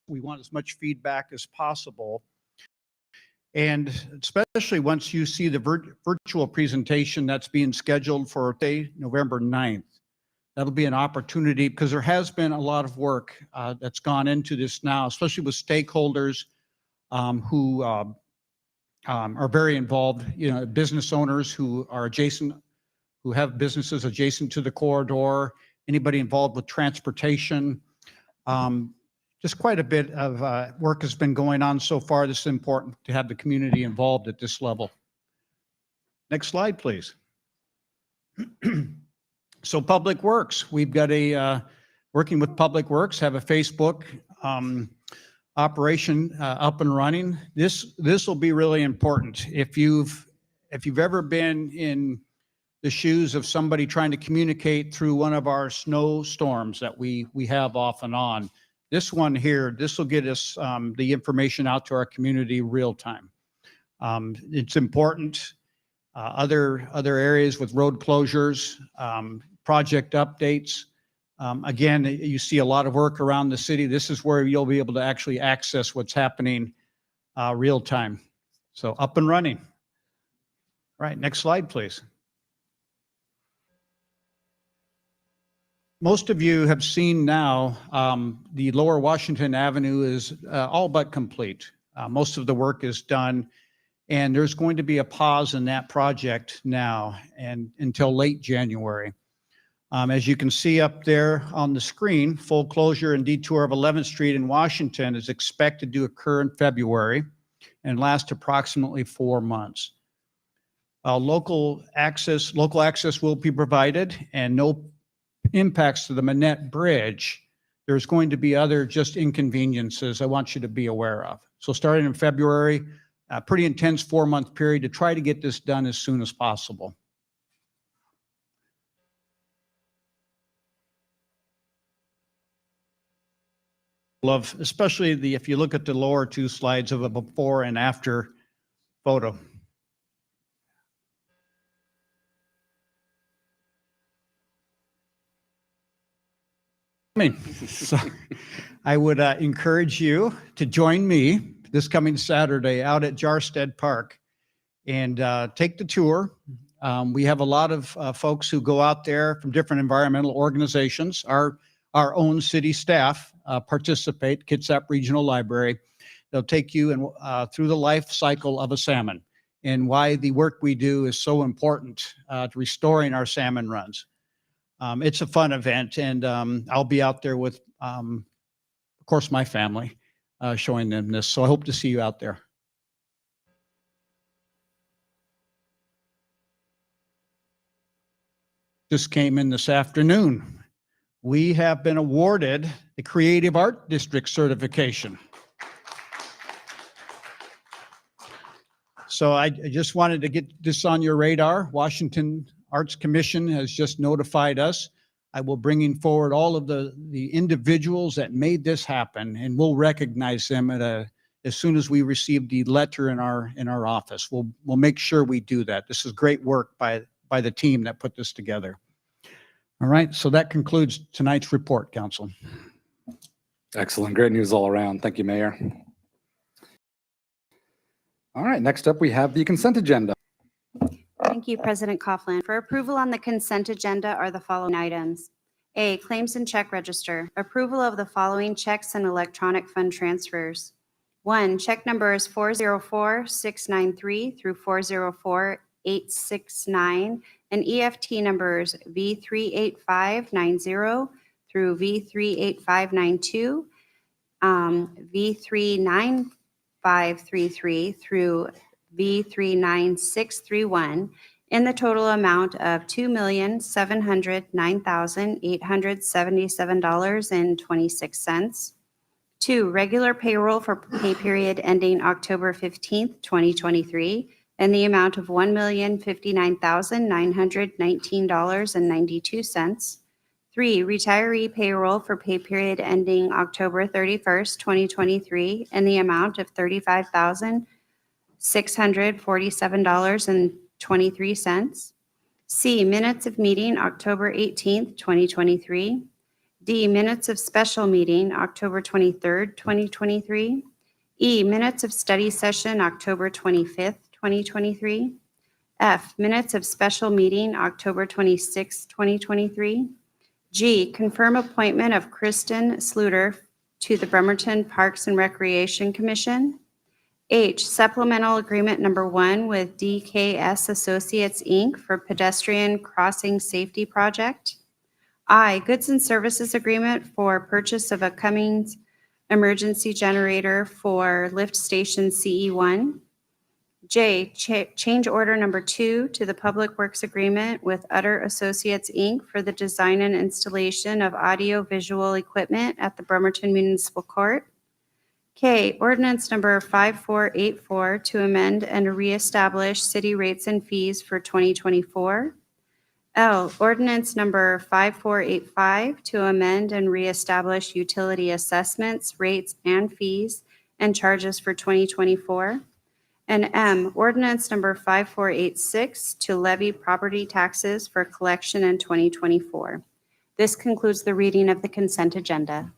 We want as much feedback as possible. And especially once you see the virtual presentation that's being scheduled for November 9th, that'll be an opportunity because there has been a lot of work that's gone into this now, especially with stakeholders who are very involved, business owners who are adjacent, who have businesses adjacent to the corridor, anybody involved with transportation. Just quite a bit of work has been going on so far. This is important to have the community involved at this level. Next slide, please. So Public Works, we've got working with Public Works, have a Facebook operation up and running. This will be really important. If you've ever been in the shoes of somebody trying to communicate through one of our snowstorms that we have off and on, this one here, this will get us the information out to our community real time. It's important. Other areas with road closures, project updates. Again, you see a lot of work around the city. This is where you'll be able to actually access what's happening real time. So up and running. All right, next slide, please. Most of you have seen now the Lower Washington Avenue is all but complete. Most of the work is done, and there's going to be a pause in that project now and until late January. As you can see up there on the screen, full closure and detour of 11th Street in Washington is expected to occur in February and last approximately 4 months. Local access will be provided and no impacts to the Manette Bridge. There's going to be other just inconveniences I want you to be aware of. So starting in February, a pretty intense 4-month period to try to get this done as soon as possible. Love, especially if you look at the lower two slides of a before and after photo. So I would encourage you to join me this coming Saturday out at Jarstead Park and take the tour. We have a lot of folks who go out there from different environmental organizations. Our own city staff participate, Kitsap Regional Library. They'll take you through the life cycle of a salmon and why the work we do is so important to restoring our salmon runs. It's a fun event, and I'll be out there with, of course, my family, showing them this. So I hope to see you out there. Just came in this afternoon. We have been awarded the Creative Art District certification. So I just wanted to get this on your radar. Washington Arts Commission has just notified us. I will bring forward all of the individuals that made this happen, and we'll recognize them as soon as we receive the letter in our office. We'll make sure we do that. This is great work by the team that put this together. All right, so that concludes tonight's report, Council. Excellent, great news all around. Thank you, Mayor. All right, next up we have the consent agenda. Thank you, President Coughlin. For approval on the consent agenda are the following items. A, claims and check register. Approval of the following checks and electronic fund transfers. 1, check numbers 404693 through 404869 and EFT numbers V38590 through V38592, V39533 through V39631 in the total amount of $2,709,877.26. 2, regular payroll for pay period ending October 15th, 2023, in the amount of $1,059,919.92. 3, retiree payroll for pay period ending October 31st, 2023, in the amount of $35,647.23. C, minutes of meeting October 18th, 2023. D, minutes of special meeting, October 23rd, 2023. E, minutes of study session, October 25th, 2023. F, minutes of special meeting, October 26th, 2023. G, confirm appointment of Kristen Sluter to the Bremerton Parks and Recreation Commission. H, supplemental agreement number 1 with DKS Associates, Inc. for pedestrian crossing safety project. I, goods and services agreement for purchase of a Cummins emergency generator for lift station CE1. J, change order number 2 to the Public Works Agreement with Utter Associates, Inc. for the design and installation of audio-visual equipment at the Bremerton Municipal Court. K, ordinance number 5484 to amend and reestablish city rates and fees for 2024. L, ordinance number 5485 to amend and reestablish utility assessments, rates, and fees and charges for 2024. And M, ordinance number 5486 to levy property taxes for collection in 2024. This concludes the reading of the consent agenda.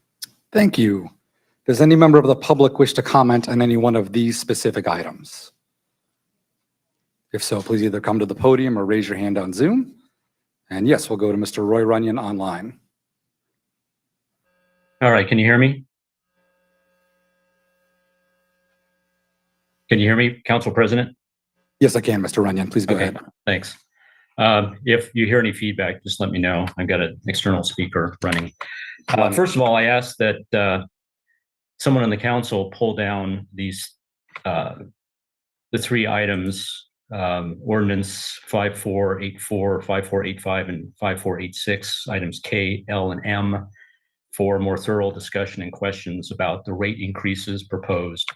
Thank you. Does any member of the public wish to comment on any one of these specific items? If so, please either come to the podium or raise your hand on Zoom. And yes, we'll go to Mr. Roy Runyon online. All right, can you hear me? Can you hear me, Council President? Yes, I can, Mr. Runyon. Please go Okay, ahead. thanks. If you hear any feedback, just let me know. I've got an external speaker running. First of all, I ask that someone on the council pull down these the 3 items, ordinance 5484, 5485, and 5486, items K, L, and M, for more thorough discussion and questions about the rate increases proposed.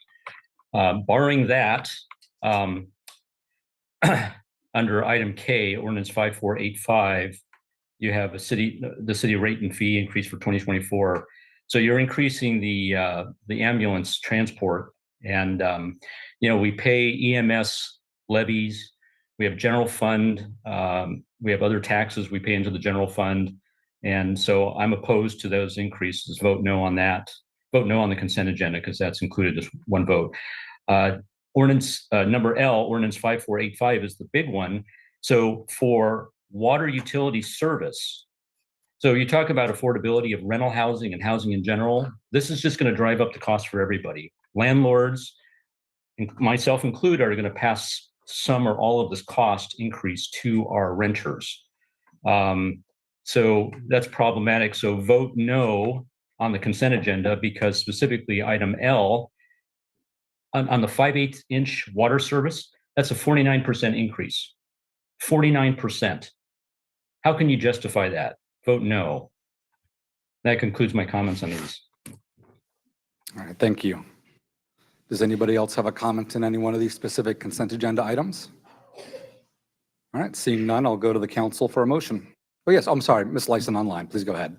Barring that, under item K, ordinance 5485, you have the city rate and fee increase for 2024. So you're increasing the ambulance transport, and we pay EMS levies. We have general fund. We have other taxes we pay into the general fund, and so I'm opposed to those increases. Vote no on that. Vote no on the consent agenda because that's included as one vote. Ordinance number L, ordinance 5485 is the big one. So for water utility service, so you talk about affordability of rental housing and housing in general. This is just going to drive up the cost for everybody. Landlords, myself included, are going to pass some or all of this cost increase to our renters. So that's problematic. So vote no on the consent agenda because specifically item L, on the 5/8" water service, that's a 49% increase. 49%. How can you justify that? Vote no. That concludes my comments on these. All right, thank you. Does anybody else have a comment on any one of these specific consent agenda items? All right, seeing none, I'll go to the council for a motion. Oh, yes, I'm sorry, Ms. Lyson online. Please go ahead.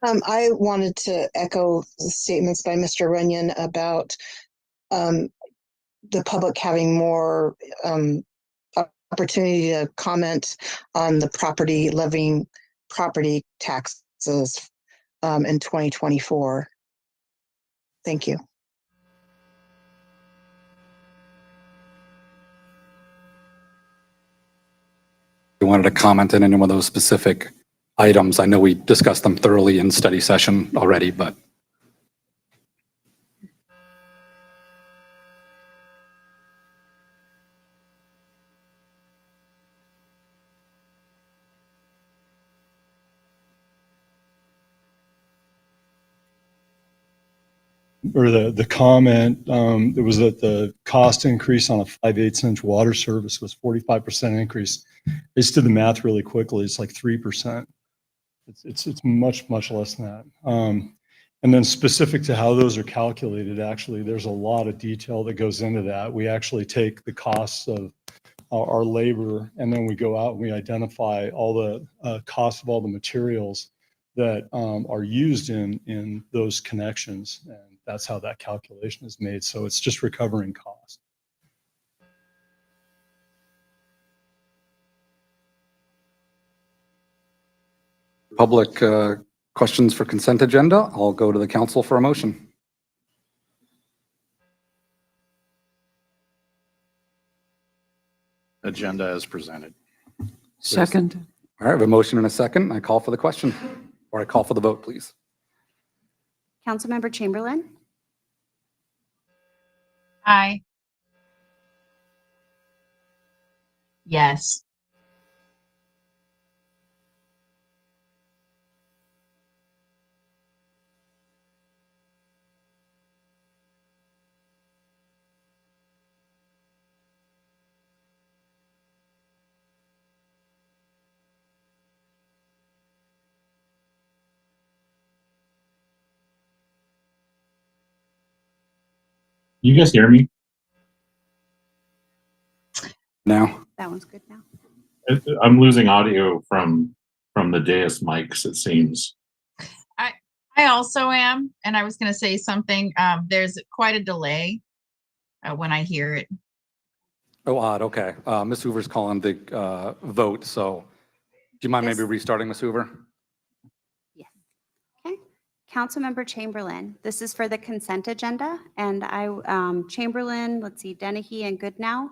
I wanted to echo the statements by Mr. Runyon about the public having more opportunity to comment on the levying property taxes in 2024. Thank you. You wanted to comment on any one of those specific items? I know we discussed them thoroughly in study session already, but. Or the comment, it was that the cost increase on a 5/8" water service was 45% increase. I just did the math really quickly. It's like 3%. It's much less than that. And then specific to how those are calculated, actually, there's a lot of detail that goes into that. We actually take the costs of our labor, and then we go out and we identify all the costs of all the materials that are used in those connections. And that's how that calculation is made. So it's just recovering cost. public questions for consent agenda, I'll go to the council for a motion. Agenda as presented. Second. All right, I have a motion and a second. I call for the question, or I call for the vote, please. Councilmember Chamberlain, Aye. Yes. You guys hear me? Now, that one's good now. I'm losing audio from the dais mics, it seems. I also am, and I was going to say something. There's quite a delay when I hear it. oh, odd, okay. Ms. Hoover's calling the vote, so do you mind Yes. maybe restarting, Ms. Hoover? Yes. Okay. Councilmember Chamberlain, this is for the consent agenda, and Chamberlain, let's see, Dennehy and Goodnow.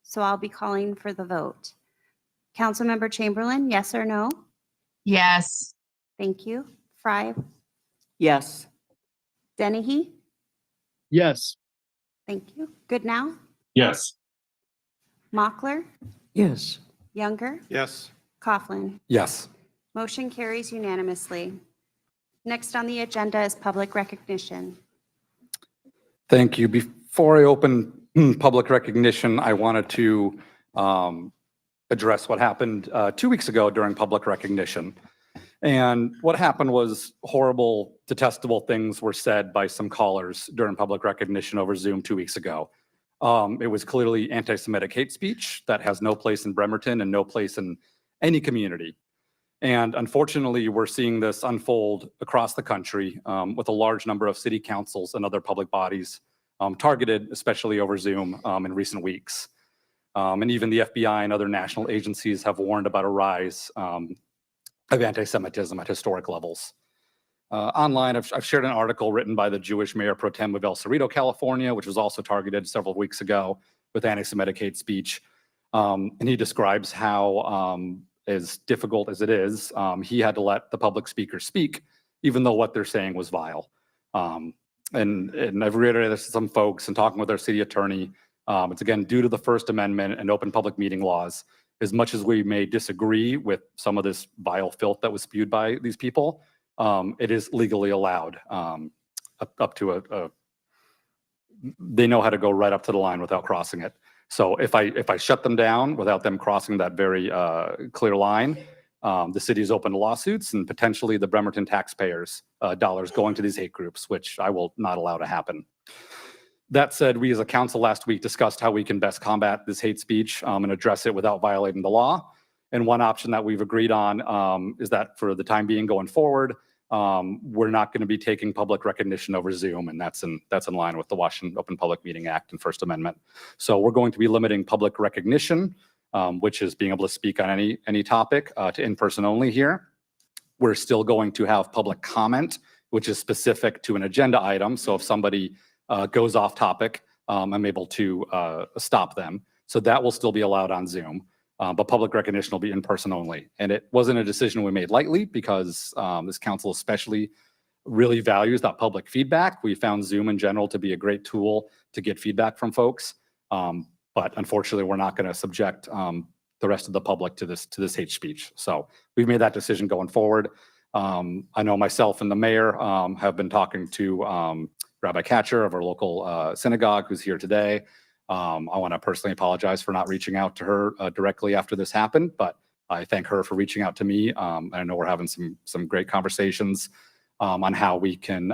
So I'll be calling for the vote. Councilmember Chamberlain, yes or no? Yes. Thank you. Fry, Yes. Dennehy, Yes. thank you. Goodnow, Yes. Mockler, Yes. Younger, Yes. Coughlin. Yes. Motion carries unanimously. Next on the agenda is public recognition. Thank you. Before I open public recognition, I wanted to address what happened 2 weeks ago during public recognition. And what happened was horrible, detestable things were said by some callers during public recognition over Zoom 2 weeks ago. It was clearly anti-Semitic hate speech that has no place in Bremerton and no place in any community. And unfortunately, we're seeing this unfold across the country with a large number of city councils and other public bodies targeted, especially over Zoom in recent weeks. And even the FBI and other national agencies have warned about a rise of anti-Semitism at historic levels. Online, I've shared an article written by the Jewish mayor pro tem of El Cerrito, California, which was also targeted several weeks ago with anti-Semitic hate speech. And he describes how, as difficult as it is, he had to let the public speaker speak, even though what they're saying was vile. And I've reiterated this to some folks and talking with our city attorney. It's again due to the First Amendment and open public meeting laws. As much as we may disagree with some of this vile filth that was spewed by these people, it is legally allowed up to they know how to go right up to the line without crossing it. So if I shut them down without them crossing that very clear line, the city is open to lawsuits and potentially the Bremerton taxpayers' dollars going to these hate groups, which I will not allow to happen. That said, we as a council last week discussed how we can best combat this hate speech and address it without violating the law. And one option that we've agreed on is that for the time being going forward, we're not going to be taking public recognition over Zoom, and that's in line with the Washington Open Public Meeting Act and First Amendment. So we're going to be limiting public recognition, which is being able to speak on any topic, to in-person only here. We're still going to have public comment, which is specific to an agenda item. So if somebody goes off topic, I'm able to stop them. So that will still be allowed on Zoom. But public recognition will be in person only. And it wasn't a decision we made lightly because this council especially really values that public feedback. We found Zoom in general to be a great tool to get feedback from folks. But unfortunately, we're not going to subject the rest of the public to this hate speech. So we've made that decision going forward. I know myself and the mayor have been talking to Rabbi Katcher of our local synagogue, who's here today. I want to personally apologize for not reaching out to her directly after this happened, but I thank her for reaching out to me. I know we're having some great conversations on how we can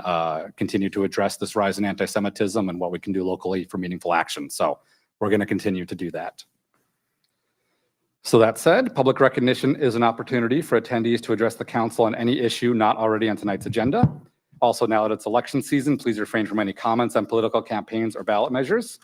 continue to address this rise in anti-Semitism and what we can do locally for meaningful action. So we're going to continue to do that. So that said, public recognition is an opportunity for attendees to address the council on any issue not already on tonight's agenda. Also, now that it's election season, please refrain from any comments on political campaigns or ballot measures.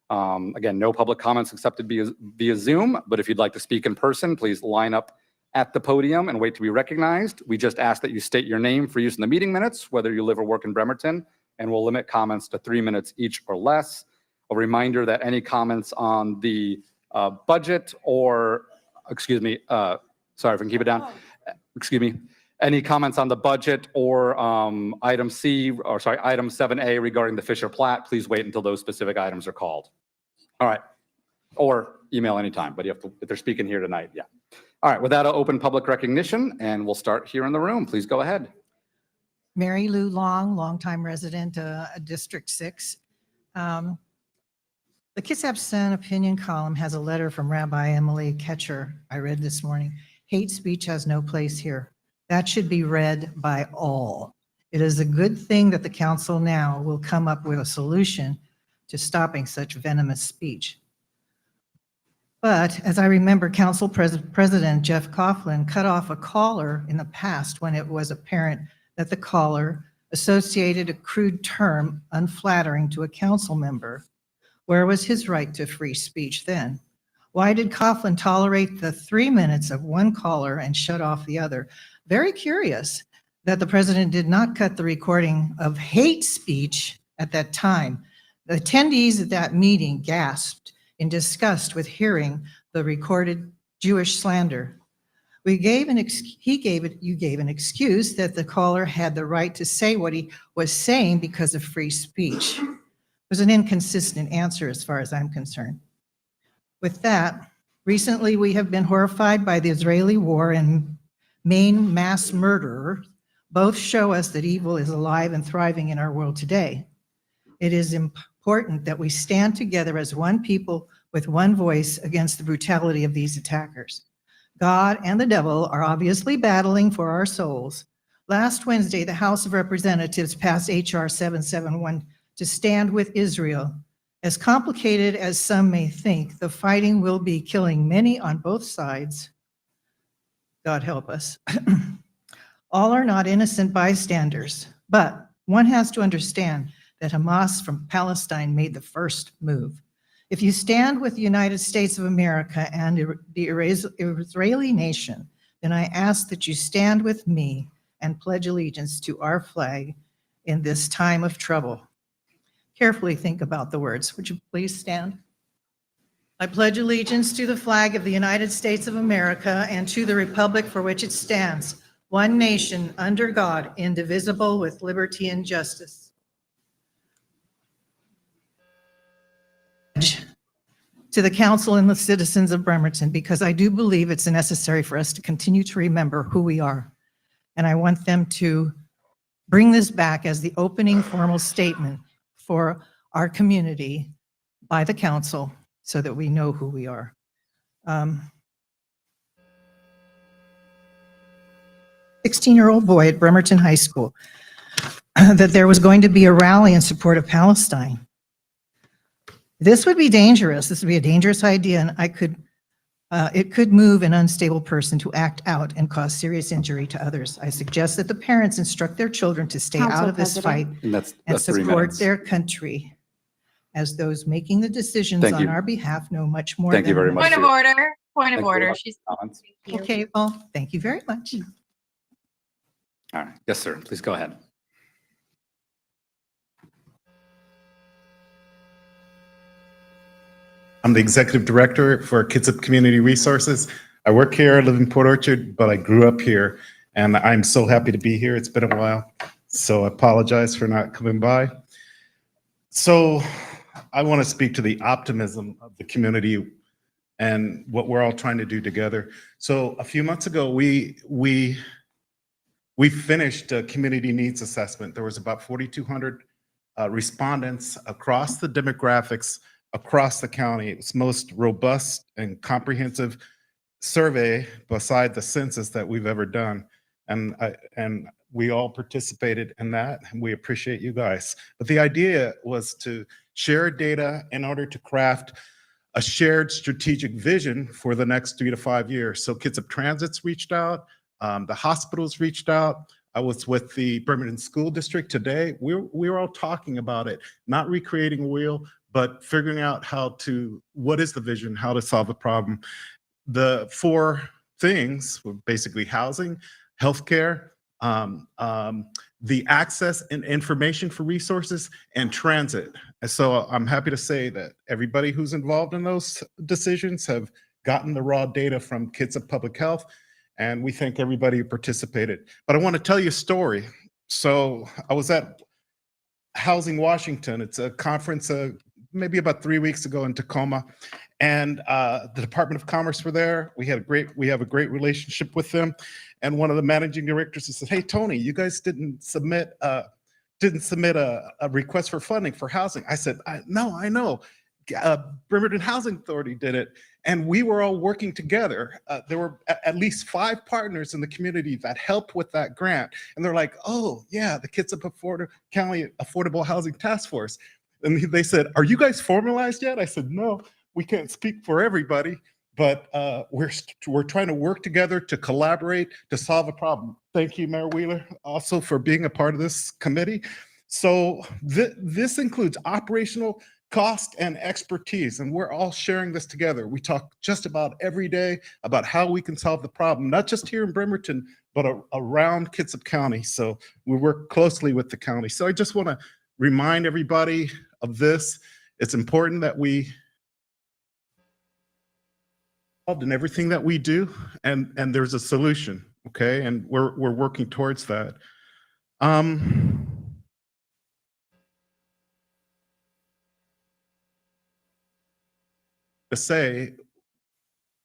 Again, no public comments accepted via Zoom, but if you'd like to speak in person, please line up at the podium and wait to be recognized. We just ask that you state your name for use in the meeting minutes, whether you live or work in Bremerton, and we'll limit comments to 3 minutes each or less. A reminder that any comments on the budget or, sorry, if I can keep it down. Any comments on the budget or item 7A regarding the Fisher Plat, please wait until those specific items are called. All right. Or email anytime, but you have to, if they're speaking here tonight, yeah. All right, with that, I'll open public recognition and we'll start here in the room. Please go ahead. Mary Lou Long, longtime resident, District 6. The Kitsap Sun opinion column has a letter from Rabbi Emily Ketcher I read this morning. Hate speech has no place here. That should be read by all. It is a good thing that the council now will come up with a solution to stopping such venomous speech. But as I remember, Council President Jeff Coughlin cut off a caller in the past when it was apparent that the caller associated a crude term unflattering to a council member. Where was his right to free speech then? Why did Coughlin tolerate the 3 minutes of one caller and shut off the other? Very curious that the president did not cut the recording of hate speech at that time. The attendees at that meeting gasped in disgust with hearing the recorded Jewish slander. You gave an excuse that the caller had the right to say what he was saying because of free speech. It was an inconsistent answer as far as I'm concerned. With that, recently we have been horrified by the Israeli war and main mass murderer. Both show us that evil is alive and thriving in our world today. It is important that we stand together as one people with one voice against the brutality of these attackers. God and the devil are obviously battling for our souls. Last Wednesday, the House of Representatives passed H.R. 771 to stand with Israel. As complicated as some may think, the fighting will be killing many on both sides. God help us. All are not innocent bystanders, but one has to understand that Hamas from Palestine made the first move. If you stand with the United States of America and the Israeli nation, then I ask that you stand with me and pledge allegiance to our flag in this time of trouble. Carefully think about the words. Would you please stand? I pledge allegiance to the flag of the United States of America and to the republic for which it stands, one nation under God, indivisible, with liberty and justice. To the council and the citizens of Bremerton, because I do believe it's necessary for us to continue to remember who we are. And I want them to bring this back as the opening formal statement for our community by the council so that we know who we are. 16-year-old boy at Bremerton High School, that there was going to be a rally in support of Palestine. This would be dangerous. This would be a dangerous idea, and it could move an unstable person to act out and cause serious injury to others. I suggest that the parents instruct their children to stay Council out of this fight President. And that's and 3 support minutes. their country, as those making the decisions Thank on you. our behalf know much more. Thank you than very we. much. Point of order, point Thank of you very order. much She's. for comments. Okay, well, thank you very much. All right. Yes, sir. Please go ahead. I'm the executive director for Kitsap Community Resources. I work here, I live in Port Orchard, but I grew up here, and I'm so happy to be here. It's been a while, so I apologize for not coming by. So I want to speak to the optimism of the community and what we're all trying to do together. So a few months ago, we finished a community needs assessment. There was about 4,200 respondents across the demographics across the county. It's the most robust and comprehensive survey beside the census that we've ever done. And we all participated in that, and we appreciate you guys. But the idea was to share data in order to craft a shared strategic vision for the next 3 to 5 years. So Kitsap Transit's reached out, the hospitals reached out. I was with the Bremerton School District today. We were all talking about it, not recreating a wheel, but figuring out what is the vision, how to solve the problem. The 4 things, basically housing, healthcare, the access and information for resources, and transit. And so I'm happy to say that everybody who's involved in those decisions have gotten the raw data from Kitsap Public Health, and we thank everybody who participated. But I want to tell you a story. So I was at Housing Washington. It's a conference maybe about 3 weeks ago in Tacoma, and the Department of Commerce were there. We have a great relationship with them, and one of the managing directors said, "Hey Tony, you guys didn't submit a request for funding for housing." I said, "No, I know. Bremerton Housing Authority did it, and we were all working together. There were at least 5 partners in the community that helped with that grant." And they're like, "Oh yeah, the Kitsap County Affordable Housing Task Force." And they said, "Are you guys formalized yet?" I said, "No, we can't speak for everybody, but we're trying to work together to collaborate to solve a problem." Thank you, Mayor Wheeler, also for being a part of this committee. So this includes operational cost and expertise, and we're all sharing this together. We talk just about every day about how we can solve the problem, not just here in Bremerton, but around Kitsap County. So we work closely with the county. So I just want to remind everybody of this. It's important that we involved in everything that we do, and there's a solution, okay? And we're working towards that. To say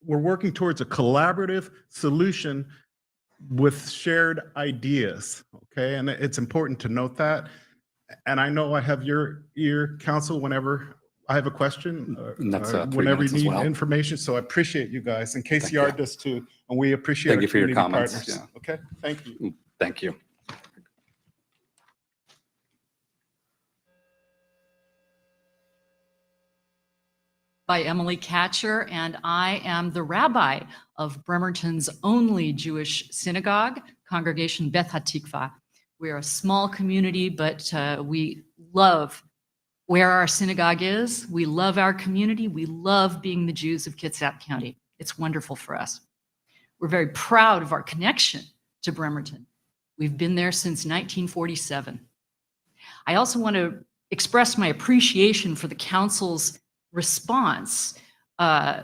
we're working towards a collaborative solution with shared ideas, okay? And it's important to note that. And I know I have your ear, council, whenever I have a question, And that's, 3 whenever you minutes as need well. information. So I appreciate you guys, and Thank KCR you. does too. And we appreciate Thank our you for your community comments, partners. yeah. Okay, thank you. Thank you. By Emily Katcher, and I am the rabbi of Bremerton's only Jewish synagogue, Congregation Beth HaTikva. We're a small community, but we love where our synagogue is. We love our community. We love being the Jews of Kitsap County. It's wonderful for us. We're very proud of our connection to Bremerton. We've been there since 1947. I also want to express my appreciation for the council's response,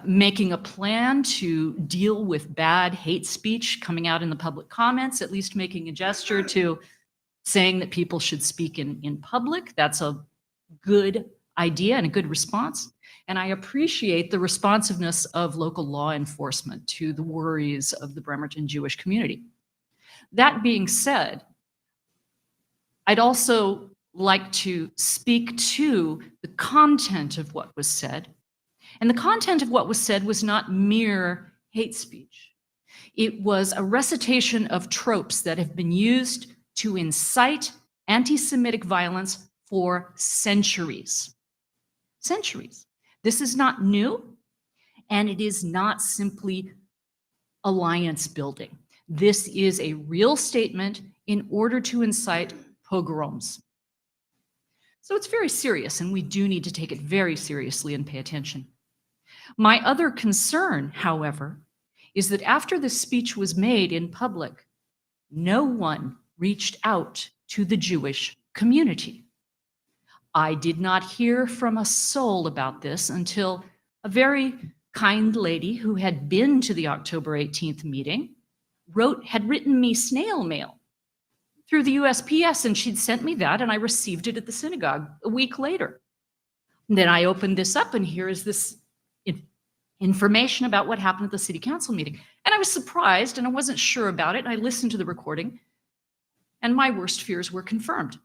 making a plan to deal with bad hate speech coming out in the public comments, at least making a gesture to saying that people should speak in public. That's a good idea and a good response. And I appreciate the responsiveness of local law enforcement to the worries of the Bremerton Jewish community. That being said, I'd also like to speak to the content of what was said. And the content of what was said was not mere hate speech. It was a recitation of tropes that have been used to incite anti-Semitic violence for centuries. Centuries. This is not new, and it is not simply alliance building. This is a real statement in order to incite pogroms. So it's very serious, and we do need to take it very seriously and pay attention. My other concern, however, is that after the speech was made in public, no one reached out to the Jewish community. I did not hear from a soul about this until a very kind lady who had been to the October 18th meeting had written me snail mail through the USPS, and she'd sent me that, and I received it at the synagogue a week later. And then I opened this up, and here is this information about what happened at the City Council meeting. And I was surprised, and I wasn't sure about it, and I listened to the recording, and my worst fears were confirmed.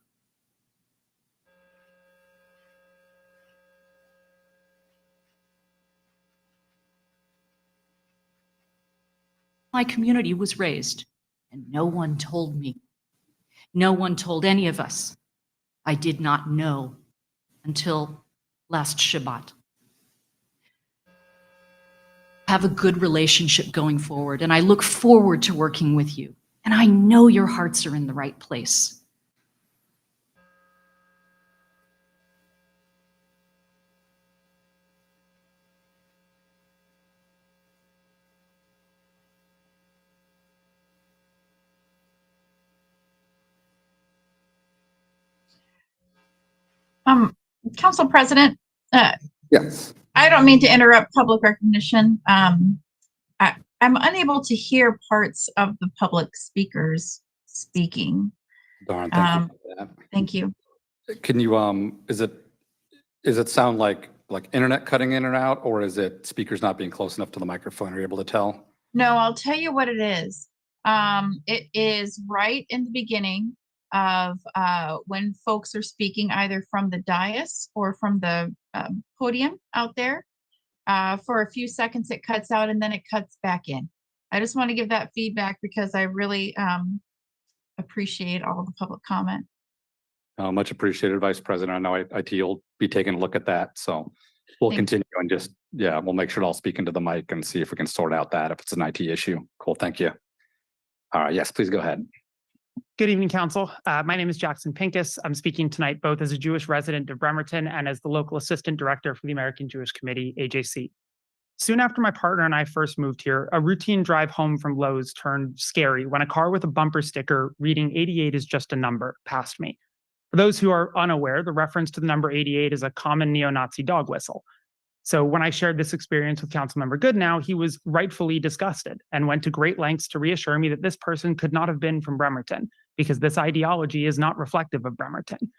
My community was raised, and no one told me. No one told any of us. I did not know until last Shabbat. Have a good relationship going forward, and I look forward to working with you. And I know your hearts are in the right place. Council President, Yes. I don't mean to interrupt public recognition. I'm unable to hear parts of the public speakers speaking. Darn, thank you for that. Thank you. Can you, is it sound like internet cutting in and out, or is it speakers not being close enough to the microphone? Are you able to tell? No, I'll tell you what it is. It is right in the beginning of when folks are speaking, either from the dais or from the podium out there. For a few seconds, it cuts out and then it cuts back in. I just want to give that feedback because I really appreciate all the public comment. Much appreciated, Vice President. I know IT will be taking a look at that, so we'll Thank continue and just, yeah, we'll make sure to all speak into the mic and see if we can sort out that if it's an IT issue. Cool, thank you. All right, yes, please go ahead. Good evening, Council. My name is Jackson Pincus. I'm speaking tonight both as a Jewish resident of Bremerton and as the local assistant director for the American Jewish Committee, AJC. Soon after my partner and I first moved here, a routine drive home from Lowe's turned scary when a car with a bumper sticker reading 88 is just a number passed me. For those who are unaware, the reference to the number 88 is a common neo-Nazi dog whistle. So when I shared this experience with Councilmember Goodnow, he was rightfully disgusted and went to great lengths to reassure me that this person could not have been from Bremerton because this ideology is not reflective of Bremerton.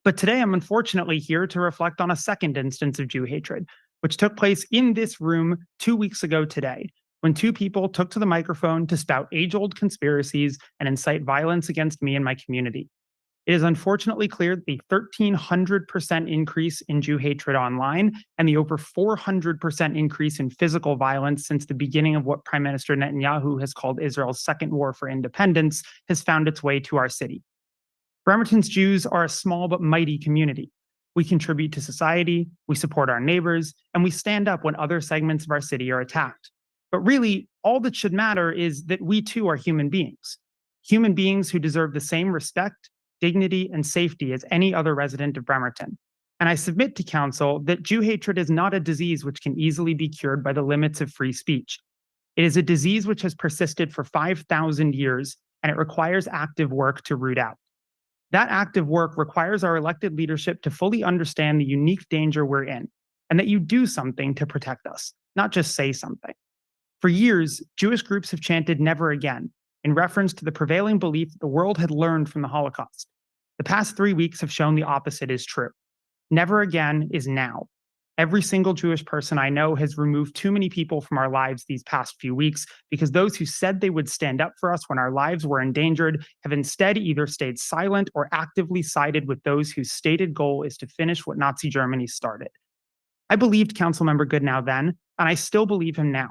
But today I'm unfortunately here to reflect on a second instance of Jew hatred, which took place in this room 2 weeks ago today, when two people took to the microphone to spout age-old conspiracies and incite violence against me and my community. It is unfortunately clear that the 1,300% increase in Jew hatred online and the over 400% increase in physical violence since the beginning of what Prime Minister Netanyahu has called Israel's second war for independence has found its way to our city. Bremerton's Jews are a small but mighty community. We contribute to society, we support our neighbors, and we stand up when other segments of our city are attacked. But really, all that should matter is that we too are human beings who deserve the same respect, dignity, and safety as any other resident of Bremerton. And I submit to Council that Jew hatred is not a disease which can easily be cured by the limits of free speech. It is a disease which has persisted for 5,000 years, and it requires active work to root out. That active work requires our elected leadership to fully understand the unique danger we're in, and that you do something to protect us, not just say something. For years, Jewish groups have chanted "never again," in reference to the prevailing belief that the world had learned from the Holocaust. The past 3 weeks have shown the opposite is true. Never again is now. Every single Jewish person I know has removed too many people from our lives these past few weeks because those who said they would stand up for us when our lives were endangered have instead either stayed silent or actively sided with those whose stated goal is to finish what Nazi Germany started. I believed Councilmember Goodnow then, and I still believe him now.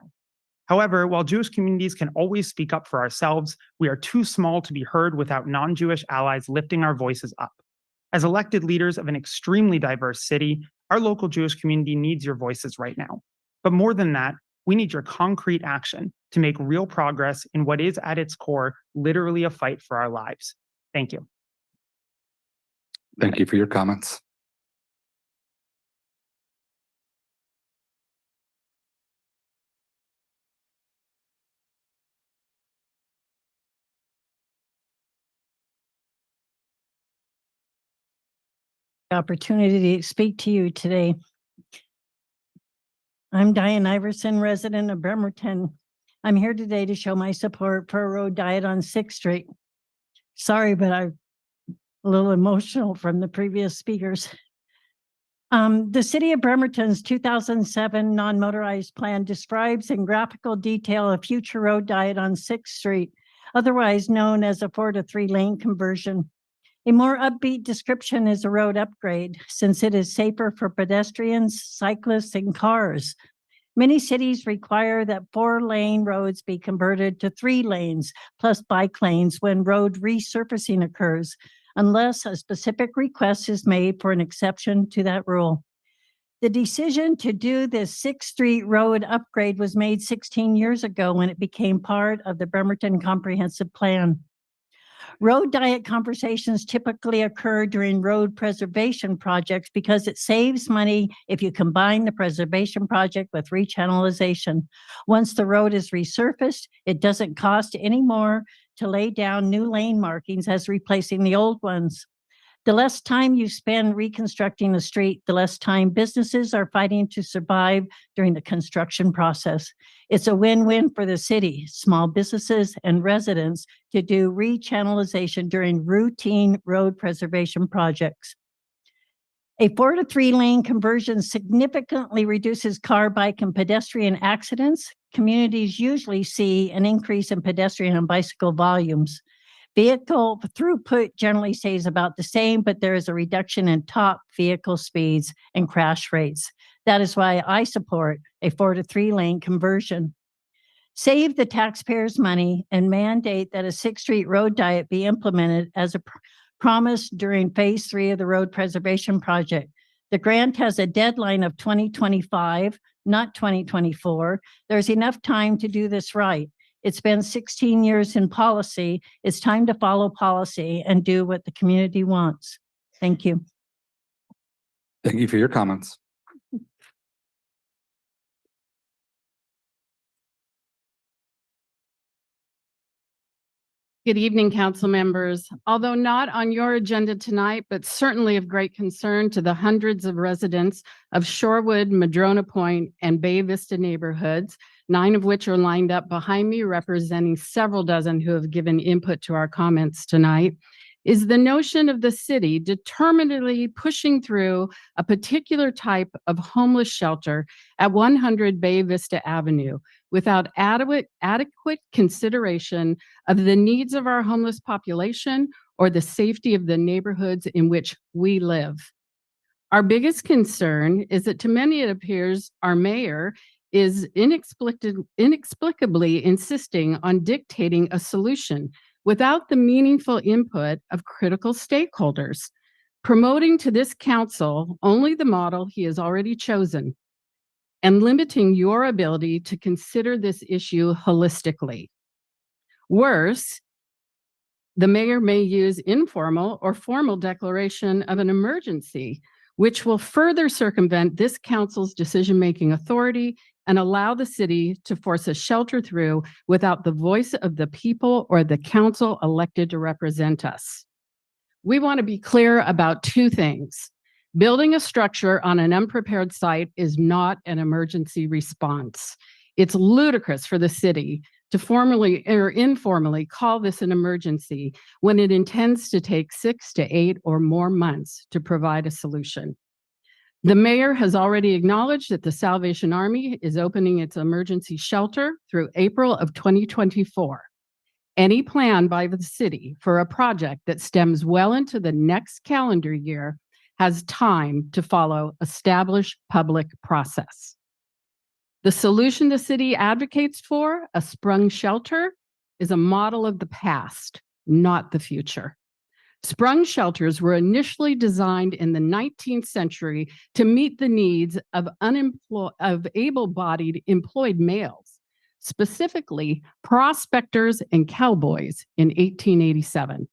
However, while Jewish communities can always speak up for ourselves, we are too small to be heard without non-Jewish allies lifting our voices up. As elected leaders of an extremely diverse city, our local Jewish community needs your voices right now. But more than that, we need your concrete action to make real progress in what is at its core literally a fight for our lives. Thank you. Thank you for your comments. Opportunity to speak to you today. I'm Diane Iverson, resident of Bremerton. I'm here today to show my support for a road diet on 6th Street. Sorry, but I'm a little emotional from the previous speakers. The City of Bremerton's 2007 non-motorized plan describes in graphical detail a future road diet on 6th Street, otherwise known as a 4 to 3 lane conversion. A more upbeat description is a road upgrade, since it is safer for pedestrians, cyclists, and cars. Many cities require that 4-lane roads be converted to 3 lanes, plus bike lanes when road resurfacing occurs, unless a specific request is made for an exception to that rule. The decision to do this 6th Street road upgrade was made 16 years ago when it became part of the Bremerton Comprehensive Plan. Road diet conversations typically occur during road preservation projects because it saves money if you combine the preservation project with rechannelization. Once the road is resurfaced, it doesn't cost any more to lay down new lane markings as replacing the old ones. The less time you spend reconstructing a street, the less time businesses are fighting to survive during the construction process. It's a win-win for the city, small businesses, and residents to do rechannelization during routine road preservation projects. A 4 to 3 lane conversion significantly reduces car, bike, and pedestrian accidents. Communities usually see an increase in pedestrian and bicycle volumes. Vehicle throughput generally stays about the same, but there is a reduction in top vehicle speeds and crash rates. That is why I support a 4 to 3 lane conversion. Save the taxpayers' money and mandate that a 6th Street road diet be implemented as a promise during phase 3 of the road preservation project. The grant has a deadline of 2025, not 2024. There's enough time to do this right. It's been 16 years in policy. It's time to follow policy and do what the community wants. Thank you. Thank you for your comments. Good evening, council members. Although not on your agenda tonight, but certainly of great concern to the hundreds of residents of Shorewood, Madrona Point, and Bay Vista neighborhoods, 9 of which are lined up behind me, representing several dozen who have given input to our comments tonight, is the notion of the city determinedly pushing through a particular type of homeless shelter at 100 Bay Vista Avenue without adequate consideration of the needs of our homeless population or the safety of the neighborhoods in which we live. Our biggest concern is that to many it appears our mayor is inexplicably insisting on dictating a solution without the meaningful input of critical stakeholders, promoting to this council only the model he has already chosen, and limiting your ability to consider this issue holistically. Worse, the mayor may use informal or formal declaration of an emergency, which will further circumvent this council's decision-making authority and allow the city to force a shelter through without the voice of the people or the council elected to represent us. We want to be clear about 2 things. Building a structure on an unprepared site is not an emergency response. It's ludicrous for the city to formally or informally call this an emergency when it intends to take 6 to 8 or more months to provide a solution. The mayor has already acknowledged that the Salvation Army is opening its emergency shelter through April of 2024. Any plan by the city for a project that stems well into the next calendar year has time to follow established public process. The solution the city advocates for, a sprung shelter, is a model of the past, not the future. Sprung shelters were initially designed in the 19th century to meet the needs of able-bodied employed males, specifically prospectors and cowboys in 1887.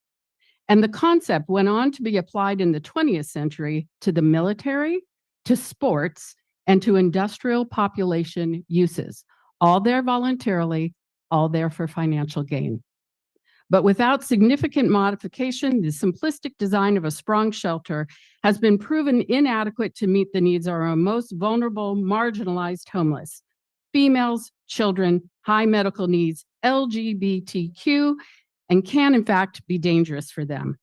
And the concept went on to be applied in the 20th century to the military, to sports, and to industrial population uses, all there voluntarily, all there for financial gain. But without significant modification, the simplistic design of a sprung shelter has been proven inadequate to meet the needs of our most vulnerable, marginalized homeless, females, children, high medical needs, LGBTQ, and can in fact be dangerous for them.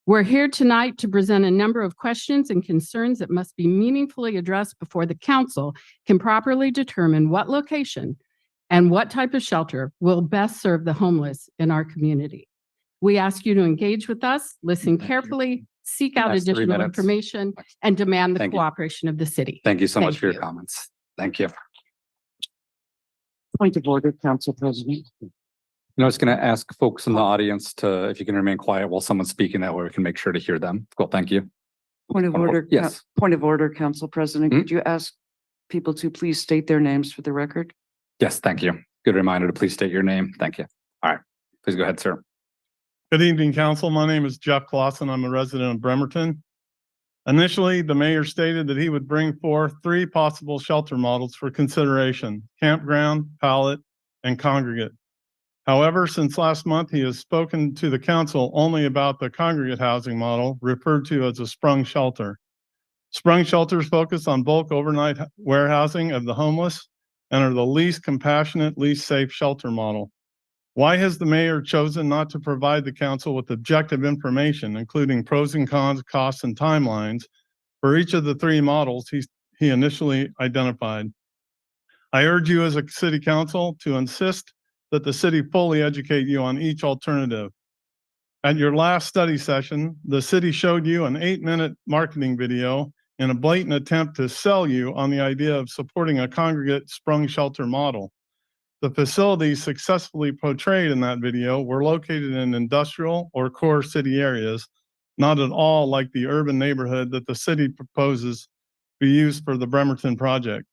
We're here tonight to present a number of questions and concerns that must be meaningfully addressed before the council can properly determine what location and what type of shelter will best serve the homeless in our community. We ask you to engage with us, listen carefully, seek out Last 3 additional minutes. information, and demand the Thank you. cooperation of the city. Thank you so much Thank for your you. comments. Thank you. Point of order, Council President. I was going to ask folks in the audience to, if you can remain quiet while someone's speaking, that way we can make sure to hear them. Cool, thank you. Point of order. Yes. Point of order, Council President. Hmm? Could you ask people to please state their names for the record? Yes, thank you. Good reminder to please state your name. Thank you. All right, please go ahead, sir. Good evening, council. My name is Jeff Clausen. I'm a resident of Bremerton. Initially, the mayor stated that he would bring forth 3 possible shelter models for consideration: campground, pallet, and congregate. However, since last month, he has spoken to the council only about the congregate housing model, referred to as a sprung shelter. Sprung shelters focus on bulk overnight warehousing of the homeless and are the least compassionate, least safe shelter model. Why has the mayor chosen not to provide the council with objective information, including pros and cons, costs, and timelines for each of the three models he initially identified? I urge you as a city council to insist that the city fully educate you on each alternative. At your last study session, the city showed you an 8-minute marketing video in a blatant attempt to sell you on the idea of supporting a congregate sprung shelter model. The facilities successfully portrayed in that video were located in industrial or core city areas, not at all like the urban neighborhood that the city proposes be used for the Bremerton project.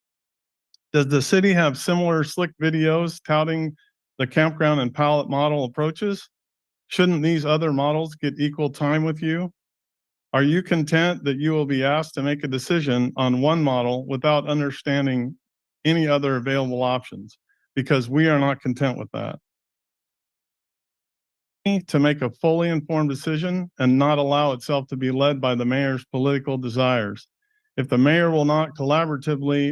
Does the city have similar slick videos touting the campground and pallet model approaches? Shouldn't these other models get equal time with you? Are you content that you will be asked to make a decision on one model without understanding any other available options? Because we are not content with that. To make a fully informed decision and not allow itself to be led by the mayor's political desires. If the mayor will not collaborate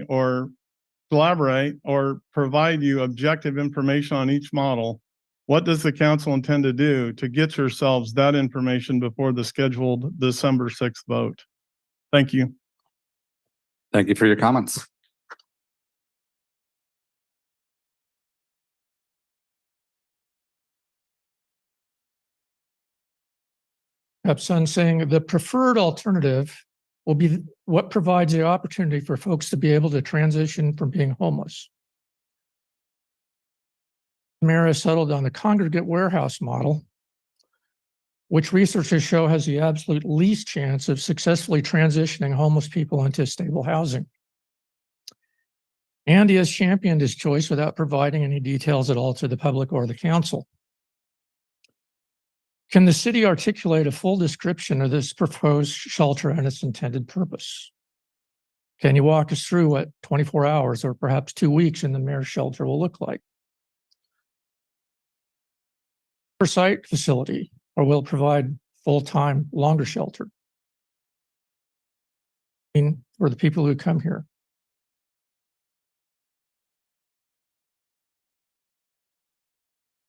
or provide you objective information on each model, what does the council intend to do to get yourselves that information before the scheduled December 6th vote? Thank you. Thank you for your comments. Son saying the preferred alternative will be what provides the opportunity for folks to be able to transition from being homeless. The mayor has settled on the congregate warehouse model, which researchers show has the absolute least chance of successfully transitioning homeless people into stable housing. And he has championed his choice without providing any details at all to the public or the council. Can the city articulate a full description of this proposed shelter and its intended purpose? Can you walk us through what 24 hours or perhaps 2 weeks in the mayor's shelter will look like? Site facility, or will it provide full-time, longer shelter? For the people who come here.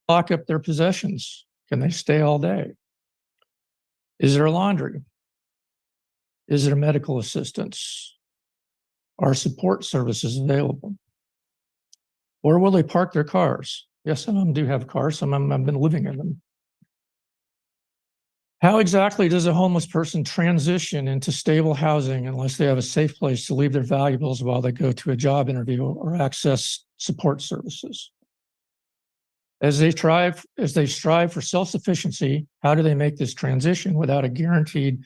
Lock up their possessions. Can they stay all day? Is there a laundry? Is there medical assistance? Are support services available? Where will they park their cars? Yes, some of them do have cars. Some of them have been living in them. How exactly does a homeless person transition into stable housing unless they have a safe place to leave their valuables while they go to a job interview or access support services? As they strive for self-sufficiency, how do they make this transition without a guaranteed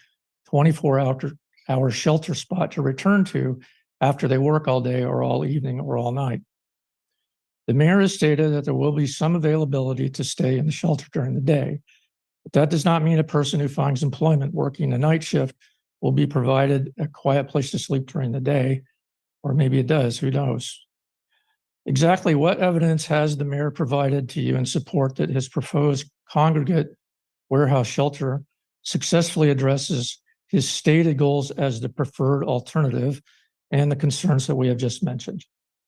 24-hour shelter spot to return to after they work all day or all evening or all night? The mayor has stated that there will be some availability to stay in the shelter during the day, but that does not mean a person who finds employment working a night shift will be provided a quiet place to sleep during the day, or maybe it does, who knows? Exactly what evidence has the mayor provided to you in support that his proposed congregate warehouse shelter successfully addresses his stated goals as the preferred alternative and the concerns that we have just mentioned?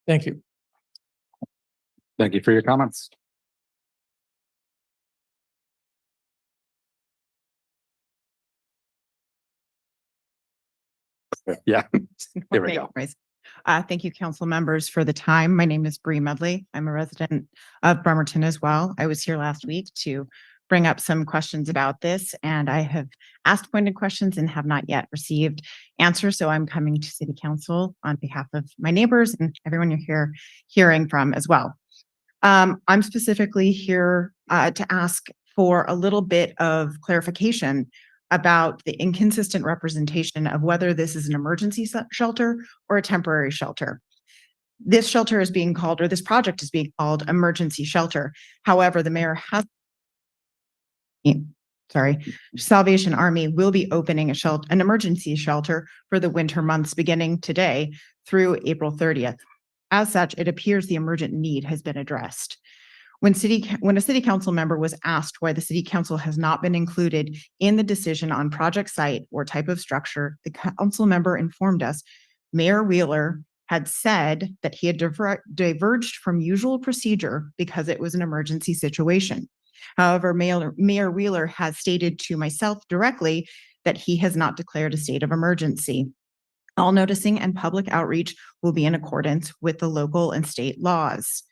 Thank you. Thank you for your comments. Yeah, there we go. Thank you, council members, for the time. My name is Bree Medley. I'm a resident of Bremerton as well. I was here last week to bring up some questions about this, and I have asked pointed questions and have not yet received answers. So I'm coming to City Council on behalf of my neighbors and everyone you're hearing from as well. I'm specifically here to ask for a little bit of clarification about the inconsistent representation of whether this is an emergency shelter or a temporary shelter. This shelter is being called, or this project is being called, emergency shelter. However, the mayor has, Salvation Army will be opening an emergency shelter for the winter months beginning today through April 30th. As such, it appears the emergent need has been addressed. When a city council member was asked why the city council has not been included in the decision on project site or type of structure, the council member informed us Mayor Wheeler had said that he had diverged from usual procedure because it was an emergency situation. However, Mayor Wheeler has stated to myself directly that he has not declared a state of emergency. All noticing and public outreach will be in accordance with the local and state laws.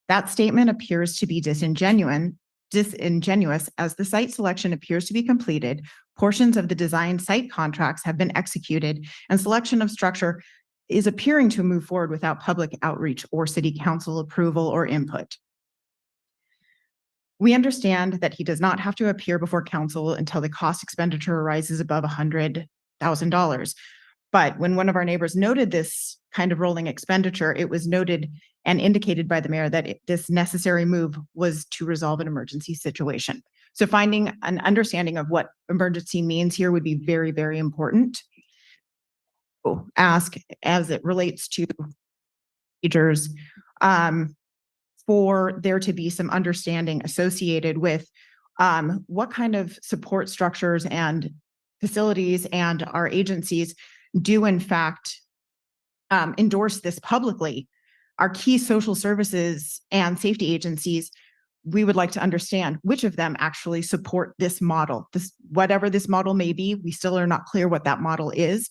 That statement appears to be disingenuous as the site selection appears to be completed, portions of the design site contracts have been executed, and selection of structure is appearing to move forward without public outreach or city council approval or input. We understand that he does not have to appear before council until the cost expenditure rises above $100,000. But when one of our neighbors noted this kind of rolling expenditure, it was noted and indicated by the mayor that this necessary move was to resolve an emergency situation. So finding an understanding of what emergency means here would be very, very important. Ask as it relates to procedures, for there to be some understanding associated with what kind of support structures and facilities and our agencies do in fact endorse this publicly. Our key social services and safety agencies, we would like to understand which of them actually support this model. Whatever this model may be, we still are not clear what that model is,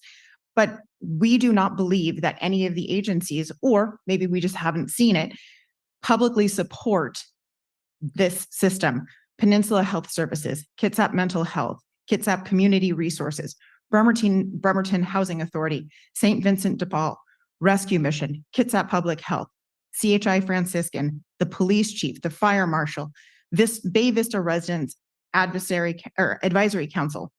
but we do not believe that any of the agencies, or maybe we just haven't seen it, publicly support this system. Peninsula Health Services, Kitsap Mental Health, Kitsap Community Resources, Bremerton Housing Authority, St. Vincent de Paul, Rescue Mission, Kitsap Public Health, CHI Franciscan, the police chief, the fire marshal, this Bay Vista Residents Advisory Council.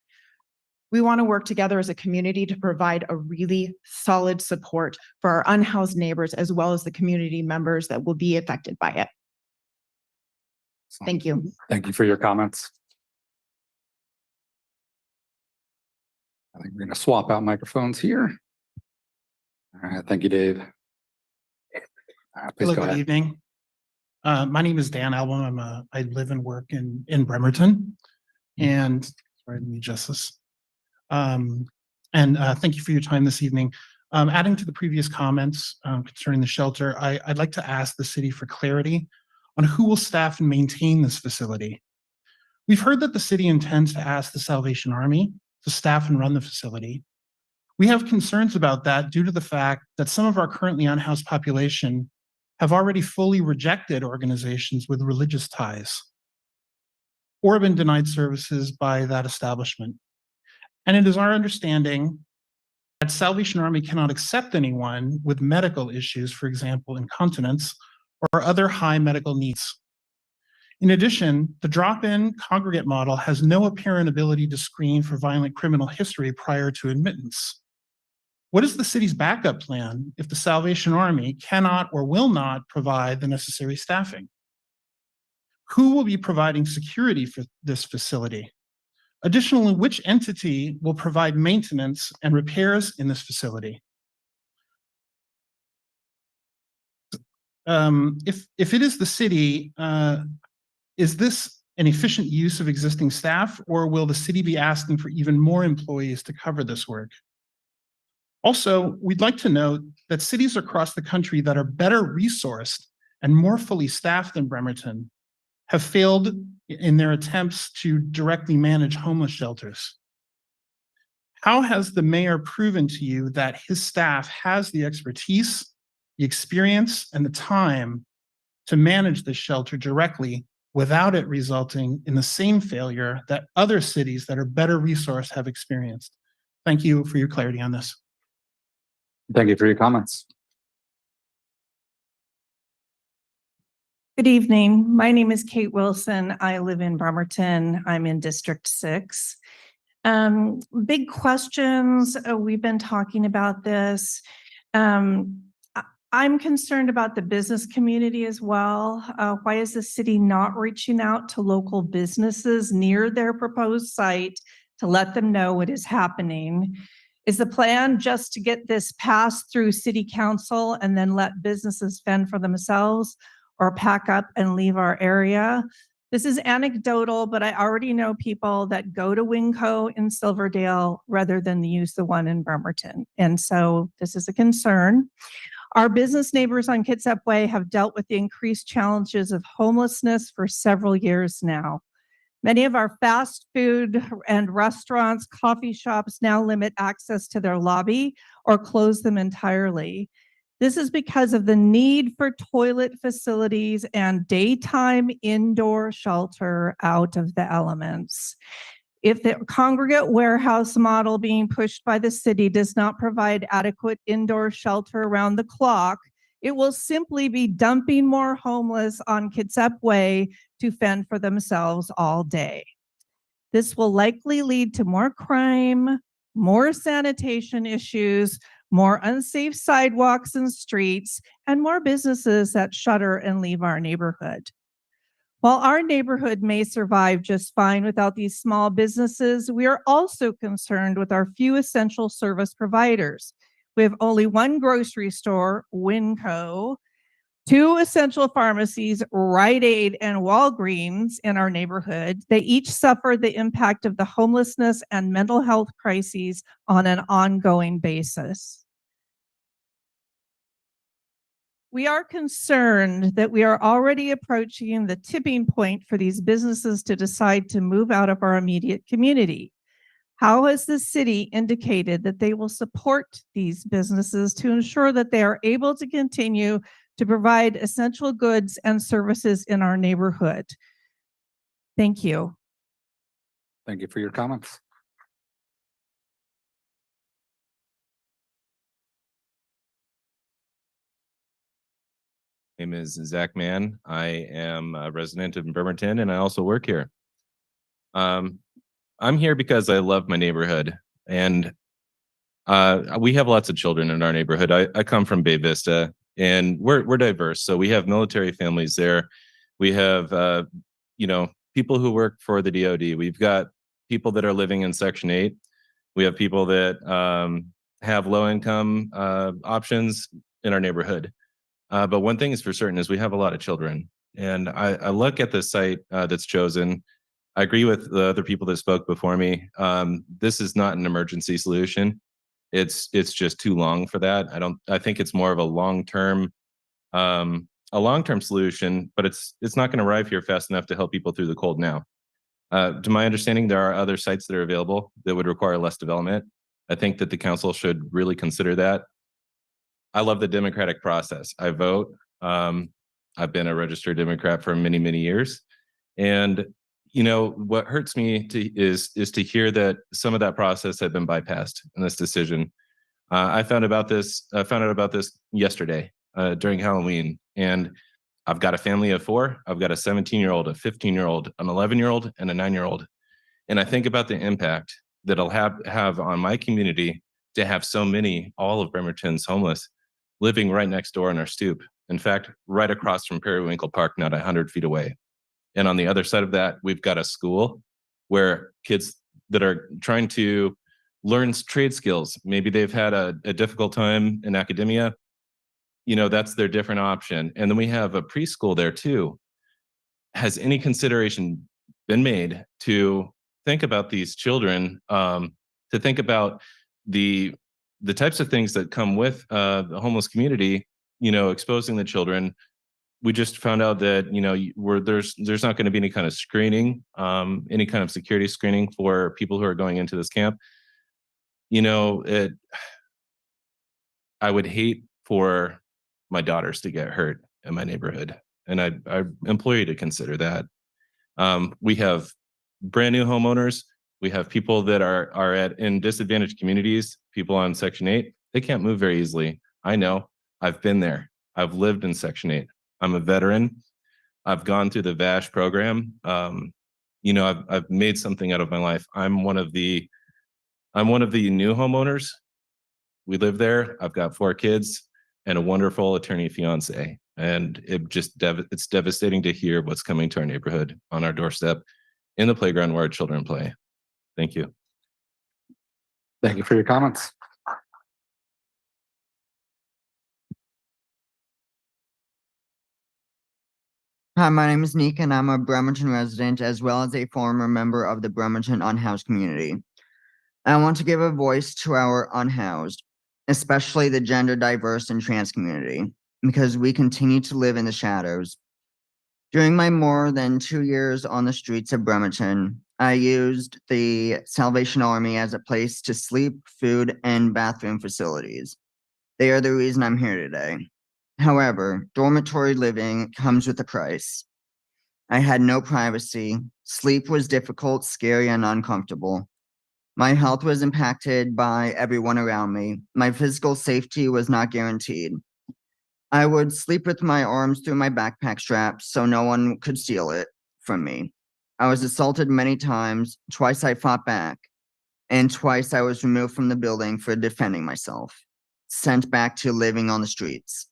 We want to work together as a community to provide a really solid support for our unhoused neighbors as well as the community members that will be affected by it. Thank you. Thank you for your comments. I think we're going to swap out microphones here. All right, thank you, Dave. Please Hello, go good ahead. evening. My name is Dan Album. I live and work in Bremerton. And sorry, let me adjust this. Thank you for your time this evening. Adding to the previous comments concerning the shelter, I'd like to ask the city for clarity on who will staff and maintain this facility. We've heard that the city intends to ask the Salvation Army to staff and run the facility. We have concerns about that due to the fact that some of our currently unhoused population have already fully rejected organizations with religious ties or been denied services by that establishment. And it is our understanding that Salvation Army cannot accept anyone with medical issues, for example, incontinence or other high medical needs. In addition, the drop-in congregate model has no apparent ability to screen for violent criminal history prior to admittance. What is the city's backup plan if the Salvation Army cannot or will not provide the necessary staffing? Who will be providing security for this facility? Additionally, which entity will provide maintenance and repairs in this facility? If it is the city, is this an efficient use of existing staff, or will the city be asking for even more employees to cover this work? Also, we'd like to note that cities across the country that are better resourced and more fully staffed than Bremerton have failed in their attempts to directly manage homeless shelters. How has the mayor proven to you that his staff has the expertise, the experience, and the time to manage this shelter directly without it resulting in the same failure that other cities that are better resourced have experienced? Thank you for your clarity on this. Thank you for your comments. Good evening. My name is Kate Wilson. I live in Bremerton. I'm in District 6. Big questions. We've been talking about this. I'm concerned about the business community as well. Why is the city not reaching out to local businesses near their proposed site to let them know what is happening? Is the plan just to get this passed through City Council and then let businesses fend for themselves? or pack up and leave our area. This is anecdotal, but I already know people that go to Winco in Silverdale rather than use the one in Bremerton. And so this is a concern. Our business neighbors on Kitsap Way have dealt with the increased challenges of homelessness for several years now. Many of our fast food and restaurants, coffee shops now limit access to their lobby or close them entirely. This is because of the need for toilet facilities and daytime indoor shelter out of the elements. If the congregate warehouse model being pushed by the city does not provide adequate indoor shelter around the clock, it will simply be dumping more homeless on Kitsap Way to fend for themselves all day. This will likely lead to more crime, more sanitation issues, more unsafe sidewalks and streets, and more businesses that shutter and leave our neighborhood. While our neighborhood may survive just fine without these small businesses, we are also concerned with our few essential service providers. We have only one grocery store, Winco, 2 essential pharmacies, Rite Aid and Walgreens in our neighborhood. They each suffer the impact of the homelessness and mental health crises on an ongoing basis. We are concerned that we are already approaching the tipping point for these businesses to decide to move out of our immediate community. How has the city indicated that they will support these businesses to ensure that they are able to continue to provide essential goods and services in our neighborhood? Thank you. Thank you for your comments. Name is Zach Mann. I am a resident of Bremerton and I also work here. I'm here because I love my neighborhood and we have lots of children in our neighborhood. I come from Bay Vista and we're diverse. So we have military families there. We have, people who work for the DoD. We've got people that are living in Section 8. We have people that have low income options in our neighborhood. But one thing is for certain is we have a lot of children. And I look at the site that's chosen. I agree with the other people that spoke before me. This is not an emergency solution. It's just too long for that. I think it's more of a long-term solution, but it's not going to arrive here fast enough to help people through the cold now. To my understanding, there are other sites that are available that would require less development. I think that the council should really consider that. I love the democratic process. I vote. I've been a registered Democrat for many, many years. And, what hurts me is to hear that some of that process had been bypassed in this decision. I found out about this yesterday during Halloween. And I've got a family of 4. I've got a 17-year-old, a 15-year-old, an 11-year-old, and a 9-year-old. And I think about the impact that it'll have on my community to have so many, all of Bremerton's homeless, living right next door in our stoop. In fact, right across from Periwinkle Park, not 100 feet away. And on the other side of that, we've got a school where kids that are trying to learn trade skills, maybe they've had a difficult time in academia, that's their different option. And then we have a preschool there too. Has any consideration been made to think about these children, to think about the types of things that come with the homeless community, exposing the children? We just found out that, there's not going to be any kind of screening, any kind of security screening for people who are going into this camp. I would hate for my daughters to get hurt in my neighborhood. And I implore you to consider that. We have brand new homeowners. We have people that are in disadvantaged communities, people on Section 8. They can't move very easily. I know. I've been there. I've lived in Section 8. I'm a veteran. I've gone through the VASH program. I've made something out of my life. I'm one of the new homeowners. We live there. I've got 4 kids and a wonderful attorney fiance. And it's devastating to hear what's coming to our neighborhood on our doorstep in the playground where our children play. Thank you. Thank you for your comments. Hi, my name is Nick and I'm a Bremerton resident as well as a former member of the Bremerton unhoused community. I want to give a voice to our unhoused, especially the gender diverse and trans community, because we continue to live in the shadows. During my more than 2 years on the streets of Bremerton, I used the Salvation Army as a place to sleep, food, and bathroom facilities. They are the reason I'm here today. However, dormitory living comes with a price. I had no privacy. Sleep was difficult, scary, and uncomfortable. My health was impacted by everyone around me. My physical safety was not guaranteed. I would sleep with my arms through my backpack straps so no one could steal it from me. I was assaulted many times. Twice I fought back, and twice I was removed from the building for defending myself, sent back to living on the streets.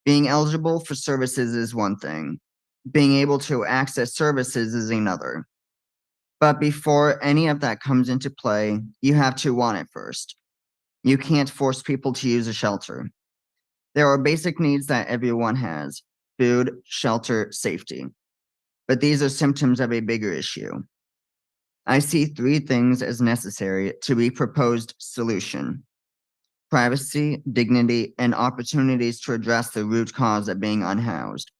Being eligible for services is one thing. Being able to access services is another. But before any of that comes into play, you have to want it first. You can't force people to use a shelter. There are basic needs that everyone has: food, shelter, safety. But these are symptoms of a bigger issue. I see 3 things as necessary to be proposed solution: privacy, dignity, and opportunities to address the root cause of being unhoused.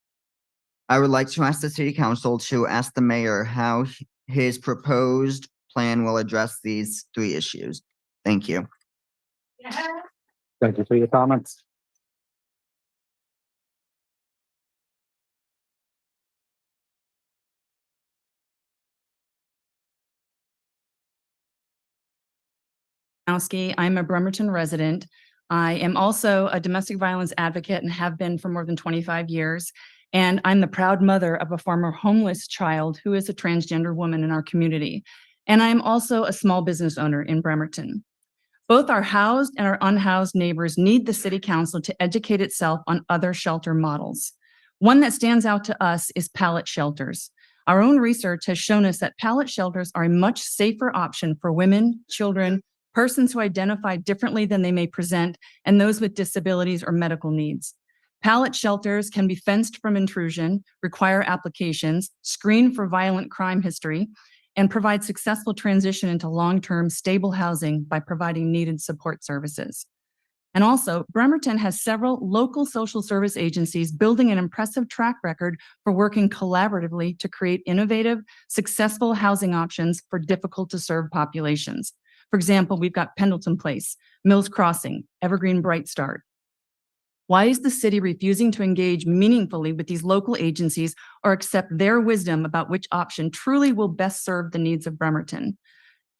I would like to ask the City Council to ask the mayor how his proposed plan will address these 3 issues. Thank you. Thank you for your comments. I'm a Bremerton resident. I am also a domestic violence advocate and have been for more than 25 years. And I'm the proud mother of a former homeless child who is a transgender woman in our community. And I'm also a small business owner in Bremerton. Both our housed and our unhoused neighbors need the City Council to educate itself on other shelter models. One that stands out to us is pallet shelters. Our own research has shown us that pallet shelters are a much safer option for women, children, persons who identify differently than they may present, and those with disabilities or medical needs. Pallet shelters can be fenced from intrusion, require applications, screen for violent crime history, and provide successful transition into long-term stable housing by providing needed support services. And also, Bremerton has several local social service agencies building an impressive track record for working collaboratively to create innovative, successful housing options for difficult to serve populations. For example, we've got Pendleton Place, Mills Crossing, Evergreen Bright Start. Why is the city refusing to engage meaningfully with these local agencies or accept their wisdom about which option truly will best serve the needs of Bremerton?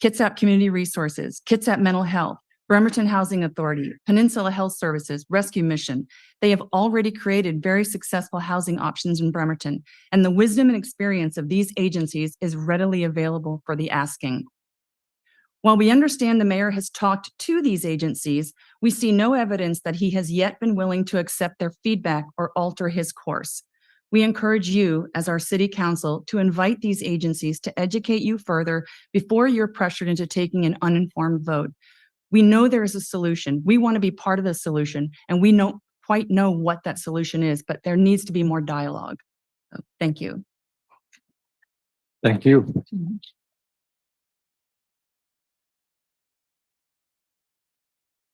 Kitsap Community Resources, Kitsap Mental Health, Bremerton Housing Authority, Peninsula Health Services, Rescue Mission. They have already created very successful housing options in Bremerton, and the wisdom and experience of these agencies is readily available for the asking. While we understand the mayor has talked to these agencies, we see no evidence that he has yet been willing to accept their feedback or alter his course. We encourage you, as our city council, to invite these agencies to educate you further before you're pressured into taking an uninformed vote. We know there is a solution. We want to be part of the solution, and we don't quite know what that solution is, but there needs to be more dialogue. So, thank you. Thank you.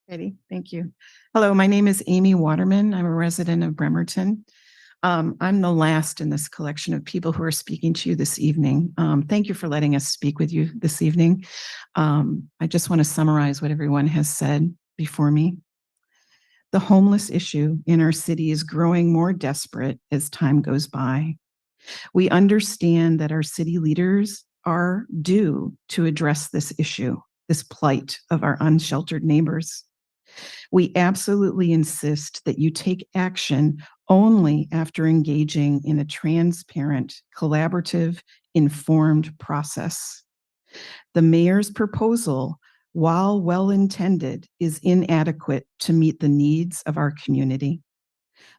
Ready? Thank you. Hello, my name is Amy Waterman. I'm a resident of Bremerton. I'm the last in this collection of people who are speaking to you this evening. Thank you for letting us speak with you this evening. I just want to summarize what everyone has said before me. The homeless issue in our city is growing more desperate as time goes by. We understand that our city leaders are due to address this issue, this plight of our unsheltered neighbors. We absolutely insist that you take action only after engaging in a transparent, collaborative, informed process. The mayor's proposal, while well-intended, is inadequate to meet the needs of our community.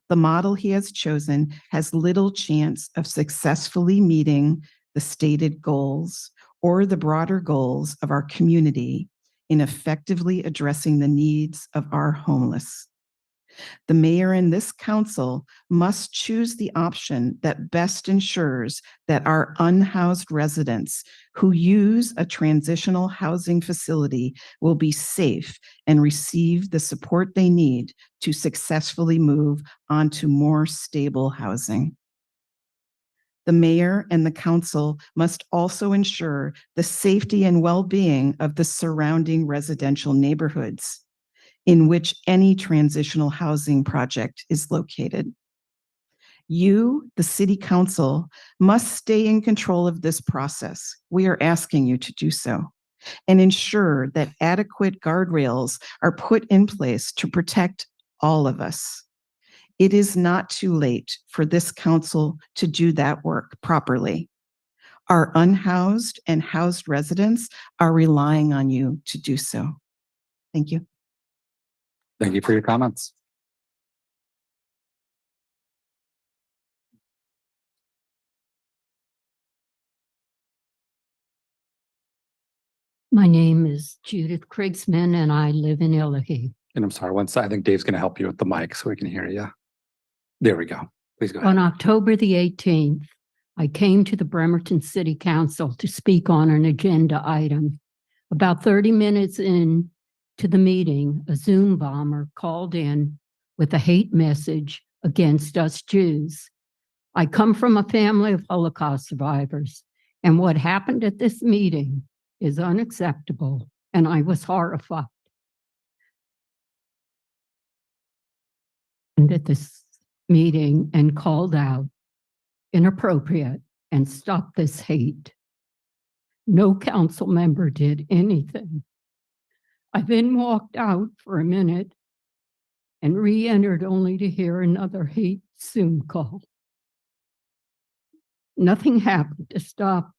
The model he has chosen has little chance of successfully meeting the stated goals or the broader goals of our community in effectively addressing the needs of our homeless. The mayor and this council must choose the option that best ensures that our unhoused residents who use a transitional housing facility will be safe and receive the support they need to successfully move onto more stable housing. The mayor and the council must also ensure the safety and well-being of the surrounding residential neighborhoods in which any transitional housing project is located. You, the city council, must stay in control of this process. We are asking you to do so, and ensure that adequate guardrails are put in place to protect all of us. It is not too late for this council to do that work properly. Our unhoused and housed residents are relying on you to do so. Thank you. Thank you for your comments. My name is Judith Krigsman and I live in Illahee. And I'm sorry, one second. I think Dave's going to help you with the mic so we can hear you. There we go. Please go ahead. On October the 18th, I came to the Bremerton City Council to speak on an agenda item. About 30 minutes in to the meeting, a Zoom bomber called in with a hate message against us Jews. I come from a family of Holocaust survivors, and what happened at this meeting is unacceptable, and I was horrified. And at this meeting and called out inappropriate and stop this hate. No council member did anything. I then walked out for a minute and re-entered only to hear another hate Zoom call. Nothing happened to stop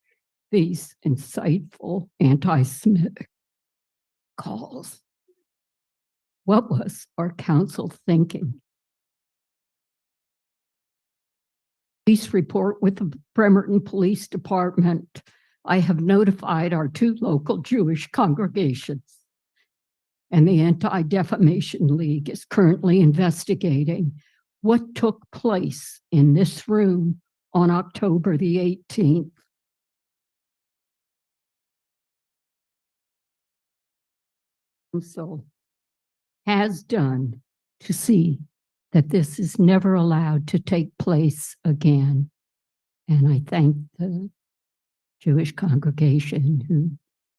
these insightful anti-Semitic calls. What was our council thinking? Police report with the Bremerton Police Department. I have notified our 2 local Jewish congregations, and the Anti-Defamation League is currently investigating what took place in this room on October the 18th. Council has done to see that this is never allowed to take place again. And I thank the Jewish congregation who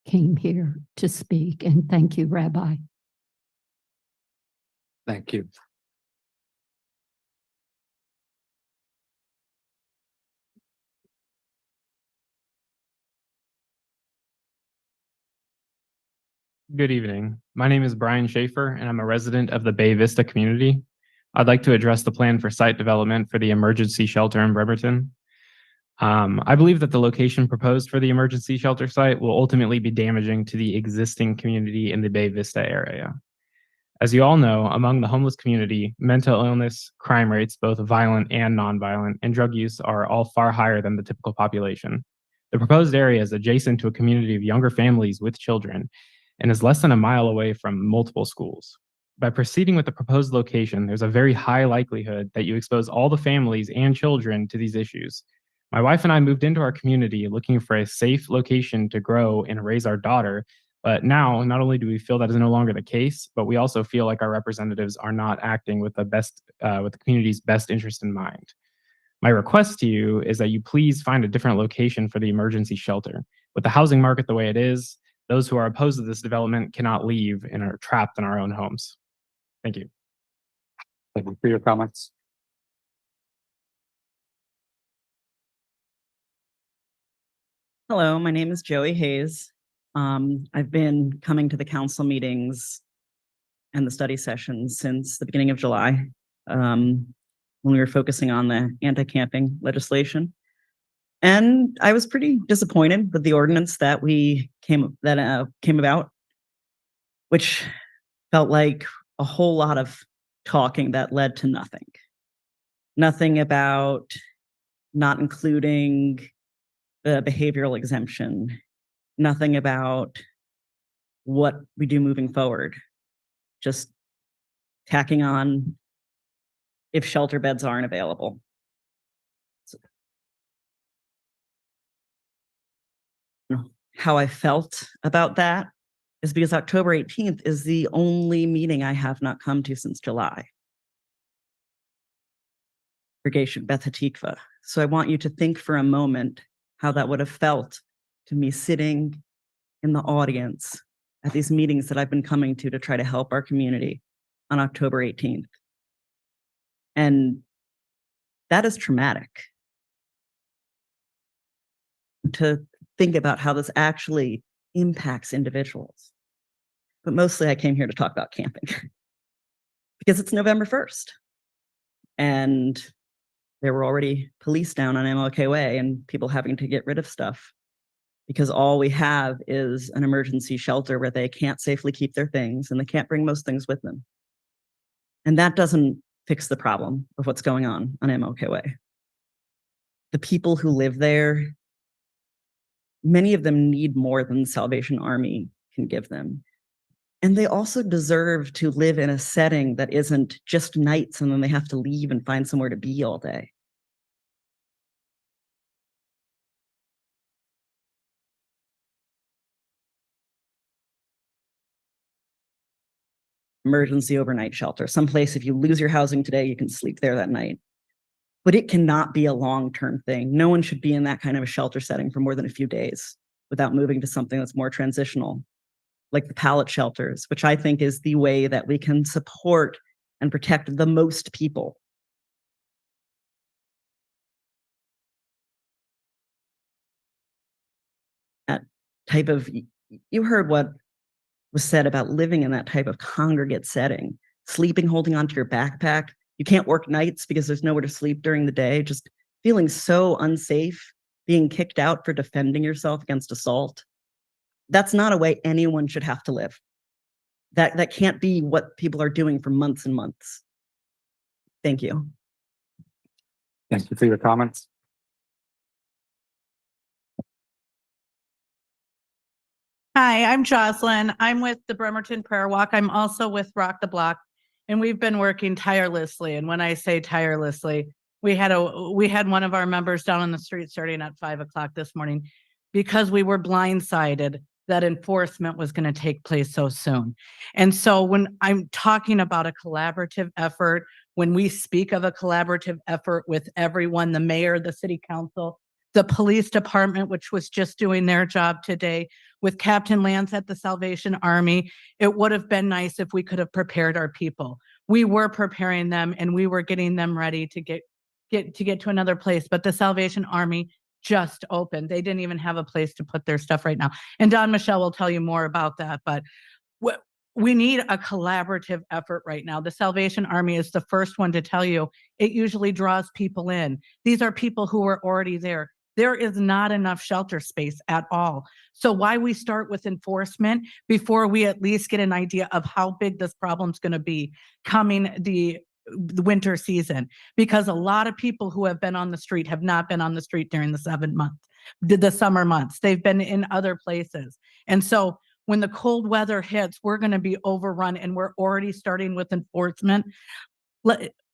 came here to speak. And thank you, Rabbi. Thank you. Good evening. My name is Brian Schaefer, and I'm a resident of the Bay Vista community. I'd like to address the plan for site development for the emergency shelter in Bremerton. I believe that the location proposed for the emergency shelter site will ultimately be damaging to the existing community in the Bay Vista area. As you all know, among the homeless community, mental illness, crime rates, both violent and nonviolent, and drug use are all far higher than the typical population. The proposed area is adjacent to a community of younger families with children and is less than a mile away from multiple schools. By proceeding with the proposed location, there's a very high likelihood that you expose all the families and children to these issues. My wife and I moved into our community looking for a safe location to grow and raise our daughter, but now not only do we feel that is no longer the case, but we also feel like our representatives are not acting with the community's best interest in mind. My request to you is that you please find a different location for the emergency shelter. With the housing market the way it is, those who are opposed to this development cannot leave and are trapped in our own homes. Thank you. Thank you for your comments. Hello, my name is Joey Hayes. I've been coming to the council meetings and the study sessions since the beginning of July, when we were focusing on the anti-camping legislation. And I was pretty disappointed with the ordinance that came about, which felt like a whole lot of talking that led to nothing. Nothing about not including the behavioral exemption. Nothing about what we do moving forward. Just tacking on if shelter beds aren't available. How I felt about that is because October 18th is the only meeting I have not come to since July. Congregation Beth Hatikva. So I want you to think for a moment how that would have felt to me sitting in the audience at these meetings that I've been coming to try to help our community on October 18th. And that is traumatic. To think about how this actually impacts individuals. But mostly I came here to talk about camping because it's November 1st. And there were already police down on MLK Way and people having to get rid of stuff because all we have is an emergency shelter where they can't safely keep their things and they can't bring most things with them. And that doesn't fix the problem of what's going on MLK Way. The people who live there, many of them need more than the Salvation Army can give them. And they also deserve to live in a setting that isn't just nights and then they have to leave and find somewhere to be all day. Emergency overnight shelter, someplace if you lose your housing today, you can sleep there that night. But it cannot be a long-term thing. No one should be in that kind of a shelter setting for more than a few days without moving to something that's more transitional, like the pallet shelters, which I think is the way that we can support and protect the most people. That type of, you heard what was said about living in that type of congregate setting, sleeping, holding onto your backpack. You can't work nights because there's nowhere to sleep during the day, just feeling so unsafe, being kicked out for defending yourself against assault. That's not a way anyone should have to live. That can't be what people are doing for months and months. Thank you. Thank you for your comments. Hi, I'm Jocelyn. I'm with the Bremerton Prayer Walk. I'm also with Rock the Block, and we've been working tirelessly. And when I say tirelessly, we had one of our members down on the street starting at 5 o'clock this morning because we were blindsided that enforcement was going to take place so soon. And so when I'm talking about a collaborative effort, when we speak of a collaborative effort with everyone, the mayor, the city council, the police department, which was just doing their job today, with Captain Lance at the Salvation Army, it would have been nice if we could have prepared our people. We were preparing them and we were getting them ready to get to another place, but the Salvation Army just opened. They didn't even have a place to put their stuff right now. And Don Michelle will tell you more about that, but we need a collaborative effort right now. The Salvation Army is the first one to tell you it usually draws people in. These are people who are already there. There is not enough shelter space at all. So why we start with enforcement before we at least get an idea of how big this problem's going to be coming the winter season, because a lot of people who have been on the street have not been on the street during the the summer months. They've been in other places. And so when the cold weather hits, we're going to be overrun, and we're already starting with enforcement.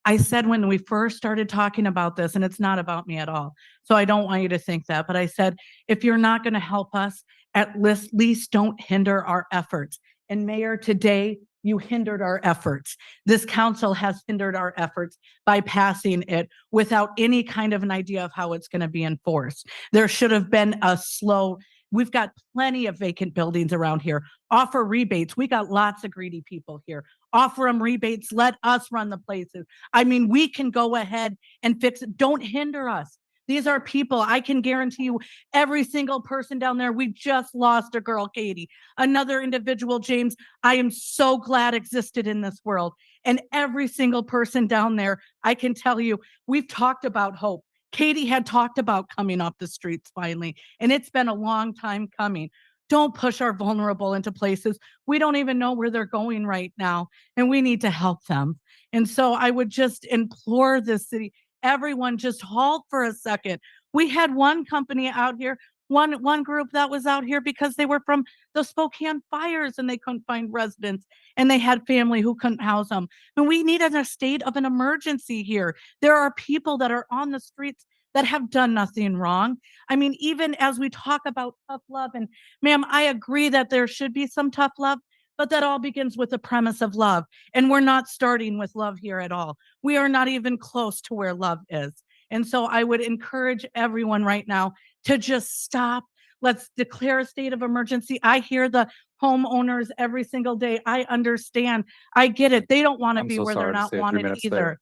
I said when we first started talking about this, and it's not about me at all, so I don't want you to think that, but I said, if you're not going to help us, at least don't hinder our efforts. And Mayor, today, you hindered our efforts. This council has hindered our efforts by passing it without any kind of an idea of how it's going to be enforced. There should have been a slow. We've got plenty of vacant buildings around here. Offer rebates. We got lots of greedy people here. Offer them rebates. Let us run the places. I mean, we can go ahead and fix it. Don't hinder us. These are people. I can guarantee you every single person down there. We just lost a girl, Katie. Another individual, James, I am so glad existed in this world. And every single person down there, I can tell you, we've talked about hope. Katie had talked about coming off the streets finally, and it's been a long time coming. Don't push our vulnerable into places we don't even know where they're going right now, and we need to help them. And so I would just implore this city, everyone just halt for a second. We had one company out here one group that was out here because they were from the Spokane fires and they couldn't find residents and they had family who couldn't house them. And we need a state of an emergency here. There are people that are on the streets that have done nothing wrong. I mean, even as we talk about tough love, and ma'am, I agree that there should be some tough love, but that all begins with the premise of love. And we're not starting with love here at all. We are not even close to where love is. And so I would encourage everyone right now to just stop. Let's declare a state of emergency. I hear the homeowners every single day. I understand. I get it. They don't want to I'm be so where sorry they're to not say a few wanted minutes either. there.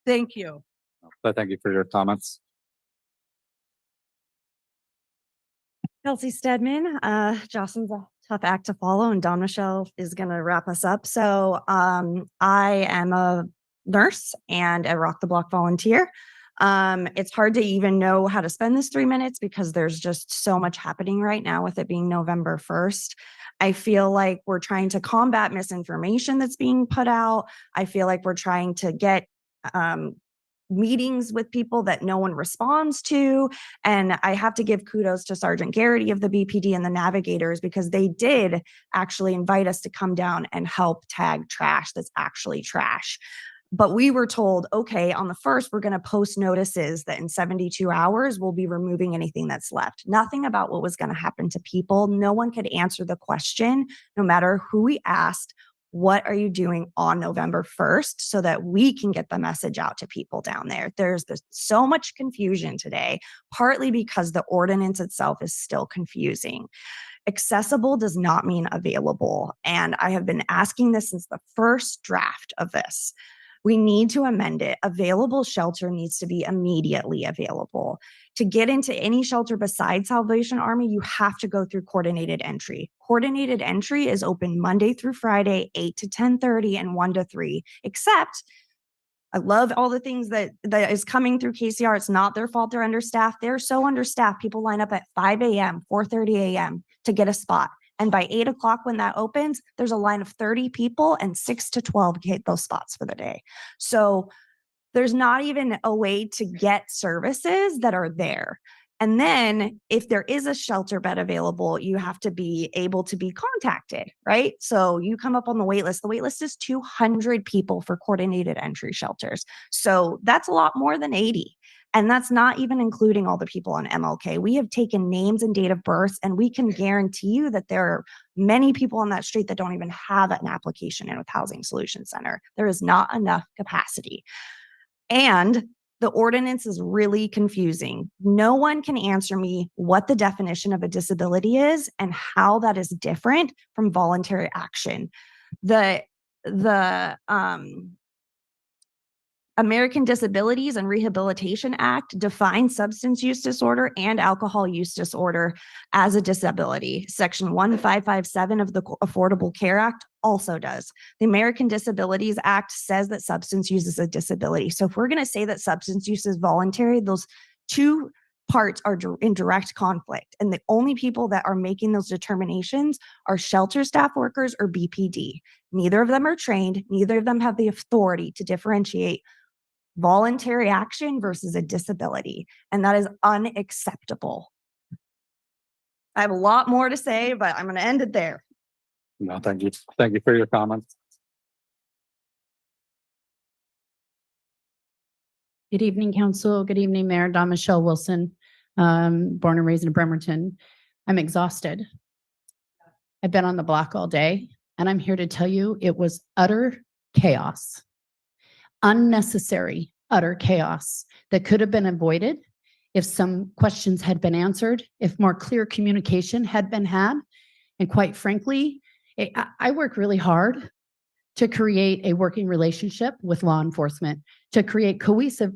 Thank you. But thank you for your comments. Kelsey Stedman, Jocelyn's a tough act to follow, and Dawn Michelle is going to wrap us up. So I am a nurse and a Rock the Block volunteer. It's hard to even know how to spend this 3 minutes because there's just so much happening right now with it being November 1st. I feel like we're trying to combat misinformation that's being put out. I feel like we're trying to get meetings with people that no one responds to. And I have to give kudos to Sergeant Garrity of the BPD and the navigators because they did actually invite us to come down and help tag trash that's actually trash. But we were told, okay, on the 1st, we're going to post notices that in 72 hours, we'll be removing anything that's left. Nothing about what was going to happen to people. No one could answer the question, no matter who we asked. What are you doing on November 1st so that we can get the message out to people down there? There's so much confusion today, partly because the ordinance itself is still confusing. Accessible does not mean available. And I have been asking this since the first draft of this. We need to amend it. Available shelter needs to be immediately available. To get into any shelter besides Salvation Army, you have to go through coordinated entry. Coordinated entry is open Monday through Friday, 8 to 10:30 and 1 to 3, except I love all the things that is coming through KCR. It's not their fault they're understaffed. They're so understaffed. People line up at 5 a.m., 4:30 a.m. to get a spot. And by 8 o'clock when that opens, there's a line of 30 people and 6 to 12 get those spots for the day. So there's not even a way to get services that are there. And then if there is a shelter bed available, you have to be able to be contacted, right? So you come up on the wait list. The wait list is 200 people for coordinated entry shelters. So that's a lot more than 80. And that's not even including all the people on MLK. We have taken names and date of birth, and we can guarantee you that there are many people on that street that don't even have an application in with Housing Solutions Center. There is not enough capacity. And the ordinance is really confusing. No one can answer me what the definition of a disability is and how that is different from voluntary action. The American Disabilities and Rehabilitation Act defines substance use disorder and alcohol use disorder as a disability. Section 1557 of the Affordable Care Act also does. The American Disabilities Act says that substance use is a disability. So if we're going to say that substance use is voluntary, those two parts are in direct conflict. And the only people that are making those determinations are shelter staff workers or BPD. Neither of them are trained. Neither of them have the authority to differentiate voluntary action versus a disability. And that is unacceptable. I have a lot more to say, but I'm going to end it there. No, thank you. Thank you for your comments. Good evening, Council. Good evening, Mayor. Dawn Michelle Wilson, born and raised in Bremerton. I'm exhausted. I've been on the block all day, and I'm here to tell you it was utter chaos. Unnecessary, utter chaos that could have been avoided if some questions had been answered, if more clear communication had been had. And quite frankly, I work really hard to create a working relationship with law enforcement, to create cohesive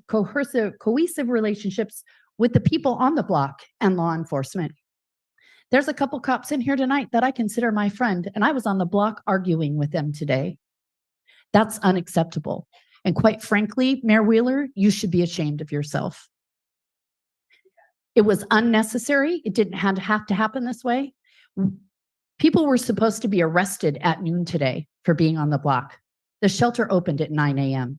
relationships with the people on the block and law enforcement. There's a couple cops in here tonight that I consider my friend, and I was on the block arguing with them today. That's unacceptable. And quite frankly, Mayor Wheeler, you should be ashamed of yourself. It was unnecessary. It didn't have to happen this way. People were supposed to be arrested at noon today for being on the block. The shelter opened at 9 a.m.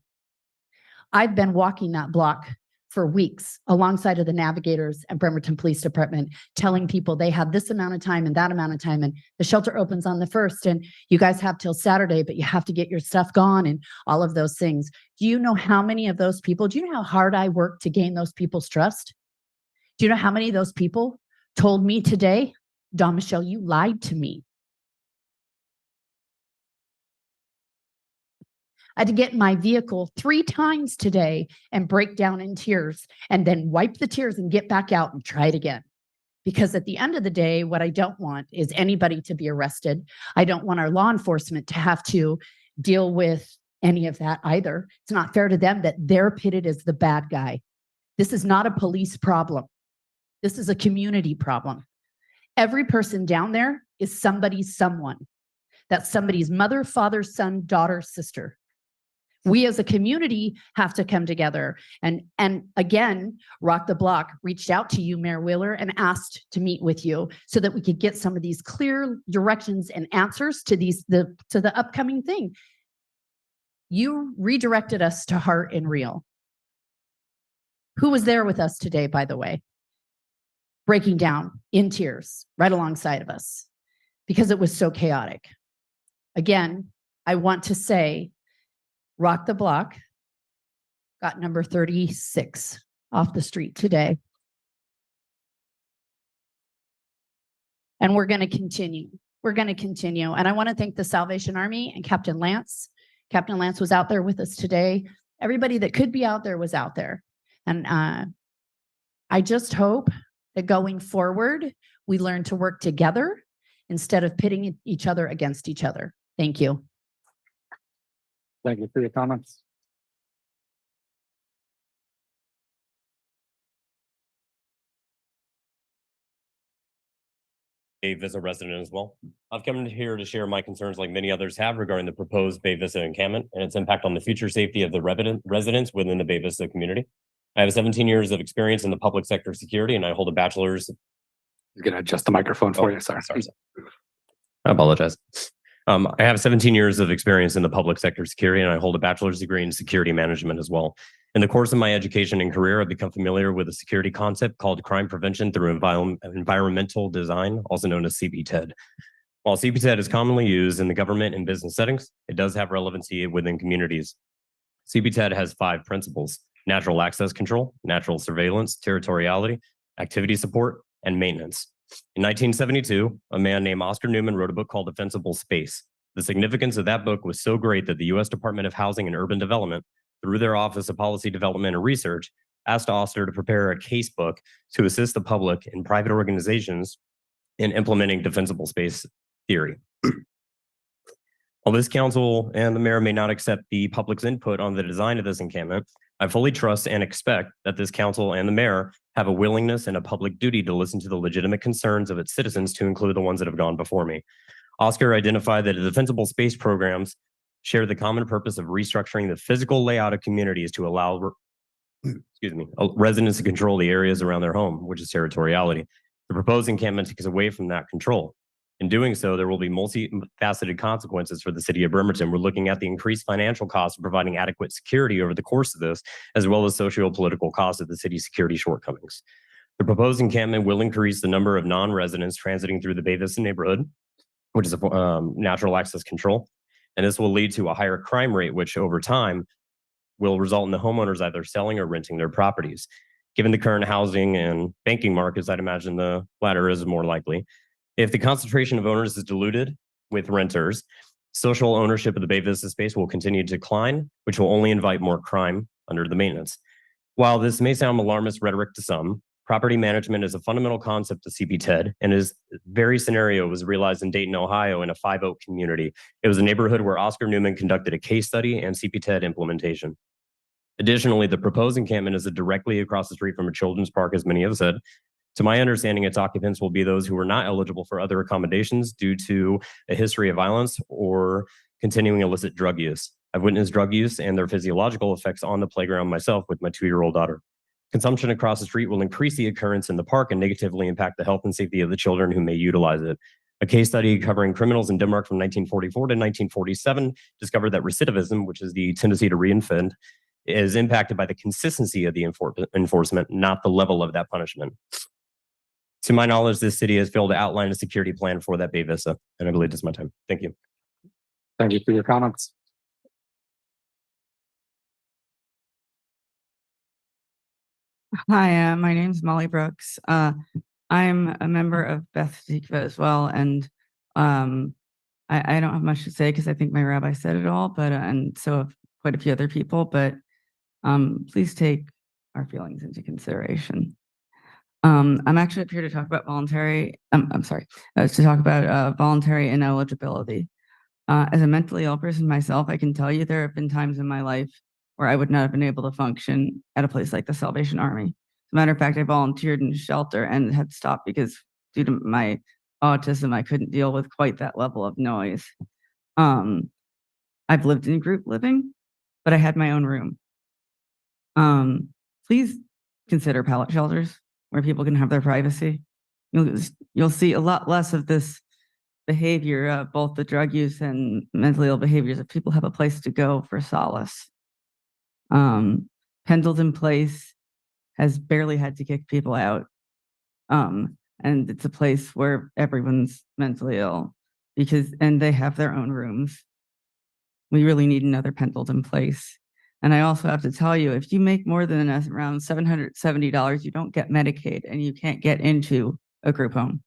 I've been walking that block for weeks alongside of the navigators and Bremerton Police Department, telling people they have this amount of time and that amount of time, and the shelter opens on the 1st, and you guys have till Saturday, but you have to get your stuff gone and all of those things. Do you know how many of those people, do you know how hard I worked to gain those people's trust? Do you know how many of those people told me today, Dawn Michelle, you lied to me? I had to get in my vehicle 3 times today and break down in tears and then wipe the tears and get back out and try it again. Because at the end of the day, what I don't want is anybody to be arrested. I don't want our law enforcement to have to deal with any of that either. It's not fair to them that they're pitted as the bad guy. This is not a police problem. This is a community problem. Every person down there is somebody's someone. That's somebody's mother, father, son, daughter, sister. We as a community have to come together. And again, Rock the Block reached out to you, Mayor Wheeler, and asked to meet with you so that we could get some of these clear directions and answers to the upcoming thing. You redirected us to Heart and Real. Who was there with us today, by the way? Breaking down in tears right alongside of us because it was so chaotic. Again, I want to say, Rock the Block got number 36 off the street today. And we're going to continue. We're going to continue. And I want to thank the Salvation Army and Captain Lance. Captain Lance was out there with us today. Everybody that could be out there was out there. And I just hope that going forward, we learn to work together instead of pitting each other against each other. Thank you. Thank you for your comments. Bay Vista resident as well. I've come here to share my concerns like many others have regarding the proposed Bay Vista encampment and its impact on the future safety of the residents within the Bay Vista community. I have 17 years of experience in the public sector security, and I hold a bachelor's. You're going to adjust the microphone for you. Sorry. I apologize. I have 17 years of experience in the public sector security, and I hold a bachelor's degree in security management as well. In the course of my education and career, I've become familiar with a security concept called crime prevention through environmental design, also known as CPTED. While CPTED is commonly used in the government and business settings, it does have relevancy within communities. CPTED has 5 principles: natural access control, natural surveillance, territoriality, activity support, and maintenance. In 1972, a man named Oscar Newman wrote a book called Defensible Space. The significance of that book was so great that the U.S. Department of Housing and Urban Development, through their Office of Policy Development and Research, asked Oscar to prepare a case book to assist the public and private organizations in implementing defensible space theory. While this council and the mayor may not accept the public's input on the design of this encampment, I fully trust and expect that this council and the mayor have a willingness and a public duty to listen to the legitimate concerns of its citizens, to include the ones that have gone before me. Oscar identified that the defensible space programs share the common purpose of restructuring the physical layout of communities to allow residents to control the areas around their home, which is territoriality. The proposed encampment takes away from that control. In doing so, there will be multifaceted consequences for the city of Bremerton. We're looking at the increased financial costs of providing adequate security over the course of this, as well as socio-political costs of the city's security shortcomings. The proposed encampment will increase the number of non-residents transiting through the Bay Vista neighborhood, which is a natural access control. And this will lead to a higher crime rate, which over time will result in the homeowners either selling or renting their properties. Given the current housing and banking markets, I'd imagine the latter is more likely. If the concentration of owners is diluted with renters, social ownership of the Bay Vista space will continue to decline, which will only invite more crime under the maintenance. While this may sound alarmist rhetoric to some, property management is a fundamental concept to CPTED, and this very scenario was realized in Dayton, Ohio in a 5 Oak community. It was a neighborhood where Oscar Newman conducted a case study and CPTED implementation. Additionally, the proposed encampment is directly across the street from a children's park, as many have said. To my understanding, its occupants will be those who are not eligible for other accommodations due to a history of violence or continuing illicit drug use. I've witnessed drug use and their physiological effects on the playground myself with my 2-year-old daughter. Consumption across the street will increase the occurrence in the park and negatively impact the health and safety of the children who may utilize it. A case study covering criminals in Denmark from 1944 to 1947 discovered that recidivism, which is the tendency to reoffend, is impacted by the consistency of the enforcement, not the level of that punishment. To my knowledge, this city has failed to outline a security plan for that Bay Vista, and I believe this is my time. Thank you. Thank you for your comments. Hi, my name's Molly Brooks. I'm a member of Beth Tikva as well, and I don't have much to say because I think my rabbi said it all, but and so have quite a few other people. But please take our feelings into consideration. I'm actually up here to talk about voluntary. I'm sorry, to talk about voluntary ineligibility. As a mentally ill person myself, I can tell you there have been times in my life where I would not have been able to function at a place like the Salvation Army. As a matter of fact, I volunteered in a shelter and had stopped because due to my autism, I couldn't deal with quite that level of noise. I've lived in group living, but I had my own room. Please consider pallet shelters where people can have their privacy. You'll see a lot less of this behavior, both the drug use and mentally ill behaviors, if people have a place to go for solace. Pendleton Place has barely had to kick people out. And it's a place where everyone's mentally ill and they have their own rooms. We really need another Pendleton Place. And I also have to tell you, if you make more than around $770, you don't get Medicaid and you can't get into a group home.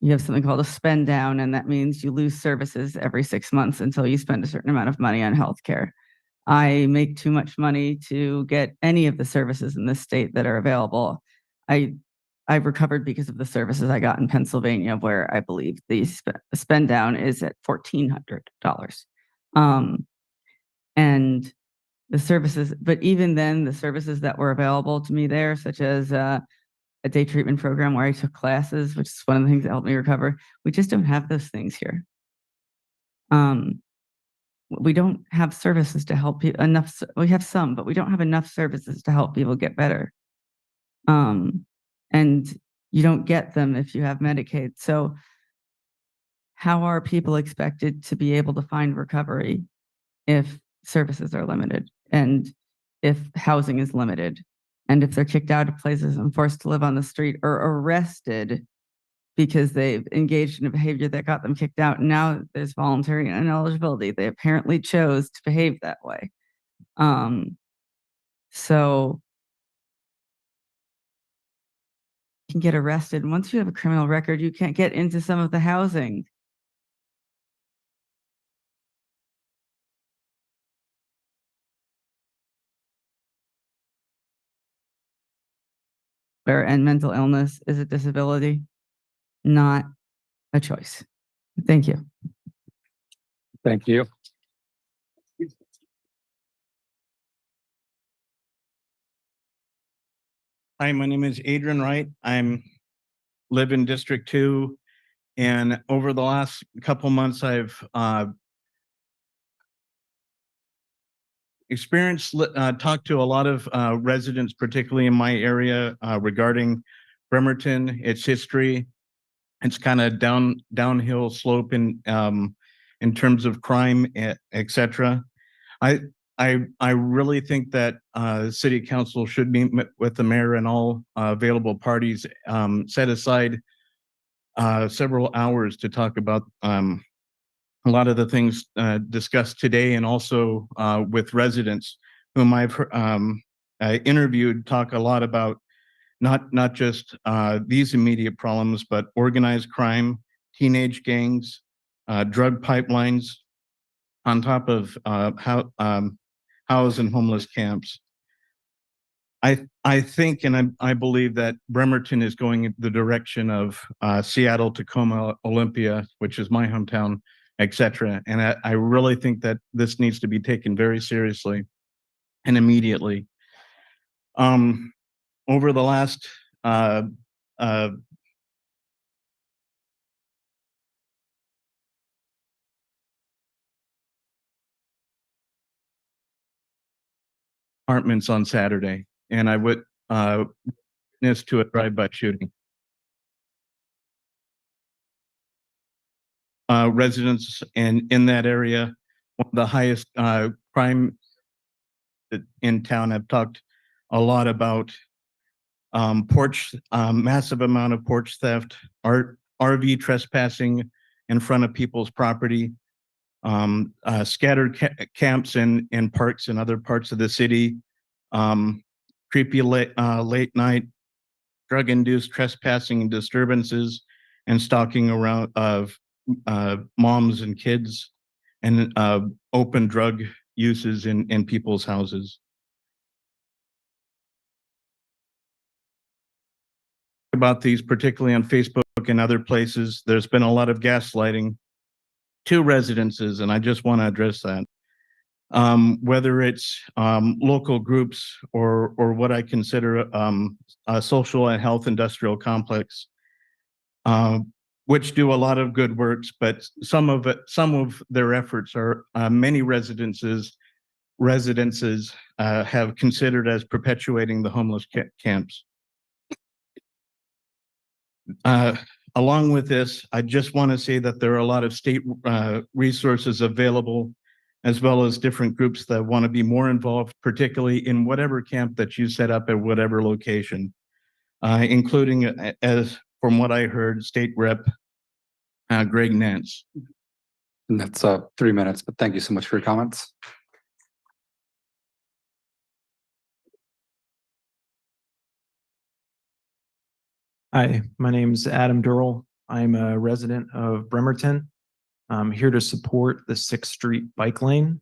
You have something called a spend down, and that means you lose services every 6 months until you spend a certain amount of money on healthcare. I make too much money to get any of the services in this state that are available. I've recovered because of the services I got in Pennsylvania, where I believe the spend down is at $1,400. And the services, but even then, the services that were available to me there, such as a day treatment program where I took classes, which is one of the things that helped me recover. We just don't have those things here. We don't have services to help people enough. We have some, but we don't have enough services to help people get better. And you don't get them if you have Medicaid. So how are people expected to be able to find recovery if services are limited and if housing is limited? And if they're kicked out of places and forced to live on the street or arrested because they've engaged in a behavior that got them kicked out, now there's voluntary ineligibility. They apparently chose to behave that way. So you can get arrested. And once you have a criminal record, you can't get into some of the housing. And mental illness is a disability, not a choice. Thank you. Thank you. Hi, my name is Adrian Wright. Live in District 2, and over the last couple months, I've talked to a lot of residents, particularly in my area, regarding Bremerton, its history. It's kind of downhill slope in terms of crime, et cetera. I really think that City Council should meet with the mayor and all available parties, set aside several hours to talk about a lot of the things discussed today, and also with residents whom I've interviewed, talk a lot about not just these immediate problems, but organized crime, teenage gangs, drug pipelines, on top of house and homeless camps. I think and I believe that Bremerton is going in the direction of Seattle, Tacoma, Olympia, which is my hometown, etc. And I really think that this needs to be taken very seriously and immediately. Over the last apartments on Saturday, and I would witness to a drive-by shooting. Residents in that area one of the highest crime in town. I've talked a lot about massive amount of porch theft, RV trespassing in front of people's property, scattered camps in parks in other parts of the city, creepy late night drug-induced trespassing and disturbances, and stalking around of moms and kids, and open drug uses in people's houses. About these, particularly on Facebook and other places, there's been a lot of gaslighting to residences, and I just want to address that. Whether it's local groups or what I consider a social and health industrial complex, which do a lot of good works, but some of their efforts are many residences have considered as perpetuating the homeless camps. Along with this, I just want to say that there are a lot of state resources available, as well as different groups that want to be more involved, particularly in whatever camp that you set up at whatever location, including, as from what I heard, State Rep Greg Nance. And that's 3 minutes, but thank you so much for your comments. Hi, my name is Adam Durrell. I'm a resident of Bremerton. I'm here to support the 6th Street bike lane.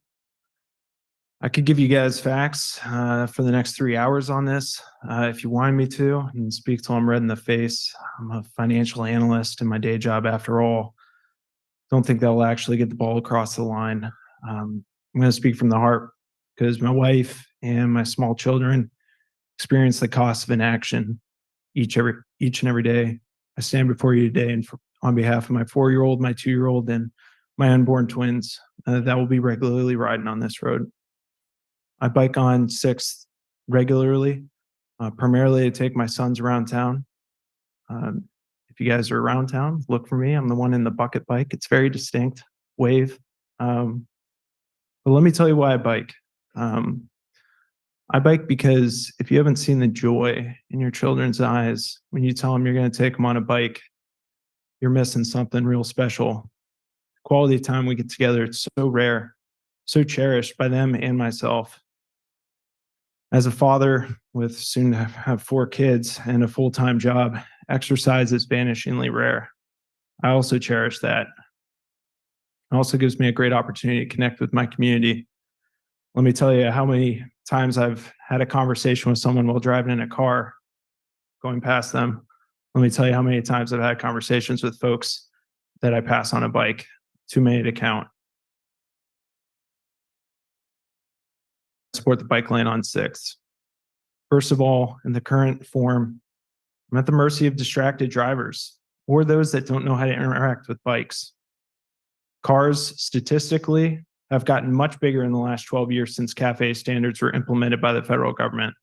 I could give you guys facts for the next 3 hours on this if you wanted me to, and speak till I'm red in the face. I'm a financial analyst in my day job after all. Don't think that'll actually get the ball across the line. I'm going to speak from the heart because my wife and my small children experience the cost of inaction each and every day. I stand before you today and on behalf of my 4-year-old, my 2-year-old, and my unborn twins that will be regularly riding on this road. I bike on 6th regularly, primarily to take my sons around town. If you guys are around town, look for me. I'm the one in the bucket bike. It's very distinct, wave. But let me tell you why I bike. I bike because if you haven't seen the joy in your children's eyes when you tell them you're going to take them on a bike, you're missing something real special. Quality of time we get together, it's so rare, so cherished by them and myself. As a father with soon to have 4 kids and a full-time job, exercise is vanishingly rare. I also cherish that. It also gives me a great opportunity to connect with my community. Let me tell you how many times I've had a conversation with someone while driving in a car, going past them. Let me tell you how many times I've had conversations with folks that I pass on a bike. Too many to count. Support the bike lane on 6th. First of all, in the current form, I'm at the mercy of distracted drivers or those that don't know how to interact with bikes. Cars, statistically, have gotten much bigger in the last 12 years since CAFE standards were implemented by the federal government.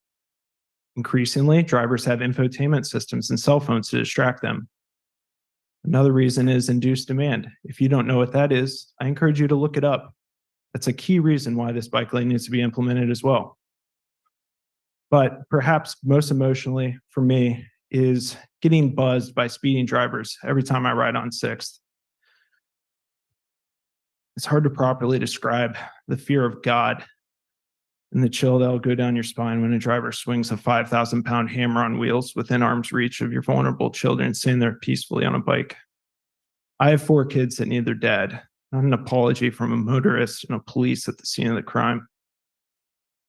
Increasingly, drivers have infotainment systems and cell phones to distract them. Another reason is induced demand. If you don't know what that is, I encourage you to look it up. That's a key reason why this bike lane needs to be implemented as well. But perhaps most emotionally for me is getting buzzed by speeding drivers every time I ride on 6th. It's hard to properly describe the fear of God and the chill that'll go down your spine when a driver swings a 5,000-pound hammer on wheels within arm's reach of your vulnerable children sitting there peacefully on a bike. I have 4 kids that need their dad, not an apology from a motorist and a police at the scene of the crime.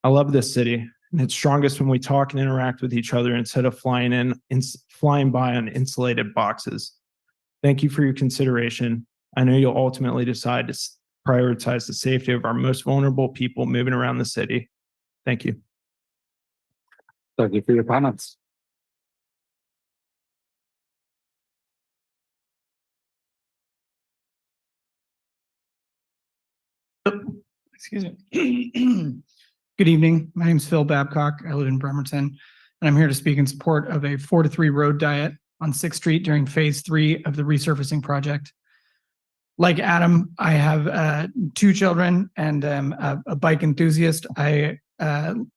I love this city, and it's strongest when we talk and interact with each other instead of flying by on insulated boxes. Thank you for your consideration. I know you'll ultimately decide to prioritize the safety of our most vulnerable people moving around the city. Thank you. Thank you for your comments. Excuse me. Good evening. My name is Phil Babcock. I live in Bremerton, and I'm here to speak in support of a 4-to-3 road diet on 6th Street during phase 3 of the resurfacing project. Like Adam, I have 2 children and am a bike enthusiast. I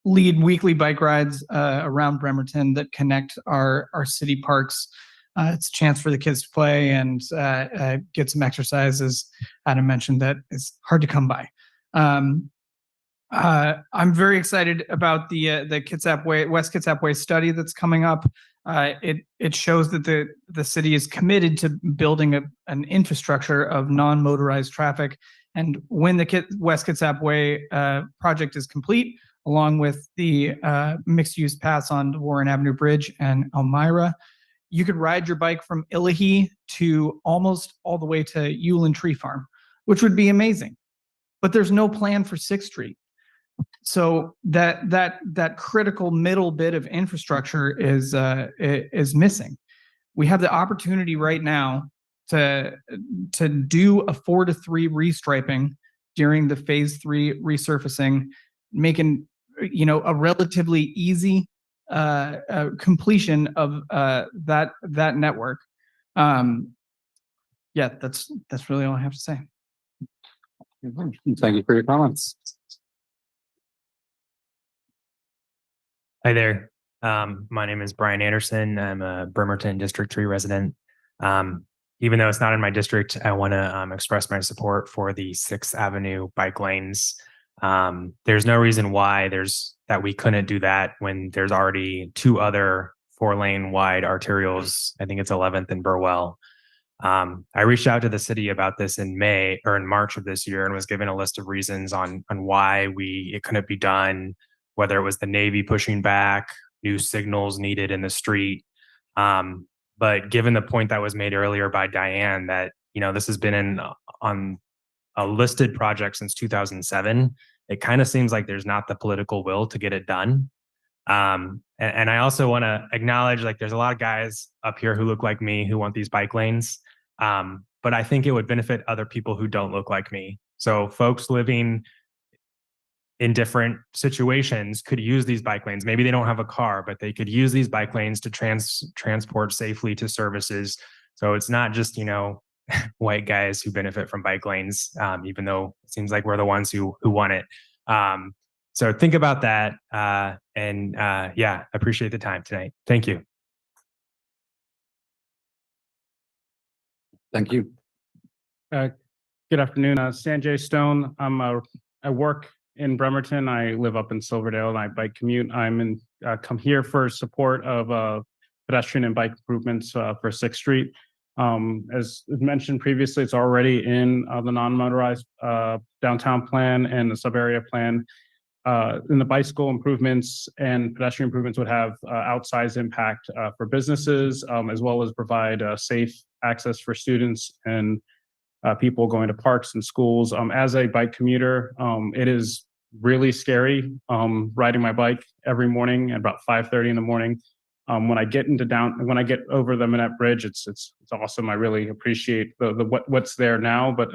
lead weekly bike rides around Bremerton that connect our city parks. It's a chance for the kids to play and get some exercise, as Adam mentioned, that is hard to come by. I'm very excited about the Kitsap Way, West Kitsap Way study that's coming up. It shows that the city is committed to building an infrastructure of non-motorized traffic. And when the West Kitsap Way project is complete, along with the mixed-use paths on Warren Avenue Bridge and Elmira, you could ride your bike from Illahee to almost all the way to Uland Tree Farm, which would be amazing. But there's no plan for 6th Street. So that critical middle bit of infrastructure is missing. We have the opportunity right now to do a 4 to 3 restriping during the phase 3 resurfacing, making a relatively easy completion of that network. Yeah, that's really all I have to say. Thank you for your comments. Hi there. My name is Brian Anderson. I'm a Bremerton District 3 resident. Even though it's not in my district, I want to express my support for the 6th Avenue bike lanes. There's no reason why that we couldn't do that when there's already 2 other 4-lane wide arterials. I think it's 11th and Burwell. I reached out to the city about this in March of this year and was given a list of reasons on why it couldn't be done, whether it was the Navy pushing back, new signals needed in the street. But given the point that was made earlier by Diane that, this has been on a listed project since 2007, it kind of seems like there's not the political will to get it done. And I also want to acknowledge, there's a lot of guys up here who look like me who want these bike lanes. But I think it would benefit other people who don't look like me. So folks living in different situations could use these bike lanes. Maybe they don't have a car, but they could use these bike lanes to transport safely to services. So it's not just, white guys who benefit from bike lanes, even though it seems like we're the ones who want it. So think about that. And appreciate the time tonight. Thank you. Thank you. Good afternoon. Sanjay Stone. I work in Bremerton. I live up in Silverdale and I bike commute. Come here for support of pedestrian and bike improvements for 6th Street. As mentioned previously, it's already in the non-motorized downtown plan and the sub-area plan. And the bicycle improvements and pedestrian improvements would have outsized impact for businesses, as well as provide safe access for students and people going to parks and schools. As a bike commuter, it is really scary riding my bike every morning at about 5:30 in the morning. When I get over the Minette Bridge, it's awesome. I really appreciate what's there now, but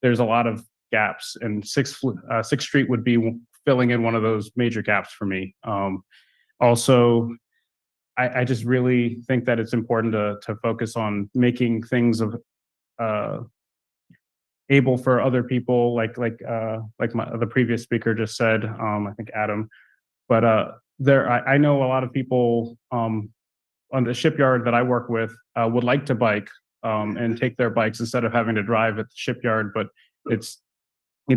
there's a lot of gaps, and 6th Street would be filling in one of those major gaps for me. Also, I just really think that it's important to focus on making things able for other people, like the previous speaker just said. I think Adam, but I know a lot of people on the shipyard that I work with would like to bike and take their bikes instead of having to drive at the shipyard, but it's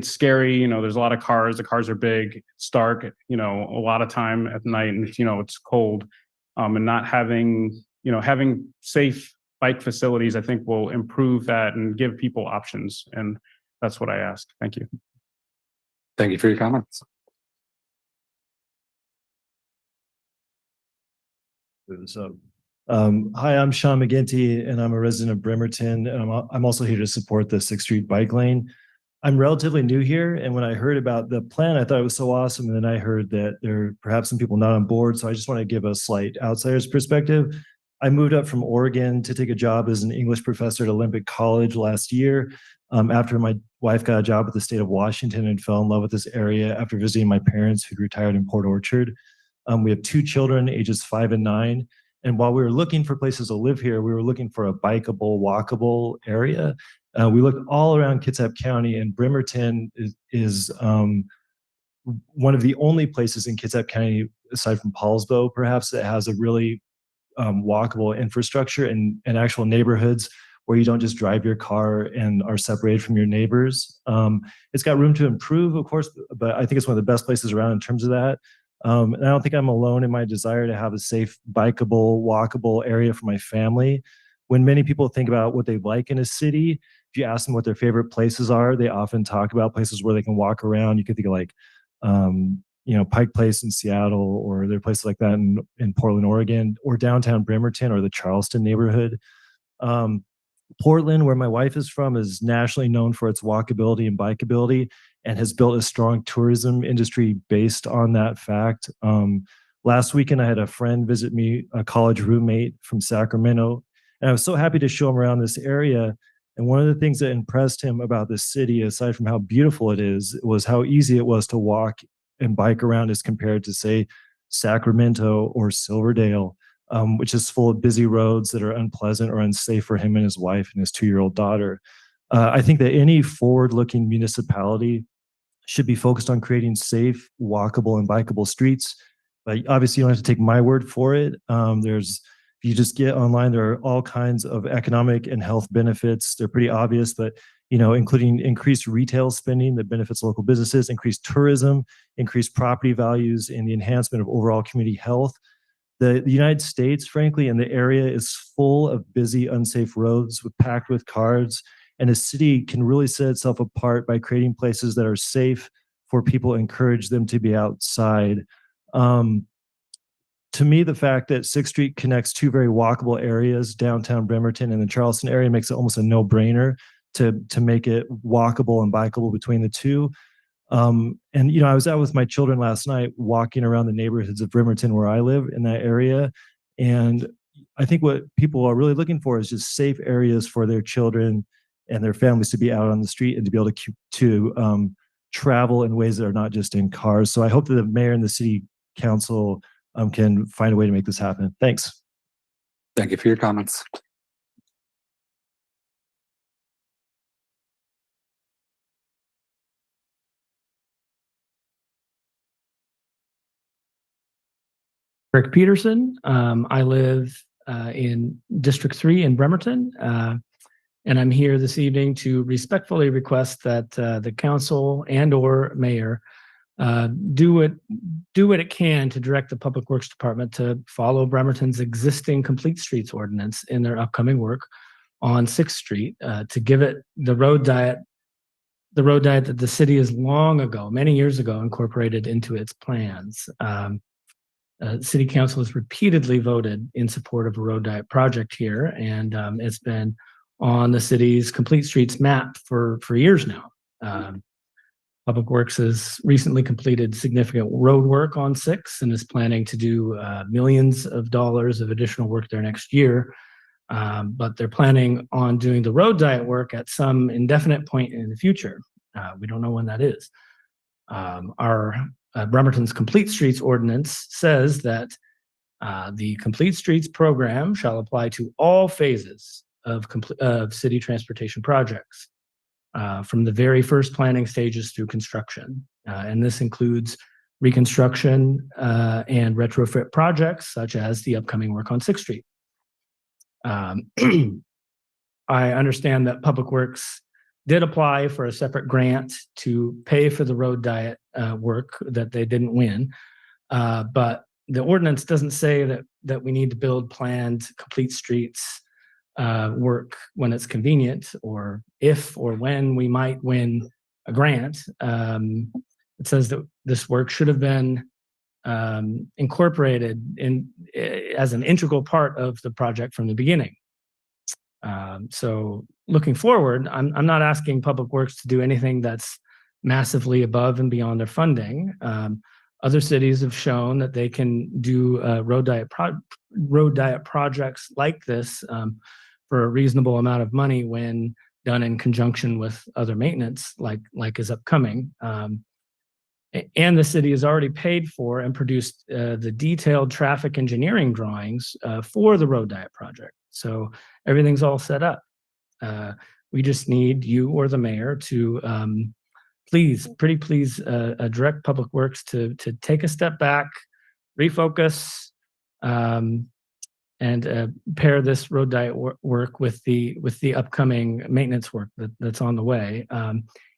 scary. There's a lot of cars. The cars are big. It's dark. A lot of time at night, and it's cold. And not having safe bike facilities, I think, will improve that and give people options. And that's what I ask. Thank you. Thank you for your comments. Hi, I'm Sean McGinty, and I'm a resident of Bremerton. And I'm also here to support the 6th Street bike lane. I'm relatively new here, and when I heard about the plan, I thought it was so awesome. And then I heard that there are perhaps some people not on board. So I just want to give a slight outsider's perspective. I moved up from Oregon to take a job as an English professor at Olympic College last year. After my wife got a job with the state of Washington and fell in love with this area after visiting my parents who'd retired in Port Orchard. We have 2 children, ages 5 and 9. And while we were looking for places to live here, we were looking for a bikeable, walkable area. We looked all around Kitsap County, and Bremerton is one of the only places in Kitsap County, aside from Paulsbo, perhaps, that has a really walkable infrastructure and actual neighborhoods where you don't just drive your car and are separated from your neighbors. It's got room to improve, of course, but I think it's one of the best places around in terms of that. And I don't think I'm alone in my desire to have a safe, bikeable, walkable area for my family. When many people think about what they like in a city, if you ask them what their favorite places are, they often talk about places where they can walk around. You could think of like, Pike Place in Seattle, or there are places like that in Portland, Oregon, or downtown Bremerton, or the Charleston neighborhood. Portland, where my wife is from, is nationally known for its walkability and bikeability, and has built a strong tourism industry based on that fact. Last weekend, I had a friend visit me, a college roommate from Sacramento, and I was so happy to show him around this area. And one of the things that impressed him about this city, aside from how beautiful it is, was how easy it was to walk and bike around as compared to, say, Sacramento or Silverdale, which is full of busy roads that are unpleasant or unsafe for him and his wife and his 2-year-old daughter. I think that any forward-looking municipality should be focused on creating safe, walkable, and bikeable streets. But obviously, you don't have to take my word for it. If you just get online, there are all kinds of economic and health benefits. They're pretty obvious, but including increased retail spending that benefits local businesses, increased tourism, increased property values, and the enhancement of overall community health. The United States, frankly, and the area is full of busy, unsafe roads packed with cars. And a city can really set itself apart by creating places that are safe for people, encourage them to be outside. To me, the fact that 6th Street connects two very walkable areas, downtown Bremerton and the Charleston area, makes it almost a no-brainer to make it walkable and bikeable between the two. I was out with my children last night walking around the neighborhoods of Bremerton where I live in that area. And I think what people are really looking for is just safe areas for their children and their families to be out on the street and to be able to travel in ways that are not just in cars. So I hope that the mayor and the city council can find a way to make this happen. Thanks. Thank you for your comments. Rick Peterson. I live in District 3 in Bremerton, and I'm here this evening to respectfully request that the council and/or mayor do what it can to direct the Public Works Department to follow Bremerton's existing complete streets ordinance in their upcoming work on 6th Street to give it the road diet that the city has long ago, many years ago, incorporated into its plans. City Council has repeatedly voted in support of a road diet project here, and it's been on the city's complete streets map for years now. Public Works has recently completed significant road work on 6 and is planning to do millions of dollars of additional work there next year. But they're planning on doing the road diet work at some indefinite point in the future. We don't know when that is. Bremerton's Complete Streets Ordinance says that the Complete Streets program shall apply to all phases of city transportation projects, from the very first planning stages through construction. And this includes reconstruction and retrofit projects, such as the upcoming work on 6th Street. I understand that Public Works did apply for a separate grant to pay for the road diet work that they didn't win. But the ordinance doesn't say that we need to build planned complete streets work when it's convenient, or if or when we might win a grant. It says that this work should have been incorporated as an integral part of the project from the beginning. So looking forward, I'm not asking Public Works to do anything that's massively above and beyond their funding. Other cities have shown that they can do road diet projects like this for a reasonable amount of money when done in conjunction with other maintenance, like is upcoming. And the city has already paid for and produced the detailed traffic engineering drawings for the road diet project. So everything's all set up. We just need you or the mayor to please direct Public Works to take a step back, refocus, and pair this road diet work with the upcoming maintenance work that's on the way.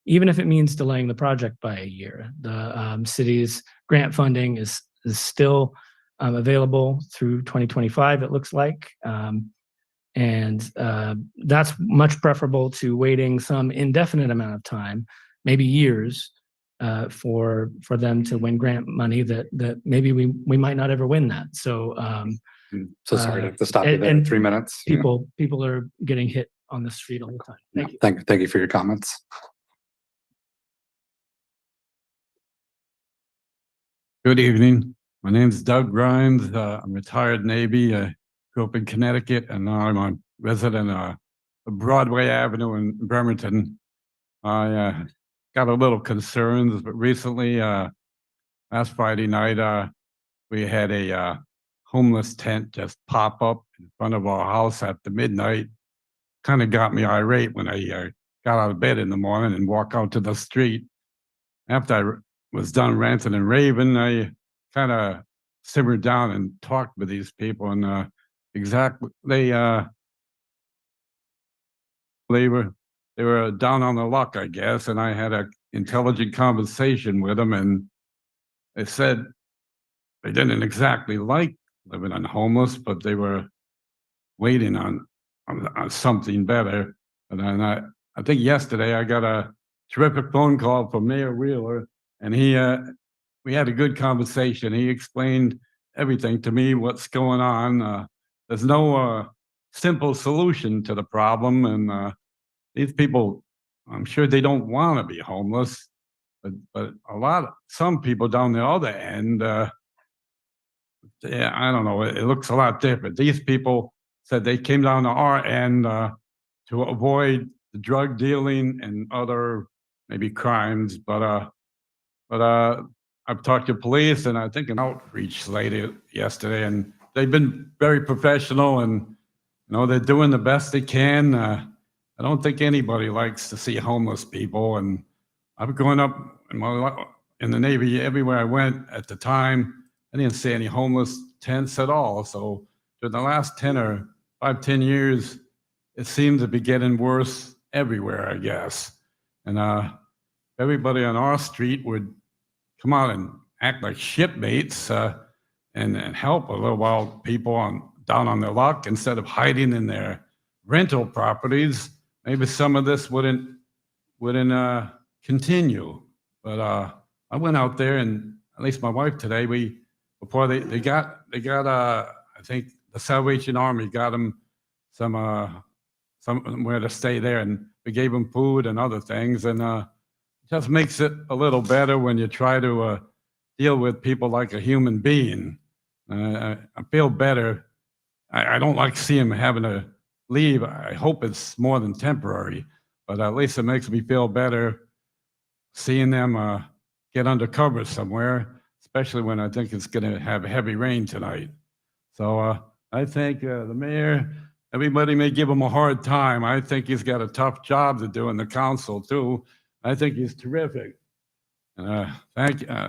Even if it means delaying the project by a year. The city's grant funding is still available through 2025, it looks like. And that's much preferable to waiting some indefinite amount of time, maybe years, for them to win grant money that maybe we might not ever win that. So So sorry to have to stop you there in 3 minutes. People are getting hit on the street all the time. Thank you. Thank you for your comments. Good evening. My name is Doug Grimes. I'm retired Navy. Grew up in Connecticut, and now I'm a resident of Broadway Avenue in Bremerton. I got a little concerns, but recently, last Friday night, we had a homeless tent just pop up in front of our house after midnight. Kind of got me irate when I got out of bed in the morning and walked out to the street. After I was done ranting and raving, I kind of simmered down and talked with these people, and they were down on their luck, I guess, and I had an intelligent conversation with them, and they said they didn't exactly like living on homeless, but they were waiting on something better. And then I think yesterday I got a terrific phone call from Mayor Wheeler, and we had a good conversation. He explained everything to me, what's going on. There's no simple solution to the problem, and these people, I'm sure they don't want to be homeless, but some people down the other end, yeah, I don't know, it looks a lot different. These people said they came down to our end to avoid the drug dealing and other maybe crimes, but I've talked to police, and I think an outreach lady yesterday, and they've been very professional, and they're doing the best they can. I don't think anybody likes to see homeless people, and I've grown up in the Navy. Everywhere I went at the time, I didn't see any homeless tents at all. So in the last 10 years, it seems to be getting worse everywhere, I guess. And everybody on our street would come out and act like shipmates and help a little while people down on their luck instead of hiding in their rental properties. Maybe some of this wouldn't continue. But I went out there, and at least my wife today, before they got I think the Salvation Army got them somewhere to stay there, and we gave them food and other things, and it just makes it a little better when you try to deal with people like a human being. I feel better. I don't like seeing them having to leave. I hope it's more than temporary, but at least it makes me feel better seeing them get under cover somewhere, especially when I think it's going to have heavy rain tonight. So I thank the mayor. Everybody may give him a hard time. I think he's got a tough job to do in the council too. I think he's terrific. I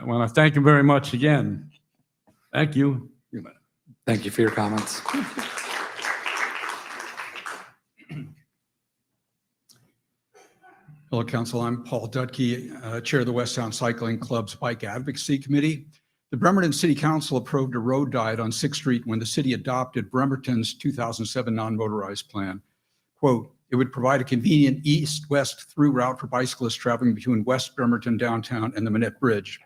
want to thank him very much again. Thank you. Thank you for your comments. Hello, Council. I'm Paul Dutke, Chair of the Westtown Cycling Club's Bike Advocacy Committee. The Bremerton City Council approved a road diet on 6th Street when the city adopted Bremerton's 2007 non-motorized plan. Quote, it would provide a convenient east-west through route for bicyclists traveling between West Bremerton downtown and the Manette Bridge.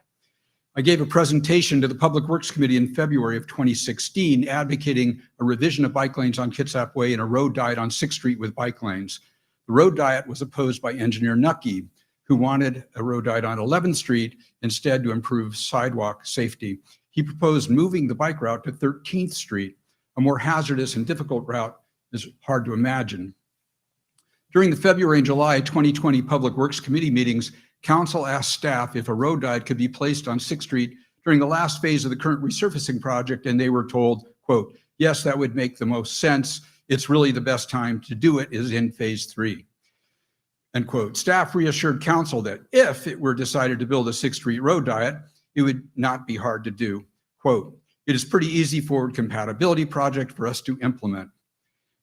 I gave a presentation to the Public Works Committee in February of 2016 advocating a revision of bike lanes on Kitsap Way and a road diet on 6th Street with bike lanes. The road diet was opposed by engineer Nucky, who wanted a road diet on 11th Street instead to improve sidewalk safety. He proposed moving the bike route to 13th Street. A more hazardous and difficult route is hard to imagine. During the February and July 2020 Public Works Committee meetings, council asked staff if a road diet could be placed on 6th Street during the last phase of the current resurfacing project, and they were told, quote, yes, that would make the most sense. It's really the best time to do it is in phase 3. End quote. Staff reassured council that if it were decided to build a 6th Street road diet, it would not be hard to do. Quote, it is pretty easy forward compatibility project for us to implement.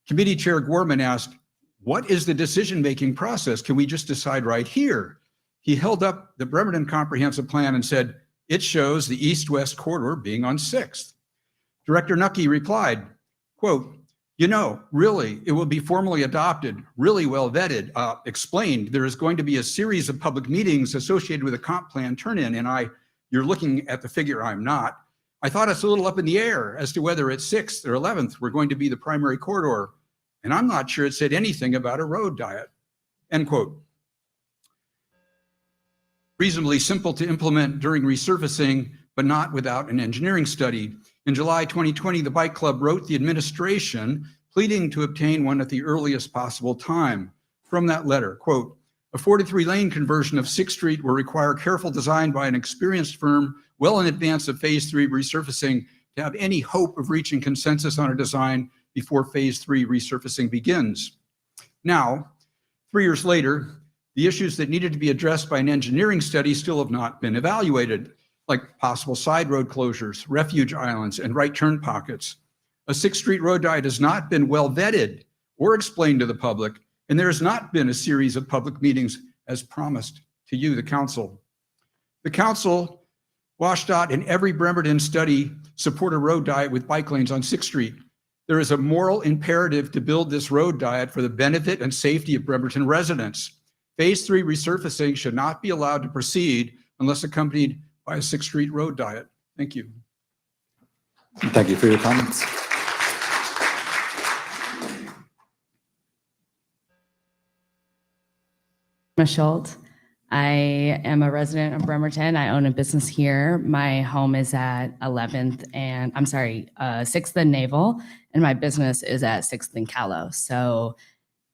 Committee Chair Gorman asked, what is the decision-making process? Can we just decide right here? He held up the Bremerton Comprehensive Plan and said, it shows the east-west corridor being on 6th. Director Nucky replied, quote, you know, really, it will be formally adopted, really well vetted, explained. There is going to be a series of public meetings associated with a comp plan turn-in, and you're looking at the figure, I'm not. I thought it's a little up in the air as to whether it's 6th or 11th were going to be the primary corridor, and I'm not sure it said anything about a road diet, end quote. Reasonably simple to implement during resurfacing, but not without an engineering study. In July 2020, the Bike Club wrote the administration pleading to obtain one at the earliest possible time. From that letter, quote, a 43-lane conversion of 6th Street will require careful design by an experienced firm well in advance of phase 3 resurfacing to have any hope of reaching consensus on a design before phase 3 resurfacing begins. Now, 3 years later, the issues that needed to be addressed by an engineering study still have not been evaluated, like possible side road closures, refuge islands, and right turn pockets. A 6th Street road diet has not been well vetted or explained to the public, and there has not been a series of public meetings as promised to you, the council. The council, WashDOT, and every Bremerton study support a road diet with bike lanes on 6th Street. There is a moral imperative to build this road diet for the benefit and safety of Bremerton residents. Phase 3 resurfacing should not be allowed to proceed unless accompanied by a 6th Street road diet. Thank you. Thank you for your comments. Schultz. I am a resident of Bremerton. I own a business here. My home is at 11th and 6th and Naval, and my business is at 6th and Callow. So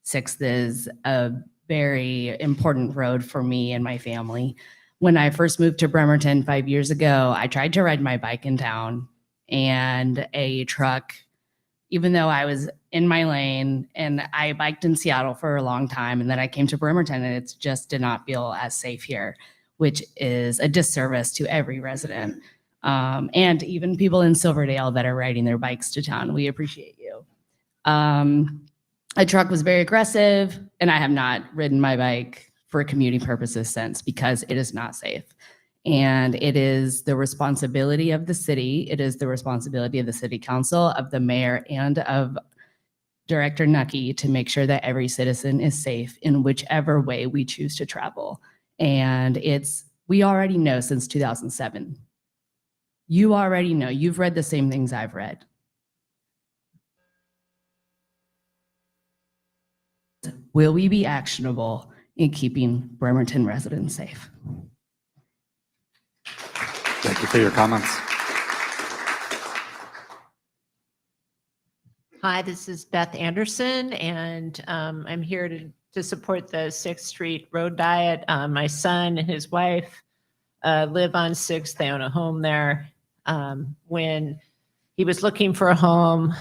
6th is a very important road for me and my family. When I first moved to Bremerton 5 years ago, I tried to ride my bike in town, and a truck, even though I was in my lane, and I biked in Seattle for a long time, and then I came to Bremerton, and it just did not feel as safe here, which is a disservice to every resident. And even people in Silverdale that are riding their bikes to town. We appreciate you. A truck was very aggressive, and I have not ridden my bike for commuting purposes since, because it is not safe. And it is the responsibility of the city. It is the responsibility of the city council, of the mayor, and of Director Nucky to make sure that every citizen is safe in whichever way we choose to travel. And we already know since 2007. You already know. You've read the same things I've read. Will we be actionable in keeping Bremerton residents safe? Thank you for your comments. Hi, this is Beth Anderson, and I'm here to support the 6th Street Road Diet. My son and his wife live on 6th. They own a home there. When he was looking for a home,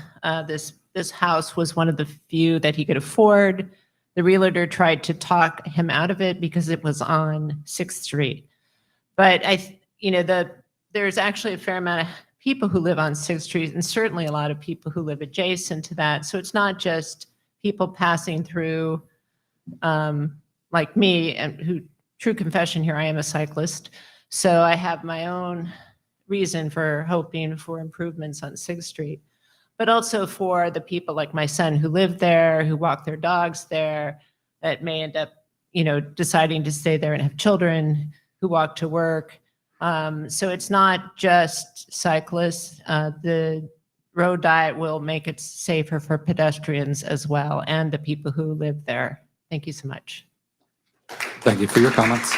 this house was one of the few that he could afford. The realtor tried to talk him out of it because it was on 6th Street. But there's actually a fair amount of people who live on 6th Street, and certainly a lot of people who live adjacent to that. So it's not just people passing through like me, and who, true confession here, I am a cyclist. So I have my own reason for hoping for improvements on 6th Street, but also for the people like my son who live there, who walk their dogs there, that may end up, deciding to stay there and have children who walk to work. So it's not just cyclists. The road diet will make it safer for pedestrians as well, and the people who live there. Thank you so much. Thank you for your comments.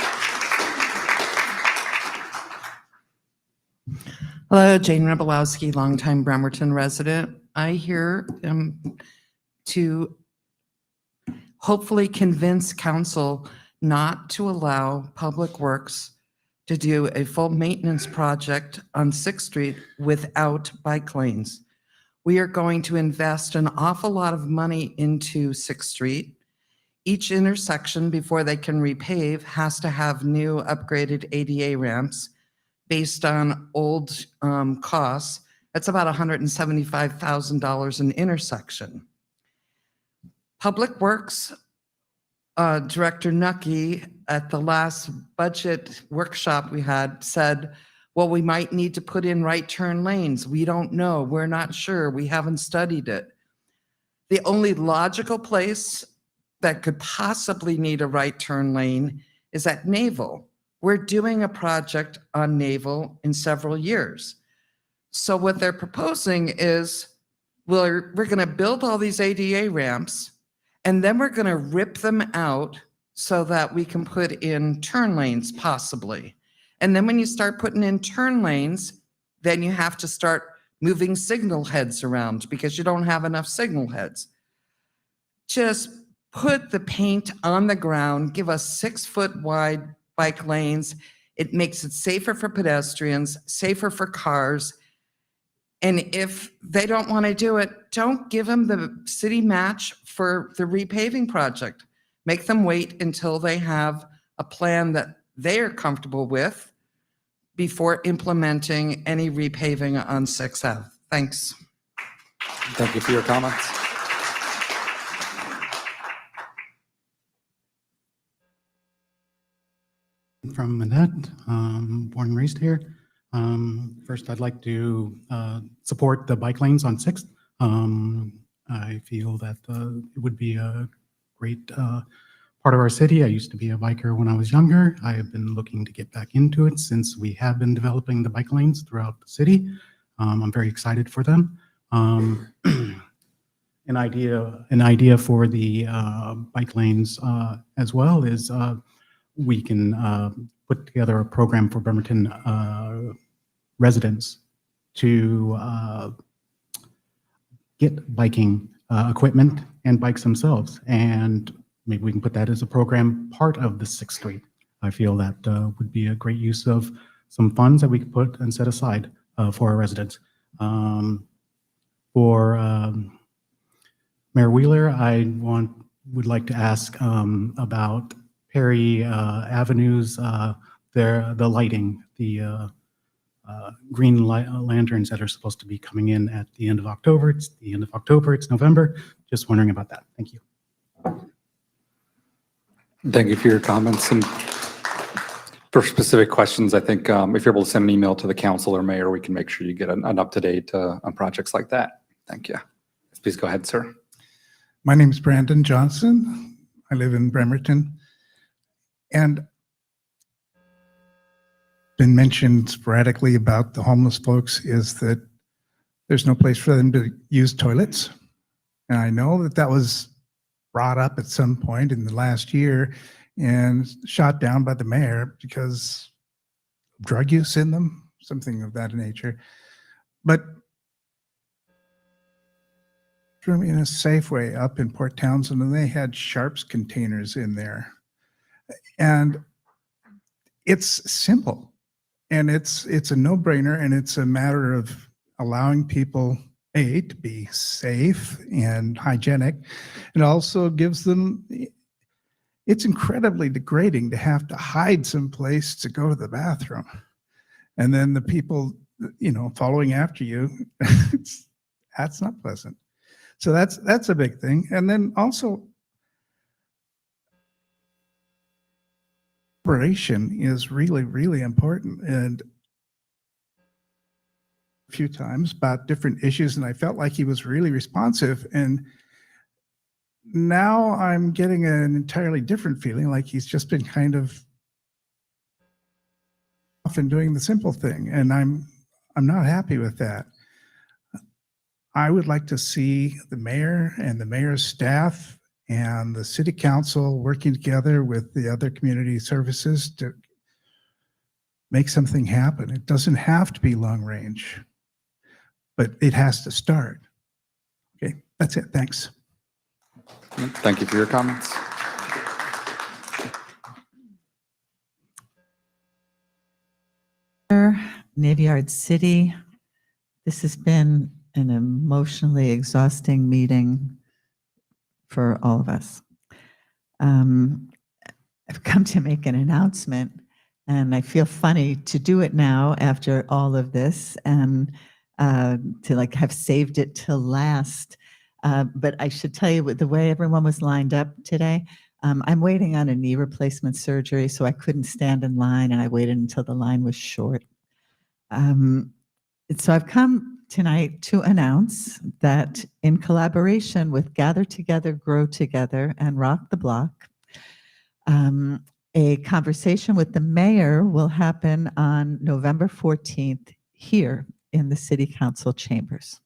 Hello, Jane Rebelowski, longtime Bremerton resident. I here am to hopefully convince council not to allow Public Works to do a full maintenance project on 6th Street without bike lanes. We are going to invest an awful lot of money into 6th Street. Each intersection, before they can repave, has to have new upgraded ADA ramps based on old costs. That's about $175,000 an intersection. Public Works Director Nucky at the last budget workshop we had said, well, we might need to put in right turn lanes. We don't know. We're not sure. We haven't studied it. The only logical place that could possibly need a right turn lane is at Naval. We're doing a project on Naval in several years. So what they're proposing is we're going to build all these ADA ramps, and then we're going to rip them out so that we can put in turn lanes possibly. And then when you start putting in turn lanes, then you have to start moving signal heads around because you don't have enough signal heads. Just put the paint on the ground, give us 6-foot wide bike lanes. It makes it safer for pedestrians, safer for cars. And if they don't want to do it, don't give them the city match for the repaving project. Make them wait until they have a plan that they are comfortable with before implementing any repaving on 6th Ave. Thanks. Thank you for your comments. From Manette, born and raised here. First, I'd like to support the bike lanes on 6th. I feel that it would be a great part of our city. I used to be a biker when I was younger. I have been looking to get back into it since we have been developing the bike lanes throughout the city. I'm very excited for them. An idea for the bike lanes as well is we can put together a program for Bremerton residents to get biking equipment and bikes themselves. And maybe we can put that as a program part of the 6th Street. I feel that would be a great use of some funds that we could put and set aside for our residents. For Mayor Wheeler, I would like to ask about Perry Avenue's, the lighting, the green lanterns that are supposed to be coming in at the end of October. It's the end of October, it's November. Just wondering about that. Thank you. Thank you for your comments. And for specific questions, I think if you're able to send an email to the council or mayor, we can make sure you get an up-to-date on projects like that. Thank you. Please go ahead, sir. My name is Brandon Johnson. I live in Bremerton. And been mentioned sporadically about the homeless folks is that there's no place for them to use toilets. And I know that that was brought up at some point in the last year and shot down by the mayor because of drug use in them, something of that nature. But room in a Safeway up in Port Townsend, and they had Sharps containers in there. And it's simple, and it's a no-brainer, and it's a matter of allowing people, A, to be safe and hygienic. It also gives them, it's incredibly degrading to have to hide someplace to go to the bathroom. And then the people, you know, following after you, that's not pleasant. So that's a big thing. And then also, operation is really, really important. And a few times about different issues, and I felt like he was really responsive. And now I'm getting an entirely different feeling, like he's just been kind of often doing the simple thing. And I'm not happy with that. I would like to see the mayor and the mayor's staff and the city council working together with the other community services to make something happen. It doesn't have to be long range, but it has to start. Okay, that's it. Thanks. Thank you for your comments. Navy Yard City. This has been an emotionally exhausting meeting for all of us. I've come to make an announcement, and I feel funny to do it now after all of this, and to like have saved it till last. But I should tell you, with the way everyone was lined up today, I'm waiting on a knee replacement surgery, so I couldn't stand in line, and I waited until the line was short. So I've come tonight to announce that in collaboration with Gather Together, Grow Together, and Rock the Block, a conversation with the mayor will happen on November 14th here in the City Council chambers.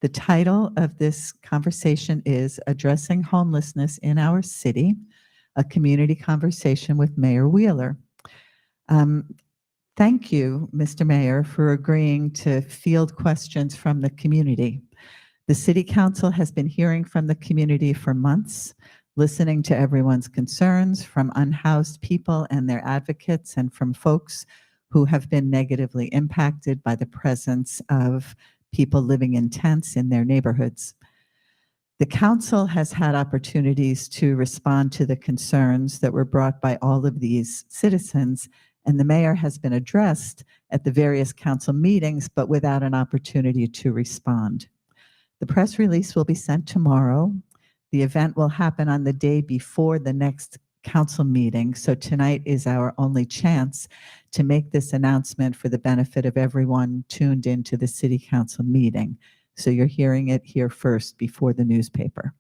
The title of this conversation is Addressing Homelessness in Our City, a community conversation with Mayor Wheeler. Thank you, Mr. Mayor, for agreeing to field questions from the community. The City Council has been hearing from the community for months, listening to everyone's concerns from unhoused people and their advocates, and from folks who have been negatively impacted by the presence of people living in tents in their neighborhoods. The council has had opportunities to respond to the concerns that were brought by all of these citizens, and the mayor has been addressed at the various council meetings, but without an opportunity to respond. The press release will be sent tomorrow. The event will happen on the day before the next council meeting, so tonight is our only chance to make this announcement for the benefit of everyone tuned into the City Council meeting. So you're hearing it here first before the newspaper.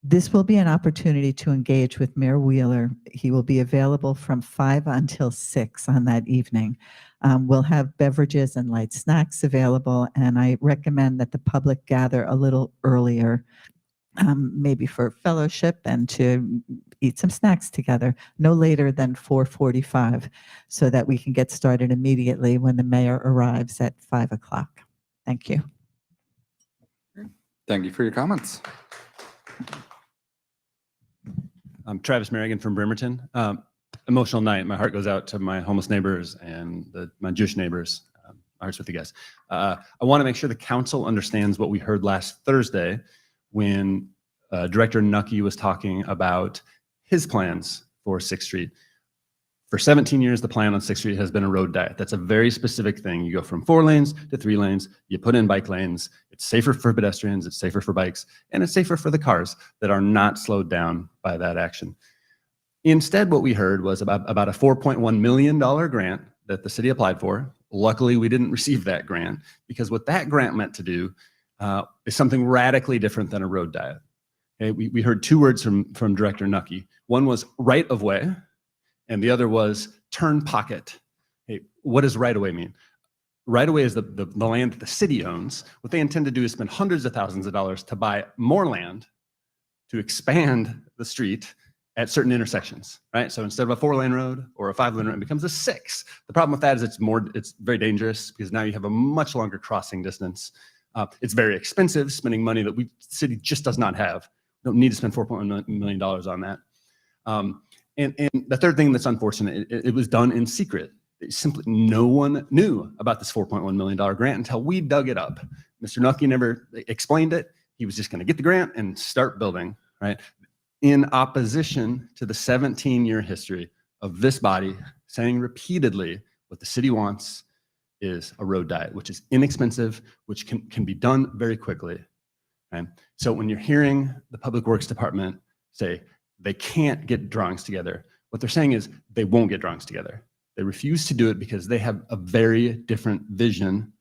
This will be an opportunity to engage with Mayor Wheeler. He will be available from 5 until 6 on that evening. We'll have beverages and light snacks available, and I recommend that the public gather a little earlier, maybe for fellowship and to eat some snacks together, no later than 4:45, so that we can get started immediately when the mayor arrives at 5 o'clock. Thank you. Thank you for your comments. I'm Travis Merrigan from Bremerton. Emotional night. My heart goes out to my homeless neighbors and my Jewish neighbors. My heart's with you guys. I want to make sure the council understands what we heard last Thursday when Director Nucky was talking about his plans for 6th Street. For 17 years, the plan on 6th Street has been a road diet. That's a very specific thing. You go from 4 lanes to 3 lanes, you put in bike lanes. It's safer for pedestrians, it's safer for bikes, and it's safer for the cars that are not slowed down by that action. Instead, what we heard was about a $4.1 million grant that the city applied for. Luckily, we didn't receive that grant, because what that grant meant to do is something radically different than a road diet. Okay, we heard 2 words from Director Nucky. One was right of way, and the other was turn pocket. Hey, what does right of way mean? Right of way is the land that the city owns. What they intend to do is spend hundreds of thousands of dollars to buy more land to expand the street at certain intersections, right? So instead of a 4-lane road or a 5-lane road, it becomes a 6. The problem with that is it's very dangerous, because now you have a much longer crossing distance. It's very expensive, spending money that the city just does not have. We don't need to spend $4.1 million on that. And the third thing that's unfortunate, it was done in secret. Simply no one knew about this $4.1 million grant until we dug it up. Mr. Nucky never explained it. He was just going to get the grant and start building, right? In opposition to the 17-year history of this body saying repeatedly what the city wants is a road diet, which is inexpensive, which can be done very quickly. Okay? So when you're hearing the Public Works Department say they can't get drawings together, what they're saying is they won't get drawings together. They refuse to do it because they have a very different vision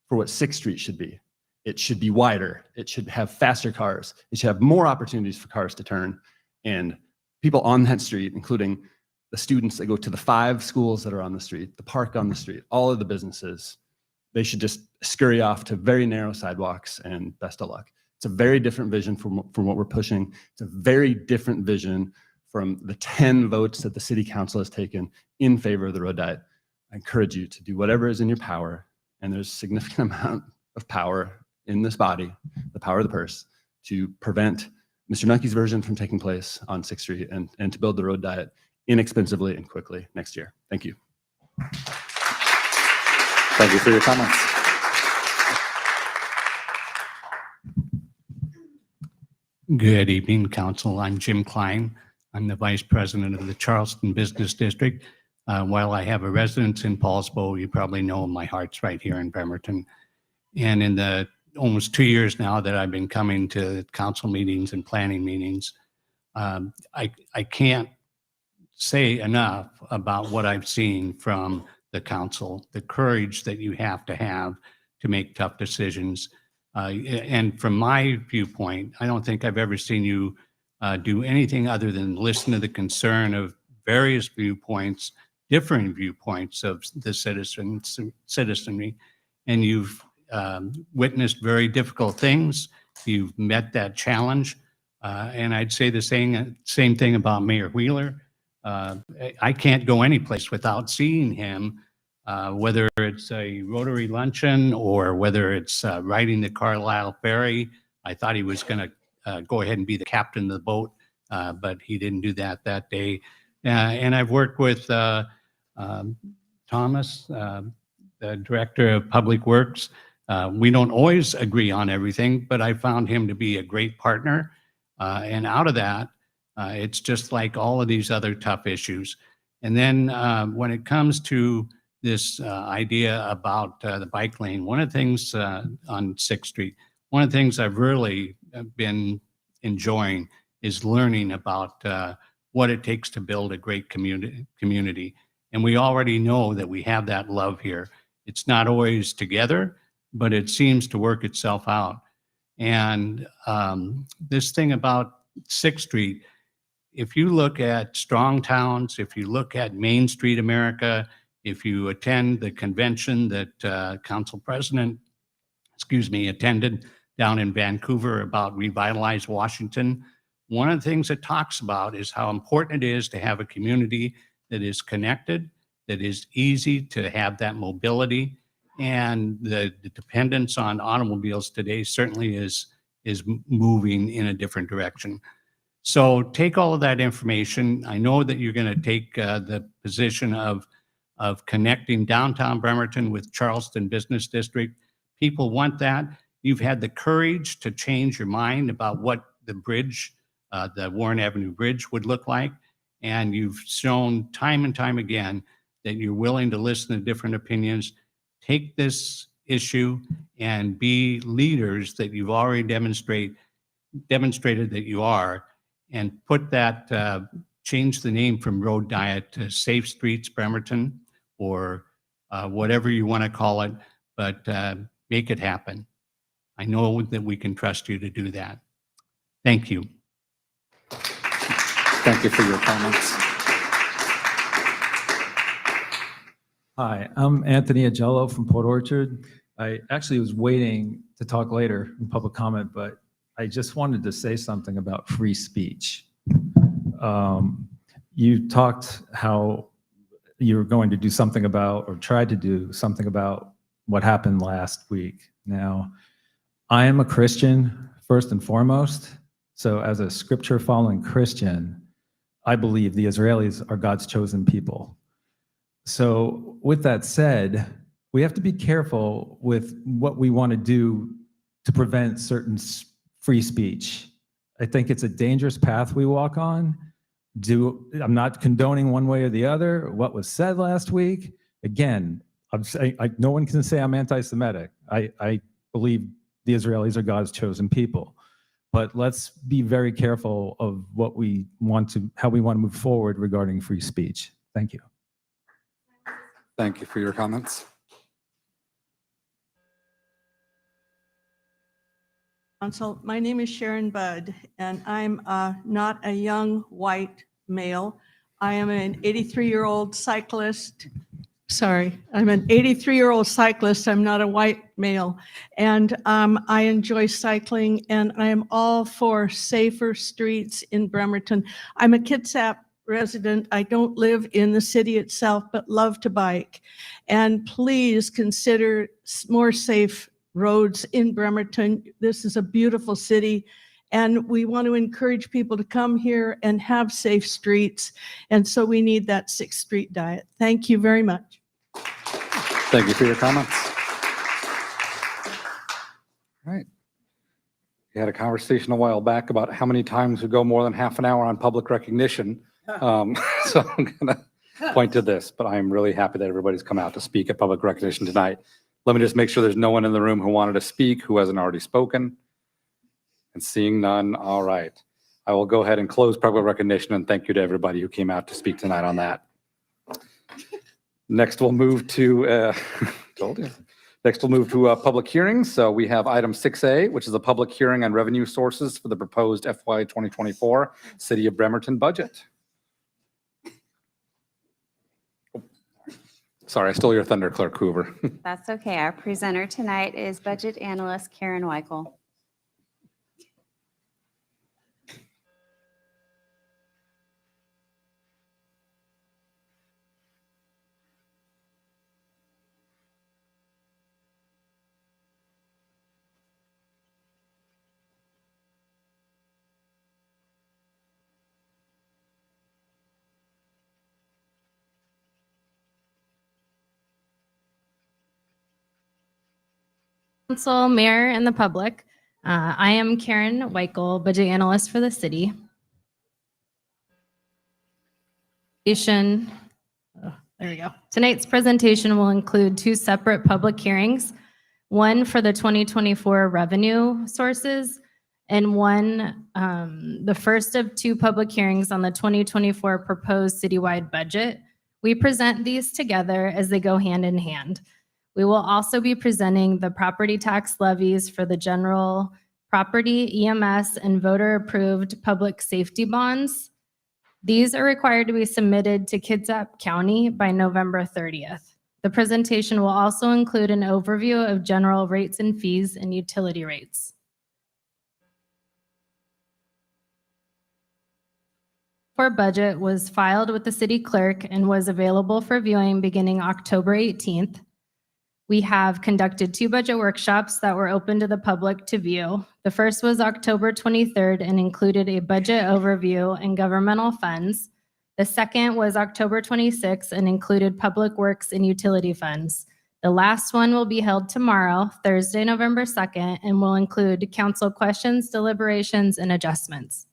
for what 6th Street should be. It should be wider. It should have faster cars. It should have more opportunities for cars to turn. And people on that street, including the students that go to the 5 schools that are on the street, the park on the street, all of the businesses, they should just scurry off to very narrow sidewalks, and best of luck. It's a very different vision from what we're pushing. It's a very different vision from the 10 votes that the City Council has taken in favor of the road diet. I encourage you to do whatever is in your power, and there's a significant amount of power in this body, the power of the purse, to prevent Mr. Nucky's version from taking place on 6th Street and to build the road diet inexpensively and quickly next year. Thank you. Thank you for your comments. Good evening, Council. I'm Jim Klein. I'm the Vice President of the Charleston Business District. While I have a residence in Paulsbo, you probably know my heart's right here in Bremerton. And in the almost 2 years now that I've been coming to council meetings and planning meetings, I can't say enough about what I've seen from the council, the courage that you have to make tough decisions. And from my viewpoint, I don't think I've ever seen you do anything other than listen to the concern of various viewpoints, differing viewpoints of the citizenry. And you've witnessed very difficult things. You've met that challenge. And I'd say the same thing about Mayor Wheeler. I can't go anyplace without seeing him, whether it's a Rotary luncheon or whether it's riding the Carlisle Ferry. I thought he was going to go ahead and be the captain of the boat, but he didn't do that day. And I've worked with Thomas, the Director of Public Works. We don't always agree on everything, but I found him to be a great partner. And out of that, it's just like all of these other tough issues. And then when it comes to this idea about the bike lane, one of the things on 6th Street, one of the things I've really been enjoying is learning about what it takes to build a great community. And we already know that we have that love here. It's not always together, but it seems to work itself out. And this thing about 6th Street, if you look at strong towns, if you look at Main Street America, if you attend the convention that Council President, attended down in Vancouver about Revitalize Washington, one of the things it talks about is how important it is to have a community that is connected, that is easy to have that mobility. And the dependence on automobiles today certainly is moving in a different direction. So take all of that information. I know that you're going to take the position of connecting downtown Bremerton with Charleston Business District. People want that. You've had the courage to change your mind about what the bridge, the Warren Avenue Bridge would look like. And you've shown time and time again that you're willing to listen to different opinions. Take this issue and be leaders that you've already demonstrated that you are, and put that, change the name from Road Diet to Safe Streets Bremerton, or whatever you want to call it, but make it happen. I know that we can trust you to do that. Thank you. Thank you for your comments. Hi, I'm Anthony Agello from Port Orchard. I actually was waiting to talk later in public comment, but I just wanted to say something about free speech. You talked how you were going to do something about, or tried to do something about, what happened last week. Now, I am a Christian first and foremost. So as a scripture following Christian, I believe the Israelis are God's chosen people. So with that said, we have to be careful with what we want to do to prevent certain free speech. I think it's a dangerous path we walk on. I'm not condoning one way or the other what was said last week. Again, no one can say I'm anti-Semitic. I believe the Israelis are God's chosen people. But let's be very careful of how we want to move forward regarding free speech. Thank you. Thank you for your comments. Council, my name is Sharon Budd, and I'm not a young white male. I am an 83-year-old cyclist. Sorry, I'm an 83-year-old cyclist. I'm not a white male. And I enjoy cycling, and I am all for safer streets in Bremerton. I'm a Kitsap resident. I don't live in the city itself, but love to bike. And please consider more safe roads in Bremerton. This is a beautiful city, and we want to encourage people to come here and have safe streets. And so we need that 6th Street diet. Thank you very much. Thank you for your comments. All right. We had a conversation a while back about how many times we go more than half an hour on public recognition. So I'm going to point to this, but I'm really happy that everybody's come out to speak at public recognition tonight. Let me just make sure there's no one in the room who wanted to speak who hasn't already spoken. And seeing none, all right. I will go ahead and close public recognition and thank you to everybody who came out to speak tonight on that. Next, we'll move to, told you. Next, we'll move to public hearings. So we have item 6A, which is a public hearing on revenue sources for the proposed FY 2024 City of Bremerton budget. Sorry, I stole your thunder, Clerk Hoover. That's okay. Our presenter tonight is Budget Analyst Karen Weichel. Council, Mayor, and the public. I am Karen Weichel, Budget Analyst for the city. There we go. Tonight's presentation will include two separate public hearings, one for the 2024 revenue sources, and the first of two public hearings on the 2024 proposed citywide budget. We present these together as they go hand in hand. We will also be presenting the property tax levies for the general property, EMS, and voter-approved public safety bonds. These are required to be submitted to Kitsap County by November 30th. The presentation will also include an overview of general rates and fees and utility rates. For budget was filed with the city clerk and was available for viewing beginning October 18th. We have conducted two budget workshops that were open to the public to view. The first was October 23rd and included a budget overview and governmental funds. The second was October 26th and included public works and utility funds. The last one will be held tomorrow, Thursday, November 2nd, and will include council questions, deliberations, and adjustments.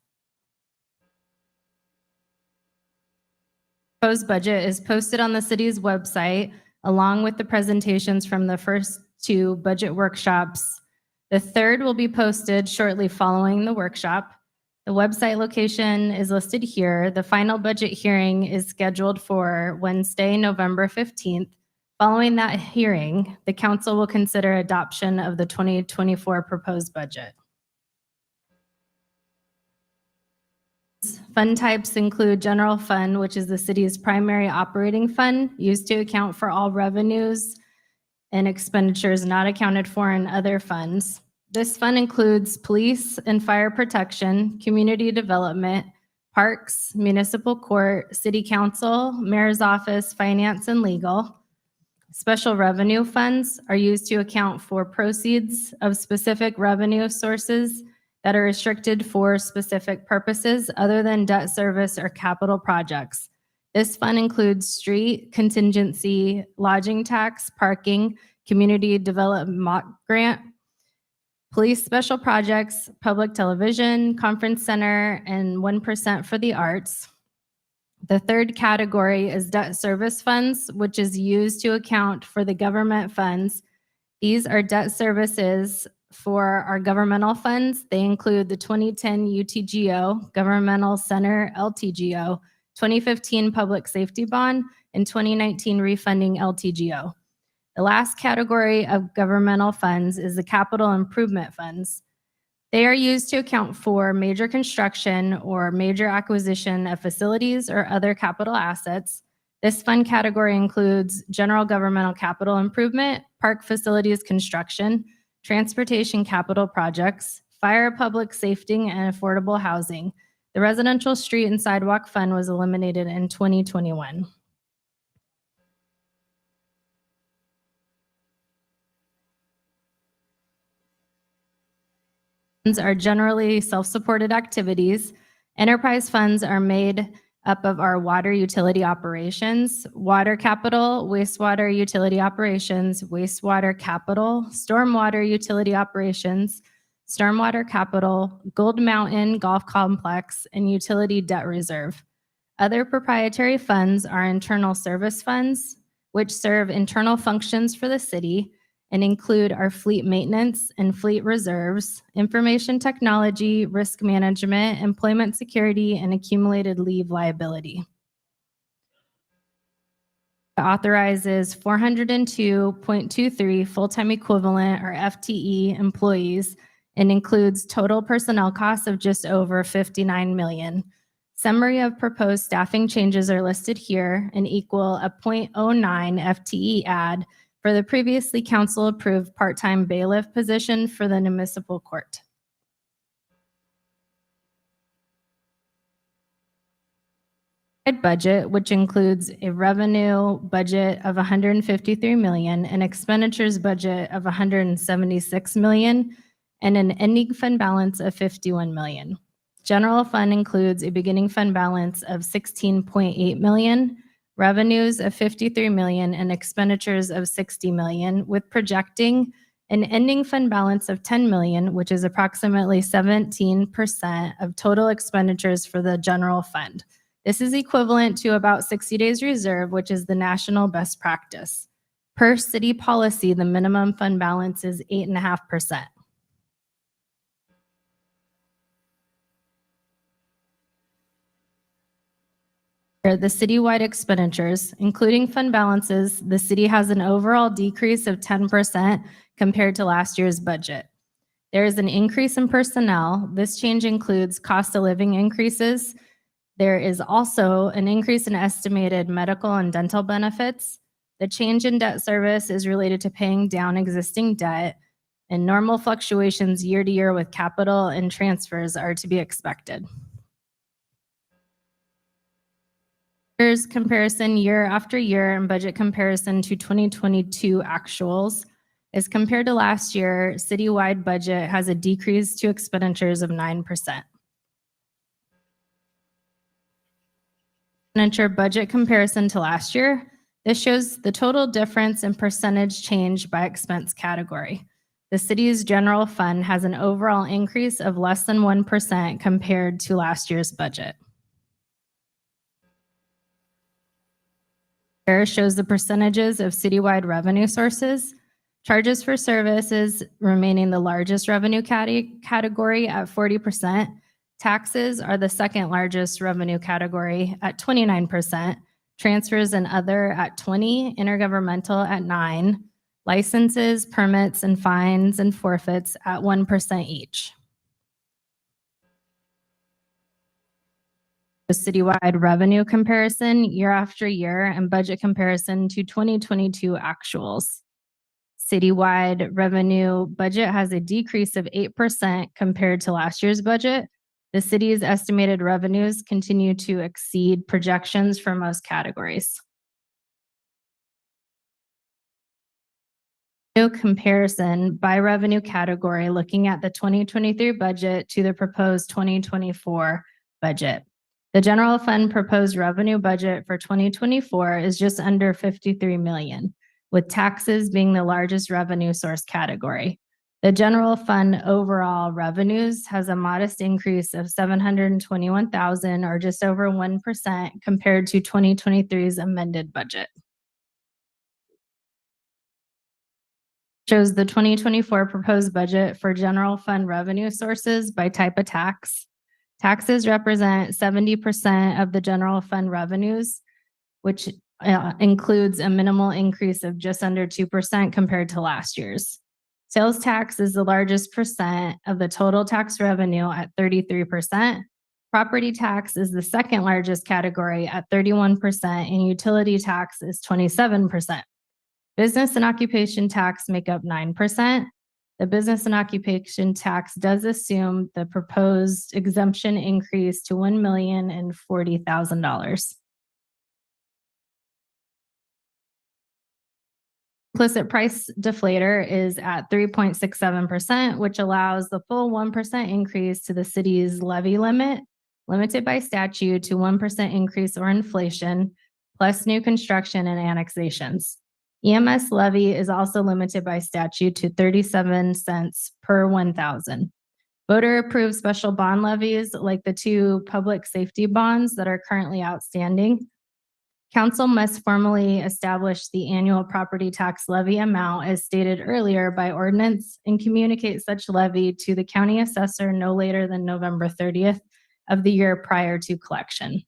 Proposed budget is posted on the city's website along with the presentations from the first two budget workshops. The third will be posted shortly following the workshop. The website location is listed here. The final budget hearing is scheduled for Wednesday, November 15th. Following that hearing, the council will consider adoption of the 2024 proposed budget. Fund types include general fund, which is the city's primary operating fund used to account for all revenues and expenditures not accounted for in other funds. This fund includes police and fire protection, community development, parks, municipal court, city council, mayor's office, finance, and legal. Special revenue funds are used to account for proceeds of specific revenue sources that are restricted for specific purposes other than debt service or capital projects. This fund includes street, contingency, lodging tax, parking, community development grant, police special projects, public television, conference center, and 1% for the arts. The third category is debt service funds, which is used to account for the government funds. These are debt services for our governmental funds. They include the 2010 UTGO, Governmental Center LTGO, 2015 Public Safety Bond, and 2019 Refunding LTGO. The last category of governmental funds is the capital improvement funds. They are used to account for major construction or major acquisition of facilities or other capital assets. This fund category includes general governmental capital improvement, park facilities construction, transportation capital projects, fire, public safety, and affordable housing. The residential street and sidewalk fund was eliminated in 2021. Funds are generally self-supported activities. Enterprise funds are made up of our water utility operations, water capital, wastewater utility operations, wastewater capital, stormwater utility operations, stormwater capital, Gold Mountain Golf Complex, and utility debt reserve. Other proprietary funds are internal service funds, which serve internal functions for the city and include our fleet maintenance and fleet reserves, information technology, risk management, employment security, and accumulated leave liability. It authorizes 402.23 full-time equivalent or FTE employees and includes total personnel costs of just over $59 million. Summary of proposed staffing changes are listed here and equal a 0.09 FTE add for the previously council-approved part-time bailiff position for the municipal court. Budget, which includes a revenue budget of $153 million, an expenditures budget of $176 million, and an ending fund balance of $51 million. General fund includes a beginning fund balance of $16.8 million, revenues of $53 million, and expenditures of $60 million, with projecting an ending fund balance of $10 million, which is approximately 17% of total expenditures for the general fund. This is equivalent to about 60 days reserve, which is the national best practice. Per city policy, the minimum fund balance is 8.5%. The citywide expenditures, including fund balances, the city has an overall decrease of 10% compared to last year's budget. There is an increase in personnel. This change includes cost of living increases. There is also an increase in estimated medical and dental benefits. The change in debt service is related to paying down existing debt, and normal fluctuations year to year with capital and transfers are to be expected. Here's comparison year after year and budget comparison to 2022 actuals. As compared to last year, citywide budget has a decrease to expenditures of 9%. Expenditure budget comparison to last year. This shows the total difference in percentage change by expense category. The city's general fund has an overall increase of less than 1% compared to last year's budget. Here shows the percentages of citywide revenue sources. Charges for services remaining the largest revenue category at 40%. Taxes are the second largest revenue category at 29%. Transfers and other at 20%, intergovernmental at 9%. Licenses, permits, and fines and forfeits at 1% each. The citywide revenue comparison year after year and budget comparison to 2022 actuals. Citywide revenue budget has a decrease of 8% compared to last year's budget. The city's estimated revenues continue to exceed projections for most categories. No comparison by revenue category looking at the 2023 budget to the proposed 2024 budget. The general fund proposed revenue budget for 2024 is just under $53 million, with taxes being the largest revenue source category. The general fund overall revenues has a modest increase of $721,000 or just over 1% compared to 2023's amended budget. Shows the 2024 proposed budget for general fund revenue sources by type of tax. Taxes represent 70% of the general fund revenues, which includes a minimal increase of just under 2% compared to last year's. Sales tax is the largest percent of the total tax revenue at 33%. Property tax is the second largest category at 31%, and utility tax is 27%. Business and occupation tax make up 9%. The business and occupation tax does assume the proposed exemption increase to $1,040,000. Implicit price deflator is at 3.67%, which allows the full 1% increase to the city's levy limit. limited by statute to 1% increase or inflation, plus new construction and annexations. EMS levy is also limited by statute to 37 cents per 1,000. Voter approved special bond levies like the two public safety bonds that are currently outstanding. Council must formally establish the annual property tax levy amount as stated earlier by ordinance and communicate such levy to the county assessor no later than November 30th of the year prior to collection.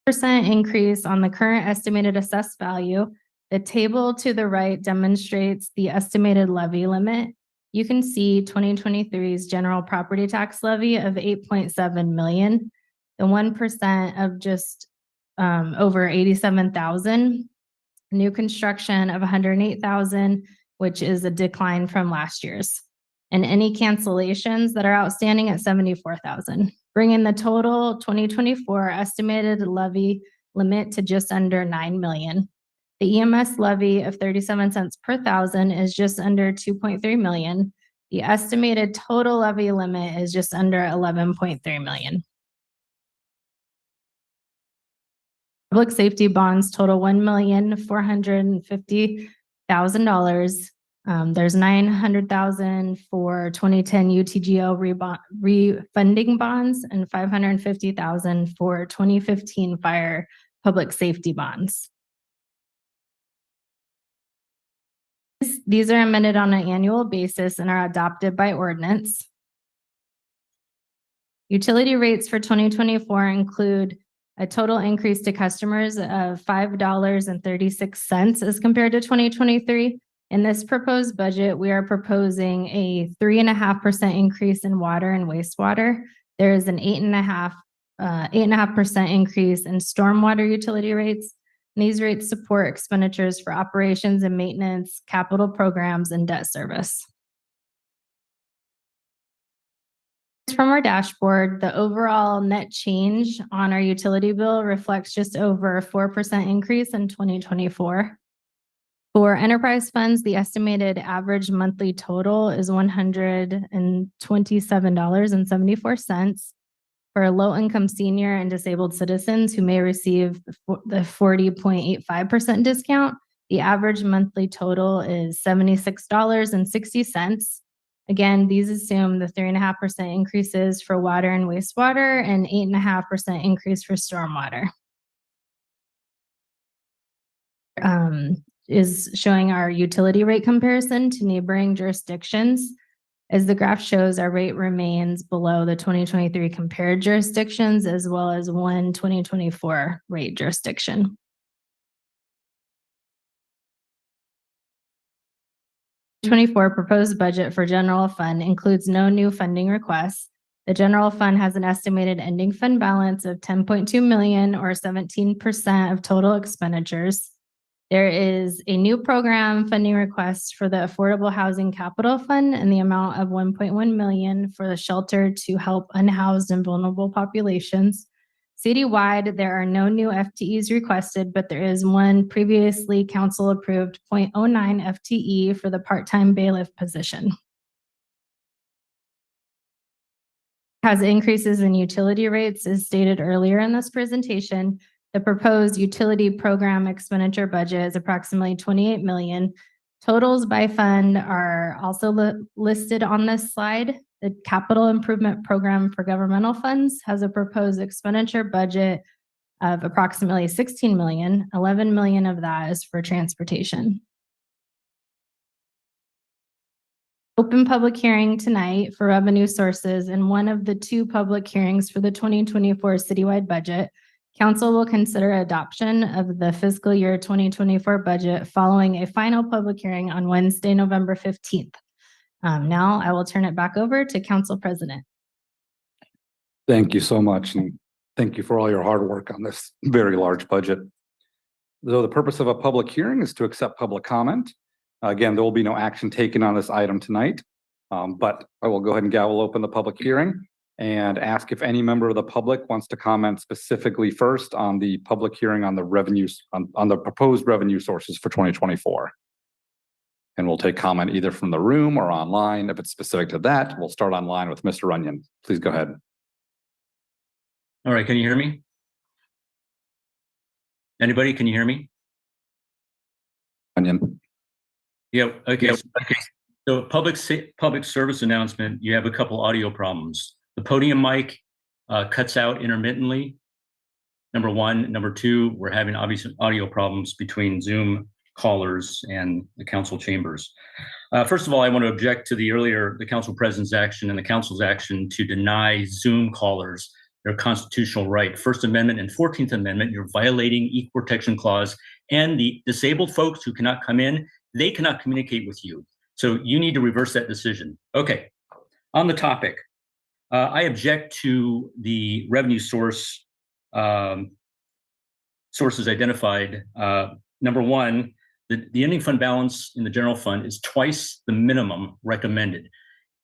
Percent increase on the current estimated assessed value. The table to the right demonstrates the estimated levy limit. You can see 2023's general property tax levy of 8.7 million, the 1% of just over 87,000, new construction of 108,000, which is a decline from last year's, and any cancellations that are outstanding at 74,000, bringing the total 2024 estimated levy limit to just under 9 million. The EMS levy of 37 cents per thousand is just under 2.3 million. The estimated total levy limit is just under 11.3 million. Public safety bonds total $1,450,000. There's $900,000 for 2010 UTGO refunding bonds and $550,000 for 2015 fire public safety bonds. These are amended on an annual basis and are adopted by ordinance. Utility rates for 2024 include a total increase to customers of $5.36 as compared to 2023. In this proposed budget, we are proposing a 3.5% increase in water and wastewater. There is an 8.5% increase in stormwater utility rates. And these rates support expenditures for operations and maintenance, capital programs, and debt service. From our dashboard, the overall net change on our utility bill reflects just over a 4% increase in 2024. For enterprise funds, the estimated average monthly total is $127.74 for low-income senior and disabled citizens who may receive the 40.85% discount. The average monthly total is $76.60. Again, these assume the 3.5% increases for water and wastewater and 8.5% increase for stormwater. Is showing our utility rate comparison to neighboring jurisdictions. As the graph shows, our rate remains below the 2023 compared jurisdictions as well as one 2024 rate jurisdiction. The 2024 proposed budget for general fund includes no new funding requests. The general fund has an estimated ending fund balance of 10.2 million or 17% of total expenditures. There is a new program funding request for the Affordable Housing Capital Fund in the amount of 1.1 million for the shelter to help unhoused and vulnerable populations. Citywide, there are no new FTEs requested, but there is one previously council approved 0.09 FTE for the part-time bailiff position. Has increases in utility rates as stated earlier in this presentation. The proposed utility program expenditure budget is approximately 28 million. Totals by fund are also listed on this slide. The Capital Improvement Program for Governmental Funds has a proposed expenditure budget of approximately 16 million. 11 million of that is for transportation. Open public hearing tonight for revenue sources and one of the two public hearings for the 2024 citywide budget. Council will consider adoption of the fiscal year 2024 budget following a final public hearing on Wednesday, November 15th. Now I will turn it back over to Council President. Thank you so much. And thank you for all your hard work on this very large budget. So the purpose of a public hearing is to accept public comment. Again, there will be no action taken on this item tonight, but I will go ahead and gavel open the public hearing and ask if any member of the public wants to comment specifically first on the public hearing on the revenues, on the proposed revenue sources for 2024. And we'll take comment either from the room or online. If it's specific to that, we'll start online with Mr. Runyon. Please go ahead. All right, can you hear me? Anybody, can you hear me? Runyon. Yeah, okay. So public service announcement, you have a couple audio problems. The podium mic cuts out intermittently. Number one. Number two, we're having obvious audio problems between Zoom callers and the council chambers. First of all, I want to object to the council president's action and the council's action to deny Zoom callers their constitutional right. First Amendment and 14th Amendment, you're violating Equal Protection Clause, and the disabled folks who cannot come in, they cannot communicate with you. So you need to reverse that decision. Okay, on the topic, I object to the revenue sources identified. Number one, the ending fund balance in the general fund is twice the minimum recommended.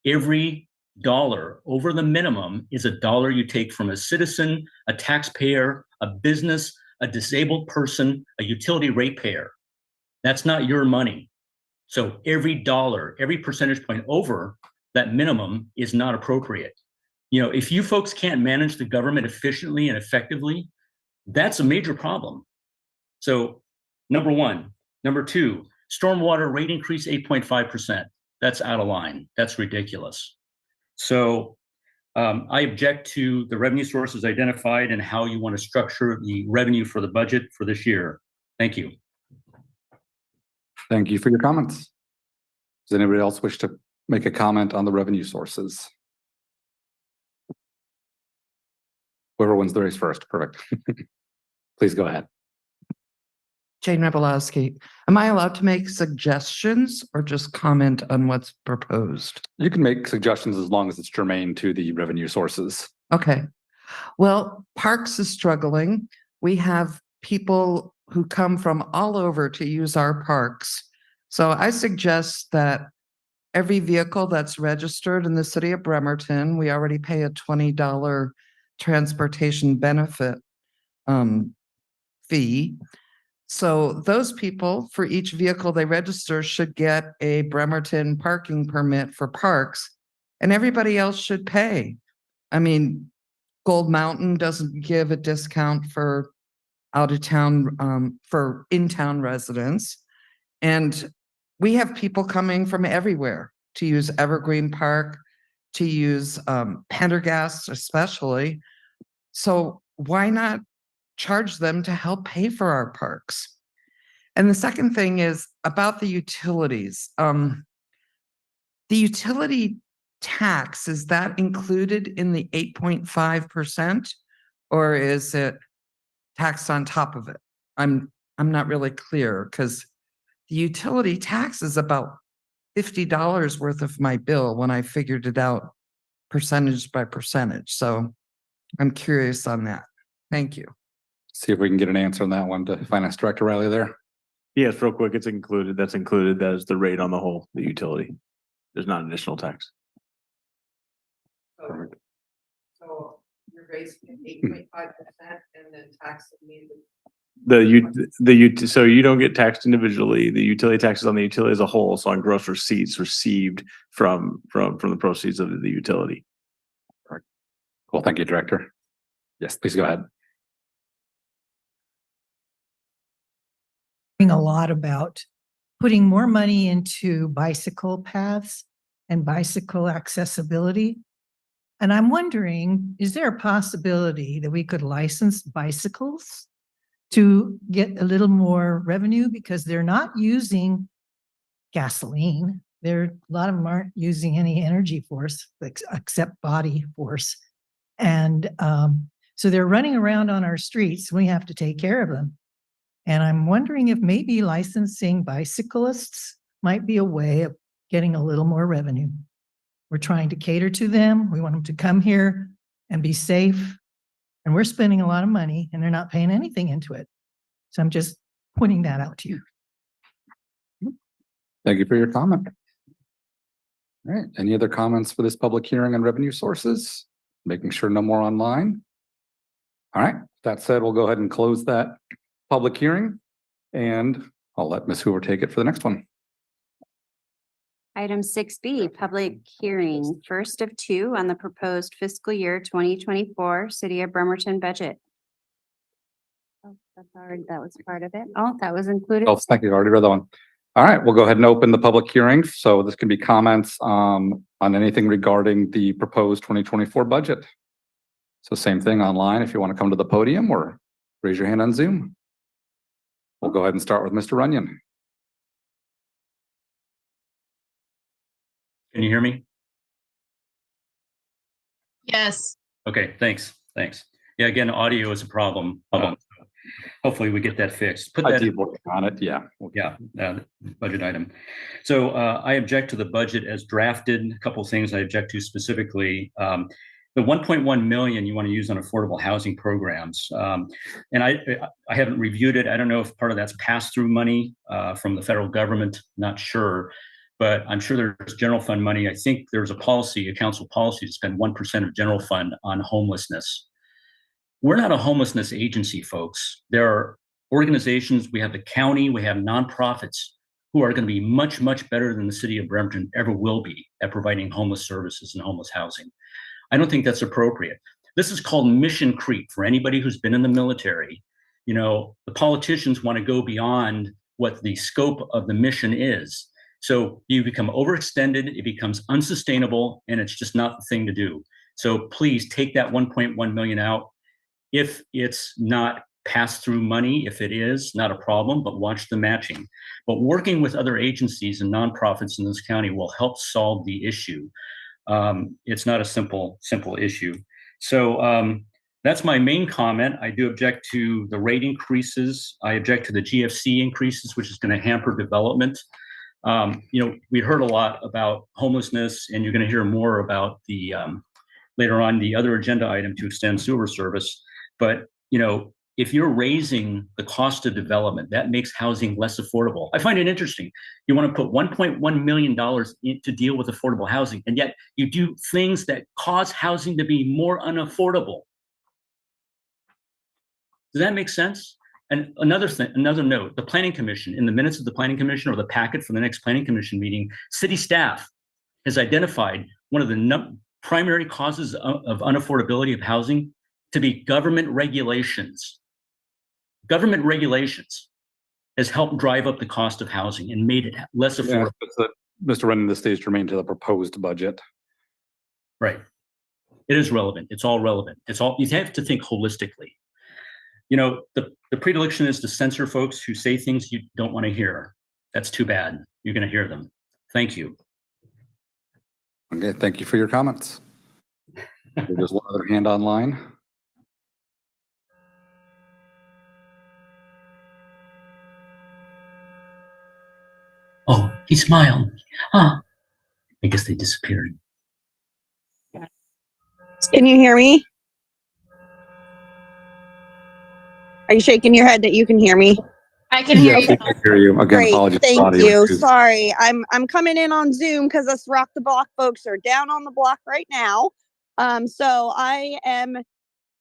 Every dollar over the minimum is a dollar you take from a citizen, a taxpayer, a business, a disabled person, a utility ratepayer. That's not your money. So every dollar, every percentage point over that minimum is not appropriate. You know, if you folks can't manage the government efficiently and effectively, that's a major problem. So number one. Number two, stormwater rate increase 8.5%. That's out of line. That's ridiculous. So I object to the revenue sources identified and how you want to structure the revenue for the budget for this year. Thank you. Thank you for your comments. Does anybody else wish to make a comment on the revenue sources? Whoever wins the race first. Perfect. Please go ahead. Jane Rebelowski, am I allowed to make suggestions or just comment on what's proposed? You can make suggestions as long as it's germane to the revenue sources. Okay. Well, Parks is struggling. We have people who come from all over to use our parks. So I suggest that every vehicle that's registered in the city of Bremerton, we already pay a $20 transportation benefit fee. So those people, for each vehicle they register, should get a Bremerton parking permit for parks, and everybody else should pay. I mean, Gold Mountain doesn't give a discount for out of town, for in-town residents. And we have people coming from everywhere to use Evergreen Park, to use Pendergast especially. So why not charge them to help pay for our parks? And the second thing is about the utilities. The utility tax, is that included in the 8.5%, or is it taxed on top of it? I'm not really clear, because the utility tax is about $50 worth of my bill when I figured it out percentage by percentage. So I'm curious on that. Thank you. See if we can get an answer on that one to Finance Director Riley there. Yes, real quick, it's included. That's included as the rate on the whole, the utility. There's not additional tax. So you're basically 8.5% and then tax So you don't get taxed individually. The utility tax is on the utility as a whole. So on gross receipts received from the proceeds of the utility. Cool. Thank you, Director. Yes, please go ahead. A lot about putting more money into bicycle paths and bicycle accessibility. And I'm wondering, is there a possibility that we could license bicycles to get a little more revenue, because they're not using gasoline? A lot of them aren't using any energy force except body force. And so they're running around on our streets. We have to take care of them. And I'm wondering if maybe licensing bicyclists might be a way of getting a little more revenue. We're trying to cater to them. We want them to come here and be safe. And we're spending a lot of money and they're not paying anything into it. So I'm just pointing that out to you. Thank you for your comment. All right. Any other comments for this public hearing on revenue sources? Making sure no more online. All right. That said, we'll go ahead and close that public hearing, and I'll let Ms. Hoover take it for the next one. Item 6B, public hearing, first of two on the proposed fiscal year 2024 City of Bremerton budget. Oh, that was part of it. Oh, that was included. Oh, thank you. I already read that one. All right, we'll go ahead and open the public hearing. So this can be comments on anything regarding the proposed 2024 budget. So same thing online if you want to come to the podium or raise your hand on Zoom. We'll go ahead and start with Mr. Runyon. Can you hear me? Yes. Okay, thanks. Yeah, again, audio is a problem. Hopefully we get that fixed. Put I that did work on it, yeah. Budget item. So I object to the budget as drafted. A couple of things I object to specifically. The 1.1 million you want to use on affordable housing programs. And I haven't reviewed it. I don't know if part of that's pass-through money from the federal government, not sure. But I'm sure there's general fund money. I think there's a council policy to spend 1% of general fund on homelessness. We're not a homelessness agency, folks. There are organizations, we have the county, we have nonprofits who are going to be much, much better than the city of Bremerton ever will be at providing homeless services and homeless housing. I don't think that's appropriate. This is called mission creep for anybody who's been in the military. You know, the politicians want to go beyond what the scope of the mission is. So you become overextended, it becomes unsustainable, and it's just not the thing to do. So please take that 1.1 million out. If it's not pass-through money, if it is, not a problem, but watch the matching. But working with other agencies and nonprofits in this county will help solve the issue. It's not a simple issue. So that's my main comment. I do object to the rate increases. I object to the GFC increases, which is going to hamper development. We heard a lot about homelessness, and you're going to hear more about the later on the other agenda item to extend sewer service. But if you're raising the cost of development, that makes housing less affordable. I find it interesting. You want to put $1.1 million to deal with affordable housing, and yet you do things that cause housing to be more unaffordable. Does that make sense? And another note, the Planning Commission, in the minutes of the Planning Commission or the packet for the next Planning Commission meeting, city staff has identified one of the primary causes of unaffordability of housing to be government regulations. Government regulations has helped drive up the cost of housing and made it less affordable. Yeah, Mr. Runyon, this stays germane to the proposed budget. Right. It is relevant. It's all relevant. You have to think holistically. The predilection is to censor folks who say things you don't want to hear. That's too bad. You're going to hear them. Thank you. Okay, thank you for your comments. There's one other hand online. Oh, he smiled. Huh. I guess they disappeared. Can you hear me? Are you shaking your head that you can hear me? I can hear you. I can hear you. Again, Great, apologies. thank Audio you. issues. Sorry, I'm coming in on Zoom because us Rock the Block folks are down on the block right now. So I am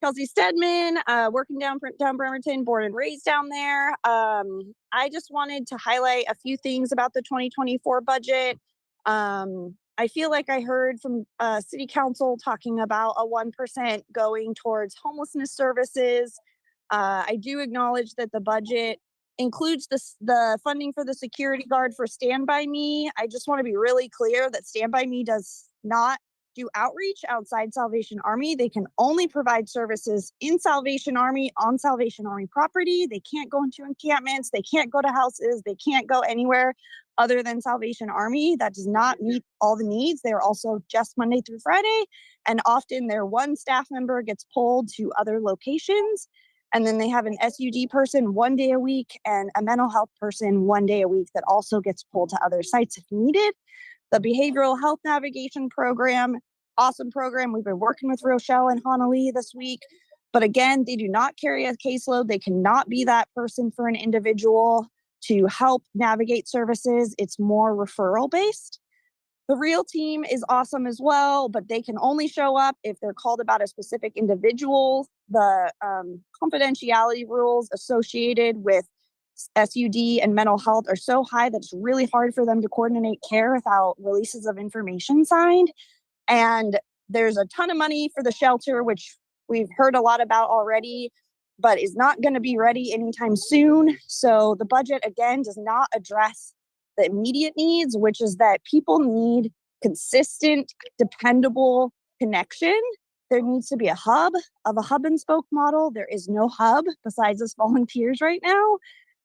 Kelsey Stedman, working down Bremerton, born and raised down there. I just wanted to highlight a few things about the 2024 budget. I feel like I heard from City Council talking about a 1% going towards homelessness services. I do acknowledge that the budget includes the funding for the security guard for Stand By Me. I just want to be really clear that Stand By Me does not do outreach outside Salvation Army. They can only provide services in Salvation Army, on Salvation Army property. They can't go into encampments. They can't go to houses. They can't go anywhere other than Salvation Army. That does not meet all the needs. They're also just Monday through Friday. And often their one staff member gets pulled to other locations. And then they have an SUD person 1 day a week and a mental health person 1 day a week that also gets pulled to other sites if needed. The behavioral health navigation program, awesome program. We've been working with Rochelle and Honolulu this week. But again, they do not carry a caseload. They cannot be that person for an individual to help navigate services. It's more referral based. The real team is awesome as well, but they can only show up if they're called about a specific individual. The confidentiality rules associated with SUD and mental health are so high that it's really hard for them to coordinate care without releases of information signed. And there's a ton of money for the shelter, which we've heard a lot about already, but is not going to be ready anytime soon. So the budget, again, does not address the immediate needs, which is that people need consistent, dependable connection. There needs to be a hub and spoke model. There is no hub besides us volunteers right now.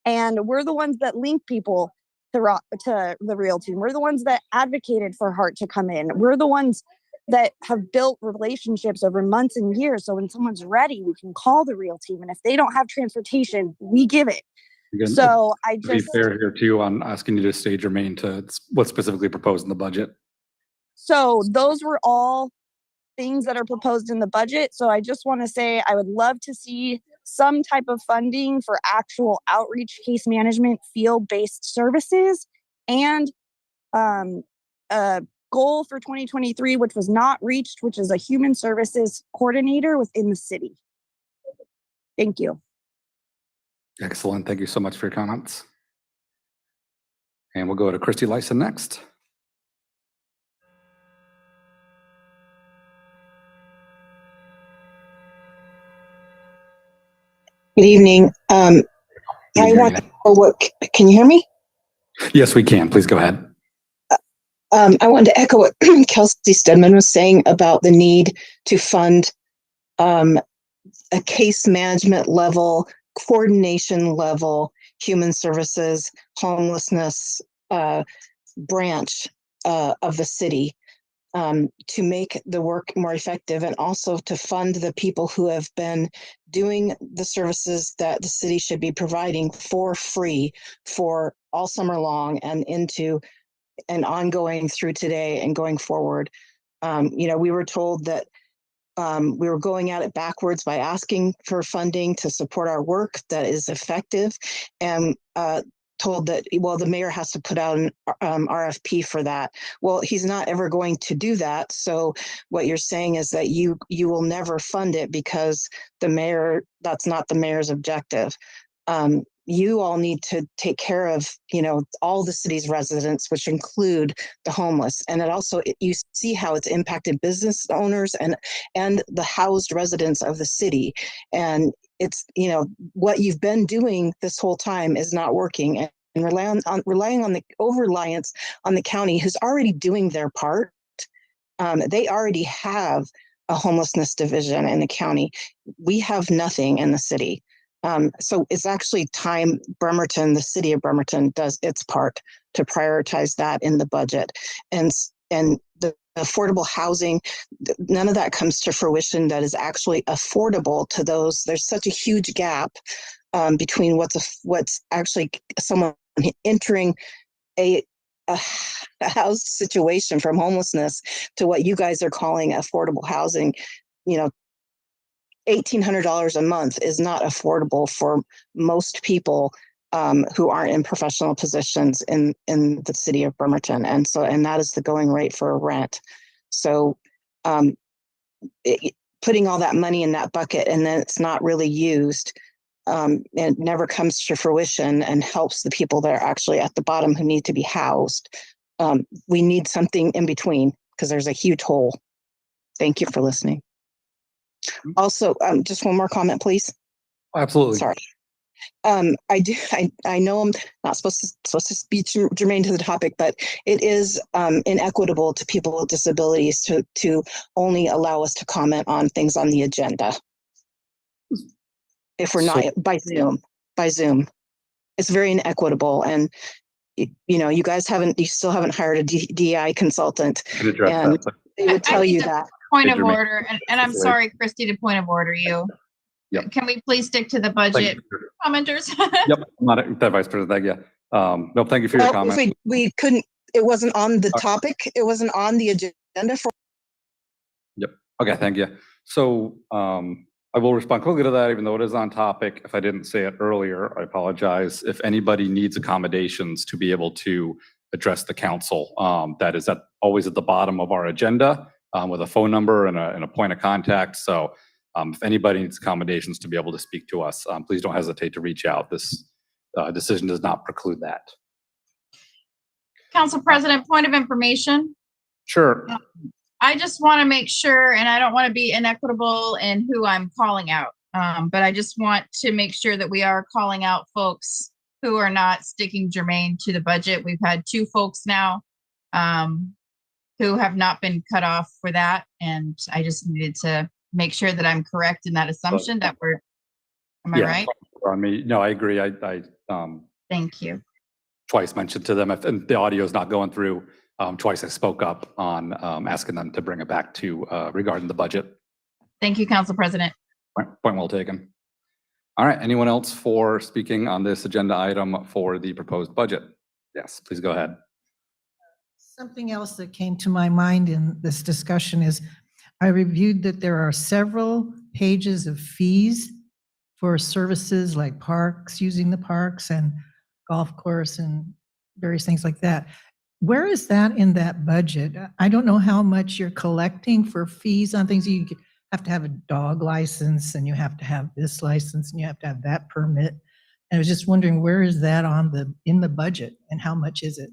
And we're the ones that link people to the real team. We're the ones that advocated for Heart to come in. We're the ones that have built relationships over months and years. So when someone's ready, we can call the real team. And if they don't have transportation, we give it. Again, So I to be just, fair here too, on asking you to state your main to what's specifically proposed in the budget. so those were all things that are proposed in the budget. So I just want to say, I would love to see some type of funding for actual outreach, case management, field-based services, and a goal for 2023, which was not reached, which is a human services coordinator within the city. Thank you. Excellent. Thank you so much for your comments. And we'll go to Christy Lyson next. Good evening. I want to know can you hear me? Yes, we can. Please go ahead. I wanted to echo what Kelsey Stedman was saying about the need to fund a case management level, coordination level, human services, homelessness branch of the city to make the work more effective, and also to fund the people who have been doing the services that the city should be providing for free for all summer long and into and ongoing through today and going forward. We were told that we were going at it backwards by asking for funding to support our work that is effective, and told that, well, the mayor has to put out an RFP for that. Well, he's not ever going to do that. So what you're saying is that you will never fund it because that's not the mayor's objective. You all need to take care of, all the city's residents, which include the homeless. And it also, you see how it's impacted business owners and the housed residents of the city. And it's, what you've been doing this whole time is not working, and relying on the over-reliance on the county, who's already doing their part. They already have a homelessness division in the county. We have nothing in the city. So it's actually time Bremerton, the city of Bremerton, does its part to prioritize that in the budget. And the affordable housing, none of that comes to fruition that is actually affordable to those. There's such a huge gap between what's actually someone entering a house situation from homelessness to what you guys are calling affordable housing. $1,800 a month is not affordable for most people who aren't in professional positions in the city of Bremerton. And that is the going rate for a rent. So putting all that money in that bucket and then it's not really used, it never comes to fruition and helps the people that are actually at the bottom who need to be housed. We need something in between because there's a huge hole. Thank you for listening. Also, just one more comment, please. Absolutely. Sorry. I know I'm not supposed to be germane to the topic, but it is inequitable to people with disabilities to only allow us to comment on things on the agenda. If we're not by Zoom, it's very inequitable. And you guys you still haven't hired a DEI consultant, and they would tell you that. Point of order, and I'm sorry, Christy, to point of order you. Yep. Can we please stick to the budget commenters? Yep, not that Vice President. Thank you. No, thank you for your comment. We couldn't. It wasn't on the topic. It wasn't on the agenda for. Yep. Okay. Thank you. So I will respond quickly to that, even though it is on topic. If I didn't say it earlier, I apologize. If anybody needs accommodations to be able to address the council, that is always at the bottom of our agenda. With a phone number and a point of contact. So if anybody needs accommodations to be able to speak to us, please don't hesitate to reach out. This decision does not preclude that. Council President, point of information. Sure. I just want to make sure, and I don't want to be inequitable in who I'm calling out. But I just want to make sure that we are calling out folks who are not sticking germane to the budget. We've had 2 folks now who have not been cut off for that. And I just needed to make sure that I'm correct in that assumption that am I right? I mean, no, I agree. I Thank you. twice mentioned to them, if and the audio is not going through, twice I spoke up on asking them to bring it back to regarding the budget. Thank you, Council President. Point well taken. All right, anyone else for speaking on this agenda item for the proposed budget? Yes, please go ahead. Something else that came to my mind in this discussion is I reviewed that there are several pages of fees for services like parks, using the parks and golf course and various things like that. Where is that in that budget? I don't know how much you're collecting for fees on things. You have to have a dog license and you have to have this license and you have to have that permit. And I was just wondering, where is that in the budget and how much is it?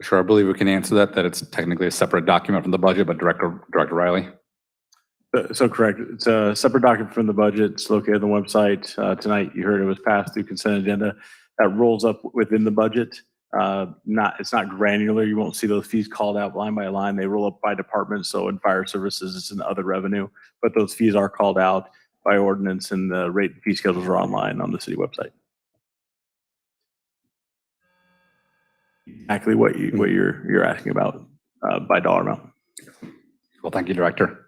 Sure, I believe we can answer that it's technically a separate document from the budget, but Director Riley. So correct. It's a separate document from the budget. It's located on the website. Tonight, you heard it was passed through consent agenda. That rolls up within the budget. It's not granular. You won't see those fees called out line by line. They roll up by department. So in fire services, it's in other revenue, but those fees are called out by ordinance and the rate and fee schedules are online on the city website. Exactly what you're asking about by dollar amount. Well, thank you, Director.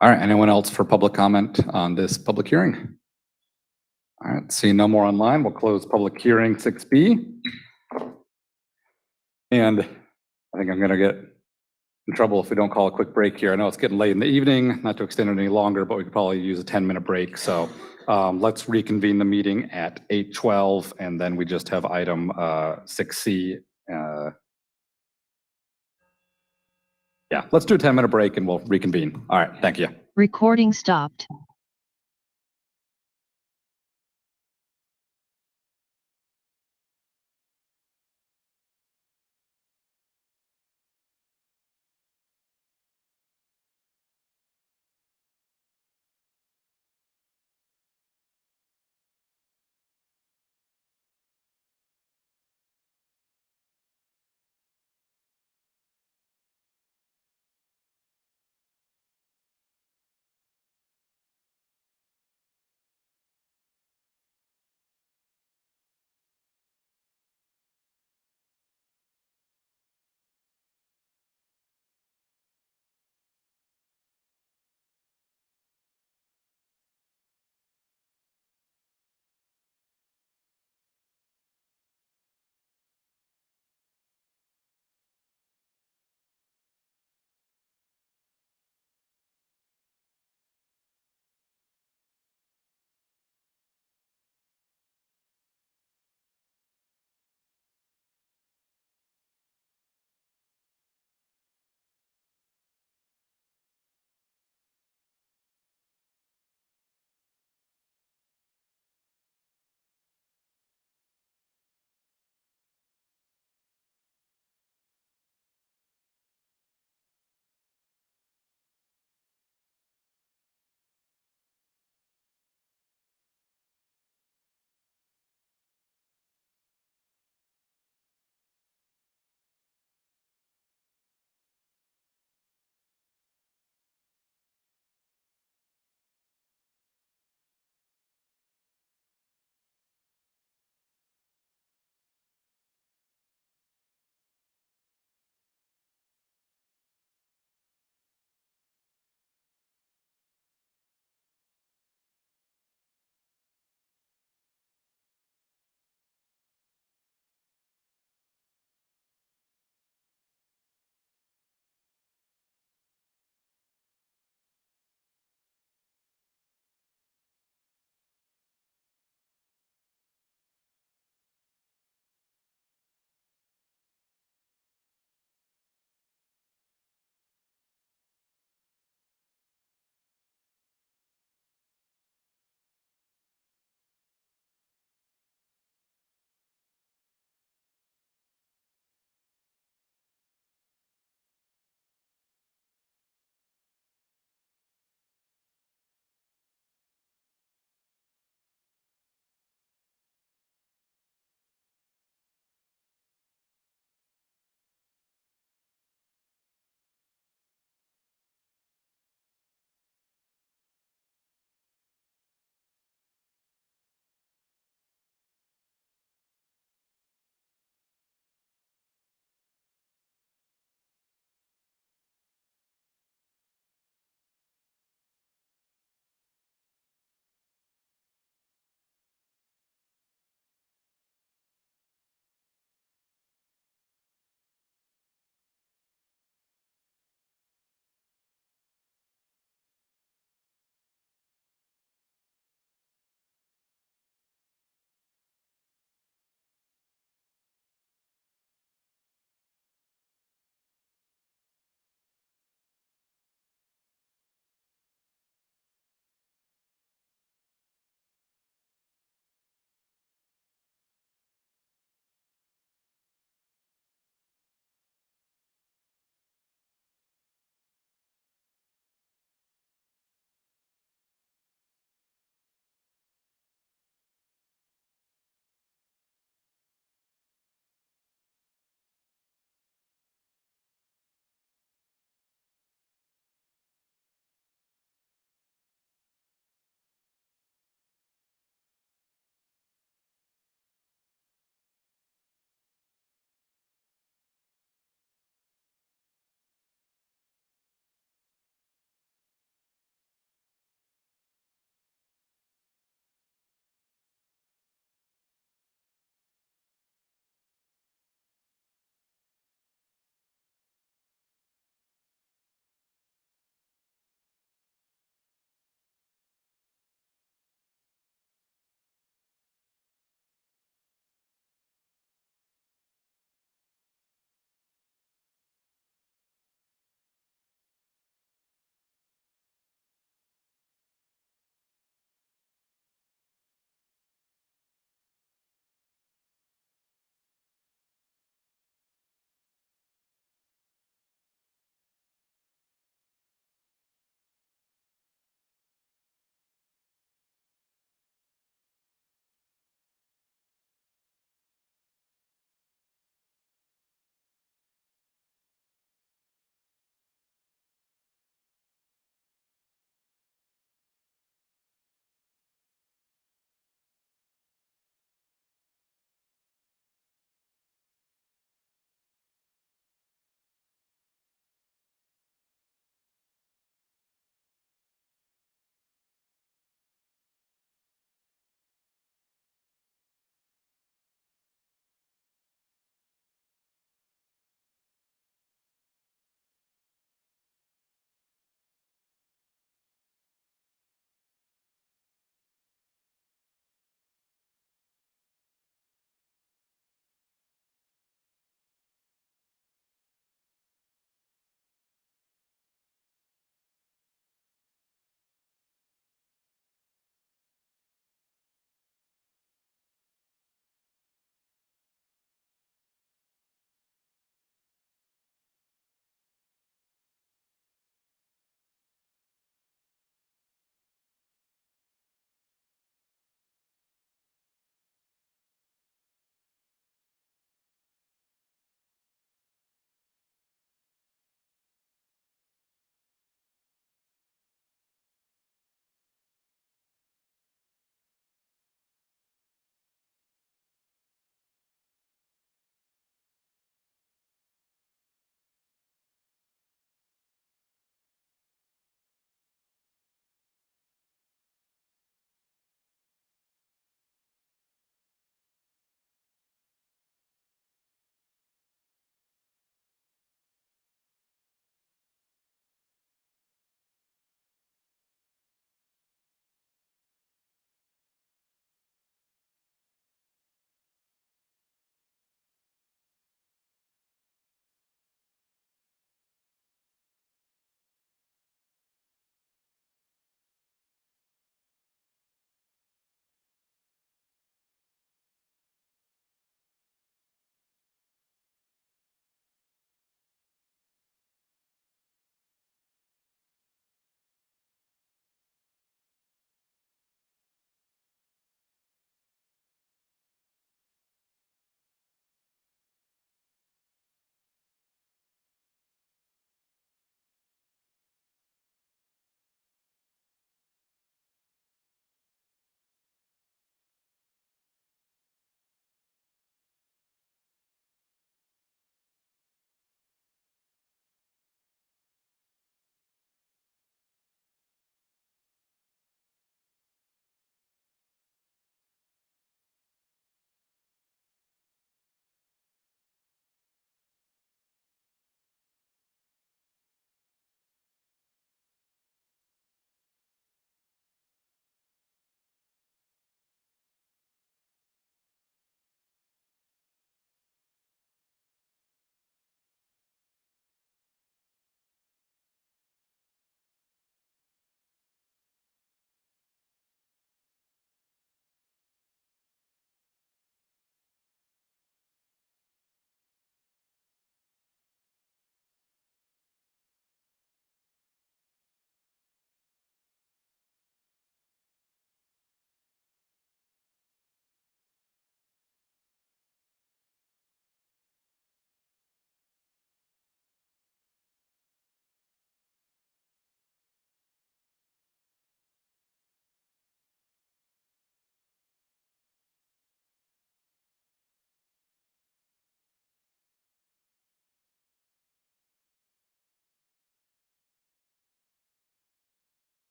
All right, anyone else for public comment on this public hearing? All right, seeing no more online, we'll close public hearing 6B. And I think I'm gonna get in trouble if we don't call a quick break here. I know it's getting late in the evening, not to extend it any longer, but we could probably use a 10-minute break. So let's reconvene the meeting at 8:12, and then we just have item 6C. Yeah, let's do a 10-minute break and we'll reconvene. All right, thank you. Recording stopped.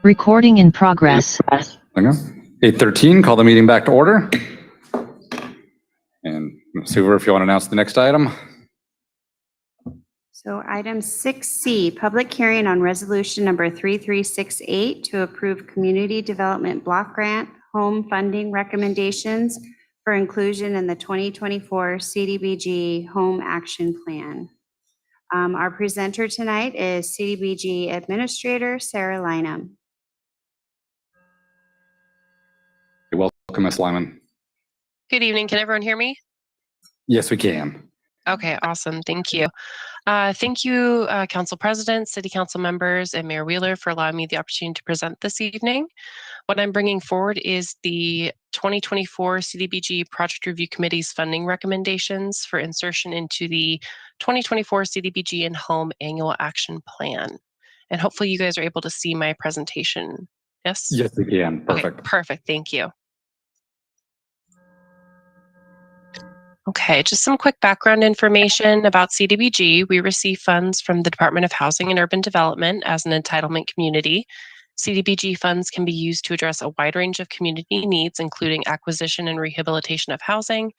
Recording in progress. There we go. 8:13, call the meeting back to order. And Suver, if you want to announce the next item. So item 6C, public hearing on resolution number 3368 to approve community development block grant home funding recommendations for inclusion in the 2024 CDBG Home Action Plan. Our presenter tonight is CDBG Administrator Sarah Lynham. Welcome, Ms. Lyman. Good evening. Can everyone hear me? Yes, we can. Okay, awesome. Thank you. Thank you, Council President, City Council members, and Mayor Wheeler for allowing me the opportunity to present this evening. What I'm bringing forward is the 2024 CDBG Project Review Committee's funding recommendations for insertion into the 2024 CDBG and Home Annual Action Plan. And hopefully you guys are able to see my presentation. Yes? Yes, we can. Perfect. Okay, perfect. Thank you. Okay, just some quick background information about CDBG. We receive funds from the Department of Housing and Urban Development as an entitlement community. CDBG funds can be used to address a wide range of community needs, including acquisition and rehabilitation of housing,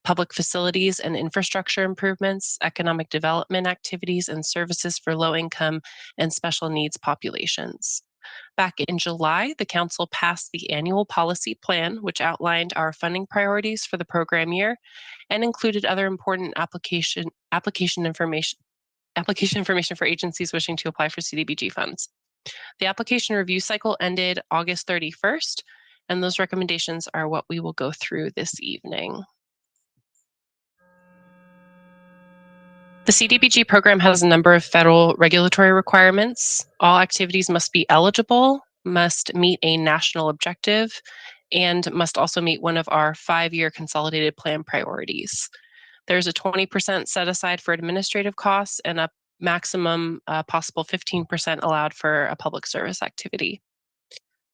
public facilities and infrastructure improvements, economic development activities, and services for low-income and special needs populations. Back in July, the Council passed the annual policy plan, which outlined our funding priorities for the program year and included other important application information for agencies wishing to apply for CDBG funds. The application review cycle ended August 31st, and those recommendations are what we will go through this evening. The CDBG program has a number of federal regulatory requirements. All activities must be eligible, must meet a national objective, and must also meet one of our 5-year consolidated plan priorities. There's a 20% set aside for administrative costs and a maximum possible 15% allowed for a public service activity.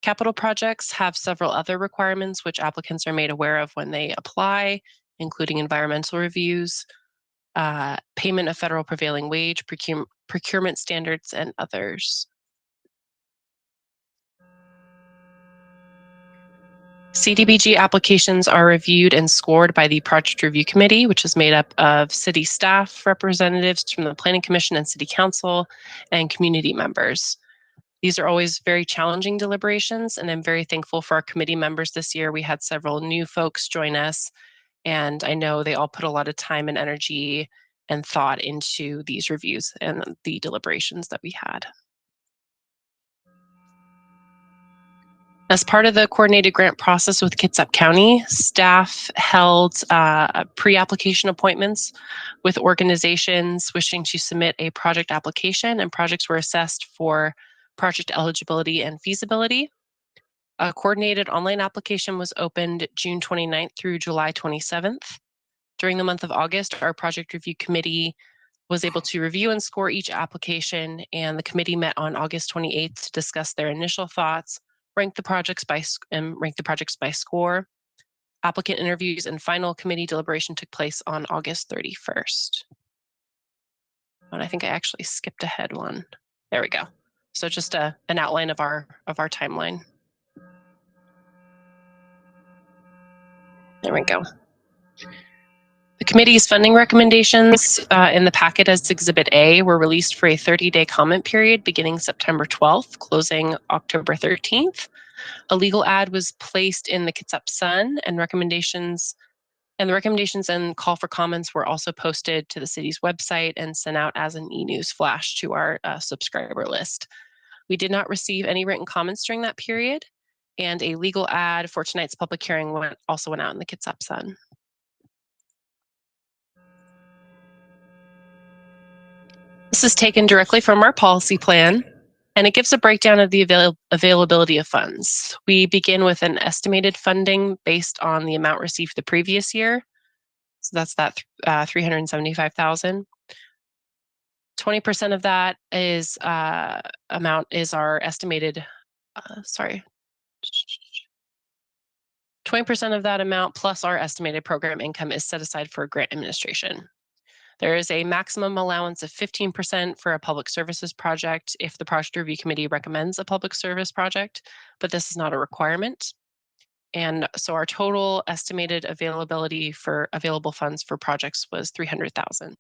Capital projects have several other requirements which applicants are made aware of when they apply, including environmental reviews, payment of federal prevailing wage, procurement standards, and others. CDBG applications are reviewed and scored by the Project Review Committee, which is made up of city staff, representatives from the Planning Commission and City Council, and community members. These are always very challenging deliberations, and I'm very thankful for our committee members this year. We had several new folks join us, and I know they all put a lot of time and energy and thought into these reviews and the deliberations that we had. As part of the coordinated grant process with Kitsap County, staff held pre-application appointments with organizations wishing to submit a project application, and projects were assessed for project eligibility and feasibility. A coordinated online application was opened June 29th through July 27th. During the month of August, our project review committee was able to review and score each application, and the committee met on August 28th to discuss their initial thoughts, rank the projects by score. Applicant interviews and final committee deliberation took place on August 31st. And I think I actually skipped ahead one. There we go. So just an outline of our timeline. There we go. The committee's funding recommendations in the packet as Exhibit A were released for a 30-day comment period beginning September 12th, closing October 13th. A legal ad was placed in the Kitsap Sun, and the recommendations and call for comments were also posted to the city's website and sent out as an e-news flash to our subscriber list. We did not receive any written comments during that period, and a legal ad for tonight's public hearing also went out in the Kitsap Sun. This is taken directly from our policy plan, and it gives a breakdown of the availability of funds. We begin with an estimated funding based on the amount received the previous year. So that's that $375,000. 20% of that is amount is our estimated, 20% of that amount plus our estimated program income is set aside for grant administration. There is a maximum allowance of 15% for a public services project if the project review committee recommends a public service project, but this is not a requirement. And so our total estimated availability for available funds for projects was $300,000.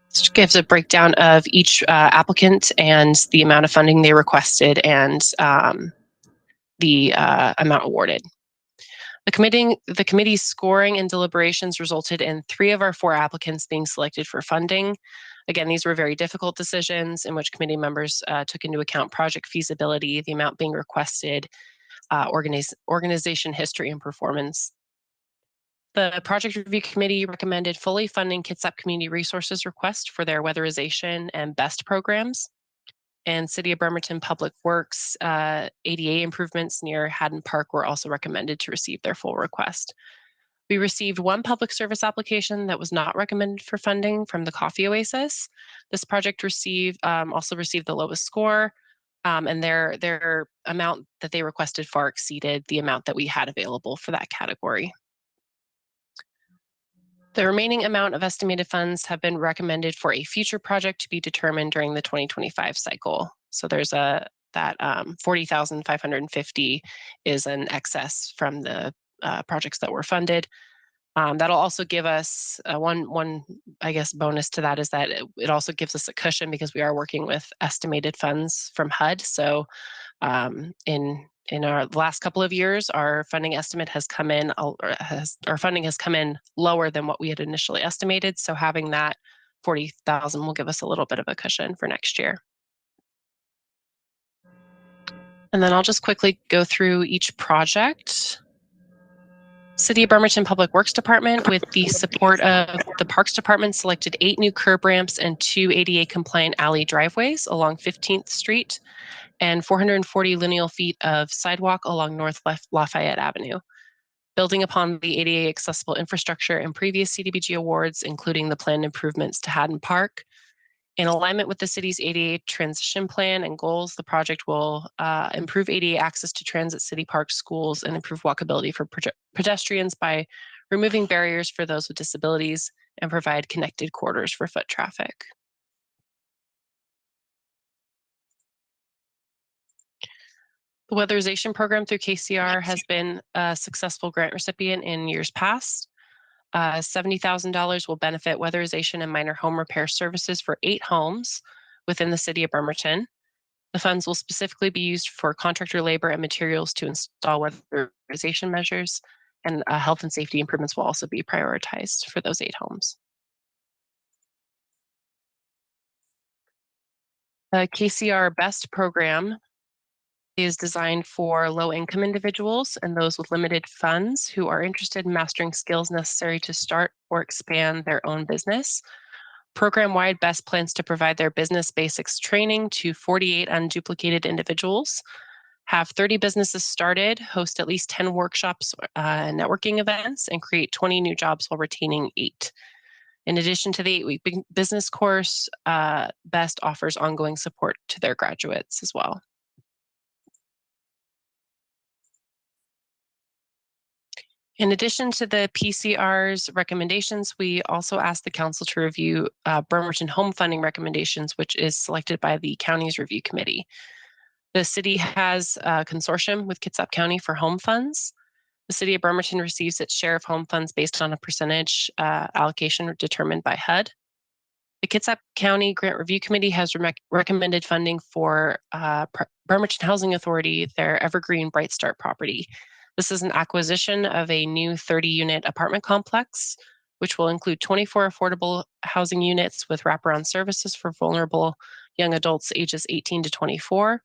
This gives a breakdown of each applicant and the amount of funding they requested and the amount awarded. The committee's scoring and deliberations resulted in 3 of our 4 applicants being selected for funding. Again, these were very difficult decisions in which committee members took into account project feasibility, the amount being requested, organization history, and performance. The project review committee recommended fully funding Kitsap Community Resources request for their weatherization and BEST programs. And City of Bremerton Public Works ADA improvements near Haddon Park were also recommended to receive their full request. We received 1 public service application that was not recommended for funding from the Coffee Oasis. This project also received the lowest score, and their amount that they requested far exceeded the amount that we had available for that category. The remaining amount of estimated funds have been recommended for a future project to be determined during the 2025 cycle. So there's that 40,550 is an excess from the projects that were funded. That'll also give us one I guess bonus to that is that it also gives us a cushion because we are working with estimated funds from HUD. So in our last couple of years, our funding estimate has come in, our funding has come in lower than what we had initially estimated. So having that 40,000 will give us a little bit of a cushion for next year. And then I'll just quickly go through each project. City of Bremerton Public Works Department, with the support of the Parks Department, selected 8 new curb ramps and 2 ADA compliant alley driveways along 15th Street and 440 lineal feet of sidewalk along North Lafayette Avenue. Building upon the ADA accessible infrastructure and previous CDBG awards, including the planned improvements to Haddon Park. In alignment with the city's ADA transition plan and goals, the project will improve ADA access to transit, city parks, schools, and improve walkability for pedestrians by removing barriers for those with disabilities and provide connected corridors for foot traffic. The weatherization program through KCR has been a successful grant recipient in years past. $70,000 will benefit weatherization and minor home repair services for 8 homes within the city of Bremerton. The funds will specifically be used for contractor labor and materials to install weatherization measures, and health and safety improvements will also be prioritized for those 8 homes. The KCR BEST program is designed for low-income individuals and those with limited funds who are interested in mastering skills necessary to start or expand their own business. Program-wide, BEST plans to provide their business basics training to 48 unduplicated individuals, have 30 businesses started, host at least 10 workshops and networking events, and create 20 new jobs while retaining 8. In addition to the 8-week business course, BEST offers ongoing support to their graduates as well. In addition to the PCR's recommendations, we also asked the council to review Bremerton home funding recommendations, which is selected by the county's review committee. The city has a consortium with Kitsap County for home funds. The city of Bremerton receives its share of home funds based on a percentage allocation determined by HUD. The Kitsap County Grant Review Committee has recommended funding for Bremerton Housing Authority, their Evergreen Bright Start property. This is an acquisition of a new 30-unit apartment complex, which will include 24 affordable housing units with wraparound services for vulnerable young adults ages 18 to 24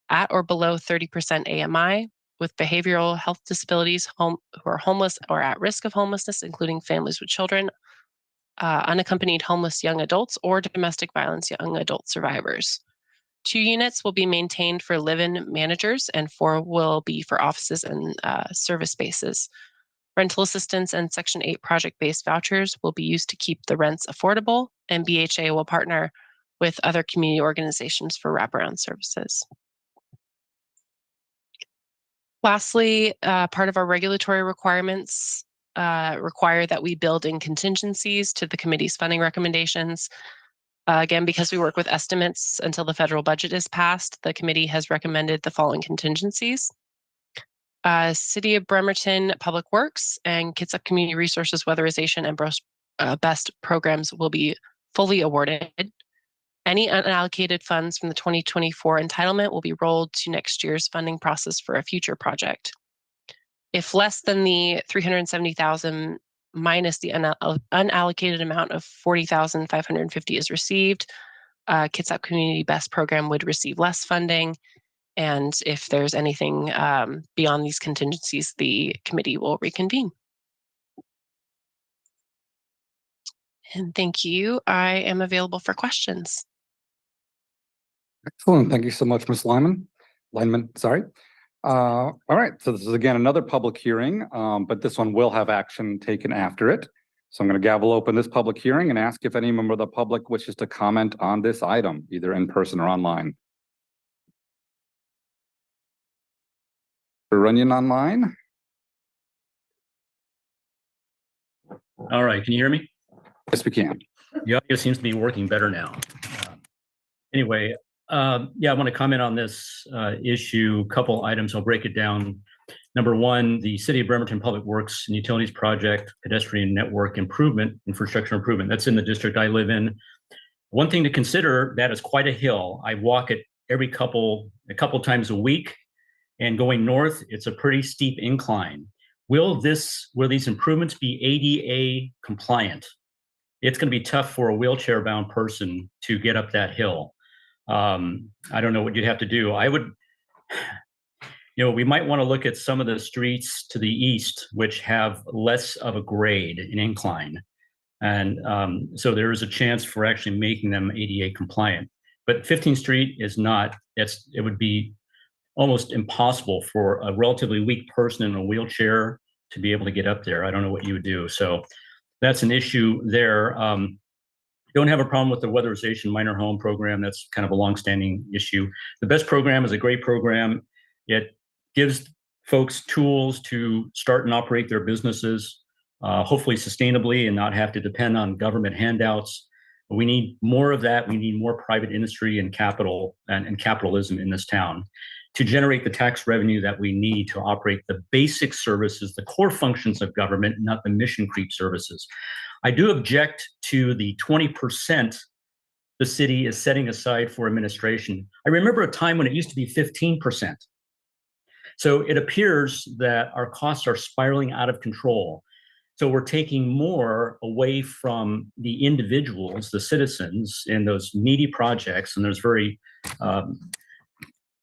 at or below 30% AMI with behavioral health disabilities, who are homeless or at risk of homelessness, including families with children, unaccompanied homeless young adults, or domestic violence young adult survivors. 2 units will be maintained for live-in managers and 4 will be for offices and service spaces. Rental assistance and Section 8 project-based vouchers will be used to keep the rents affordable, and BHA will partner with other community organizations for wraparound services. Lastly, part of our regulatory requirements require that we build in contingencies to the committee's funding recommendations. Again, because we work with estimates until the federal budget is passed, the committee has recommended the following contingencies. City of Bremerton Public Works and Kitsap Community Resources Weatherization and BEST programs will be fully awarded. Any unallocated funds from the 2024 entitlement will be rolled to next year's funding process for a future project. If less than the $370,000 minus the unallocated amount of $40,550 is received, Kitsap Community BEST program would receive less funding. And if there's anything beyond these contingencies, the committee will reconvene. And thank you. I am available for questions. Excellent. Thank you so much, Ms. Lineman, sorry. All right, so this is again another public hearing, but this one will have action taken after it. So I'm going to gavel open this public hearing and ask if any member of the public wishes to comment on this item, either in person or online. Runyon online. All right, can you hear me? Yes, we can. The audio seems to be working better now. Anyway, yeah, I want to comment on this issue, couple items. I'll break it down. Number one, the City of Bremerton Public Works and Utilities Project, pedestrian network improvement, infrastructure improvement. That's in the district I live in. One thing to consider, that is quite a hill. I walk it a couple times a week, and going north, it's a pretty steep incline. Will these improvements be ADA compliant? It's going to be tough for a wheelchair-bound person to get up that hill. I don't know what you'd have to do. I would, we might want to look at some of the streets to the east, which have less of a grade, an incline. And so there is a chance for actually making them ADA compliant. But 15th Street is not, it would be almost impossible for a relatively weak person in a wheelchair to be able to get up there. I don't know what you would do. So that's an issue there. Don't have a problem with the weatherization minor home program. That's kind of a longstanding issue. The BEST program is a great program. It gives folks tools to start and operate their businesses, hopefully sustainably and not have to depend on government handouts. We need more of that. We need more private industry and capital and capitalism in this town to generate the tax revenue that we need to operate the basic services, the core functions of government, not the mission creep services. I do object to the 20% the city is setting aside for administration. I remember a time when it used to be 15%. So it appears that our costs are spiraling out of control. So we're taking more away from the individuals, the citizens, in those needy projects and those very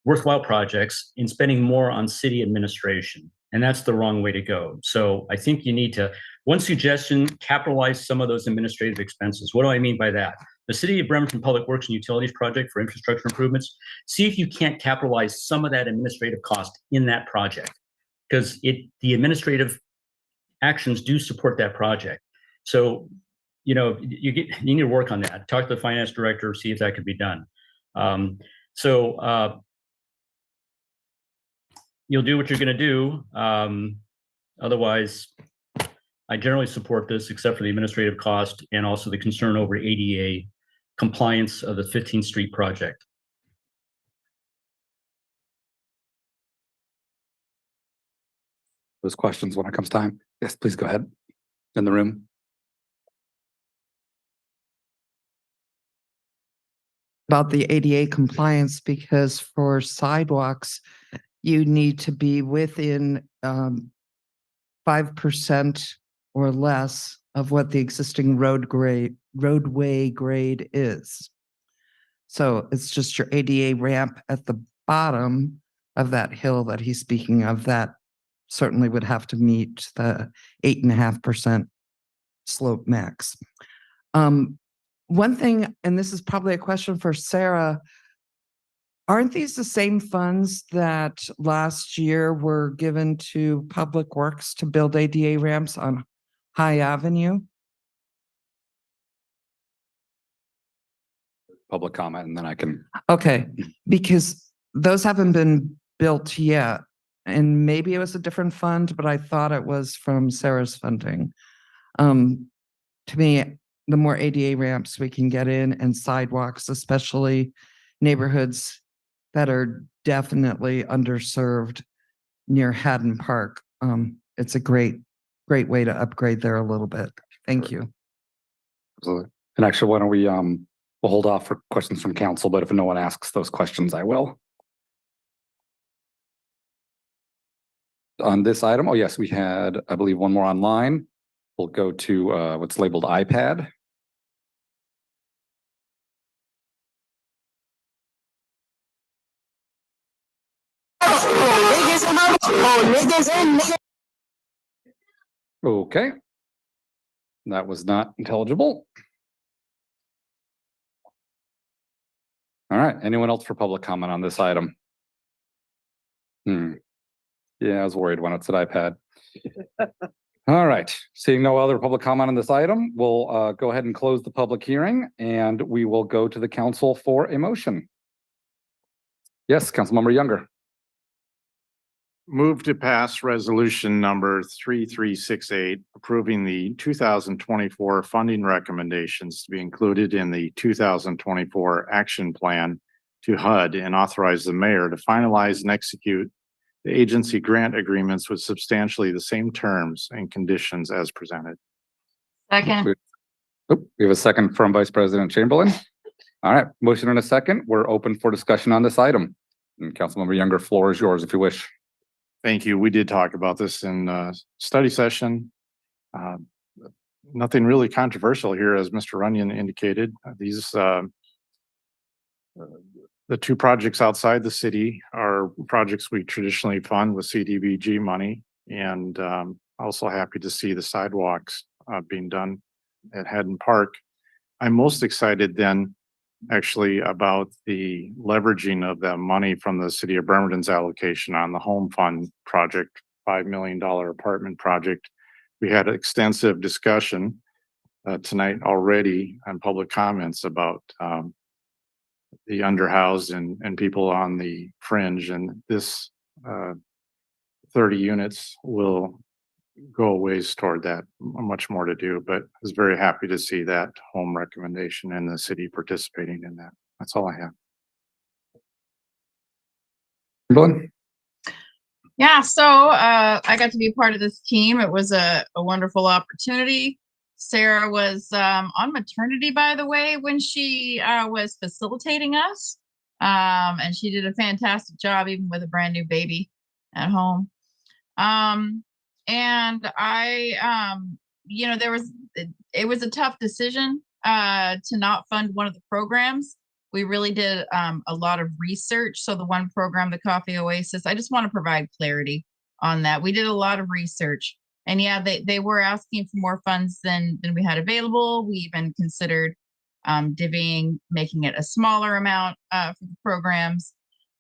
worthwhile projects, in spending more on city administration. And that's the wrong way to go. So I think you need to, one suggestion, capitalize some of those administrative expenses. What do I mean by that? The City of Bremerton Public Works and Utilities Project for infrastructure improvements, see if you can't capitalize some of that administrative cost in that project, because the administrative actions do support that project. So, you need to work on that. Talk to the finance director, see if that could be done. You'll do what you're going to do. Otherwise, I generally support this, except for the administrative cost and also the concern over ADA compliance of the 15th Street project. Those questions when it comes time. Yes, please go ahead. In the room. About the ADA compliance, because for sidewalks, you need to be within 5% or less of what the existing roadway grade is. So it's just your ADA ramp at the bottom of that hill that he's speaking of, that certainly would have to meet the 8.5% slope max. One thing, and this is probably a question for Sarah, aren't these the same funds that last year were given to Public Works to build ADA ramps on High Avenue? Public comment, and then I can. Okay, because those haven't been built yet. and maybe it was a different fund, but I thought it was from Sarah's funding. To me, the more ADA ramps we can get in and sidewalks, especially neighborhoods that are definitely underserved near Haddon Park. It's a great way to upgrade there a little bit. Thank you. Absolutely. And actually, why don't we, we'll hold off for questions from council, but if no one asks those questions, I will. On this item, oh yes, we had, I believe, one more online. We'll go to what's labeled iPad. Okay. That was not intelligible. All right. Anyone else for public comment on this item? Yeah, I was worried when it said iPad. All right. Seeing no other public comment on this item, we'll go ahead and close the public hearing and we will go to the council for a motion. Yes, Councilmember Younger. Move to pass resolution number 3368, approving the 2024 funding recommendations to be included in the 2024 action plan to HUD and authorize the mayor to finalize and execute the agency grant agreements with substantially the same terms and conditions as presented. Second. Oh, we have a second from Vice President Chamberlain. All right, motion and a second. We're open for discussion on this item. And Councilmember Younger, floor is yours if you wish. Thank you. We did talk about this in study session. Nothing really controversial here, as Mr. Runyon indicated. These the two projects outside the city are projects we traditionally fund with CDBG money, and also happy to see the sidewalks being done at Haddon Park. I'm most excited then actually about the leveraging of that money from the city of Bremerton's allocation on the home fund project, $5 million apartment project. We had extensive discussion tonight already on public comments about the underhoused and people on the fringe, and this 30 units will go a ways toward that. Much more to do, but I was very happy to see that home recommendation and the city participating in that. That's all I have. Yeah, so I got to be part of this team. It was a wonderful opportunity. Sarah was on maternity, by the way, when she was facilitating us. And she did a fantastic job, even with a brand new baby at home. And I, you know, it was a tough decision to not fund one of the programs. We really did a lot of research. So the one program, the Coffee Oasis, I just want to provide clarity on that. We did a lot of research, and yeah, they were asking for more funds than we had available. We even considered divvying, making it a smaller amount for the programs.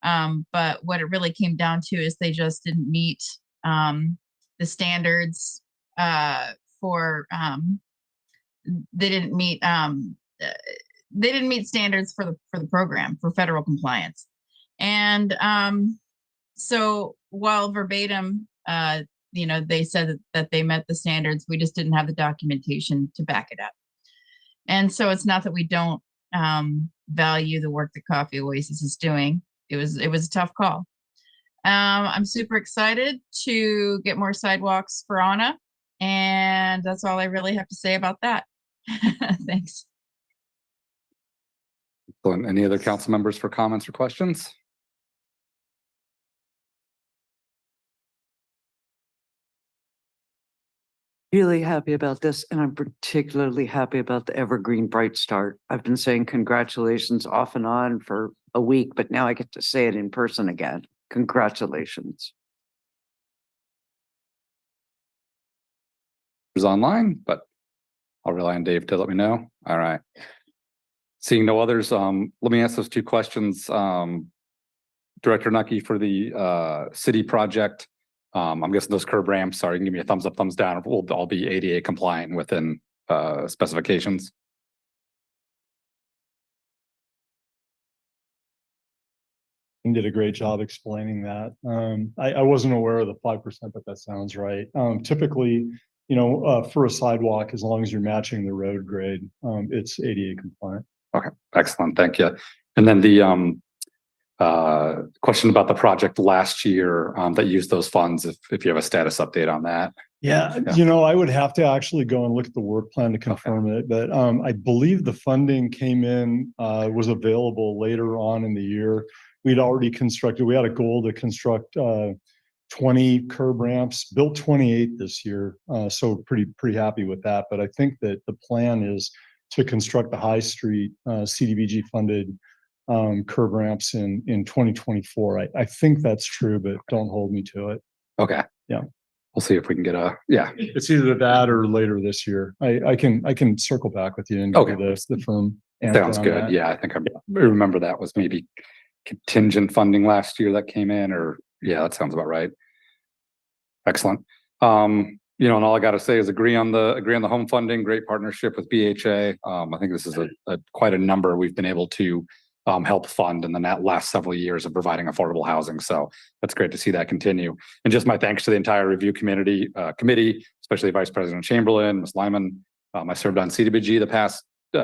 But what it really came down to is they just didn't meet the standards for they didn't meet standards for the program for federal compliance. And so while verbatim you know, they said that they met the standards, we just didn't have the documentation to back it up. And so it's not that we don't value the work that Coffee Oasis is doing. It was a tough call. I'm super excited to get more sidewalks for Anna, and that's all I really have to say about that. Thanks. Any other council members for comments or questions? Really happy about this, and I'm particularly happy about the Evergreen Bright Start. I've been saying congratulations off and on for a week, but now I get to say it in person again. Congratulations. Online, but I'll rely on Dave to let me know. All right. Seeing no others, let me ask those two questions. Director Nucky, for the city project, I'm guessing those curb ramps, sorry, you can give me a thumbs up, thumbs down, will all be ADA compliant within specifications. and did a great job explaining that. I wasn't aware of the 5%, but that sounds right. Typically, for a sidewalk, as long as you're matching the road grade, it's ADA compliant. Okay, excellent. Thank you. And then the question about the project last year that used those funds, if you have a status update on that. Yeah, I would have to actually go and look at the work plan to confirm it, but I believe the funding came in, was available later on in the year. We'd already constructed, we had a goal to construct 20 curb ramps, built 28 this year. So pretty happy with that. But I think that the plan is to construct the High Street CDBG funded curb ramps in 2024. I think that's true, but don't hold me to it. Okay. Yeah. We'll see if we can get It's either that or later this year. I can circle back with you and give you the firm answer Sounds on good. that. Yeah, I think I remember that was maybe contingent funding last year that came in, or that sounds about right. Excellent. And all I got to say is agree on the home funding. Great partnership with BHA. I think this is a quite a number we've been able to help fund in the last several years of providing affordable housing. So that's great to see that continue. And just my thanks to the entire review committee, especially Vice President Chamberlain, Ms. Lyman. I served on CDBG the past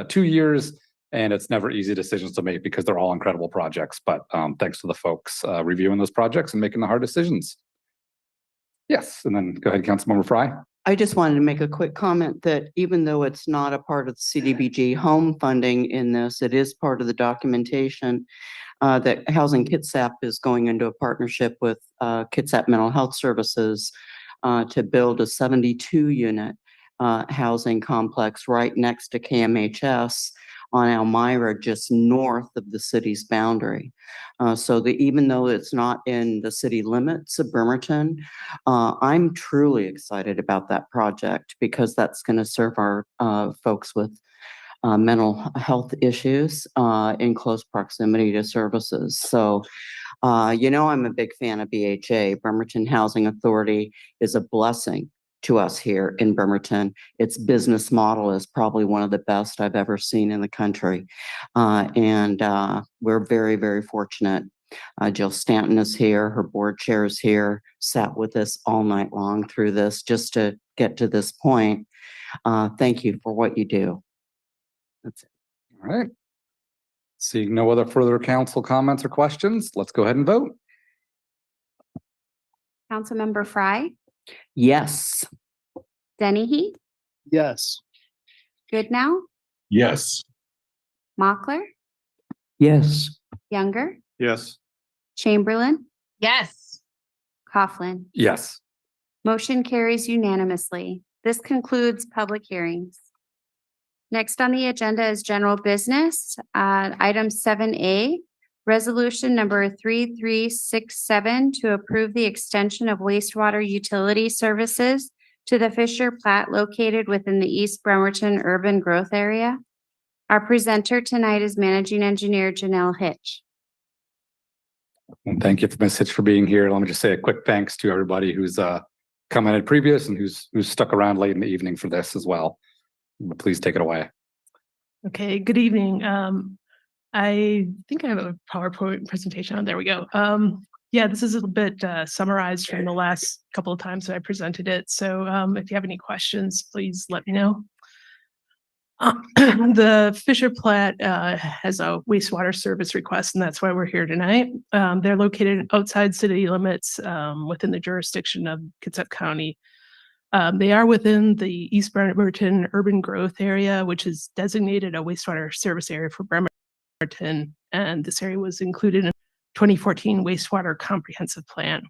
2 years, and it's never easy decisions to make because they're all incredible projects. But thanks to the folks reviewing those projects and making the hard decisions. Yes, and then go ahead, Councilmember Fry. I just wanted to make a quick comment that even though it's not a part of the CDBG home funding in this, it is part of the documentation that Housing Kitsap is going into a partnership with Kitsap Mental Health Services to build a 72-unit housing complex right next to KMHS on Elmira, just north of the city's boundary. So even though it's not in the city limits of Bremerton, I'm truly excited about that project because that's going to serve our folks with mental health issues in close proximity to services. So, I'm a big fan of BHA. Bremerton Housing Authority is a blessing to us here in Bremerton. Its business model is probably one of the best I've ever seen in the country. And we're very, very fortunate. Jill Stanton is here, her board chair is here, sat with us all night long through this just to get to this point. Thank you for what you do. That's it. All right. Seeing no other further council comments or questions, let's go ahead and vote. Councilmember Fry, Yes. Dennehy, Yes. Goodnow, Yes. Mochler, Yes. Younger, Yes. Chamberlain, Yes. Coughlin. Yes. Motion carries unanimously. This concludes public hearings. Next on the agenda is general business. Item 7A, resolution number 3367 to approve the extension of wastewater utility services to the Fisher Plat located within the East Bremerton urban growth area. Our presenter tonight is Managing Engineer Janelle Hitch. And thank you, Ms. Hitch, for being here. Let me just say a quick thanks to everybody who's commented previous and who's stuck around late in the evening for this as well. Please take it away. Okay, good evening. I think I have a PowerPoint presentation on. There we go. This is a little bit summarized from the last couple of times that I presented it. So if you have any questions, please let me know. The Fisher Plat has a wastewater service request, and that's why we're here tonight. They're located outside city limits within the jurisdiction of Kitsap County. They are within the East Bremerton urban growth area, which is designated a wastewater service area for Bremerton, and this area was included in 2014 wastewater comprehensive plan.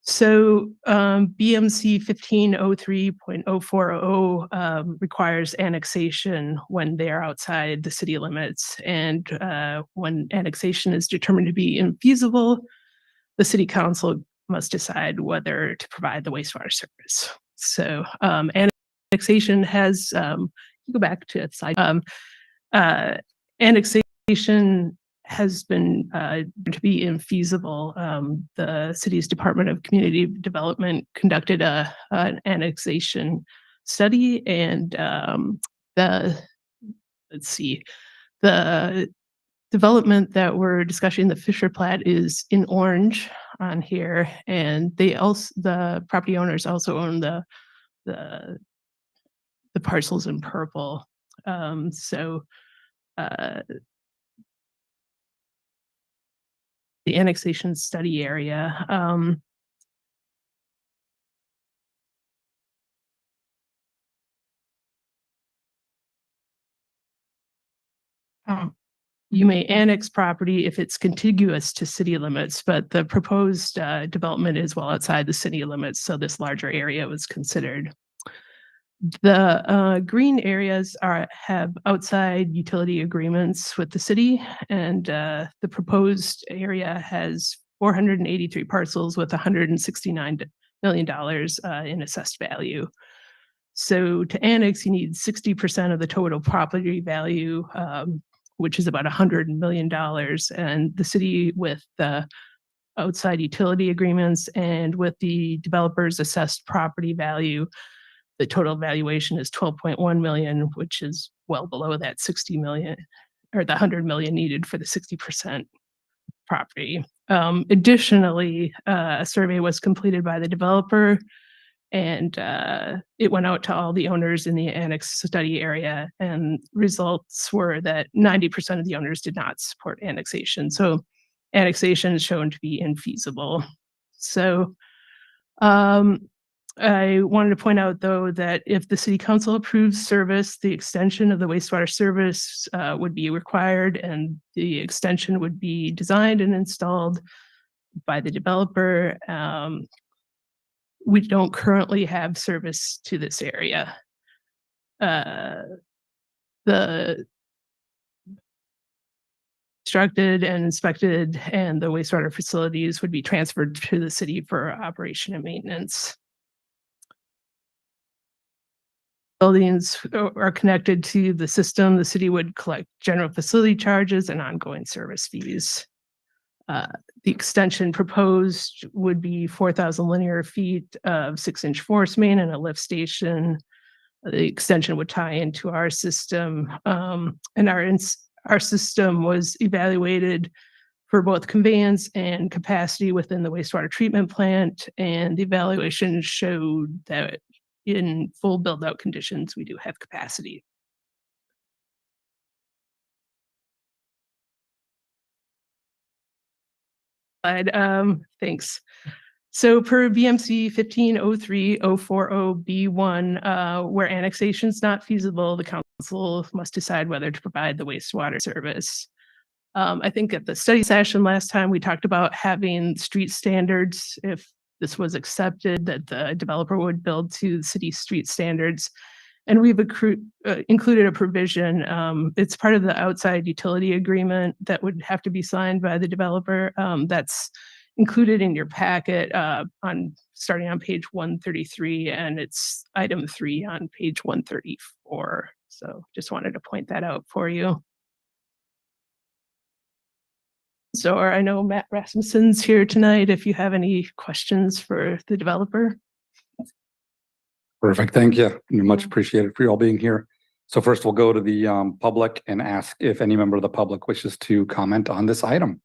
So BMC 1503.040 requires annexation when they are outside the city limits, and when annexation is determined to be infeasible, the city council must decide whether to provide the wastewater service. So annexation has, you go back to slide, annexation has been to be infeasible. The city's Department of Community Development conducted an annexation study, and the development that we're discussing, the Fisher Plat, is in orange on here, and the property owners also own the parcels in purple. The annexation study area. You may annex property if it's contiguous to city limits, but the proposed development is well outside the city limits, so this larger area was considered. The green areas have outside utility agreements with the city, and the proposed area has 483 parcels with $169 million in assessed value. So to annex, you need 60% of the total property value, which is about $100 million. And the city, with the outside utility agreements and with the developer's assessed property value, the total valuation is 12.1 million, which is well below that 60 million or the 100 million needed for the 60% property. Additionally, a survey was completed by the developer, and it went out to all the owners in the annex study area, and results were that 90% of the owners did not support annexation. So annexation is shown to be infeasible. So I wanted to point out, though, that if the City Council approves service, the extension of the wastewater service would be required, and the extension would be designed and installed by the developer. We don't currently have service to this area. The constructed and inspected and the wastewater facilities would be transferred to the city for operation and maintenance. Buildings are connected to the system. The city would collect general facility charges and ongoing service fees. The extension proposed would be 4,000 linear feet of 6-inch force main and a lift station. The extension would tie into our system, and our system was evaluated for both conveyance and capacity within the wastewater treatment plant, and the evaluation showed that in full build-out conditions, we do have capacity. Thanks. So per BMC 1503-040B1, where annexation is not feasible, the council must decide whether to provide the wastewater service. I think at the study session last time, we talked about having street standards. If this was accepted, that the developer would build to the city street standards. And we've included a provision. It's part of the outside utility agreement that would have to be signed by the developer. That's included in your packet starting on page 133, and it's item 3 on page 134. So just wanted to point that out for you. So I know Matt Rasmussen's here tonight if you have any questions for the developer. Perfect. Thank you. Much appreciated for you all being here. So first we'll go to the public and ask if any member of the public wishes to comment on this item.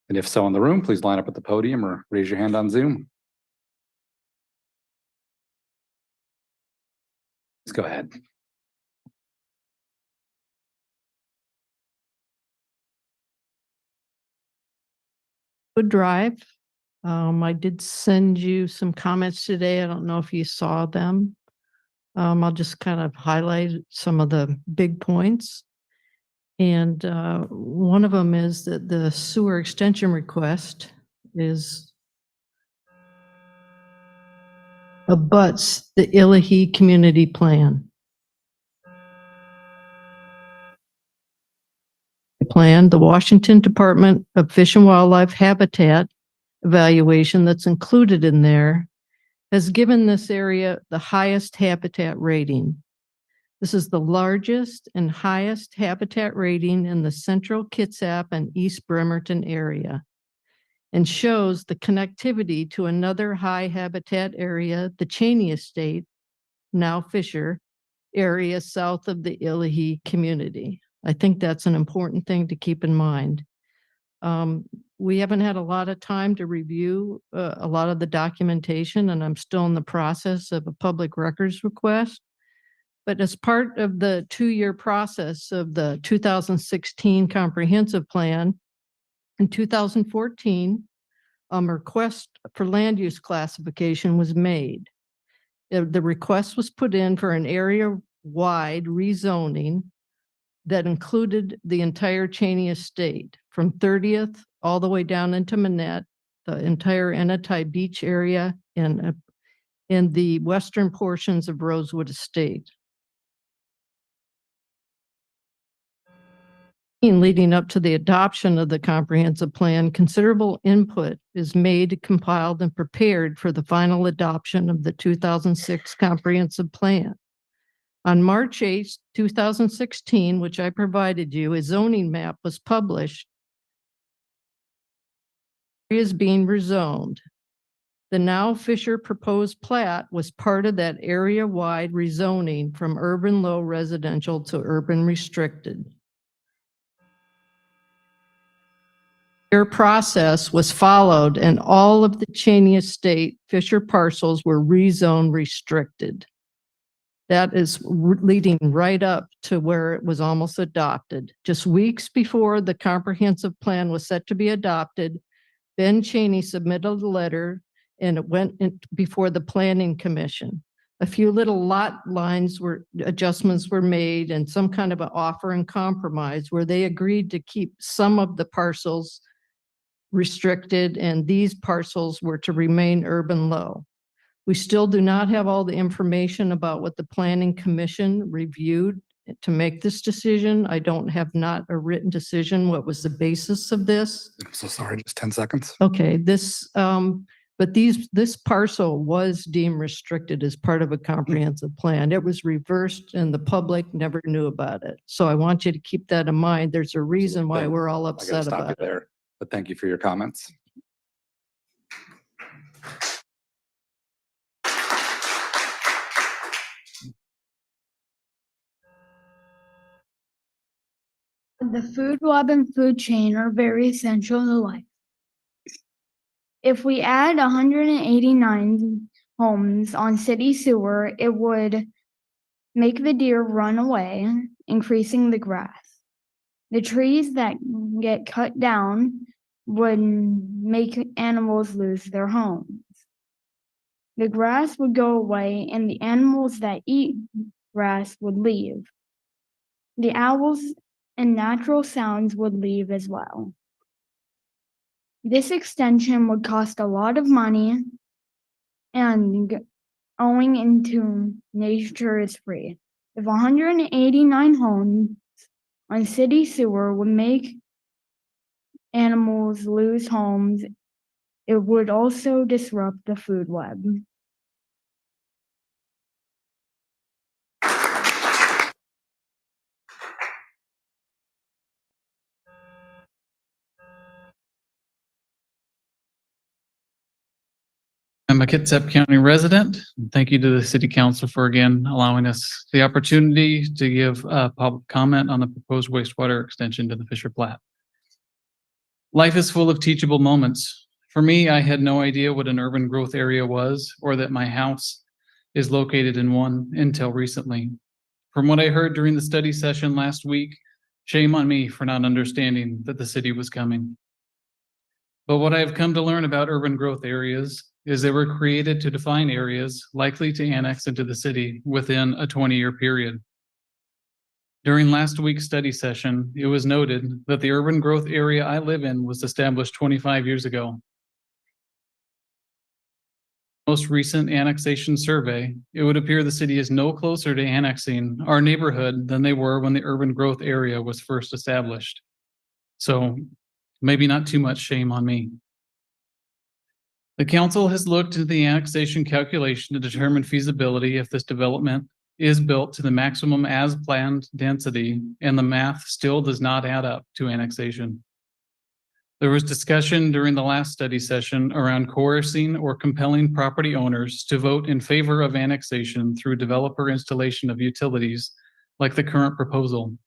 And if so in the room, please line up at the podium or raise your hand on Zoom. Let's go ahead. Good drive. I did send you some comments today. I don't know if you saw them. I'll just kind of highlight some of the big points. And one of them is that the sewer extension request abuts the Illahee Community Plan. The Washington Department of Fish and Wildlife Habitat evaluation that's included in there has given this area the highest habitat rating. This is the largest and highest habitat rating in the central Kitsap and East Bremerton area, and shows the connectivity to another high habitat area, the Cheney Estate, now Fisher, area south of the Illahee community. I think that's an important thing to keep in mind. We haven't had a lot of time to review a lot of the documentation, and I'm still in the process of a public records request. But as part of the 2-year process of the 2016 comprehensive plan, in 2014, a request for land use classification was made. The request was put in for an area-wide rezoning that included the entire Cheney Estate from 30th all the way down into Manette, the entire Anatai Beach area, and in the western portions of Rosewood Estate. Leading up to the adoption of the comprehensive plan, considerable input is made, compiled, and prepared for the final adoption of the 2006 comprehensive plan. On March 8, 2016, which I provided you, a zoning map was published. Areas being rezoned. The now Fisher proposed plat was part of that area-wide rezoning from urban low residential to urban restricted. Their process was followed and all of the Cheney Estate Fisher parcels were rezoned restricted. That is leading right up to where it was almost adopted. Just weeks before the comprehensive plan was set to be adopted, Ben Cheney submitted a letter and it went before the Planning Commission. A few little lot lines adjustments were made and some kind of an offer and compromise where they agreed to keep some of the parcels restricted and these parcels were to remain urban low. We still do not have all the information about what the Planning Commission reviewed to make this decision. I don't have not a written decision. What was the basis of this? I'm so sorry, just 10 seconds. Okay, this parcel was deemed restricted as part of a comprehensive plan. It was reversed and the public never knew about it. So I want you to keep that in mind. There's a reason why we're all I gotta upset stop you about it. there, but thank you for your comments. The food web and food chain are very essential to life. If we add 189 homes on city sewer, it would make the deer run away, increasing the grass. The trees that get cut down would make animals lose their homes. The grass would go away and the animals that eat grass would leave. The owls and natural sounds would leave as well. This extension would cost a lot of money and going into nature is free. If 189 homes on city sewer would make animals lose homes, it would also disrupt the food web. I'm a Kitsap County resident. Thank you to the City Council for again allowing us the opportunity to give public comment on the proposed wastewater extension to the Fisher Plat. Life is full of teachable moments. For me, I had no idea what an urban growth area was or that my house is located in one until recently. From what I heard during the study session last week, shame on me for not understanding that the city was coming. But what I have come to learn about urban growth areas is they were created to define areas likely to annex into the city within a 20-year period. During last week's study session, it was noted that the urban growth area I live in was established 25 years ago. Most recent annexation survey, it would appear the city is no closer to annexing our neighborhood than they were when the urban growth area was first established. So maybe not too much shame on me. The council has looked into the annexation calculation to determine feasibility if this development is built to the maximum as planned density, and the math still does not add up to annexation. There was discussion during the last study session around coercing or compelling property owners to vote in favor of annexation through developer installation of utilities like the current proposal.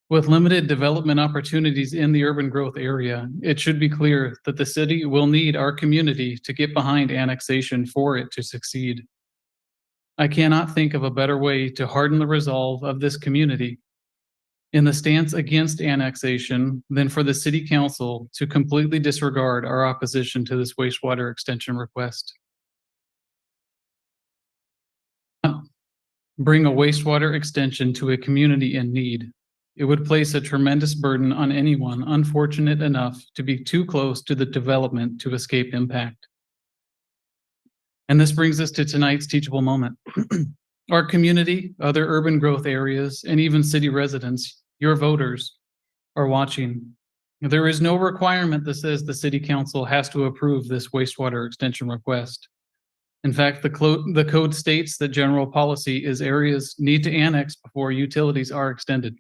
With limited development opportunities in the urban growth area, it should be clear that the city will need our community to get behind annexation for it to succeed. I cannot think of a better way to harden the resolve of this community in the stance against annexation than for the City Council to completely disregard our opposition to this wastewater extension request. Bring a wastewater extension to a community in need. It would place a tremendous burden on anyone unfortunate enough to be too close to the development to escape impact. And this brings us to tonight's teachable moment. Our community, other urban growth areas, and even city residents, your voters, are watching. There is no requirement that says the City Council has to approve this wastewater extension request. In fact, the code states that general policy is areas need to annex before utilities are extended.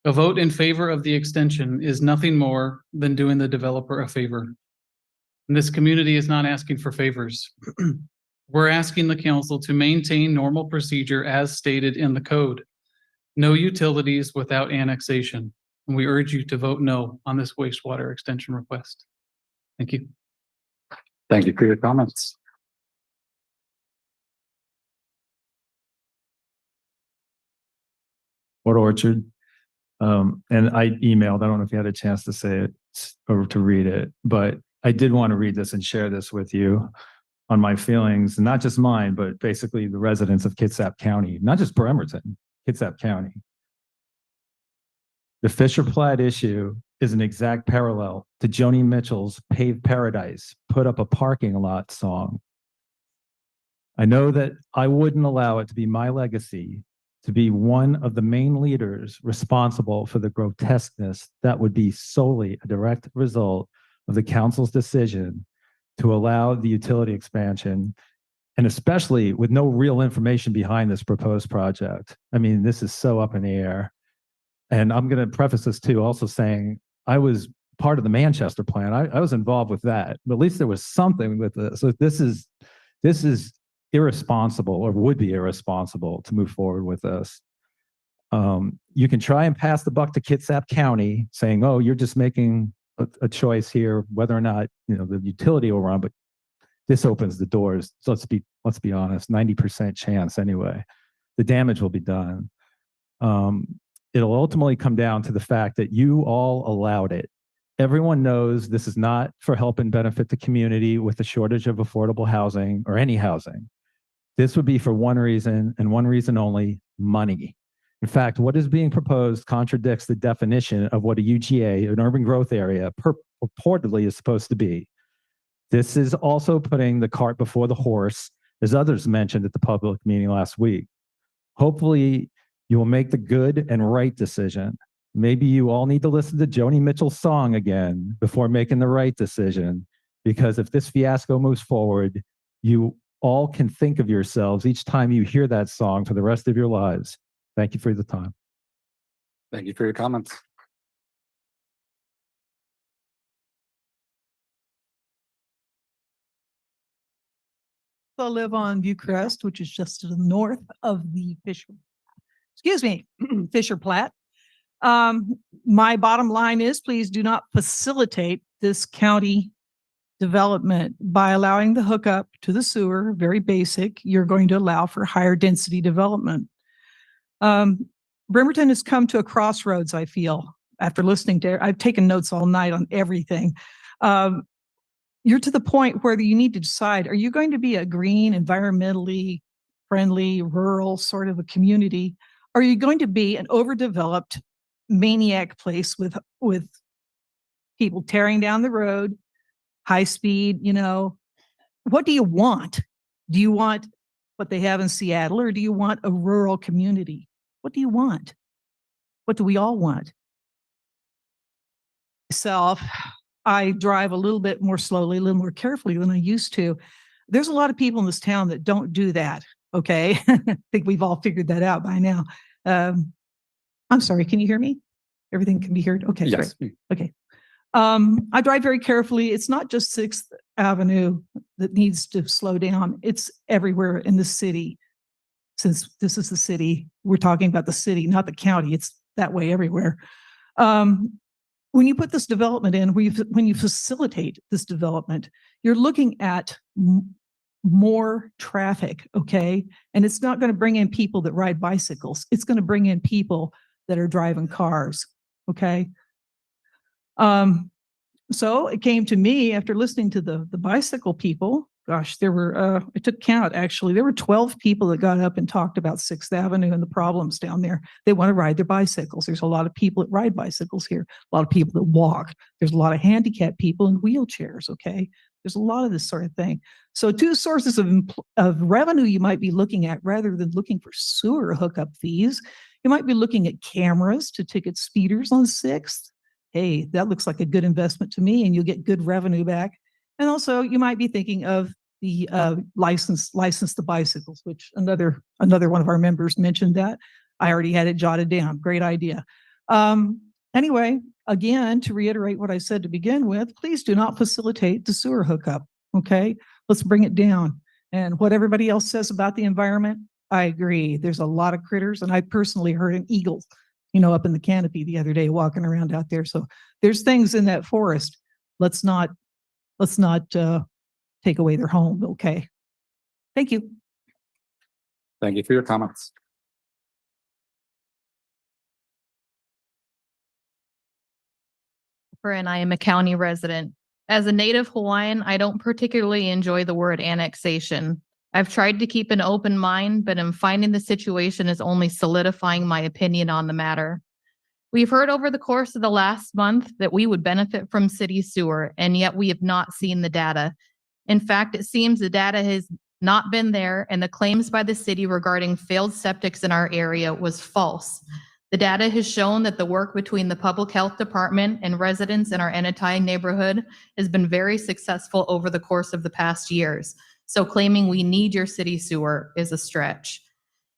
A vote in favor of the extension is nothing more than doing the developer a favor. And this community is not asking for favors. We're asking the council to maintain normal procedure as stated in the code. No utilities without annexation. And we urge you to vote no on this wastewater extension request. Thank you. Thank you for your comments. Port Orchard. And I emailed, I don't know if you had a chance to say it or to read it, but I did want to read this and share this with you on my feelings, not just mine, but basically the residents of Kitsap County, not just Bremerton, Kitsap County. The Fisher Platte issue is an exact parallel to Joni Mitchell's Paved Paradise, Put Up a Parking Lot song. I know that I wouldn't allow it to be my legacy to be one of the main leaders responsible for the grotesqueness that would be solely a direct result of the council's decision to allow the utility expansion, and especially with no real information behind this proposed project. I mean, this is so up in the air. And I'm going to preface this too, also saying I was part of the Manchester plan. I was involved with that, but at least there was something with this. So this is irresponsible, or would be irresponsible, to move forward with this. You can try and pass the buck to Kitsap County saying, oh, you're just making a choice here, whether or not, you know, the utility will run, but this opens the doors. So let's be honest, 90% chance anyway, the damage will be done. It'll ultimately come down to the fact that you all allowed it. Everyone knows this is not for help and benefit the community with the shortage of affordable housing or any housing. This would be for one reason and one reason only: money. In fact, what is being proposed contradicts the definition of what a UGA, an urban growth area, purportedly is supposed to be. This is also putting the cart before the horse, as others mentioned at the public meeting last week. Hopefully, you will make the good and right decision. Maybe you all need to listen to Joni Mitchell's song again before making the right decision, because if this fiasco moves forward, you all can think of yourselves each time you hear that song for the rest of your lives. Thank you for the time. Thank you for your comments. I live on Viewcrest, which is just to the north of the Fisher Platte. My bottom line is, please do not facilitate this county development by allowing the hookup to the sewer. Very basic. You're going to allow for higher density development. Bremerton has come to a crossroads, I feel, after listening to, I've taken notes all night on everything. You're to the point where you need to decide, are you going to be a green, environmentally friendly, rural sort of a community? Or are you going to be an overdeveloped maniac place with people tearing down the road, high speed, you know? What do you want? Do you want what they have in Seattle, or do you want a rural community? What do you want? What do we all want? Myself, I drive a little bit more slowly, a little more carefully than I used to. There's a lot of people in this town that don't do that. Okay. I think we've all figured that out by now. I'm sorry. Can you hear me? Everything can be heard. Okay. Yes. Great. Okay. I drive very carefully. It's not just 6th Avenue that needs to slow down. It's everywhere in the city. Since this is the city, we're talking about the city, not the county. that way everywhere. When you put this development in, when you facilitate this development, you're looking at more traffic, okay? And it's not going to bring in people that ride bicycles. It's going to bring in people that are driving cars, okay? So it came to me after listening to the bicycle people. Gosh, there were, I took count actually, there were 12 people that got up and talked about 6th Avenue and the problems down there. They want to ride their bicycles. There's a lot of people that ride bicycles here, a lot of people that walk. There's a lot of handicapped people in wheelchairs, okay? There's a lot of this sort of thing. So 2 sources of revenue you might be looking at rather than looking for sewer hookup fees. You might be looking at cameras to ticket speeders on 6th. Hey, that looks like a good investment to me and you'll get good revenue back. And also you might be thinking of the license the bicycles, which another one of our members mentioned that. I already had it jotted down. Great idea. Anyway, again, to reiterate what I said to begin with, please do not facilitate the sewer hookup. Okay, let's bring it down. And what everybody else says about the environment, I agree. There's a lot of critters, and I personally heard an eagle, up in the canopy the other day walking around out there. So there's things in that forest. Let's not take away their home. Okay. Thank you. Thank you for your comments. And I am a county resident. As a native Hawaiian, I don't particularly enjoy the word annexation. I've tried to keep an open mind, but am finding the situation is only solidifying my opinion on the matter. We've heard over the course of the last month that we would benefit from city sewer, and yet we have not seen the data. In fact, it seems the data has not been there, and the claims by the city regarding failed septics in our area was false. The data has shown that the work between the public health department and residents in our Anatai neighborhood has been very successful over the course of the past years. So claiming we need your city sewer is a stretch.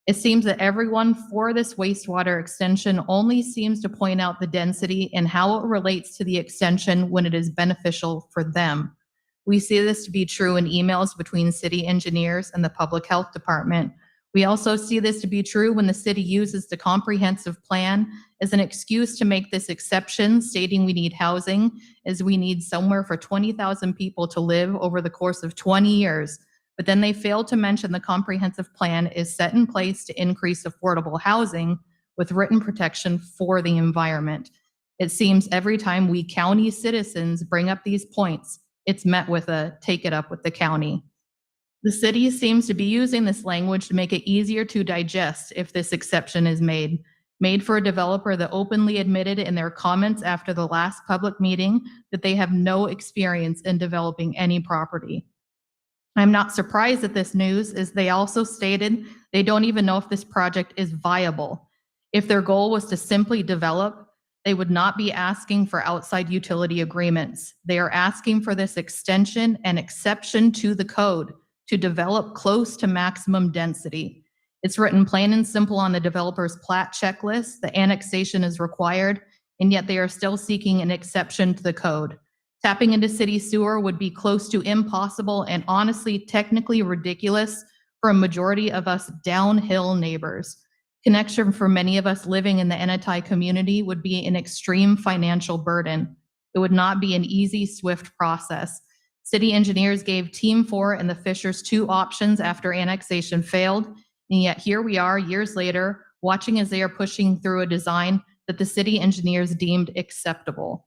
It seems that everyone for this wastewater extension only seems to point out the density and how it relates to the extension when it is beneficial for them. We see this to be true in emails between city engineers and the public health department. We also see this to be true when the city uses the comprehensive plan as an excuse to make this exception, stating we need housing, as we need somewhere for 20,000 people to live over the course of 20 years. But then they fail to mention the comprehensive plan is set in place to increase affordable housing with written protection for the environment. It seems every time we county citizens bring up these points, it's met with a take it up with the county. The city seems to be using this language to make it easier to digest if this exception is made for a developer that openly admitted in their comments after the last public meeting that they have no experience in developing any property. I'm not surprised at this news, as they also stated they don't even know if this project is viable. If their goal was to simply develop, they would not be asking for outside utility agreements. They are asking for this extension and exception to the code to develop close to maximum density. It's written plain and simple on the developer's plat checklist. The annexation is required, and yet they are still seeking an exception to the code. Tapping into city sewer would be close to impossible and honestly technically ridiculous for a majority of us downhill neighbors. Connection for many of us living in the Anatai community would be an extreme financial burden. It would not be an easy, swift process. City engineers gave Team 4 and the Fishers 2 options after annexation failed, and yet here we are years later, watching as they are pushing through a design that the city engineers deemed acceptable.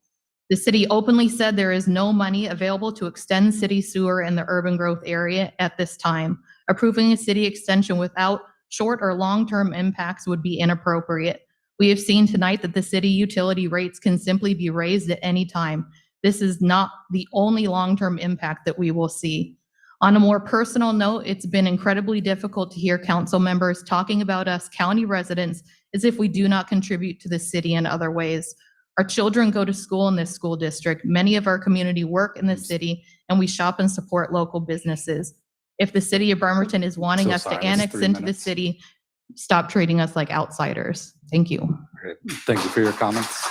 The city openly said there is no money available to extend city sewer in the urban growth area at this time. Approving a city extension without short or long-term impacts would be inappropriate. We have seen tonight that the city utility rates can simply be raised at any time. This is not the only long-term impact that we will see. On a more personal note, it's been incredibly difficult to hear council members talking about us county residents as if we do not contribute to the city in other ways. Our children go to school in this school district. Many of our community work in the city, and we shop and support local businesses. If the city of Bremerton is wanting us to annex into the city, stop treating us like outsiders. Thank you. Great. Thank you for your comments.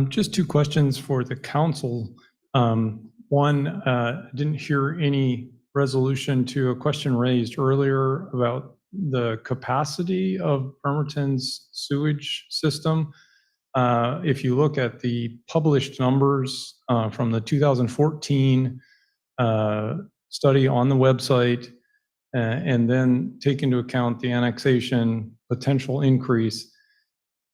Just 2 questions for the council. One, didn't hear any resolution to a question raised earlier about the capacity of Bremerton's sewage system. If you look at the published numbers from the 2014 study on the website, and then take into account the annexation potential increase,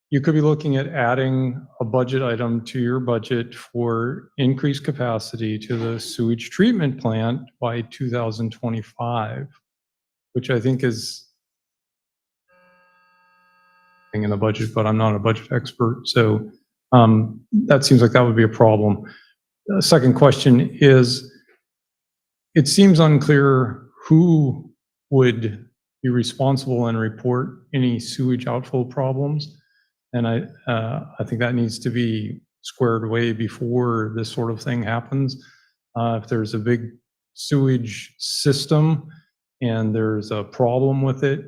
you could be looking at adding a budget item to your budget for increased capacity to the sewage treatment plant by 2025, which I think is in the budget, but I'm not a budget expert. So that seems like that would be a problem. The second question is, it seems unclear who would be responsible and report any sewage outflow problems. And I think that needs to be squared away before this sort of thing happens. If there's a big sewage system and there's a problem with it,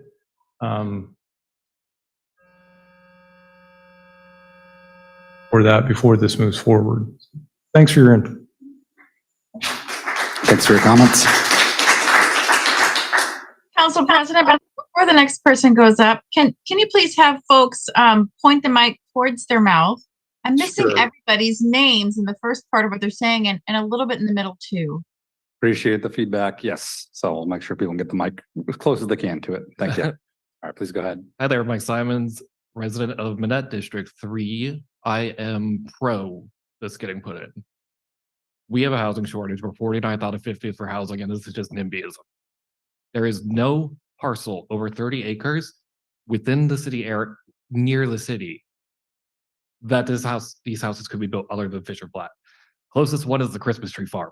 or that before this moves forward. Thanks for your input. Thanks for your comments. Council President, but before the next person goes up, can you please have folks point the mic towards their mouth? I'm missing Sure. everybody's names in the first part of what they're saying and a little bit in the middle too. Appreciate the feedback. Yes. So I'll make sure people can get the mic as close as they can to it. Thank you. All right, please go ahead. Hi there, Mike Simons, resident of Manette District 3. I am pro this getting put in. We have a housing shortage. We're 49th out of 50th for housing, and this is just NIMBYism. There is no parcel over 30 acres within the city area, near the city, that these houses could be built other than Fisher Flat. Closest one is the Christmas Tree Farm.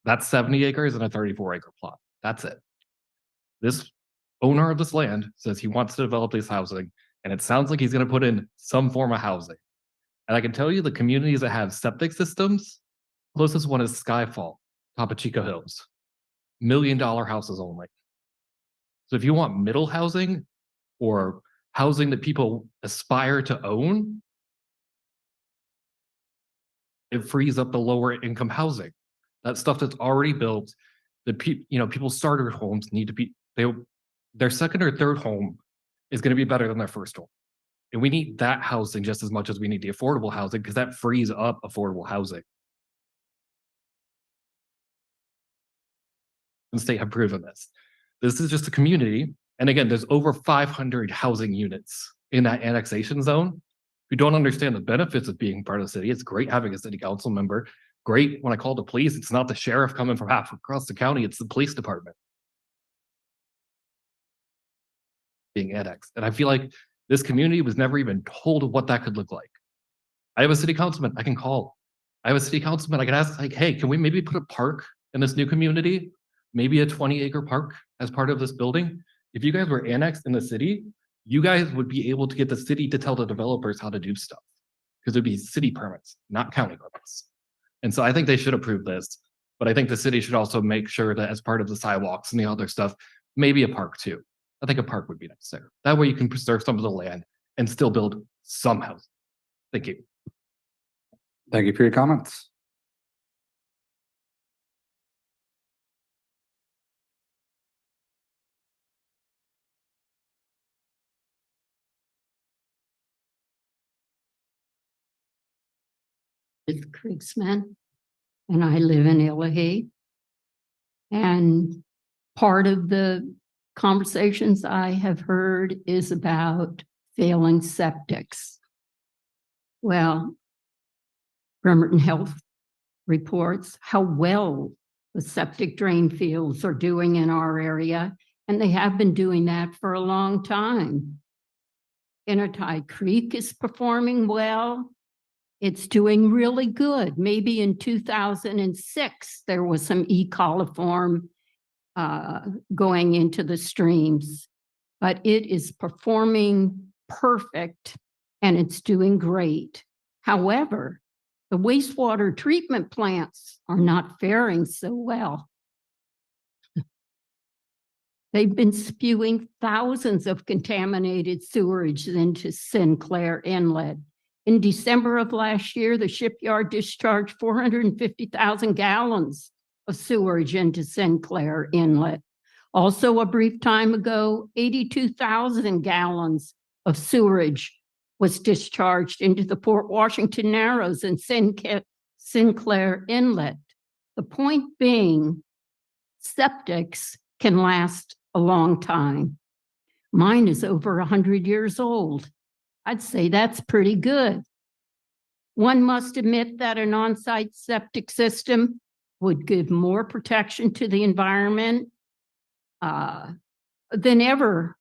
That's 70 acres and a 34-acre plot. That's it. This owner of this land says he wants to develop this housing, and it sounds like he's going to put in some form of housing. And I can tell you the communities that have septic systems, closest one is Skyfall, top of Chico Hills. $1 million houses only. So if you want middle housing or housing that people aspire to own, it frees up the lower income housing. That stuff that's already built, people's starter homes need to be, their second or third home is going to be better than their first home. And we need that housing just as much as we need the affordable housing, because that frees up affordable housing. And the state have proven this. This is just a community. And again, there's over 500 housing units in that annexation zone. If you don't understand the benefits of being part of the city, it's great having a city council member. Great when I call the police, it's not the sheriff coming from half across the county, it's the police department being annexed. And I feel like this community was never even told what that could look like. I have a city councilman I can call. I have a city councilman I can ask, like, hey, can we maybe put a park in this new community? Maybe a 20-acre park as part of this building? If you guys were annexed in the city, you guys would be able to get the city to tell the developers how to do stuff, because it'd be city permits, not county permits. And so I think they should approve this, but I think the city should also make sure that as part of the sidewalks and the other stuff, maybe a park too. I think a park would be necessary. That way you can preserve some of the land and still build some housing. Thank you. Thank you for your comments. With Kriegsman, and I live in Illahee. And part of the conversations I have heard is about failing septics. Well, Bremerton Health reports how well the septic drain fields are doing in our area, and they have been doing that for a long time. Intertie Creek is performing well. It's doing really good. Maybe in 2006, there was some E. coliform going into the streams, but it is performing perfect and it's doing great. However, the wastewater treatment plants are not faring so well. They've been spewing thousands of contaminated sewage into Sinclair Inlet. In December of last year, the shipyard discharged 450,000 gallons of sewerage into Sinclair Inlet. Also, a brief time ago, 82,000 gallons of sewerage was discharged into the Port Washington Narrows and Sinclair Inlet. The point being, septics can last a long time. Mine is over 100 years old. I'd say that's pretty good. One must admit that an on-site septic system would give more protection to the environment than ever,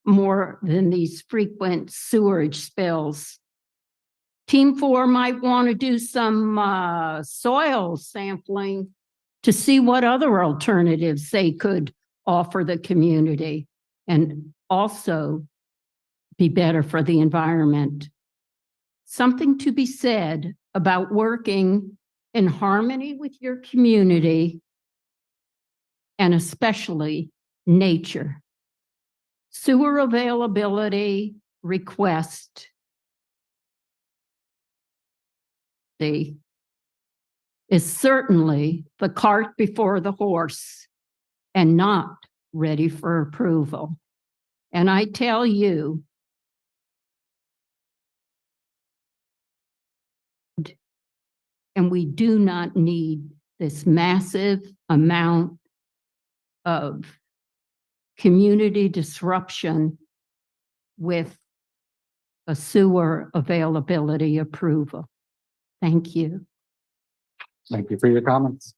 more than these frequent sewerage spills. Team 4 might want to do some soil sampling to see what other alternatives they could offer the community and also be better for the environment. Something to be said about working in harmony with your community and especially nature. Sewer availability request is certainly the cart before the horse and not ready for approval. And I tell you, and we do not need this massive amount of community disruption with a sewer availability approval. Thank you. Thank you for your comments.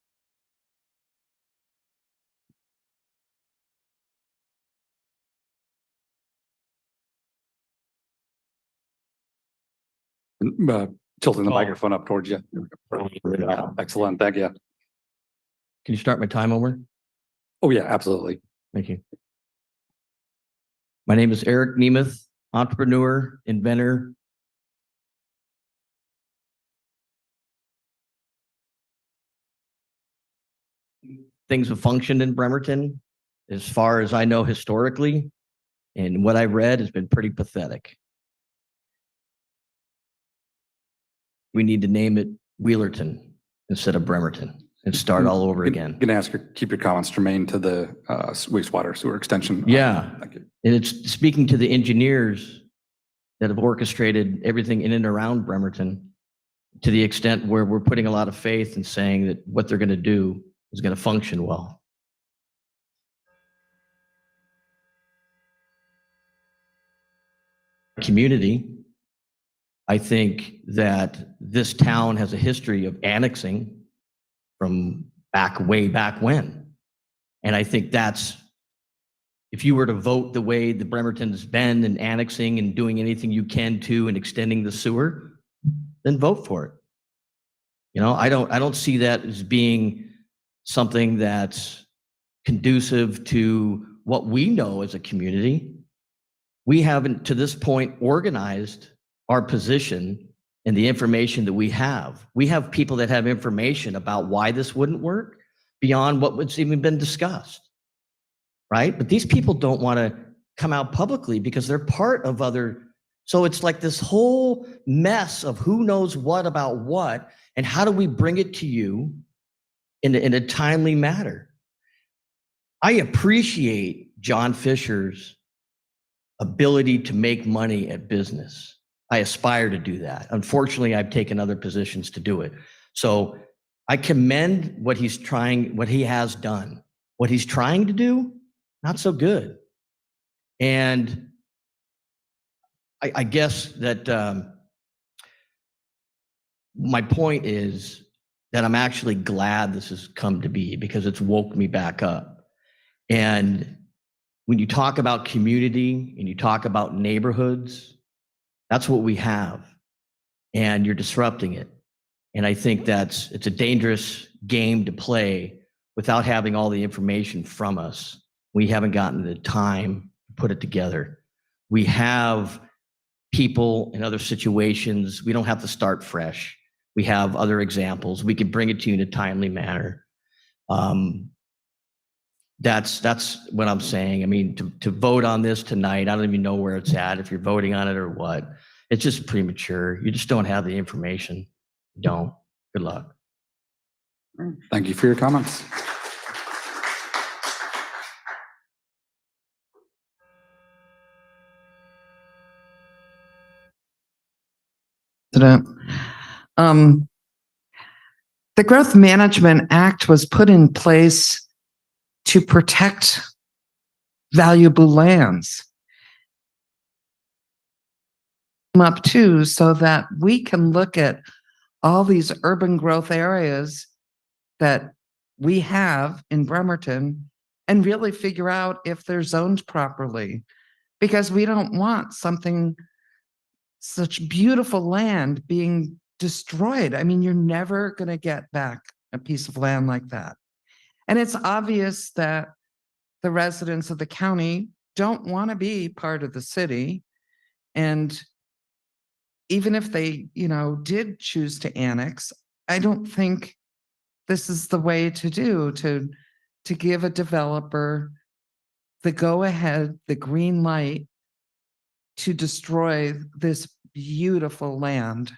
Tilting the microphone up towards you. Excellent, thank you. Can you start my time over? Oh yeah, absolutely. Thank you. My name is Eric Nemeth, entrepreneur, inventor. Things have functioned in Bremerton as far as I know historically, and what I've read has been pretty pathetic. We need to name it Wheelerton instead of Bremerton and start all over again. Can I ask you, keep your comments germane to the wastewater sewer extension? Yeah, Thank you. and it's speaking to the engineers that have orchestrated everything in and around Bremerton to the extent where we're putting a lot of faith in saying that what they're going to do is going to function well. Community, I think that this town has a history of annexing from way back when. And I think that's, if you were to vote the way the Bremerton's been and annexing and doing anything you can to and extending the sewer, then vote for it. You know, I don't see that as being something that's conducive to what we know as a community. We haven't to this point organized our position and the information that we have. We have people that have information about why this wouldn't work beyond what's even been discussed, right? But these people don't want to come out publicly because they're part of other. So it's like this whole mess of who knows what about what, and how do we bring it to you in a timely manner. I appreciate John Fisher's ability to make money at business. I aspire to do that. Unfortunately, I've taken other positions to do it. So I commend what he's trying, what he has done. What he's trying to do, not so good. And I guess that my point is that I'm actually glad this has come to be because it's woke me back up. And when you talk about community and you talk about neighborhoods, that's what we have, and you're disrupting it. And I think it's a dangerous game to play without having all the information from us. We haven't gotten the time to put it together. We have people in other situations. We don't have to start fresh. We have other examples. We can bring it to you in a timely manner. That's what I'm saying. I mean, to vote on this tonight, I don't even know where it's at, if you're voting on it or what. It's just premature. You just don't have the information. You don't. Good luck. Thank you for your comments. President. The Growth Management Act was put in place to protect valuable lands. Up too, so that we can look at all these urban growth areas that we have in Bremerton and really figure out if they're zoned properly. Because we don't want such beautiful land being destroyed. I mean, you're never going to get back a piece of land like that. And it's obvious that the residents of the county don't want to be part of the city. And even if they, did choose to annex, I don't think this is the way to give a developer the go-ahead, the green light to destroy this beautiful land.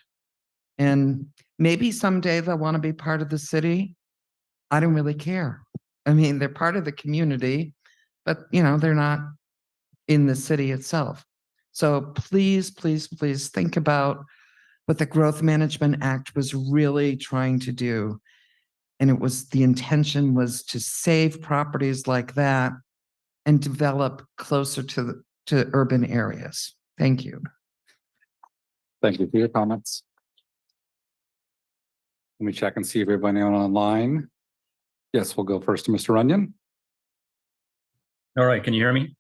And maybe someday they'll want to be part of the city. I don't really care. I mean, they're part of the community, but they're not in the city itself. So please, please, please think about what the Growth Management Act was really trying to do. And the intention was to save properties like that and develop closer to urban areas. Thank you. Thank you for your comments. Let me check and see if everybody online. Yes, we'll go first to Mr. Runyon. All right, can you hear me?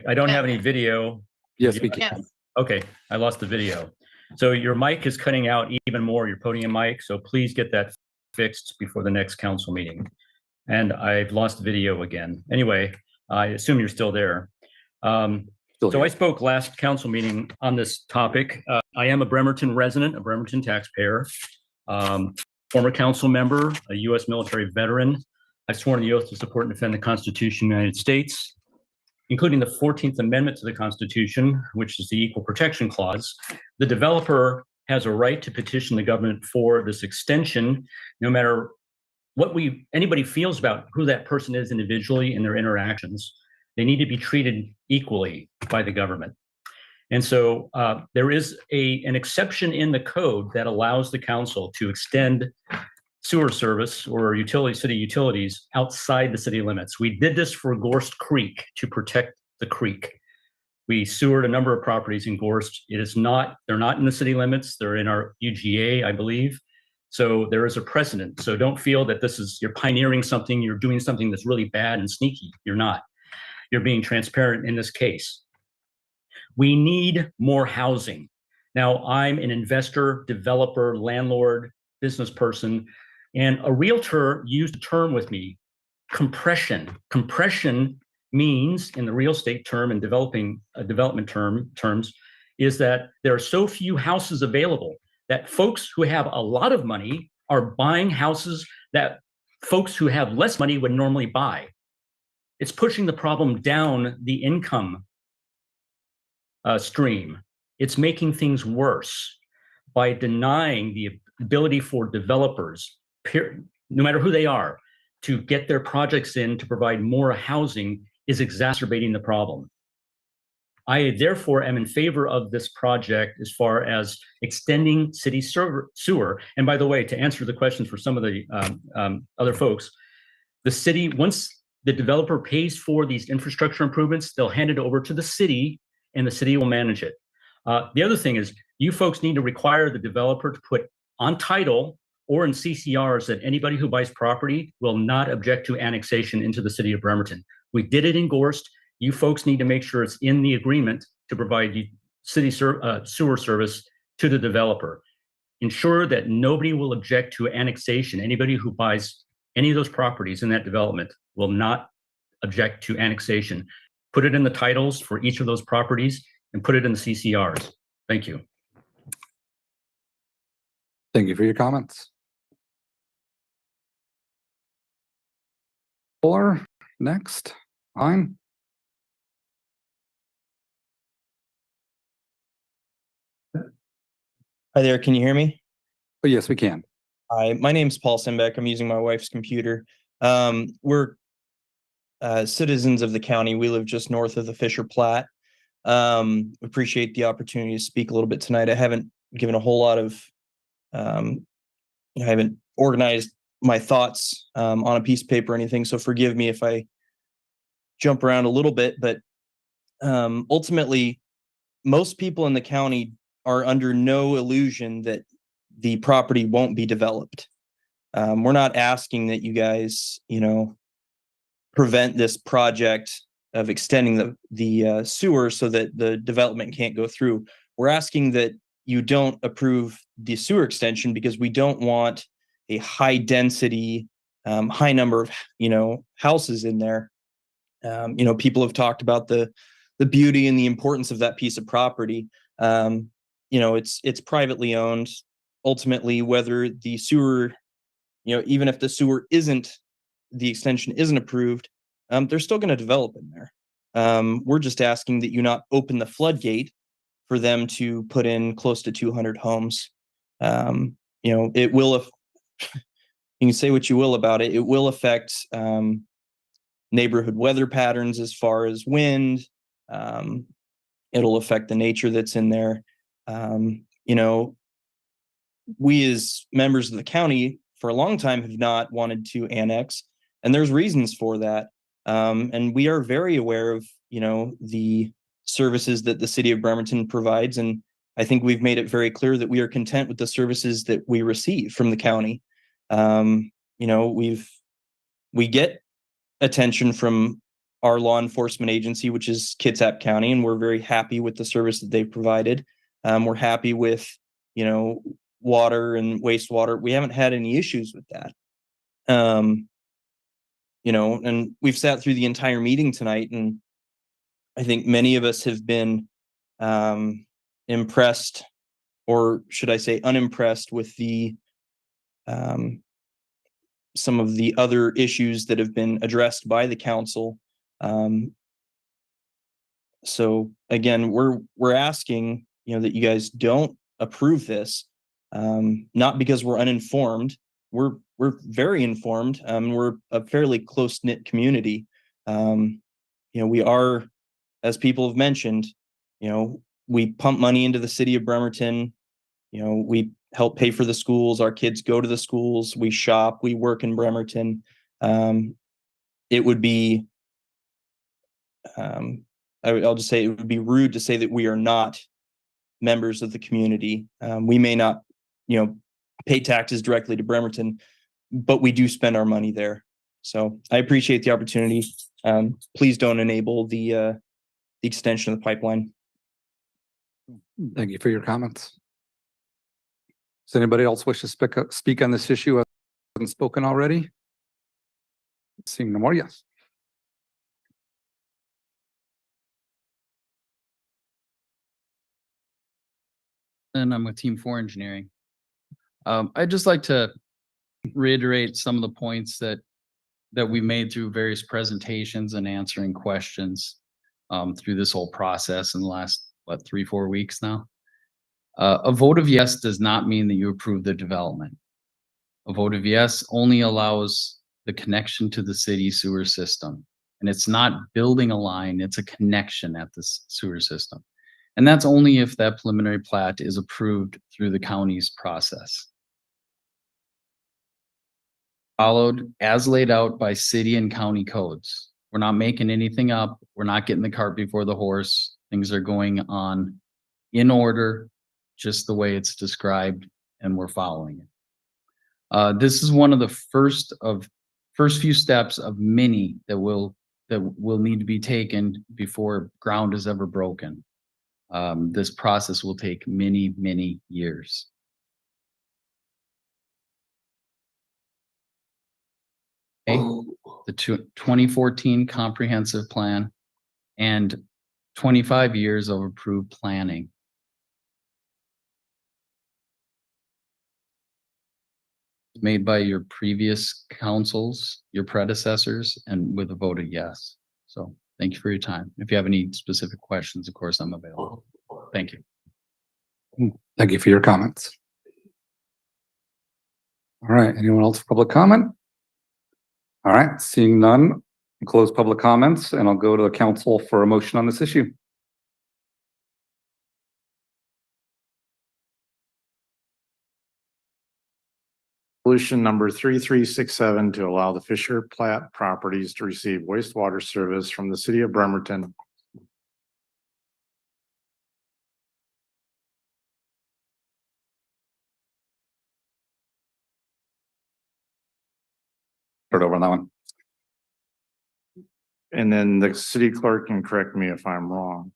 I don't have any video. Yes, we can. Yes. Okay, I lost the video. So your mic is cutting out even more, your podium mic, so please get that fixed before the next council meeting. And I've lost video again. Anyway, I assume you're still there. So I spoke last council meeting on this topic. I am a Bremerton resident, a Bremerton taxpayer, former council member, a U.S. military veteran. I've sworn the oath to support and defend the Constitution of the United States, including the 14th Amendment to the Constitution, which is the Equal Protection Clause. The developer has a right to petition the government for this extension, no matter what anybody feels about who that person is individually in their interactions. They need to be treated equally by the government. And so there is an exception in the code that allows the council to extend sewer service or city utilities outside the city limits. We did this for Gorst Creek to protect the creek. We sewered a number of properties in Gorst. They're not in the city limits. They're in our UGA, I believe. So there is a precedent. So don't feel that you're pioneering something, you're doing something that's really bad and sneaky. You're not. You're being transparent in this case. We need more housing. Now, I'm an investor, developer, landlord, business person, and a realtor used a term with me, compression. Compression means, in the real estate term and development terms, is that there are so few houses available that folks who have a lot of money are buying houses that folks who have less money would normally buy. It's pushing the problem down the income stream. It's making things worse by denying the ability for developers, no matter who they are, to get their projects in to provide more housing is exacerbating the problem. I therefore am in favor of this project as far as extending city sewer. And by the way, to answer the questions for some of the other folks, the city, once the developer pays for these infrastructure improvements, they'll hand it over to the city and the city will manage it. The other thing is you folks need to require the developer to put on title or in CCRs that anybody who buys property will not object to annexation into the city of Bremerton. We did it in Gorst. You folks need to make sure it's in the agreement to provide city sewer service to the developer. Ensure that nobody will object to annexation. Anybody who buys any of those properties in that development will not object to annexation. Put it in the titles for each of those properties and put it in the CCRs. Thank you. Thank you for your comments. Or next, on. Hi there, can you hear me? Oh, yes, we can. Hi, my name's Paul Simbeck. I'm using my wife's computer. We're citizens of the county. We live just north of the Fisher Platte. Appreciate the opportunity to speak a little bit tonight. I haven't given a whole lot of, I haven't organized my thoughts on a piece of paper or anything, so forgive me if I jump around a little bit, but ultimately, most people in the county are under no illusion that the property won't be developed. We're not asking that you guys, prevent this project of extending the sewer so that the development can't go through. We're asking that you don't approve the sewer extension because we don't want a high density, high number of, houses in there. People have talked about the beauty and the importance of that piece of property. It's privately owned. Ultimately, whether the sewer, even if the sewer the extension isn't approved, they're still going to develop in there. We're just asking that you not open the floodgate for them to put in close to 200 homes. It will, you can say what you will about it, it will affect neighborhood weather patterns as far as wind. It'll affect the nature that's in there. We as members of the county for a long time have not wanted to annex, and there's reasons for that. And we are very aware of, the services that the city of Bremerton provides. And I think we've made it very clear that we are content with the services that we receive from the county. We get attention from our law enforcement agency, which is Kitsap County, and we're very happy with the service that they've provided. We're happy with, water and wastewater. We haven't had any issues with that. And we've sat through the entire meeting tonight, and I think many of us have been impressed, or should I say unimpressed, with the some of the other issues that have been addressed by the council. So again, we're asking, that you guys don't approve this, not because we're uninformed. We're very informed. We're a fairly close-knit community. We are, as people have mentioned, we pump money into the city of Bremerton. We help pay for the schools. Our kids go to the schools. We shop. We work in Bremerton. It would be, I'll just say it would be rude to say that we are not members of the community. We may not, pay taxes directly to Bremerton, but we do spend our money there. So I appreciate the opportunity. Please don't enable the extension of the pipeline. Thank you for your comments. Does anybody else wish to speak on this issue? Hasn't spoken already? Seeing no more, yes. And I'm with Team 4 Engineering. I'd just like to reiterate some of the points that we made through various presentations and answering questions through this whole process in the last, 3-4 weeks now. A vote of yes does not mean that you approve the development. A vote of yes only allows the connection to the city sewer system. And it's not building a line, it's a connection at the sewer system. And that's only if that preliminary plat is approved through the county's process. Followed as laid out by city and county codes. We're not making anything up. We're not getting the cart before the horse. Things are going on in order, just the way it's described, and we're following it. This is one of the first few steps of many that will need to be taken before ground is ever broken. This process will take many, many years. Okay. The 2014 comprehensive plan and 25 years of approved planning. Made by your previous councils, your predecessors, and with a vote of yes. So thank you for your time. If you have any specific questions, of course, I'm available. Thank you. Thank you for your comments. All right, anyone else for public comment? All right, seeing none, I'll close public comments and I'll go to the council for a motion on this issue. Resolution number 3367 to allow the Fisher Platte properties to receive wastewater service from the city of Bremerton. Start over on that one. And then the city clerk can correct me if I'm wrong.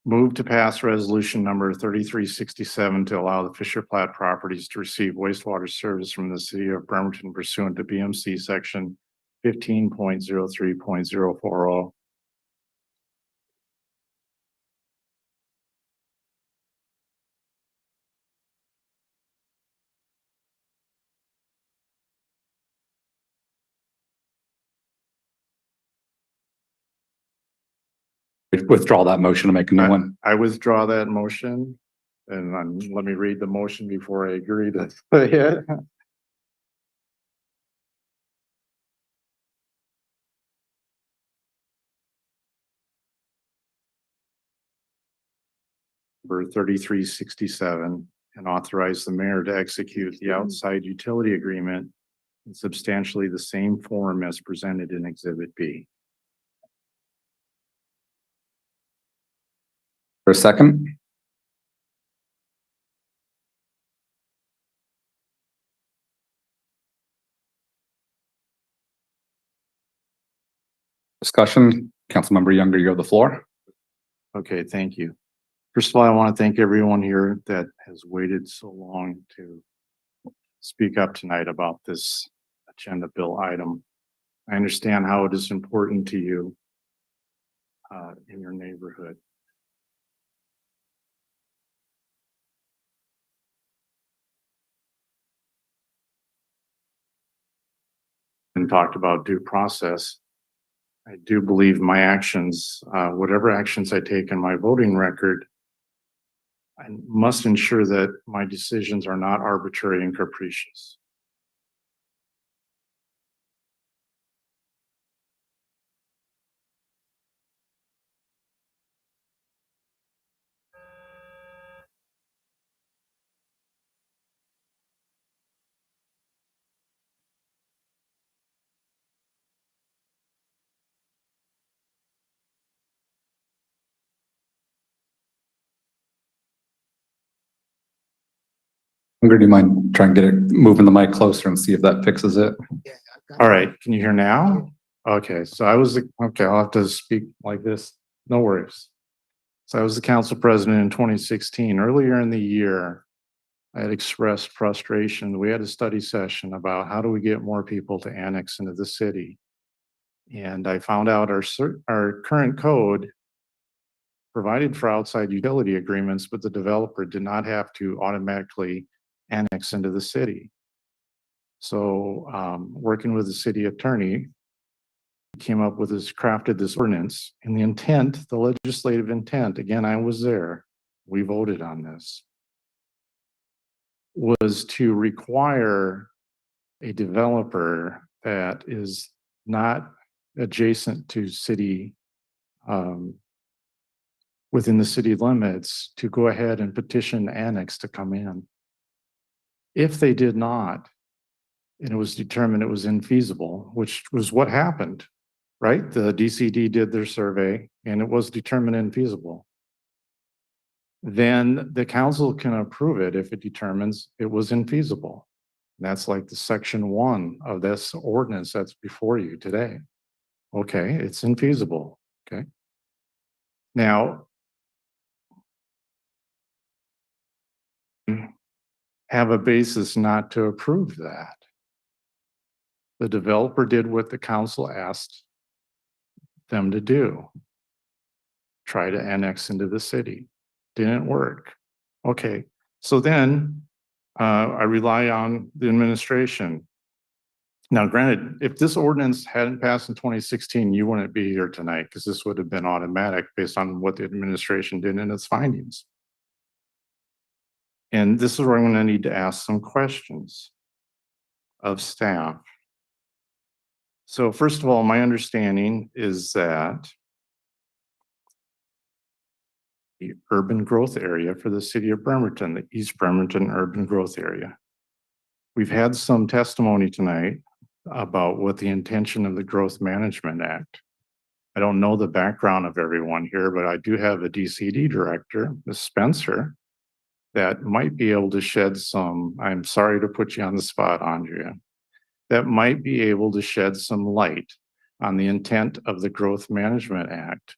Move to pass resolution number 3367 to allow the Fisher Platte properties to receive wastewater service from the city of Bremerton pursuant to BMC section 15.03.040. Withdraw that motion to make a new one. I withdraw that motion. And let me read the motion before I agree to say it. Number 3367 and authorize the mayor to execute the outside utility agreement in substantially the same form as presented in Exhibit B. For a second? Discussion, Councilmember Younger, you have the floor. Okay, thank you. First of all, I want to thank everyone here that has waited so long to speak up tonight about this agenda bill item. I understand how it is important to you in your neighborhood. And talked about due process. I do believe my actions, whatever actions I take in my voting record, I must ensure that my decisions are not arbitrary and capricious. Younger, do you mind trying to get it, moving the mic closer and see if that fixes it? All right, can you hear now? Okay, so okay, I'll have to speak like this. No worries. So I was the council president in 2016. Earlier in the year, I had expressed frustration. We had a study session about how do we get more people to annex into the city. And I found out our current code provided for outside utility agreements, but the developer did not have to automatically annex into the city. So working with the city attorney, came up with crafted this ordinance, and the intent, the legislative intent, again, I was there, we voted on this, was to require a developer that is not adjacent to city, within the city limits, to go ahead and petition annex to come in. If they did not, and it was determined it was infeasible, which was what happened, right? The DCD did their survey and it was determined infeasible. Then the council can approve it if it determines it was infeasible. That's like the section 1 of this ordinance that's before you today. Okay, it's infeasible, okay? Now, have a basis not to approve that. The developer did what the council asked them to do. Try to annex into the city. Didn't work. Okay, so then I rely on the administration. Now, granted, if this ordinance hadn't passed in 2016, you wouldn't be here tonight because this would have been automatic based on what the administration did in its findings. And this is where I'm going to need to ask some questions. of staff. So first of all, my understanding is that the urban growth area for the city of Bremerton, the East Bremerton urban growth area. We've had some testimony tonight about what the intention of the Growth Management Act. I don't know the background of everyone here, but I do have a DCD director, Ms. Spencer, that might be able to shed some, I'm sorry to put you on the spot, Andrea, that might be able to shed some light on the intent of the Growth Management Act.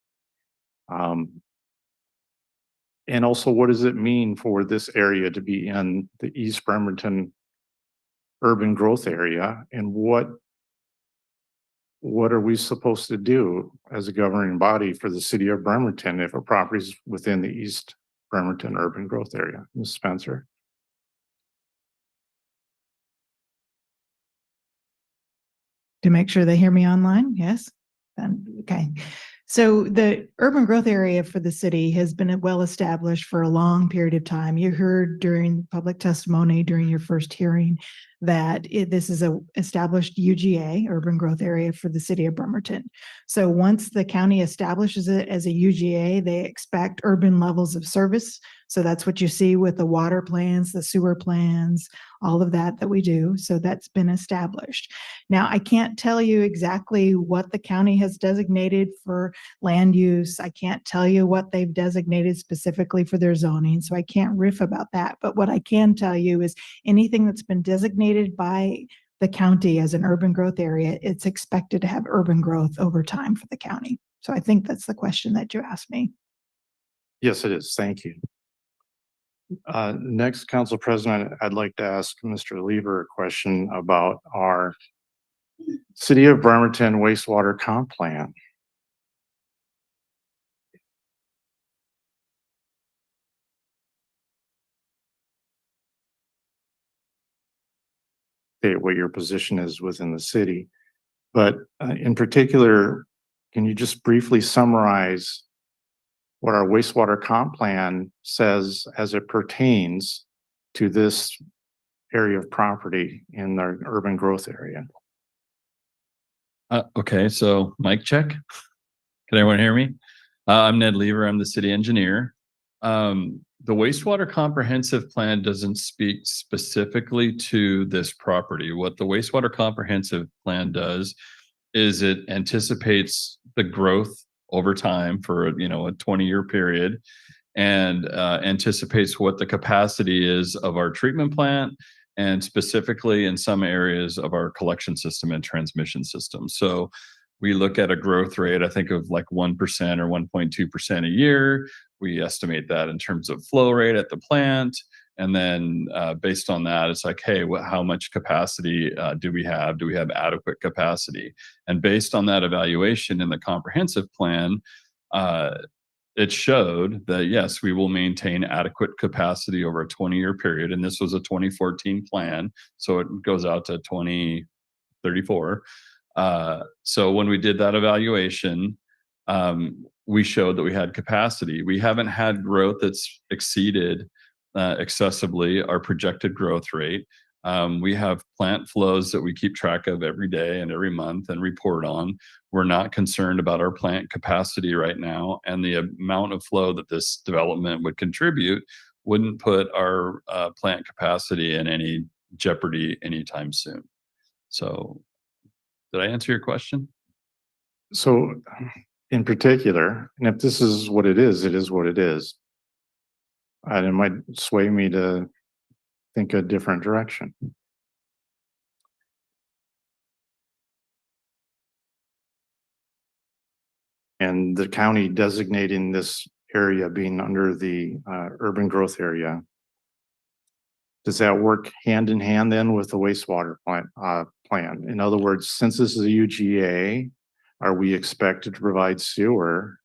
And also, what does it mean for this area to be in the East Bremerton urban growth area, and what are we supposed to do as a governing body for the city of Bremerton if a property is within the East Bremerton urban growth area? Ms. Spencer. To make sure they hear me online, yes? Okay. So the urban growth area for the city has been well established for a long period of time. You heard during public testimony during your first hearing that this is a established UGA, urban growth area for the city of Bremerton. So once the county establishes it as a UGA, they expect urban levels of service. So that's what you see with the water plans, the sewer plans, all of that we do. So that's been established. Now, I can't tell you exactly what the county has designated for land use. I can't tell you what they've designated specifically for their zoning. So I can't riff about that. But what I can tell you is anything that's been designated by the county as an urban growth area, it's expected to have urban growth over time for the county. So I think that's the question that you asked me. Yes, it is. Thank you. Next, Council President, I'd like to ask Mr. Lever a question about our City of Bremerton wastewater comp plan. What your position is within the city, but in particular, can you just briefly summarize what our wastewater comp plan says as it pertains to this area of property in our urban growth area? Okay, so mic check. Can everyone hear me? I'm Ned Lever. I'm the city engineer. The wastewater comprehensive plan doesn't speak specifically to this property. What the wastewater comprehensive plan does is it anticipates the growth over time for a 20-year period, and anticipates what the capacity is of our treatment plant, and specifically in some areas of our collection system and transmission system. So we look at a growth rate, I think, of like 1% or 1.2% a year. We estimate that in terms of flow rate at the plant. And then based on that, it's like, hey, how much capacity do we have? Do we have adequate capacity? And based on that evaluation in the comprehensive plan, it showed that, yes, we will maintain adequate capacity over a 20-year period. And this was a 2014 plan, so it goes out to 2034. So when we did that evaluation, we showed that we had capacity. We haven't had growth that's exceeded excessively our projected growth rate. We have plant flows that we keep track of every day and every month and report on. We're not concerned about our plant capacity right now, and the amount of flow that this development would contribute wouldn't put our plant capacity in any jeopardy anytime soon. So did I answer your question? So in particular, and if this is what it is what it is. And it might sway me to think a different direction. And the county designating this area being under the urban growth area, does that work hand in hand then with the wastewater plan? In other words, since this is a UGA, are we expected to provide sewer?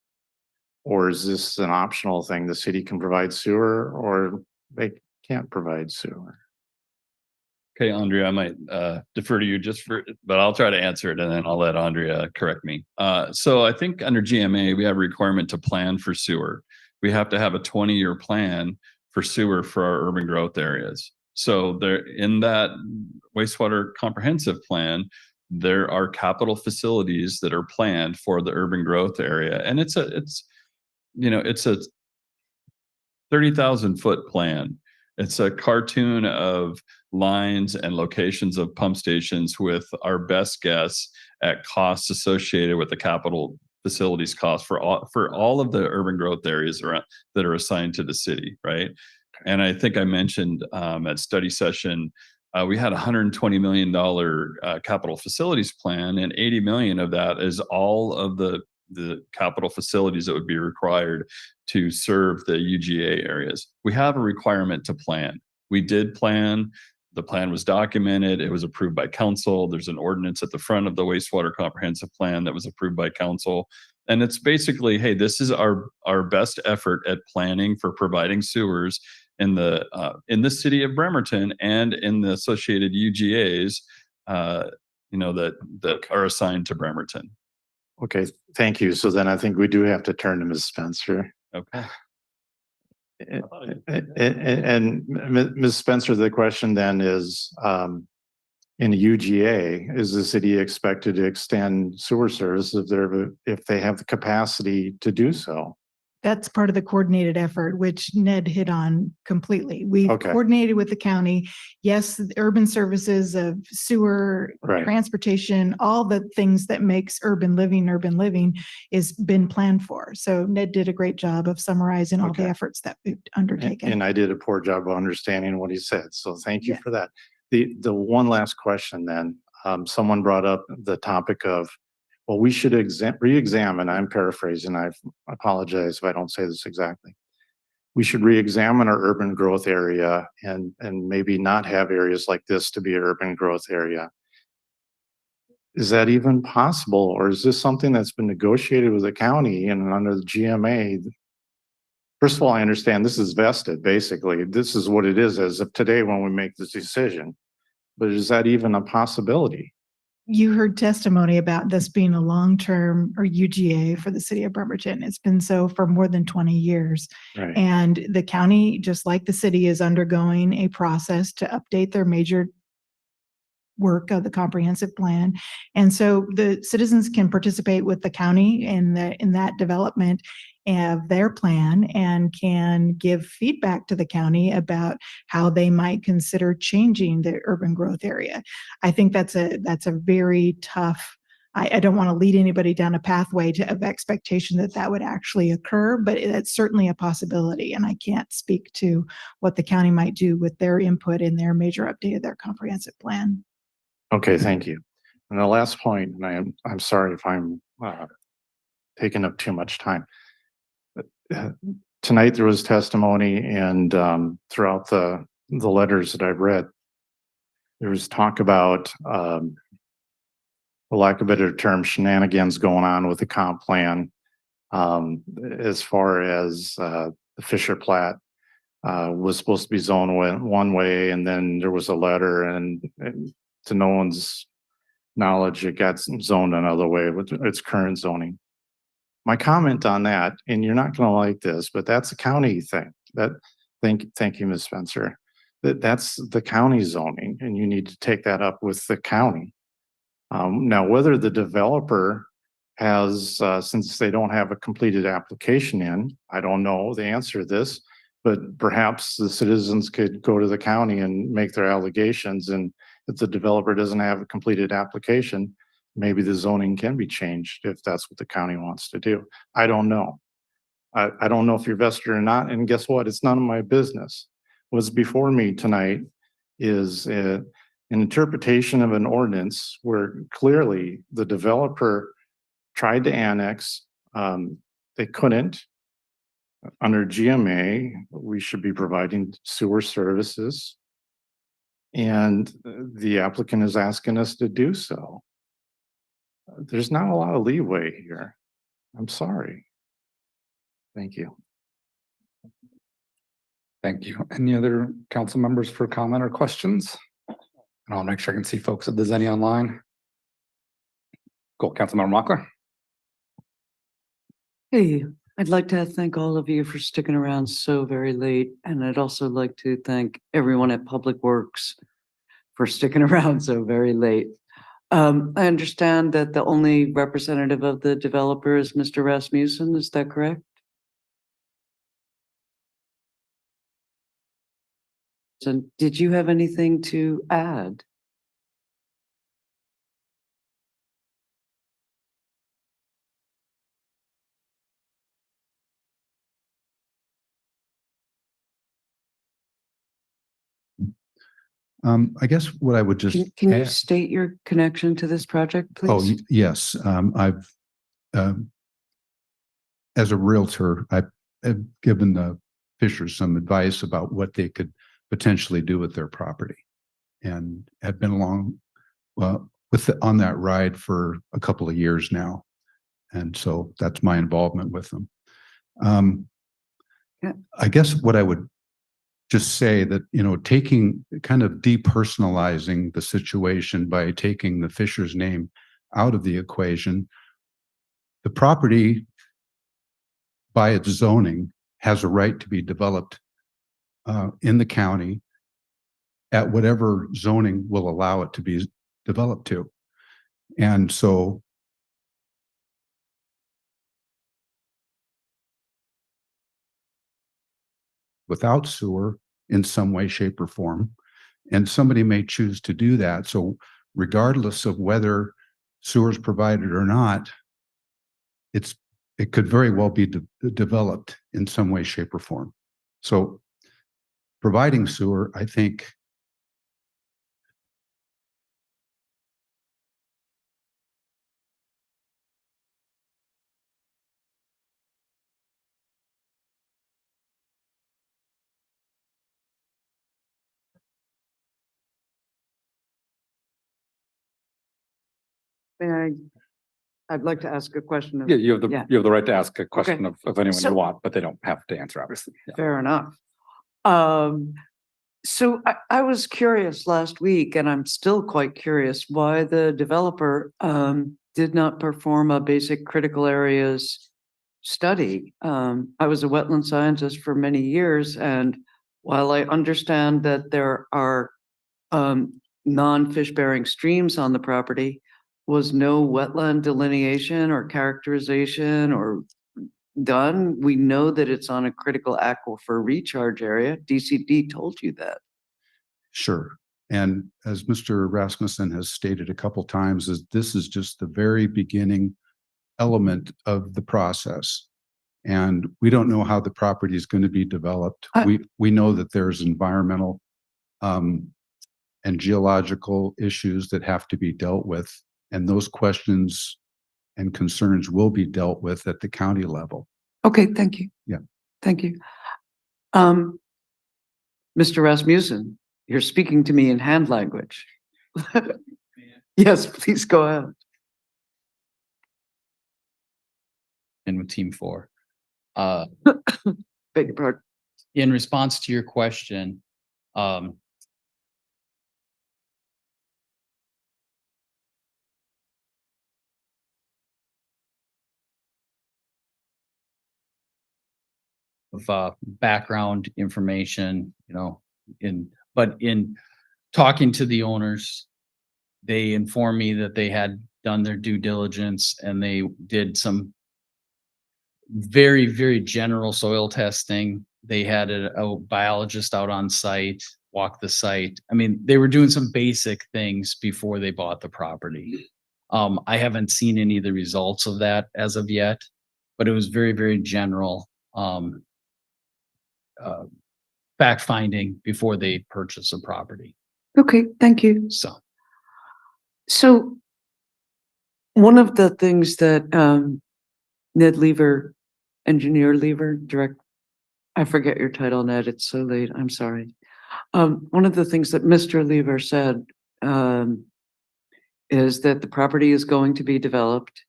Or is this an optional thing? The city can provide sewer, or they can't provide sewer? Okay, Andrea, I might defer to you but I'll try to answer it, and then I'll let Andrea correct me. So I think under GMA, we have a requirement to plan for sewer. We have to have a 20-year plan for sewer for our urban growth areas. So there, in that wastewater comprehensive plan, there are capital facilities that are planned for the urban growth area. And it's a 30,000-foot plan. It's a cartoon of lines and locations of pump stations with our best guess at costs associated with the capital facilities cost for all of the urban growth areas around that are assigned to the city, right? And I think I mentioned at study session, we had $120 million capital facilities plan, and 80 million of that is all of the capital facilities that would be required to serve the UGA areas. We have a requirement to plan. We did plan. The plan was documented. It was approved by council. There's an ordinance at the front of the wastewater comprehensive plan that was approved by council. And it's basically, hey, this is our best effort at planning for providing sewers in the city of Bremerton and in the associated UGAs, that are assigned to Bremerton. Okay, thank you. So then I think we do have to turn to Ms. Spencer. Okay. And Ms. Spencer, the question then is, in UGA, is the city expected to extend sewer service if they have the capacity to do so? That's part of the coordinated effort, which Ned hit on completely. We've coordinated with the county. Yes, the urban services of sewer, transportation, all the things that makes urban living is been planned for. So Ned did a great job of summarizing all the efforts that we've undertaken. And I did a poor job of understanding what he said. So thank you for that. The one last question then, someone brought up the topic of, well, we should re-examine, I'm paraphrasing, I apologize if I don't say this exactly. We should re-examine our urban growth area and maybe not have areas like this to be an urban growth area. Is that even possible? Or is this something that's been negotiated with the county and under the GMA? First of all, I understand this is vested, basically. This is what it is as of today when we make this decision. But is that even a possibility? You heard testimony about this being a long-term or UGA for the city of Bremerton. It's been so for more than 20 years. Right. And the county, just like the city, is undergoing a process to update their major work of the comprehensive plan. And so the citizens can participate with the county in that development of their plan and can give feedback to the county about how they might consider changing the urban growth area. I think that's a very tough, I don't want to lead anybody down a pathway of expectation that would actually occur, but it's certainly a possibility. And I can't speak to what the county might do with their input in their major update of their comprehensive plan. Okay, thank you. And the last point, and I'm sorry if I'm taking up too much time. Tonight there was testimony, and throughout the letters that I've read, there was talk about, for lack of a better term, shenanigans going on with the comp plan, as far as the Fisher Plat was supposed to be zoned one way, and then there was a letter, and to no one's knowledge, it got zoned another way with its current zoning. My comment on that, and you're not going to like this, but that's a county thing. Thank you, Ms. Spencer. That's the county zoning, and you need to take that up with the county. Now, whether the developer has, since they don't have a completed application in, I don't know the answer to this, but perhaps the citizens could go to the county and make their allegations, and if the developer doesn't have a completed application, maybe the zoning can be changed if that's what the county wants to do. I don't know. I don't know if you're vested or not, and guess what? It's none of my business. What's before me tonight is an interpretation of an ordinance where clearly the developer tried to annex. They couldn't. Under GMA, we should be providing sewer services, and the applicant is asking us to do so. There's not a lot of leeway here. I'm sorry. Thank you. Thank you. Any other council members for comment or questions? And I'll make sure I can see folks if there's any online. Go, Councilmember Mockler. Hey, I'd like to thank all of you for sticking around so very late. And I'd also like to thank everyone at Public Works for sticking around so very late. I understand that the only representative of the developer is Mr. Rasmussen. Is that correct? So did you have anything to add? I guess what I would just. Can you add- state your connection to this project, Oh, please? yes, I've, as a Realtor, I've given the Fishers some advice about what they could potentially do with their property. And have been along, on that ride for a couple of years now. And so that's my involvement with them. I guess what I would just say that, taking kind of depersonalizing the situation by taking the Fishers name out of the equation, the property by its zoning has a right to be developed in the county at whatever zoning will allow it to be developed to. And so without sewer in some way, shape, or form, and somebody may choose to do that. So regardless of whether sewer is provided or not, it could very well be developed in some way, shape, or form. So providing sewer, I think, I'd like to ask a question. Yeah, you have the right to ask a question Okay. of anyone So- you want, but they don't have to answer, obviously. Yeah. Fair enough. So I was curious last week, and I'm still quite curious why the developer did not perform a basic critical areas study. I was a wetland scientist for many years, and while I understand that there are non-fish bearing streams on the property, was no wetland delineation or characterization or done. We know that it's on a critical aquifer recharge area. DCD told you that. sure. And as Mr. Rasmussen has stated a couple times, this is just the very beginning element of the process. And we don't know how the property is going to be developed. We know that there's environmental and geological issues that have to be dealt with. And those questions and concerns will be dealt with at the county level. Okay, thank you. Yeah. Thank you. Mr. Rasmussen, you're speaking to me in hand language. Yes, please go ahead. And with team 4. Beg your pardon. In response to your question, of background information, but in talking to the owners, they informed me that they had done their due diligence and they did some very, very general soil testing. They had a biologist out on site, walk the site. I mean, they were doing some basic things before they bought the property. I haven't seen any of the results of that as of yet, but it was very, very general fact finding before they purchase a property. Okay, thank you. So one of the things that Ned Lever, Engineer Lever, I forget your title, Ned, it's so late, I'm sorry. One of the things that Mr. Lever said is that the property is going to be developed.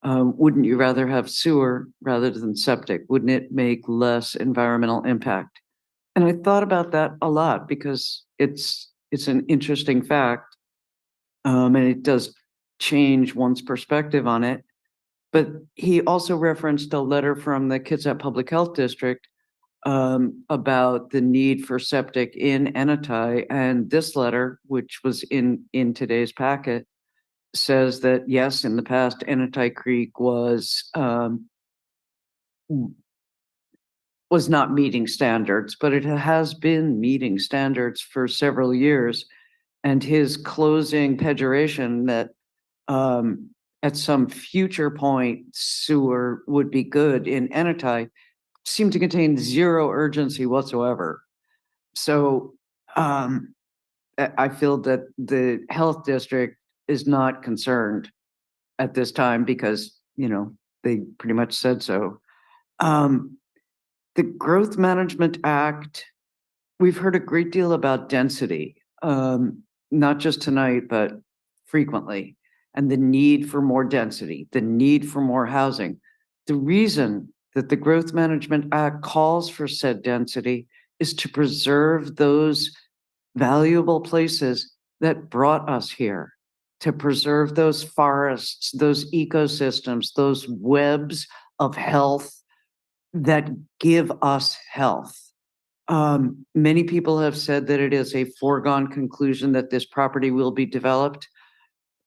Wouldn't you rather have sewer rather than septic? Wouldn't it make less environmental impact? And I thought about that a lot because it's an interesting fact. And it does change one's perspective on it. But he also referenced a letter from the Kitsap Public Health District about the need for septic in Enitai. And this letter, which was in today's packet, says that yes, in the past, Enitai Creek was not meeting standards, but it has been meeting standards for several years. And his closing pejoration that at some future point sewer would be good in Enitai seemed to contain zero urgency whatsoever. So I feel that the health district is not concerned at this time because, you know, they pretty much said so. The Growth Management Act, we've heard a great deal about density, not just tonight, but frequently, and the need for more density, the need for more housing. The reason that the Growth Management Act calls for said density is to preserve those valuable places that brought us here, to preserve those forests, those ecosystems, those webs of health that give us health. Many people have said that it is a foregone conclusion that this property will be developed.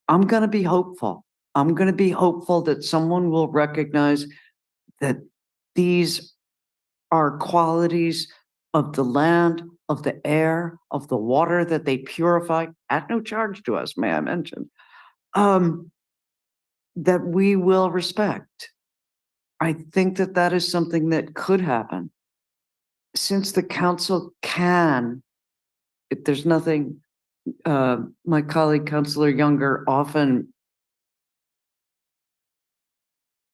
I'm going to be hopeful. I'm going to be hopeful that someone will recognize that these are qualities of the land, of the air, of the water that they purify at no charge to us, may I mention, that we will respect. I think that that is something that could happen. Since the council can, if there's nothing, my colleague, Councillor Younger, often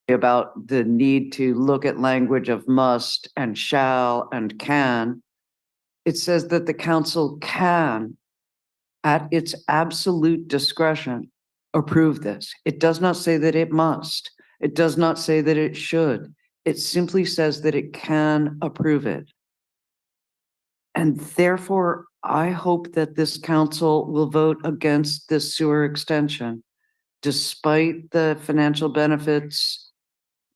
about the need to look at language of must and shall and can. It says that the council can, at its absolute discretion, approve this. It does not say that it must. It does not say that it should. It simply says that it can approve it. And therefore, I hope that this council will vote against this sewer extension, despite the financial benefits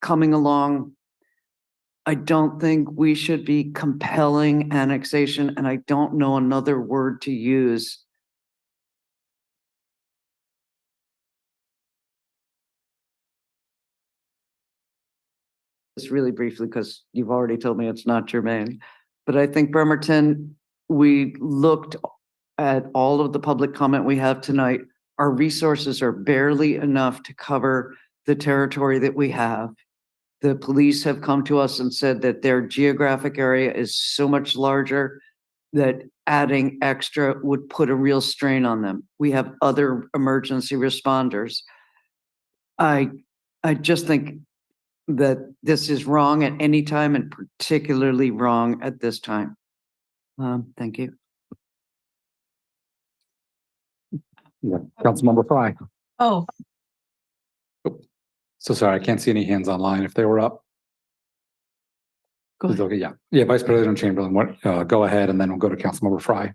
coming along. I don't think we should be compelling annexation, and I don't know another word to use. Just really briefly, because you've already told me it's not germane, but I think Bremerton, we looked at all of the public comment we have tonight. Our resources are barely enough to cover the territory that we have. The police have come to us and said that their geographic area is so much larger that adding extra would put a real strain on them. We have other emergency responders. I just think that this is wrong at any time and particularly wrong at this time. Thank you. Yeah, Councilmember Fry. Oh, So sorry, I can't see any hands online. If they were up. Go ahead. Okay, yeah, Vice President Chamberlain, go ahead, and then we'll go to Councilmember Fry.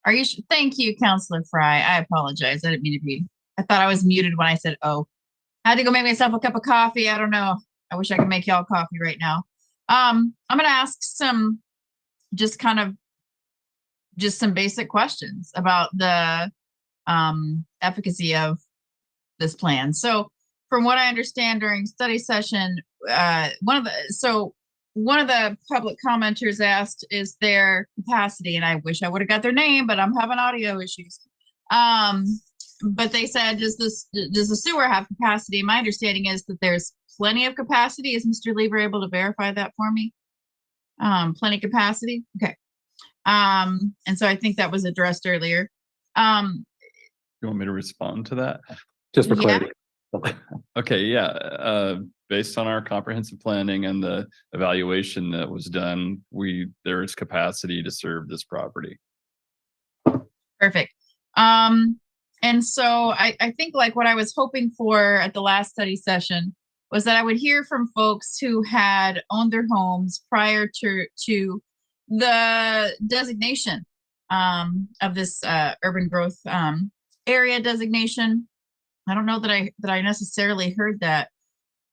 are you? Thank you, Councilor Fry. I apologize. I didn't mean to be. I thought I was muted when I said, oh. I had to go make myself a cup of coffee. I don't know. I wish I could make y'all coffee right now. I'm going to ask some just some basic questions about the efficacy of this plan. So from what I understand during study session, one of the public commenters asked, is there capacity? And I wish I would have got their name, but I'm having audio issues. But they said, does the sewer have capacity? My understanding is that there's plenty of capacity. Is Mr. Lever able to verify that for me? Plenty capacity? Okay. And so I think that was addressed earlier. You want me to respond to that? Just for clarity. Okay, yeah. Based on our comprehensive planning and the evaluation that was done, there is capacity to serve this property. Perfect. And so I think like what I was hoping for at the last study session was that I would hear from folks who had owned their homes prior to the designation of this urban growth area designation. I don't know that I necessarily heard that.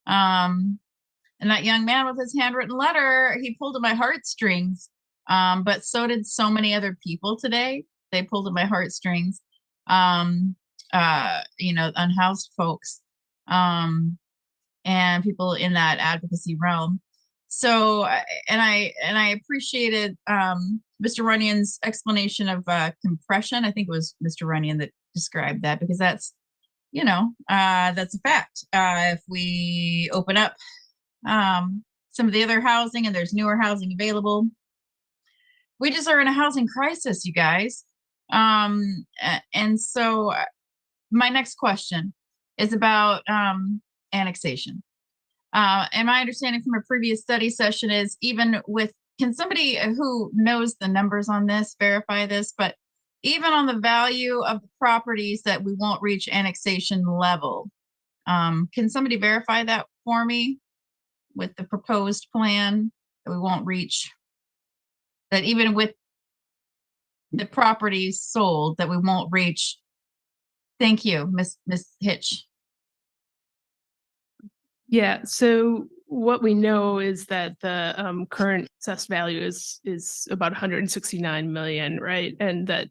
And that young man with his handwritten letter, he pulled at my heartstrings. But so did so many other people today. They pulled at my heartstrings. Unhoused folks, and people in that advocacy realm. So, and I appreciated Mr. Runyon's explanation of compression. I think it was Mr. Runyon that described that, because that's a fact. If we open up some of the other housing and there's newer housing available, we just are in a housing crisis, you guys. And so my next question is about annexation. And my understanding from a previous study session is, even with, can somebody who knows the numbers on this verify this, but even on the value of the properties that we won't reach annexation level, can somebody verify that for me with the proposed plan, that we won't reach, that even with the properties sold, that we won't reach? Thank you, Miss Hitch. Yeah, so what we know is that the current assessed value is about 169 million, right? And that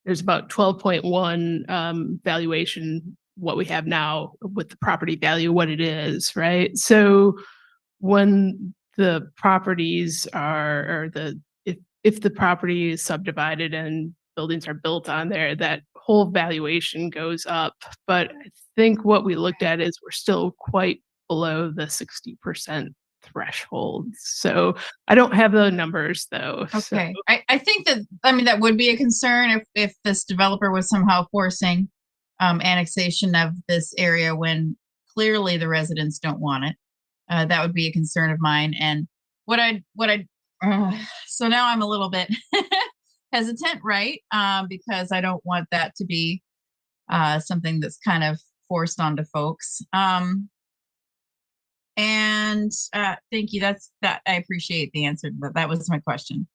there's about 12.1 valuation, what we have now with the property value, what it is, right? So when the properties are, or if the property is subdivided and buildings are built on there, that whole valuation goes up. But I think what we looked at is we're still quite below the 60% threshold. So I don't have the numbers though. Okay. So I think that, that would be a concern if this developer was somehow forcing annexation of this area when clearly the residents don't want it. That would be a concern of mine. And so now I'm a little bit hesitant, right? Because I don't want that to be something that's kind of forced onto folks. Thank you. I appreciate the answer, but that was my question.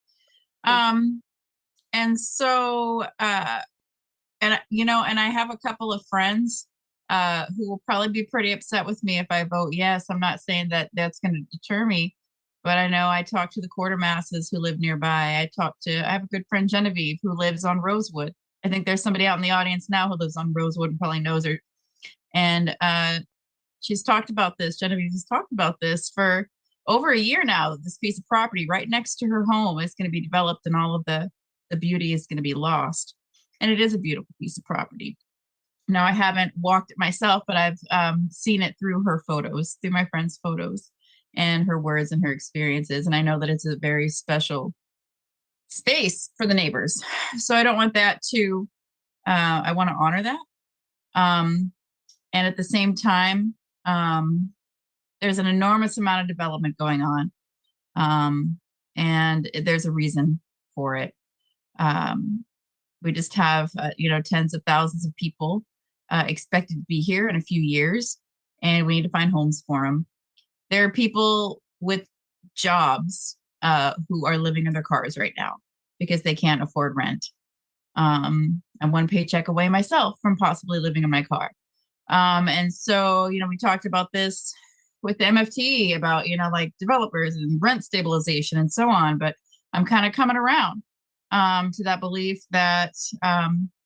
And so, and I have a couple of friends who will probably be pretty upset with me if I vote yes. I'm not saying that that's going to deter me, but I know I talked to the quartermasters who live nearby. I have a good friend, Genevieve, who lives on Rosewood. I think there's somebody out in the audience now who lives on Rosewood and probably knows her. And she's talked about this. Genevieve has talked about this for over a year now. This piece of property right next to her home is going to be developed, and all of the beauty is going to be lost. And it is a beautiful piece of property. Now, I haven't walked it myself, but I've seen it through her photos, through my friend's photos and her words and her experiences. And I know that it's a very special space for the neighbors. So I don't want that to, I want to honor that. And at the same time, there's an enormous amount of development going on. And there's a reason for it. We just have, tens of thousands of people expected to be here in a few years, and we need to find homes for them. There are people with jobs who are living in their cars right now because they can't afford rent. I'm one paycheck away myself from possibly living in my car. And so, we talked about this with the MFT about, like developers and rent stabilization and so on, but I'm kind of coming around to that belief that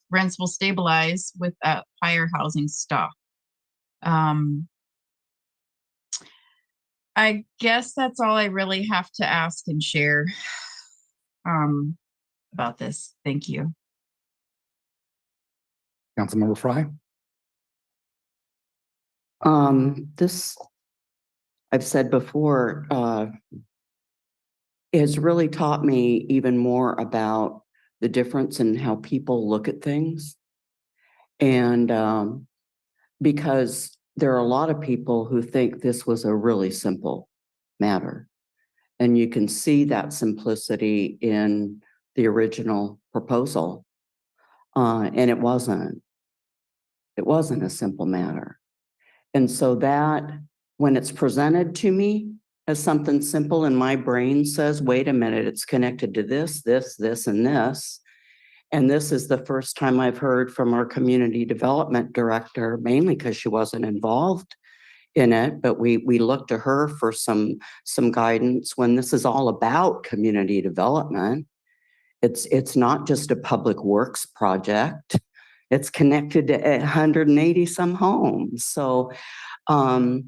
rents will stabilize with a higher housing stock. I guess that's all I really have to ask and share about this. Thank you. Councilmember Fry. This, I've said before, has really taught me even more about the difference in how people look at things. And because there are a lot of people who think this was a really simple matter. And you can see that simplicity in the original proposal. And it wasn't a simple matter. And so that when it's presented to me as something simple, and my brain says, wait a minute, it's connected to this, this, this, and this. And this is the first time I've heard from our community development director, mainly because she wasn't involved in it, but we look to her for some guidance when this is all about community development. It's not just a public works project. It's connected to 180 some homes. So the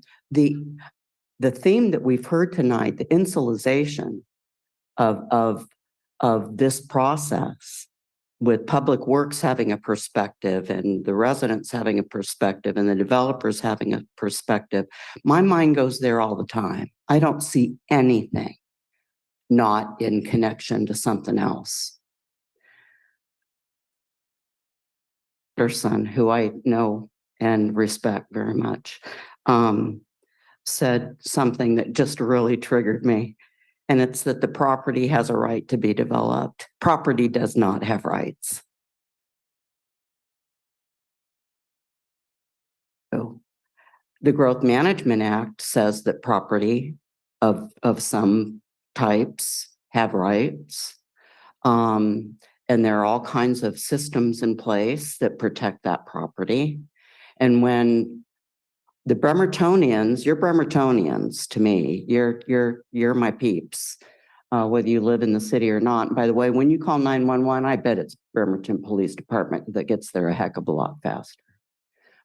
theme that we've heard tonight, the insulation of this process, with public works having a perspective and the residents having a perspective and the developers having a perspective, my mind goes there all the time. I don't see anything not in connection to something else. Son, who I know and respect very much, said something that just really triggered me. And it's that the property has a right to be developed. Property does not have rights. So the Growth Management Act says that property of some types have rights. And there are all kinds of systems in place that protect that property. And when the Bremertonians, you're Bremertonians to me, you're my peeps, whether you live in the city or not. And by the way, when you call 911, I bet it's Bremerton Police Department that gets there a heck of a lot faster.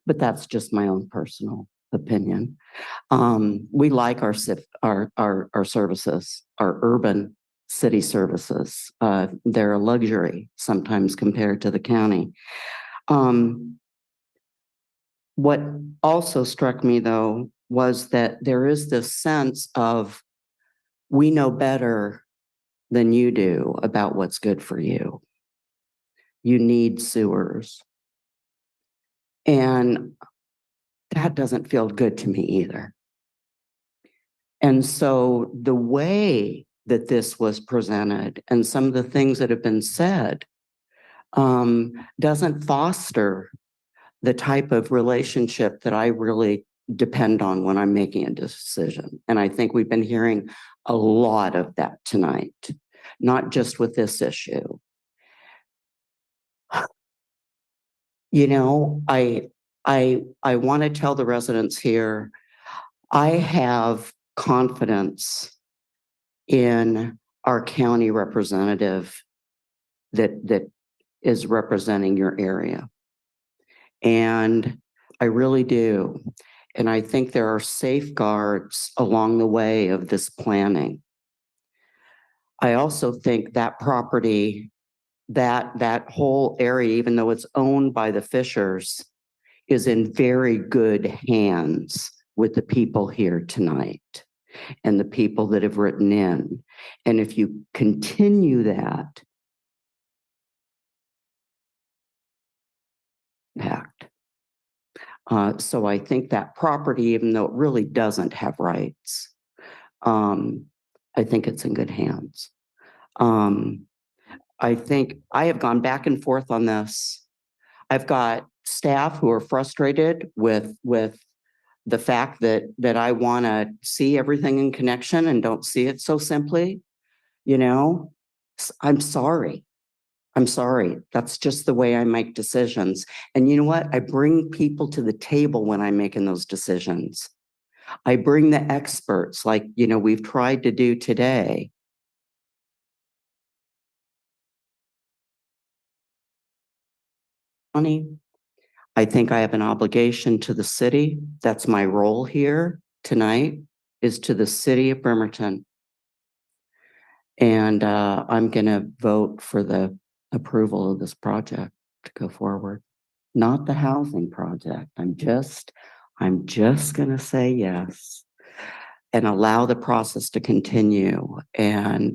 But that's just my own personal opinion. We like our services, our urban city services. They're a luxury sometimes compared to the county. What also struck me, though, was that there is this sense of we know better than you do about what's good for you. You need sewers. And that doesn't feel good to me either. And so the way that this was presented and some of the things that have been said doesn't foster the type of relationship that I really depend on when I'm making a decision. And I think we've been hearing a lot of that tonight, not just with this issue. You know, I want to tell the residents here, I have confidence in our county representative that is representing your area. And I really do. And I think there are safeguards along the way of this planning. I also think that property, that whole area, even though it's owned by the Fishers, is in very good hands with the people here tonight and the people that have written in. And if you continue that, impact. So I think that property, even though it really doesn't have rights, I think it's in good hands. I think I have gone back and forth on this. I've got staff who are frustrated with the fact that I want to see everything in connection and don't see it so simply. You know, I'm sorry. I'm sorry. That's just the way I make decisions. And you know what? I bring people to the table when I'm making those decisions. I bring the experts like, you know, we've tried to do today. I think I have an obligation to the city. That's my role here tonight, is to the city of Bremerton. And I'm going to vote for the approval of this project to go forward, not the housing project. I'm just going to say yes and allow the process to continue. And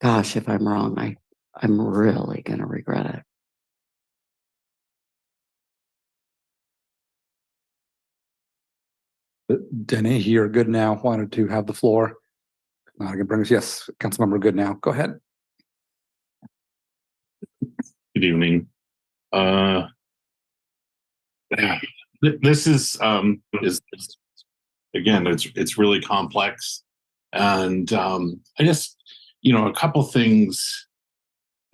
gosh, if I'm wrong, I'm really going to regret it. Denny, you're good now. Wanted to have the floor. I can bring us, yes, Councilmember Good now. Go ahead. Good evening. This is again, it's really complex, and I just, you know, a couple things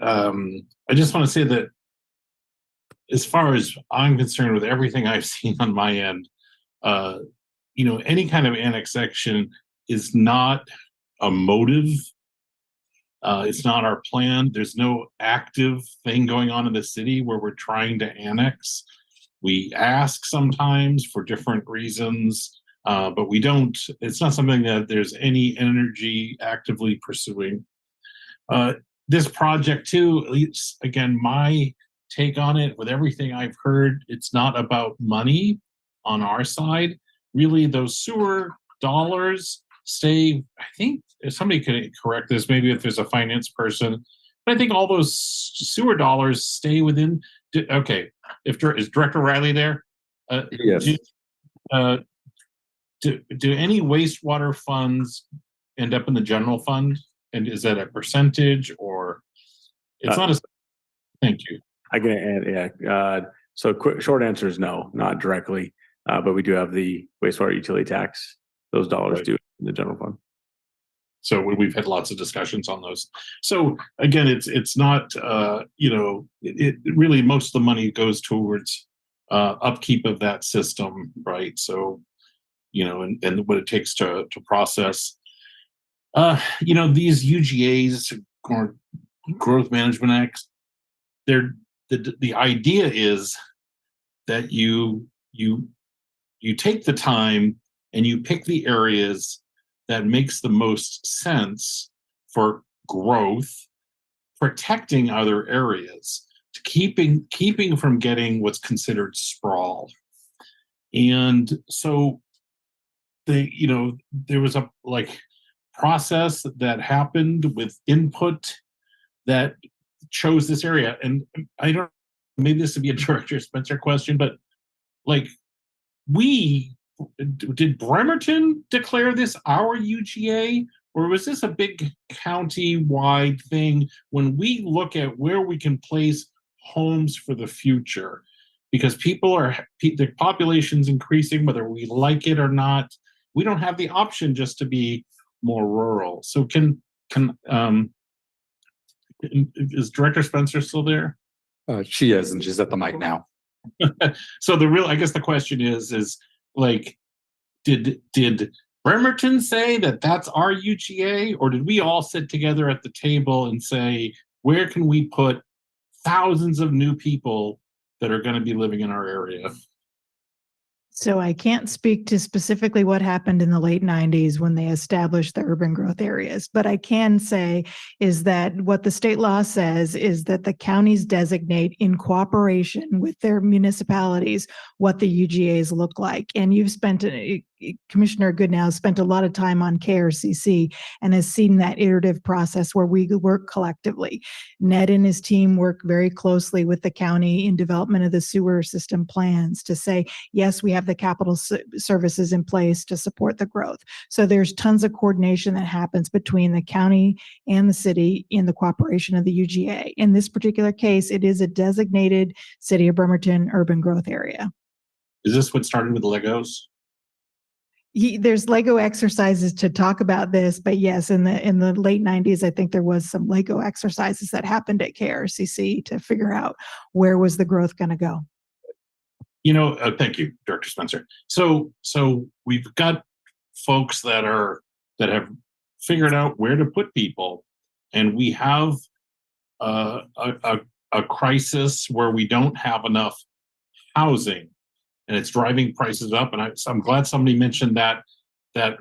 I just want to say that as far as I'm concerned, with everything I've seen on my end, any kind of annexation is not a motive. It's not our plan. There's no active thing going on in the city where we're trying to annex. We ask sometimes for different reasons, but we don't. It's not something that there's any energy actively pursuing. This project too, at least again, my take on it, with everything I've heard, it's not about money on our side. Really, those sewer dollars stay, I think, if somebody could correct this, maybe if there's a finance person, but I think all those sewer dollars stay within, okay, is Director Riley there? Yes. Do any wastewater funds end up in the general fund? And is that a percentage, or it's not a, thank you. I can add, yeah. So short answer is no, not directly, but we do have the wastewater utility tax. Those dollars do in the general fund. So we've had lots of discussions on those. So again, it's not, it really, most of the money goes towards upkeep of that system, right? So, and what it takes to process, these UGAs, or growth management acts, the idea is that you take the time and you pick the areas that makes the most sense for growth, protecting other areas, to keeping from getting what's considered sprawl. And so there was a process that happened with input that chose this area. And I don't, maybe this would be a Director Spencer question, but did Bremerton declare this our UGA, or was this a big county-wide thing when we look at where we can place homes for the future? Because the population's increasing, whether we like it or not. We don't have the option just to be more rural. So is Director Spencer still there? She is, and she's at the mic now. So I guess the question is did Bremerton say that that's our UGA, or did we all sit together at the table and say, where can we put thousands of new people that are going to be living in our area? So I can't speak to specifically what happened in the late 90s when they established the urban growth areas, but I can say is that what the state law says is that the counties designate in cooperation with their municipalities what the UGAs look like. And you've spent, Commissioner Goodnow spent a lot of time on KRCC and has seen that iterative process where we work collectively. Ned and his team work very closely with the county in development of the sewer system plans to say, yes, we have the capital services in place to support the growth. So there's tons of coordination that happens between the county and the city in the cooperation of the UGA. In this particular case, it is a designated City of Bremerton urban growth area. Is this what started with Legos? There's Lego exercises to talk about this, but yes, in the late 90s, I think there was some Lego exercises that happened at KRCC to figure out where was the growth going to go. Thank you, Director Spencer. So we've got folks that have figured out where to put people, and we have a crisis where we don't have enough housing, and it's driving prices up. And I'm glad somebody mentioned that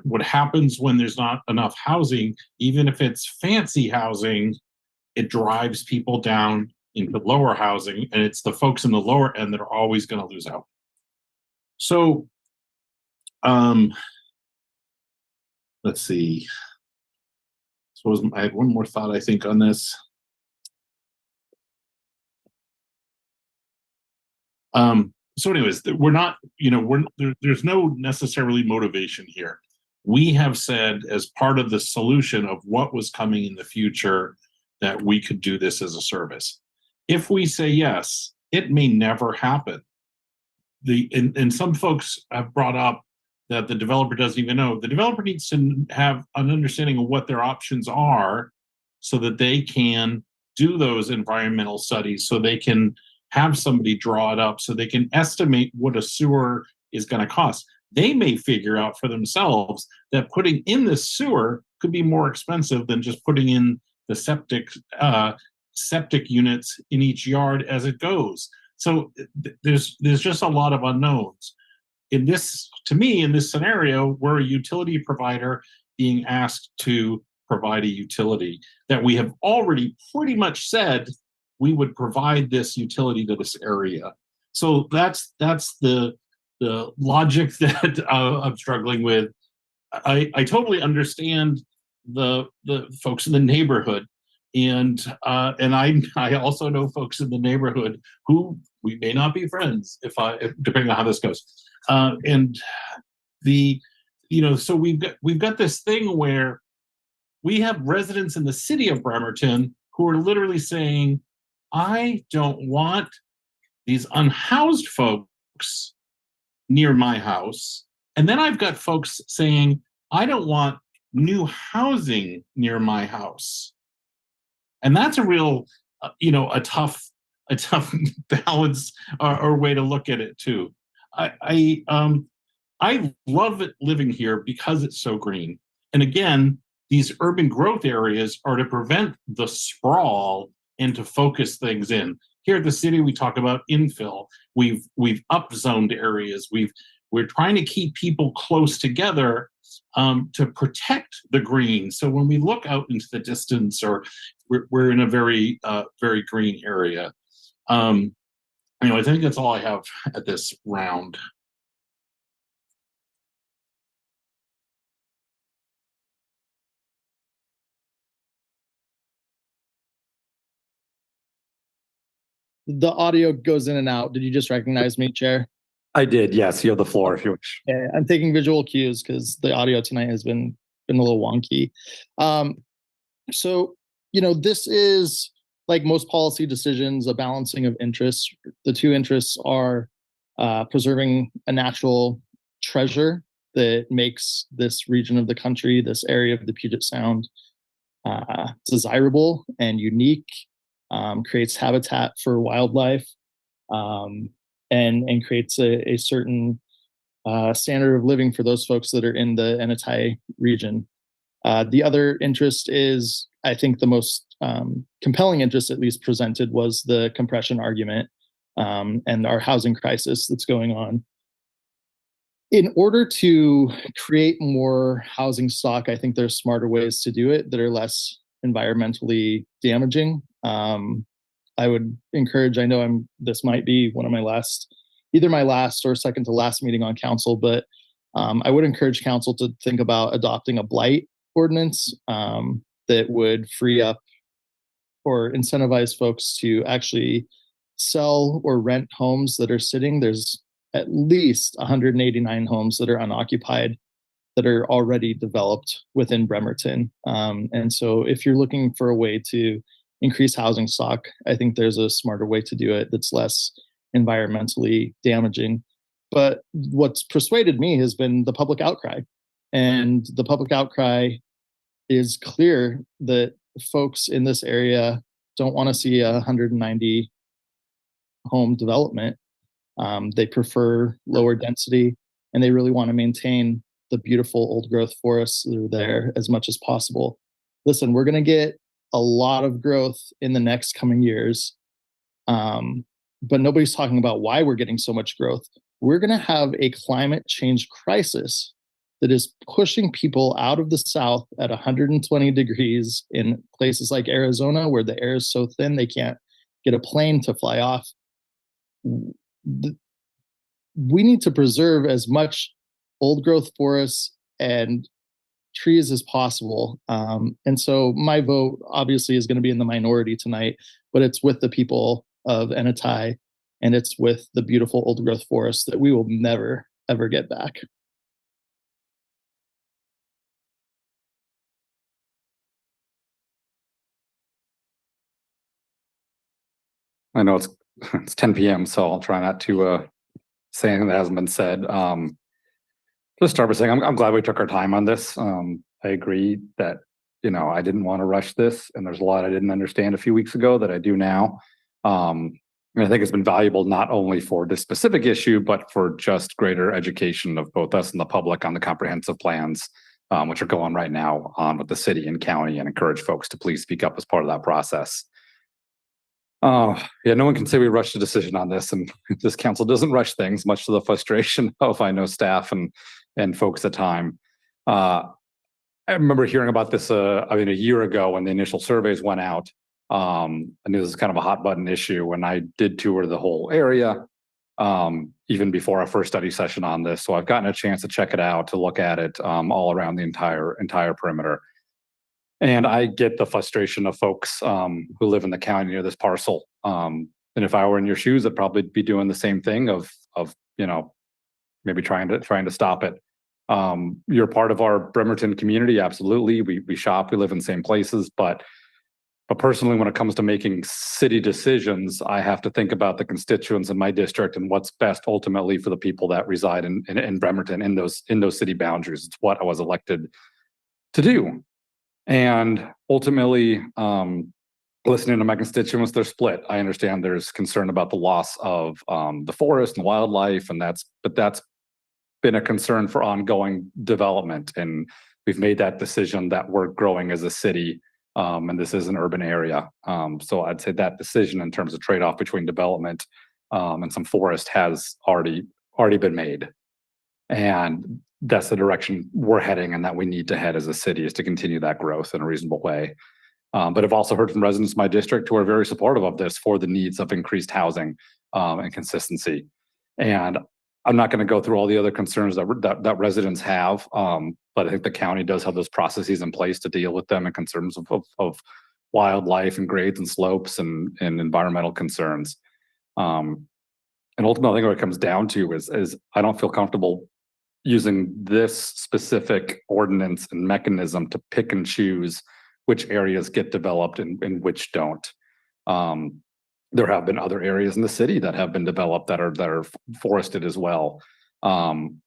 what happens when there's not enough housing, even if it's fancy housing, it drives people down into lower housing, and it's the folks in the lower end that are always going to lose out. So, let's see. I had one more thought, I think, on this. So anyways, we're not, there's no necessarily motivation here. We have said as part of the solution of what was coming in the future that we could do this as a service. If we say yes, it may never happen. And some folks have brought up that the developer doesn't even know. The developer needs to have an understanding of what their options are so that they can do those environmental studies so they can have somebody draw it up so they can estimate what a sewer is going to cost. They may figure out for themselves that putting in the sewer could be more expensive than just putting in the septic units in each yard as it goes. So there's just a lot of unknowns. To me, in this scenario, we're a utility provider being asked to provide a utility that we have already pretty much said we would provide this utility to this area. So that's the logic that I'm struggling with. I totally understand the folks in the neighborhood, and I also know folks in the neighborhood who we may not be friends depending on how this goes. So we've got this thing where we have residents in the city of Bremerton who are literally saying, I don't want these unhoused folks near my house. And then I've got folks saying, I don't want new housing near my house. And that's a real, a tough balance or way to look at it too. I love it living here because it's so green. And again, these urban growth areas are to prevent the sprawl and to focus things in. Here at the city, we talk about infill. We've upzoned areas. We're trying to keep people close together to protect the green. So when we look out into the distance, or we're in a very very green area. I think that's all I have at this round. The audio goes in and out. Did you just recognize me, Chair? I did, yes. You have the floor if you wish. Yeah, I'm taking visual cues because the audio tonight has been a little wonky. So, this is, like most policy decisions, a balancing of interests. The two interests are preserving a natural treasure that makes this region of the country, this area of the Puget Sound, desirable and unique. Creates habitat for wildlife, and creates a certain standard of living for those folks that are in the Enitai region. The other interest is, I think the most compelling interest, at least presented, was the compression argument and our housing crisis that's going on. In order to create more housing stock, I think there's smarter ways to do it that are less environmentally damaging. I would encourage, this might be one of either my last or second to last meeting on council, but I would encourage council to think about adopting a blight ordinance that would free up or incentivize folks to actually sell or rent homes that are sitting. There's at least 189 homes that are unoccupied that are already developed within Bremerton. And so if you're looking for a way to increase housing stock, I think there's a smarter way to do it that's less environmentally damaging. But what's persuaded me has been the public outcry. And the public outcry is clear that folks in this area don't want to see a 190 home development. They prefer lower density, and they really want to maintain the beautiful old growth forests that are there as much as possible. Listen, we're going to get a lot of growth in the next coming years, but nobody's talking about why we're getting so much growth. We're going to have a climate change crisis that is pushing people out of the south at 120 degrees in places like Arizona, where the air is so thin they can't get a plane to fly off. We need to preserve as much old growth forests and trees as possible. And so my vote obviously is going to be in the minority tonight, but it's with the people of Enitai, and it's with the beautiful old growth forests that we will never, ever get back. I know it's 10 p.m., so I'll try not to say anything that hasn't been said. Just start by saying I'm glad we took our time on this. I agree that I didn't want to rush this, and there's a lot I didn't understand a few weeks ago that I do now. And I think it's been valuable not only for this specific issue, but for just greater education of both us and the public on the comprehensive plans, which are going right now on with the city and county, and encourage folks to please speak up as part of that process. Yeah, no one can say we rushed a decision on this, and this council doesn't rush things, much to the frustration of, I know, staff and folks at time. I remember hearing about this, a year ago when the initial surveys went out. I knew this was kind of a hot button issue when I did tour the whole area, even before our first study session on this. So I've gotten a chance to check it out, to look at it all around the entire perimeter. And I get the frustration of folks who live in the county near this parcel. And if I were in your shoes, I'd probably be doing the same thing of maybe trying to stop it. You're part of our Bremerton community, absolutely. We shop, we live in the same places, but personally, when it comes to making city decisions, I have to think about the constituents in my district and what's best ultimately for the people that reside in Bremerton, in those city boundaries. It's what I was elected to do. And ultimately, listening to my constituents, they're split. I understand there's concern about the loss of the forest and wildlife, and that's been a concern for ongoing development. And we've made that decision that we're growing as a city, and this is an urban area. So I'd say that decision in terms of trade-off between development and some forest has already been made. And that's the direction we're heading, and that we need to head as a city, is to continue that growth in a reasonable way. But I've also heard from residents of my district who are very supportive of this for the needs of increased housing and consistency. And I'm not going to go through all the other concerns that residents have, but I think the county does have those processes in place to deal with them, and concerns of wildlife and grades and slopes and environmental concerns. And ultimately, I think what it comes down to is I don't feel comfortable using this specific ordinance and mechanism to pick and choose which areas get developed and which don't. There have been other areas in the city that have been developed that are forested as well. And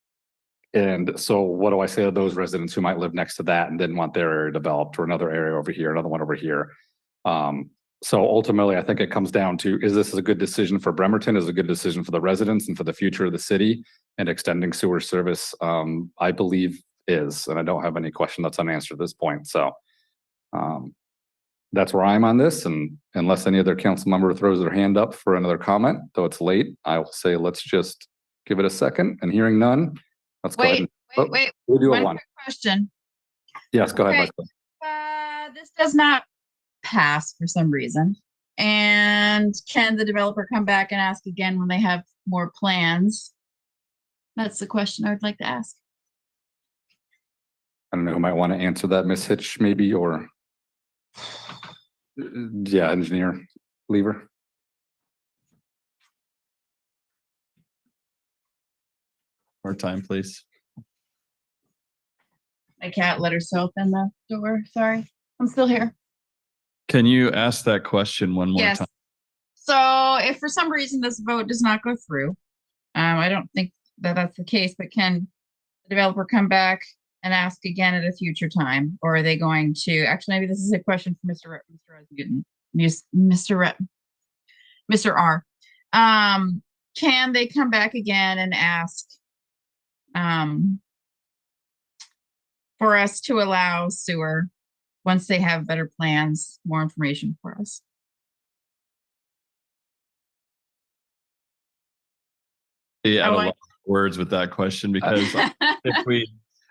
so what do I say to those residents who might live next to that and didn't want their area developed, or another area over here, another one over here? So ultimately, I think it comes down to, is this a good decision for Bremerton? Is it a good decision for the residents and for the future of the city? And extending sewer service, I believe is, and I don't have any question that's unanswered at this point. So that's where I'm on this. And unless any other council member throws their hand up for another comment, though it's late, I will say, let's just give it a second. And hearing none, let's go ahead. Wait. We'll do One one. quick question. Yes, go ahead. Okay. This does not pass for some reason. And can the developer come back and ask again when they have more plans? That's the question I would like to ask. I don't know who might want to answer that, Ms. Hitch, maybe, or yeah, Engineer Lever. More time, please. My cat let herself in the door. Sorry, I'm still here. Can you ask that question one more Yes. time? So if for some reason this vote does not go through, I don't think that that's the case, but can the developer come back and ask again at a future time? Or are they going to, actually, maybe this is a question for Mr. R. Can they come back again and ask for us to allow sewer once they have better plans, more information for us? Yeah, a lot of words with that question, because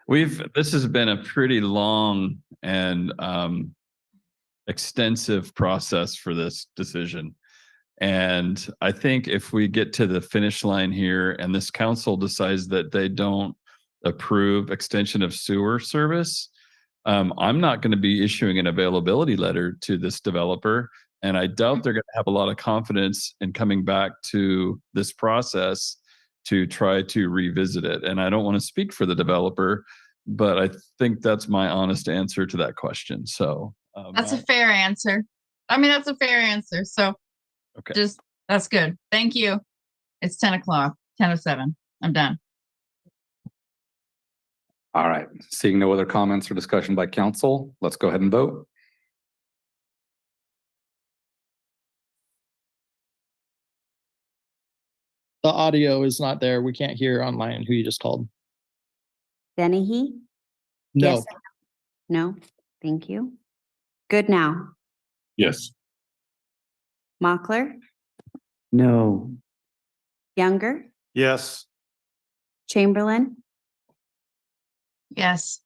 if this has been a pretty long and extensive process for this decision. And I think if we get to the finish line here and this council decides that they don't approve extension of sewer service, I'm not going to be issuing an availability letter to this developer. And I doubt they're going to have a lot of confidence in coming back to this process to try to revisit it. And I don't want to speak for the developer, but I think that's my honest answer to that question. So that's a fair answer. I mean, that's a fair answer. So okay, that's good. Thank you. It's 10 o'clock, 10:07. I'm done. All right, seeing no other comments or discussion by council, let's go ahead and vote. The audio is not there. We can't hear online who you just called. Dennehy? No. Yes. No, thank you. Good now. Yes. Mockler? No. Younger? Yes. Chamberlain? Yes.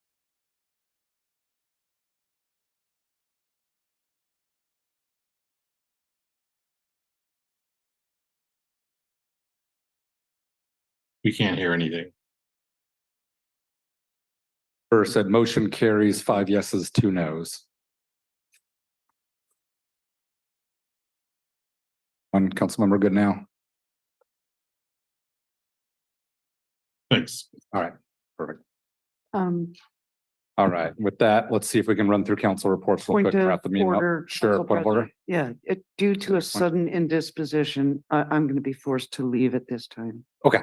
We can't hear anything. Burr said motion carries 5 yeses, 2 nos. One council member good now. Thanks. All right, perfect. Um, All right, with that, let's see if we can run through council reports real Point quick. and of wrap the meeting up. order, Sure, Council point of order. yeah, due to a sudden indisposition, I'm going to be forced to leave at this time. Okay.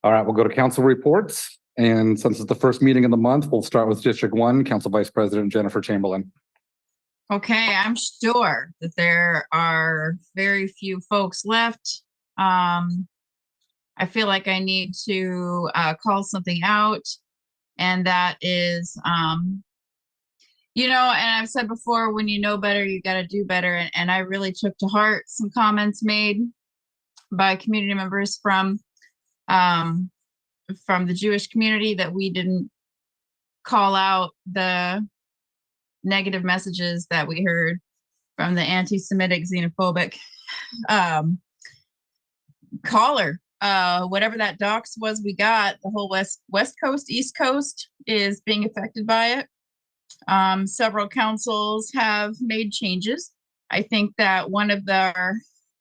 All right, we'll go to council reports. And since it's the first meeting of the month, we'll start with District 1, Council Vice President Jennifer Chamberlain. Okay, I'm sure that there are very few folks left. I feel like I need to call something out, and that is, you know, and I've said before, when you know better, you got to do better. And I really took to heart some comments made by community members from the Jewish community that we didn't call out the negative messages that we heard from the anti-Semitic, xenophobic caller. Whatever that dox was we got, the whole West Coast, East Coast is being affected by it. Several councils have made changes. I think that one of our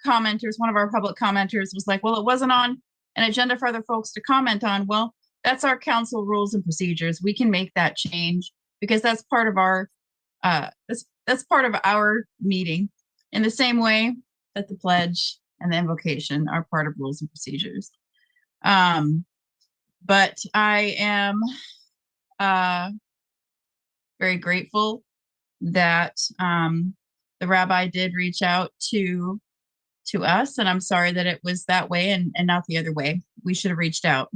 public commenters was like, well, it wasn't on an agenda for other folks to comment on. Well, that's our council rules and procedures. We can make that change because that's part of our that's part of our meeting, in the same way that the pledge and the invocation are part of rules and procedures. But I am very grateful that the rabbi did reach out to us, and I'm sorry that it was that way and not the other way. We should have reached out.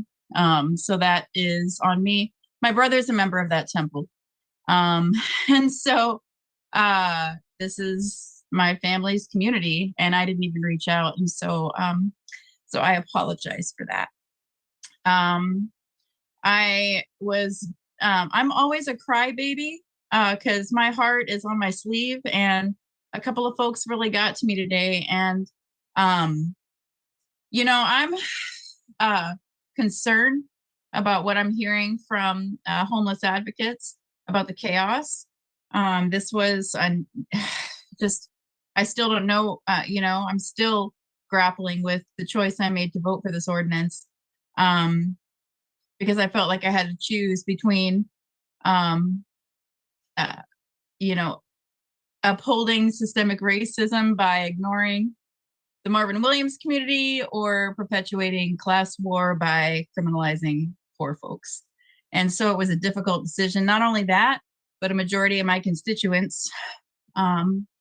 So that is on me. My brother's a member of that temple. And so this is my family's community, and I didn't even reach out. And so so I apologize for that. I'm always a crybaby because my heart is on my sleeve, and a couple of folks really got to me today. And you know, I'm concerned about what I'm hearing from homeless advocates about the chaos. This was I still don't know, you know, I'm still grappling with the choice I made to vote for this ordinance, because I felt like I had to choose between, you know, upholding systemic racism by ignoring the Marvin Williams community or perpetuating class war by criminalizing poor folks. And so it was a difficult decision. Not only that, but a majority of my constituents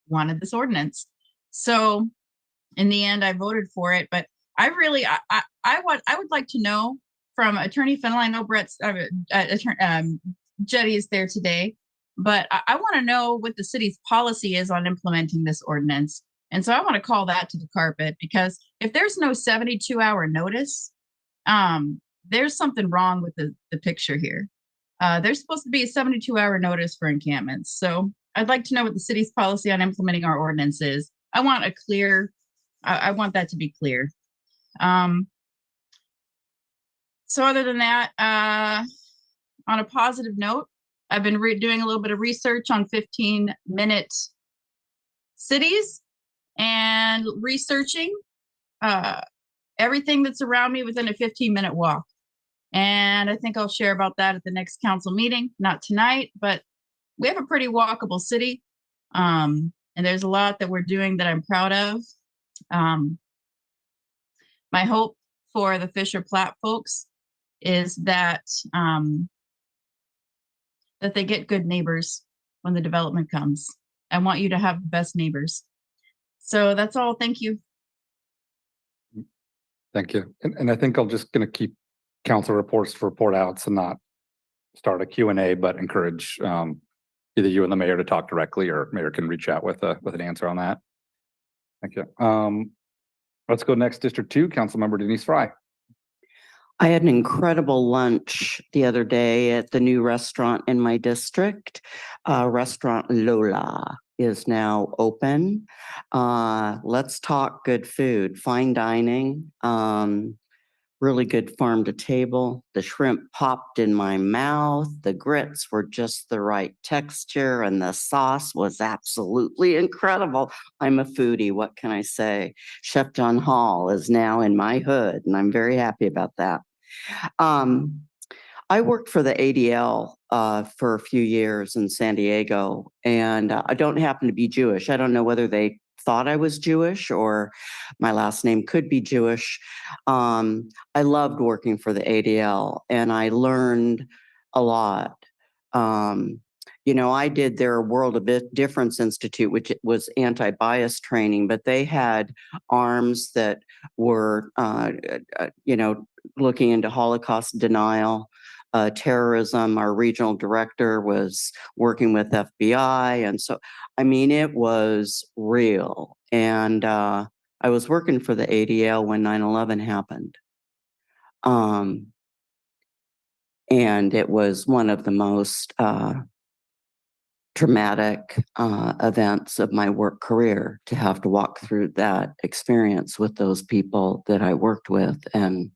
wanted this ordinance. So in the end, I voted for it. But I really, I would like to know from Attorney Fennell. I know Brett's Jetty is there today, but I want to know what the city's policy is on implementing this ordinance. And so I want to call that to the carpet, because if there's no 72-hour notice, there's something wrong with the picture here. There's supposed to be a 72-hour notice for encampments. So I'd like to know what the city's policy on implementing our ordinance is. I want I want that to be clear. So other than that, on a positive note, I've been doing a little bit of research on 15-minute cities and researching everything that's around me within a 15-minute walk. And I think I'll share about that at the next council meeting, not tonight, but we have a pretty walkable city. And there's a lot that we're doing that I'm proud of. My hope for the Fisher Platte folks is that that they get good neighbors when the development comes. I want you to have the best neighbors. So that's all. Thank you. Thank you. And I think I'm just going to keep council reports to report outs and not start a Q&A, but encourage either you and the mayor to talk directly, or mayor can reach out with an answer on that. Thank you. Let's go next, District 2, Councilmember Denise Fry. I had an incredible lunch the other day at the new restaurant in my district. Restaurant Lola is now open. Let's talk good food, fine dining, really good farm to table. The shrimp popped in my mouth. The grits were just the right texture, and the sauce was absolutely incredible. I'm a foodie, what can I say? Chef John Hall is now in my hood, and I'm very happy about that. I worked for the ADL for a few years in San Diego, and I don't happen to be Jewish. I don't know whether they thought I was Jewish or my last name could be Jewish. I loved working for the ADL, and I learned a lot. You know, I did their World of Difference Institute, which was anti-bias training, but they had arms that were, you know, looking into Holocaust denial, terrorism. Our regional director was working with FBI. And so, I mean, it was real. And I was working for the ADL when 9/11 happened. And it was one of the most traumatic events of my work career to have to walk through that experience with those people that I worked with and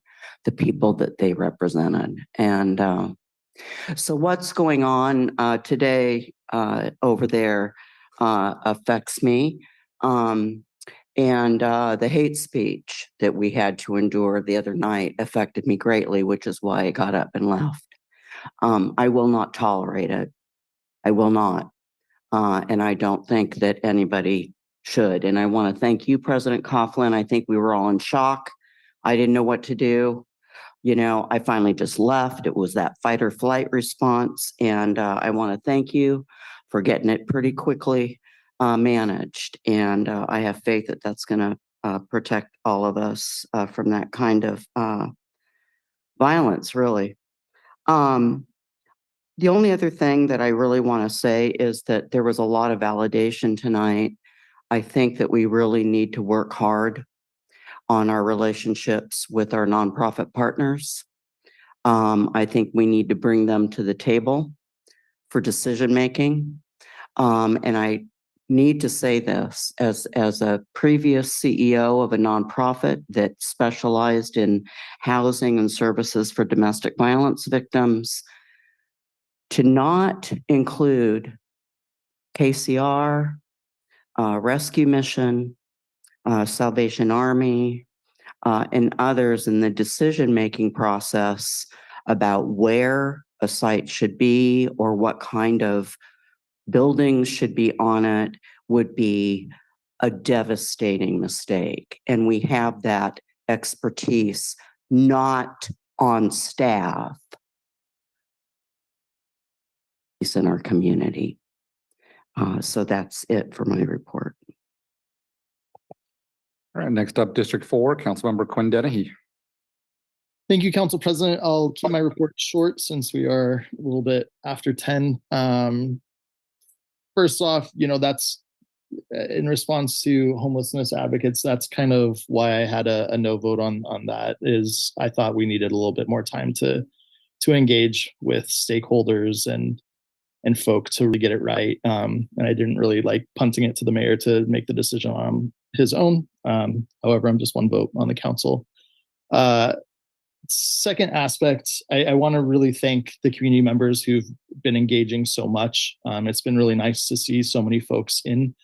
the people that they represented. And so what's going on today over there affects me. And the hate speech that we had to endure the other night affected me greatly, which is why I got up and left. I will not tolerate it. I will not. And I don't think that anybody should. And I want to thank you, President Coughlin. I think we were all in shock. I didn't know what to do. You know, I finally just left. It was that fight or flight response. And I want to thank you for getting it pretty quickly managed. And I have faith that that's going to protect all of us from that kind of violence, really. The only other thing that I really want to say is that there was a lot of validation tonight. I think that we really need to work hard on our relationships with our nonprofit partners. I think we need to bring them to the table for decision making. And I need to say this as a previous CEO of a nonprofit that specialized in housing and services for domestic violence victims, to not include KCR, Rescue Mission, Salvation Army, and others in the decision-making process about where a site should be or what kind of buildings should be on it would be a devastating mistake. And we have that expertise not on staff in our community. So that's it for my report. All right, next up, District 4, Councilmember Quinn Dennehy. Thank you, Council President. I'll keep my report short since we are a little bit after 10. First off, you know, that's in response to homelessness advocates. That's kind of why I had a no vote on that. Is I thought we needed a little bit more time to engage with stakeholders and folk to really get it right. And I didn't really like punting it to the mayor to make the decision on his own. However, I'm just one vote on the council. Second aspect, I want to really thank the community members who've been engaging so much. It's been really nice to see so many folks in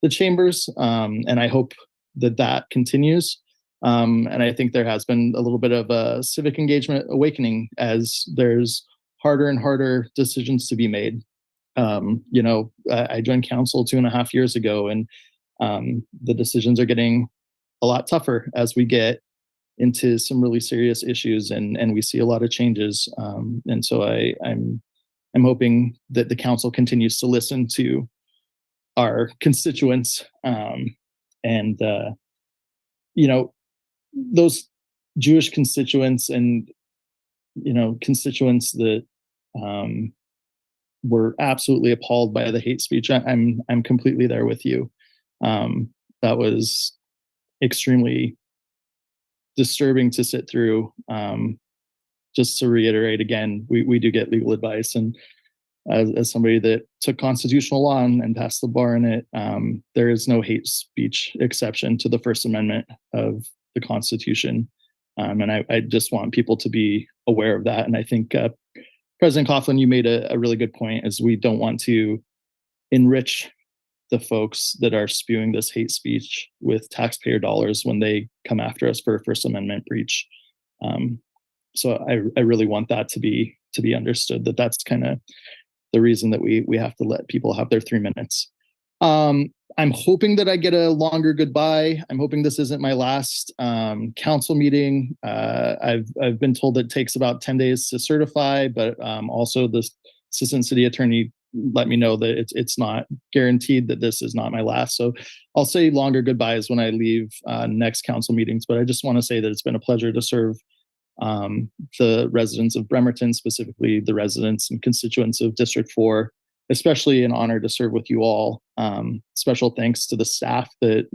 the chambers, and I hope that that continues. And I think there has been a little bit of a civic engagement awakening as there's harder and harder decisions to be made. You know, I joined council 2.5 years ago, and the decisions are getting a lot tougher as we get into some really serious issues, and we see a lot of changes. And so I'm hoping that the council continues to listen to our constituents, and those Jewish constituents and constituents that were absolutely appalled by the hate speech. I'm completely there with you. That was extremely disturbing to sit through. Just to reiterate again, we do get legal advice, and as somebody that took constitutional law and passed the bar in it, there is no hate speech exception to the First Amendment of the Constitution. And I just want people to be aware of that. And I think President Coughlin, you made a really good point, as we don't want to enrich the folks that are spewing this hate speech with taxpayer dollars when they come after us for a First Amendment breach. So I really want that to be understood, that that's kind of the reason that we have to let people have their 3 minutes. I'm hoping that I get a longer goodbye. I'm hoping this isn't my last council meeting. I've been told it takes about 10 days to certify, but also the assistant city attorney let me know that it's not guaranteed that this is not my last. So I'll say longer goodbyes when I leave next council meetings, but I just want to say that it's been a pleasure to serve the residents of Bremerton, specifically the residents and constituents of District 4, especially an honor to serve with you all. Special thanks to the staff that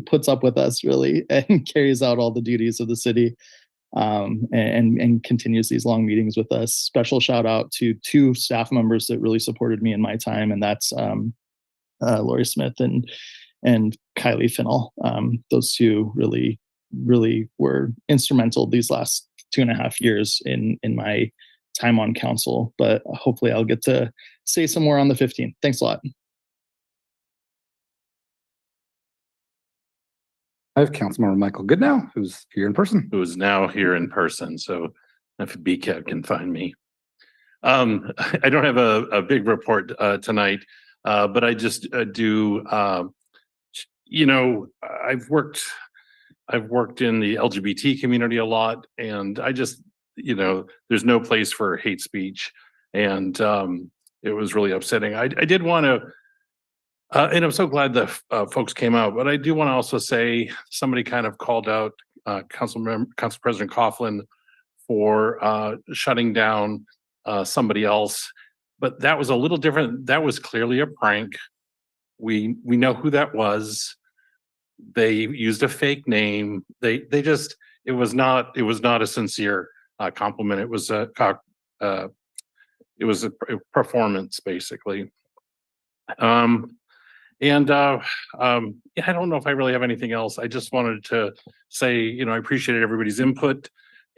puts up with us really and carries out all the duties of the city, and continues these long meetings with us. Special shout out to 2 staff members that really supported me in my time, and that's Lori Smith and Kylie Finnell. Those 2 really were instrumental these last 2.5 years in my time on council, but hopefully I'll get to say some more on the 15th. Thanks a lot. I have Councilmember Michael Goodnow, who's here in person. Who is now here in person, so if BKAT can find me. I don't have a big report tonight, but I just do, I've worked in the LGBT community a lot, and I just, there's no place for hate speech, and it was really upsetting. I did want to, and I'm so glad the folks came out, but I do want to also say somebody kind of called out Council President Coughlin for shutting down somebody else, but that was a little different. That was clearly a prank. We know who that was. They used a fake name. They just, it was not a sincere compliment. It was a performance, basically. Yeah, I don't know if I really have anything else. I just wanted to say, I appreciated everybody's input,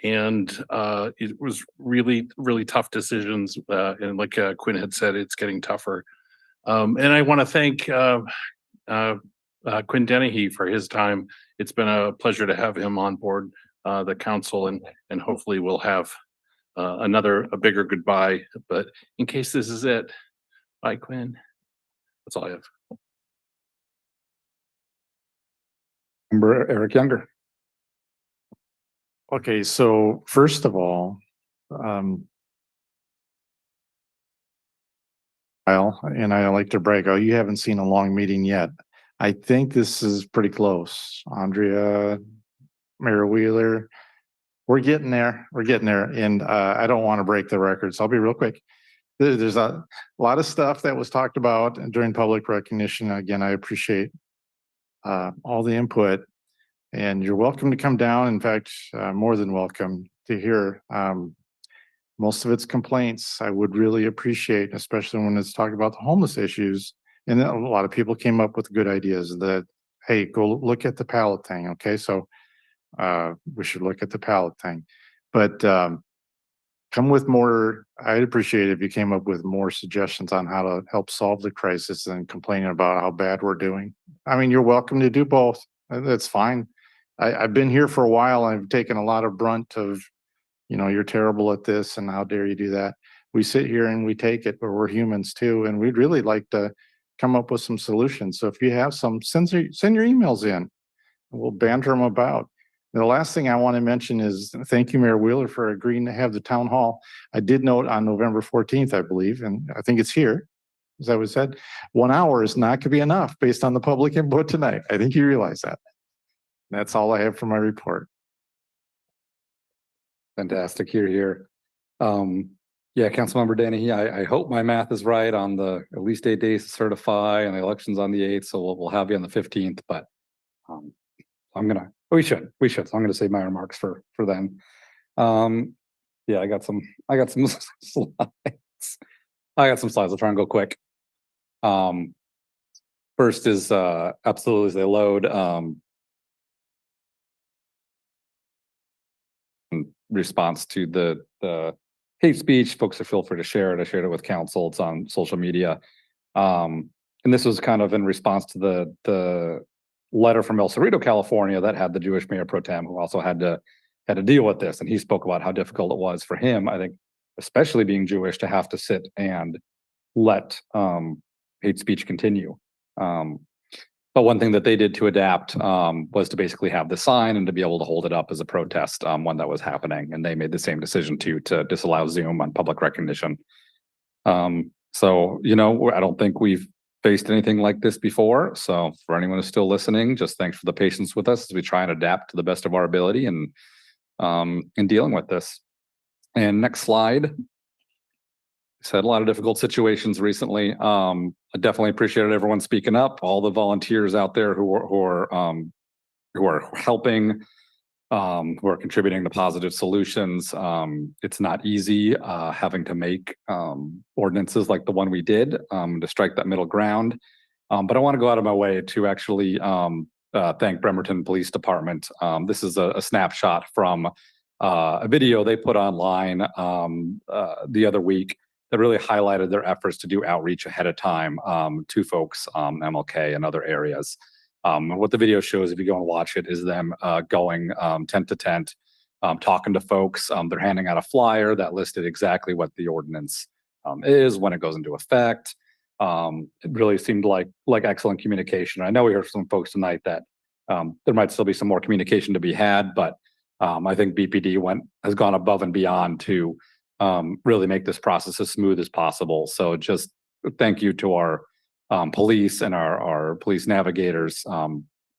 and it was really, really tough decisions. And like Quinn had said, it's getting tougher. And I want to thank Quinn Dennehy for his time. It's been a pleasure to have him on board the council, and hopefully we'll have a bigger goodbye. But in case this is it, bye, Quinn. That's all I have. Member Eric Younger. Okay, so first of all, and I like to brag, you haven't seen a long meeting yet. I think this is pretty close. Andrea, Mayor Wheeler, we're getting there. And I don't want to break the record, so I'll be real quick. There's a lot of stuff that was talked about during public recognition. Again, I appreciate all the input, and you're welcome to come down. In fact, more than welcome to hear. Most of it's complaints. I would really appreciate, especially when it's talking about the homeless issues. And a lot of people came up with good ideas that, hey, go look at the pallet thing. Okay, so we should look at the pallet thing. But come with more. I'd appreciate it if you came up with more suggestions on how to help solve the crisis than complaining about how bad we're doing. I mean, you're welcome to do both. That's fine. I've been here for a while. I've taken a lot of brunt of, you're terrible at this and how dare you do that. We sit here and we take it, but we're humans too. And we'd really like to come up with some solutions. So if you have some, send your emails in. We'll banter them about. The last thing I want to mention is thank you, Mayor Wheeler, for agreeing to have the town hall. I did note on November 14th, I believe, and I think it's here, as I was said, 1 hour is not going to be enough based on the public input tonight. I think you realize that. That's all I have for my report. Fantastic. Here. Yeah, Councilmember Denny, I hope my math is right on the at least 8 days to certify and the election's on the 8th. So we'll have you on the 15th, but we should. So I'm gonna save my remarks for then. Yeah, I got some slides. I got some slides. I'll try and go quick. First is absolutely as they load. In response to the hate speech, folks are feel free to share it. I shared it with council. It's on social media. And this was kind of in response to the letter from El Cerrito, California, that had the Jewish mayor pro tem who also had to deal with this. And he spoke about how difficult it was for him, I think, especially being Jewish, to have to sit and let hate speech continue. But one thing that they did to adapt was to basically have the sign and to be able to hold it up as a protest when that was happening. And they made the same decision to disallow Zoom on public recognition. So, I don't think we've faced anything like this before. So for anyone who's still listening, just thanks for the patience with us as we try and adapt to the best of our ability and in dealing with this. And next slide. We've had a lot of difficult situations recently. I definitely appreciated everyone speaking up, all the volunteers out there who are helping, who are contributing to positive solutions. It's not easy having to make ordinances like the one we did to strike that middle ground. But I want to go out of my way to actually thank Bremerton Police Department. This is a snapshot from a video they put online the other week that really highlighted their efforts to do outreach ahead of time to folks, MLK and other areas. What the video shows, if you go and watch it, is them going tent to tent, talking to folks. They're handing out a flyer that listed exactly what the ordinance is, when it goes into effect. It really seemed like excellent communication. I know we heard from some folks tonight that there might still be some more communication to be had, but I think BPD has gone above and beyond to really make this process as smooth as possible. So just thank you to our police and our police navigators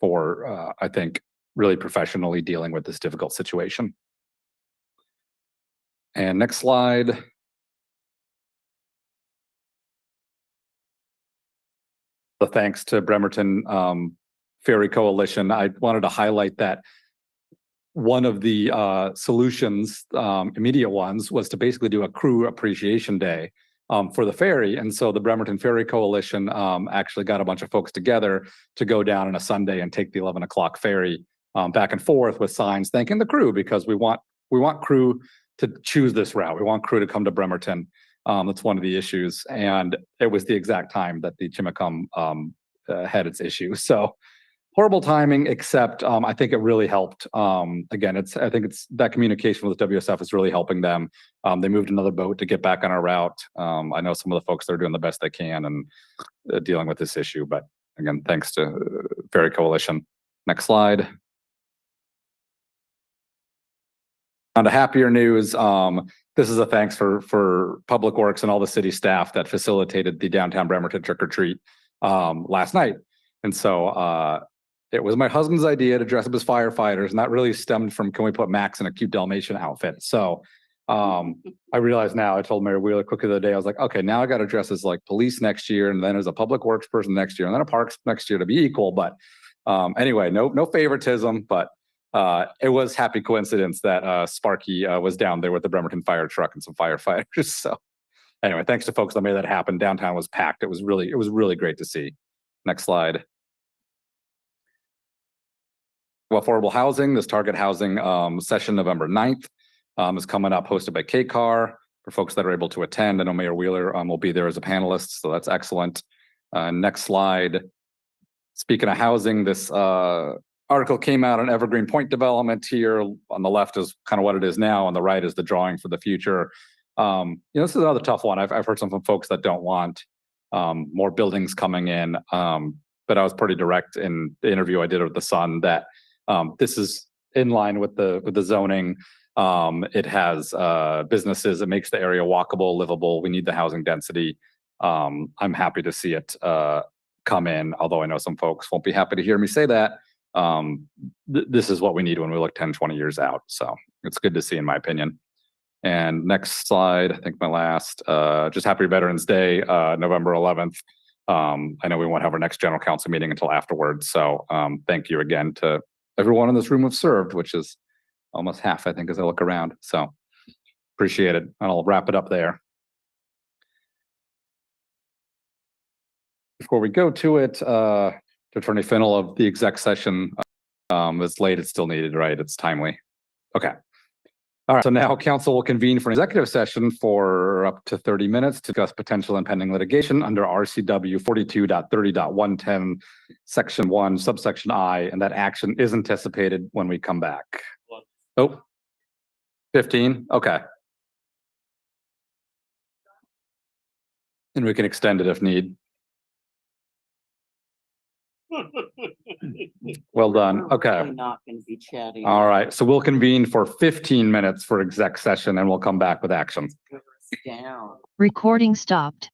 for, I think, really professionally dealing with this difficult situation. And next slide. The thanks to Bremerton Ferry Coalition. I wanted to highlight that one of the solutions, immediate ones, was to basically do a crew appreciation day for the ferry. And so the Bremerton Ferry Coalition actually got a bunch of folks together to go down on a Sunday and take the 11 o'clock ferry back and forth with signs thanking the crew, because we want crew to choose this route. We want crew to come to Bremerton. That's one of the issues. And it was the exact time that the Chimicum had its issue. So horrible timing, except I think it really helped. Again, I think that communication with WSF is really helping them. They moved another boat to get back on our route. I know some of the folks that are doing the best they can and dealing with this issue. But again, thanks to Ferry Coalition. Next slide. On to happier news. This is a thanks for Public Works and all the city staff that facilitated the downtown Bremerton trick or treat last night. And so it was my husband's idea to dress up as firefighters, and that really stemmed from, can we put Max in a cute Dalmatian outfit? So I realize now, I told Mayor Wheeler quickly the other day, I was like, okay, now I got to dress as like police next year, and then as a public works person next year, and then a parks next year to be equal. But anyway, no favoritism, but it was happy coincidence that Sparky was down there with the Bremerton fire truck and some firefighters. So anyway, thanks to folks that made that happen. Downtown was packed. It was really great to see. Next slide. Well, affordable housing, this target housing session November 9th is coming up, hosted by KCAR. For folks that are able to attend, I know Mayor Wheeler will be there as a panelist, so that's excellent. Next slide. Speaking of housing, this article came out on Evergreen Point development. Here on the left is kind of what it is now, on the right is the drawing for the future. This is another tough one. I've heard some from folks that don't want more buildings coming in, but I was pretty direct in the interview I did with the Sun that this is in line with the zoning. It has businesses. It makes the area walkable, livable. We need the housing density. I'm happy to see it come in, although I know some folks won't be happy to hear me say that. This is what we need when we look 10, 20 years out. So it's good to see, in my opinion. And next slide, I think my last, just happy Veterans Day, November 11th. I know we won't have our next general council meeting until afterwards. So thank you again to everyone in this room who've served, which is almost half, I think, as I look around. So appreciate it. And I'll wrap it up there. Before we go to it, Attorney Fennell of the exec session, it's late, it's still needed, right? It's timely. Okay. All right, so now council will convene for an executive session for up to 30 minutes to discuss potential and pending litigation under RCW 42.30.110, section 1, subsection I, and that action is anticipated when we come back. Oh, 15, okay. And we can extend it if need. Well done. Okay. Not going to be chatting. All right. So we'll convene for 15 minutes for exec session and we'll come back with action. Down. Recording stopped.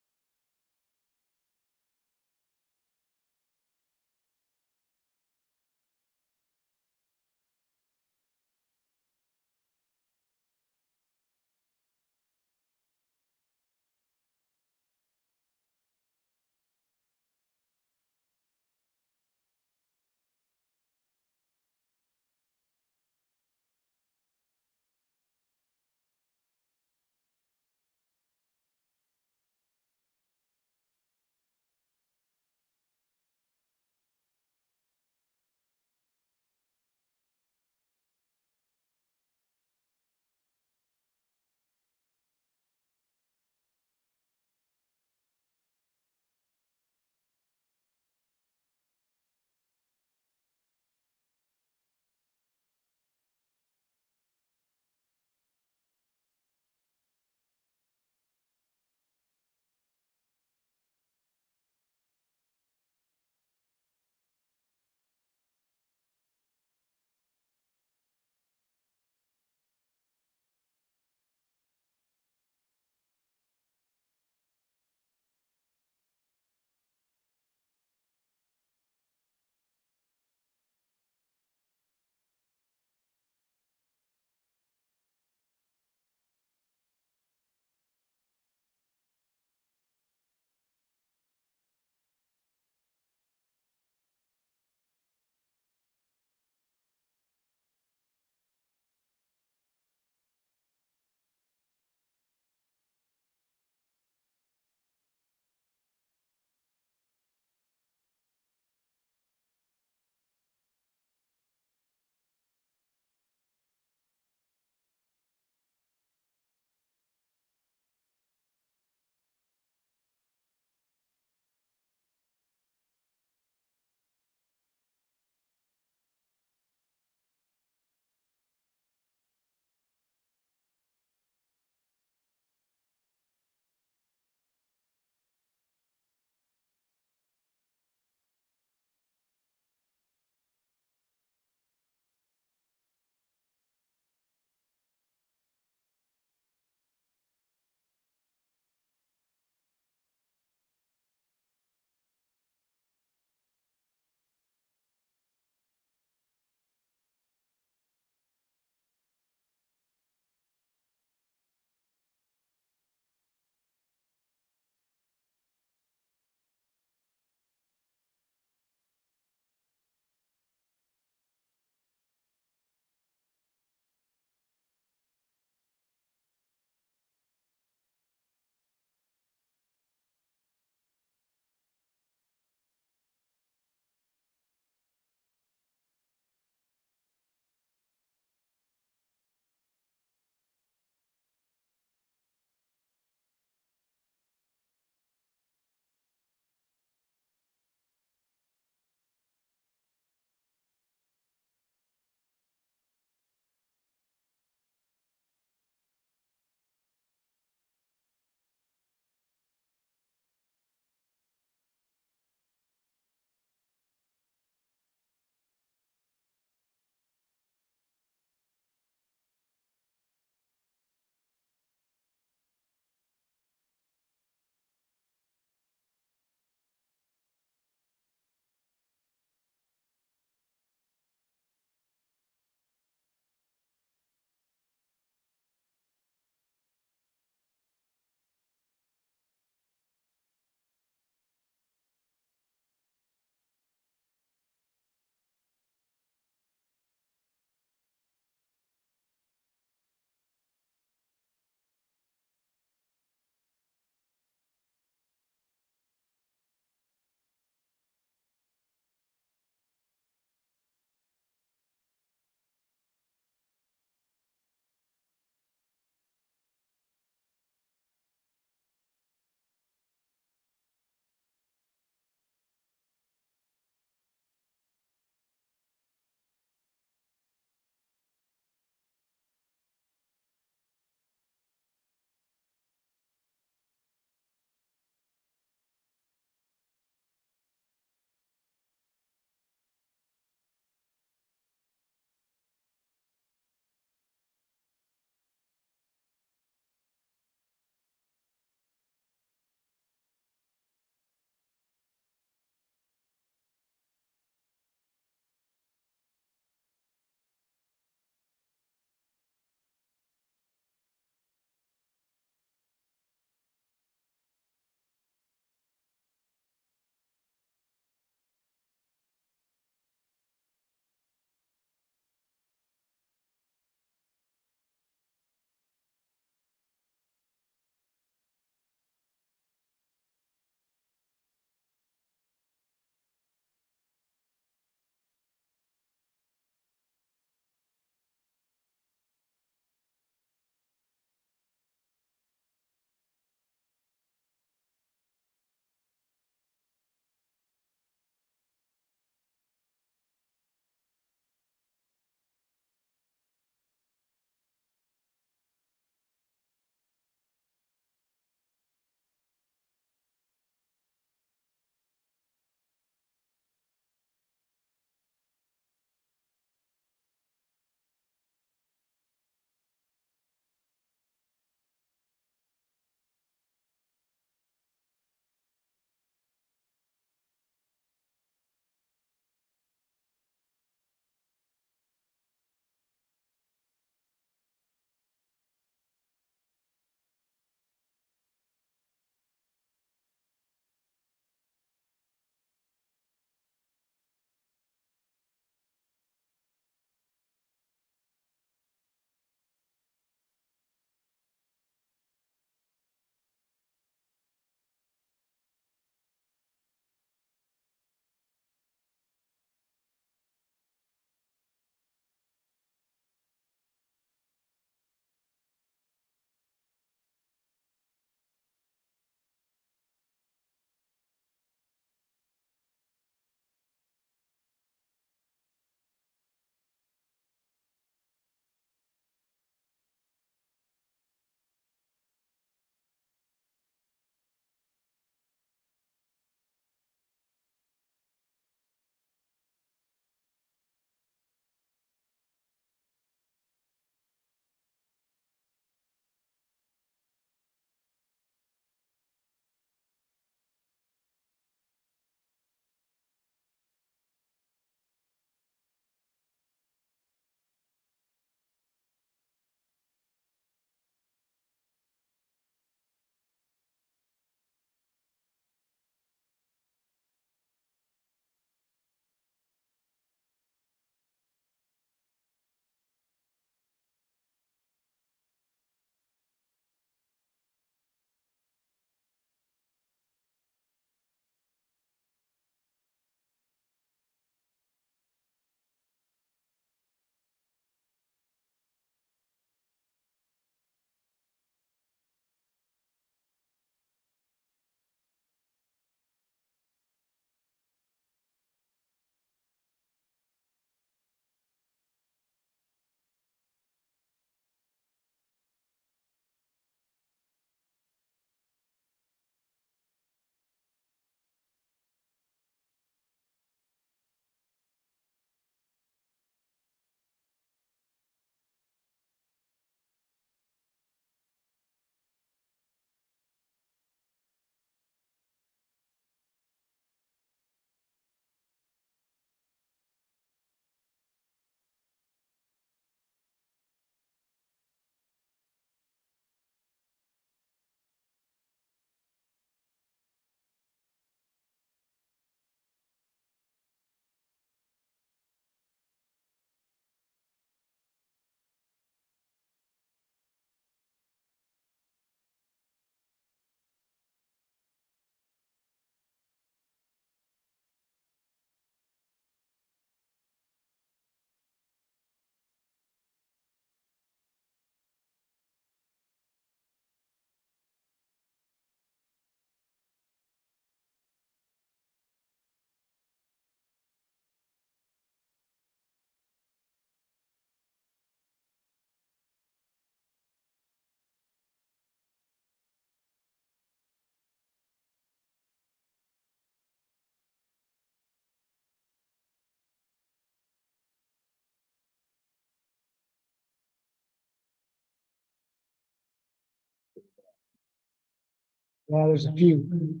Yeah, there's a few.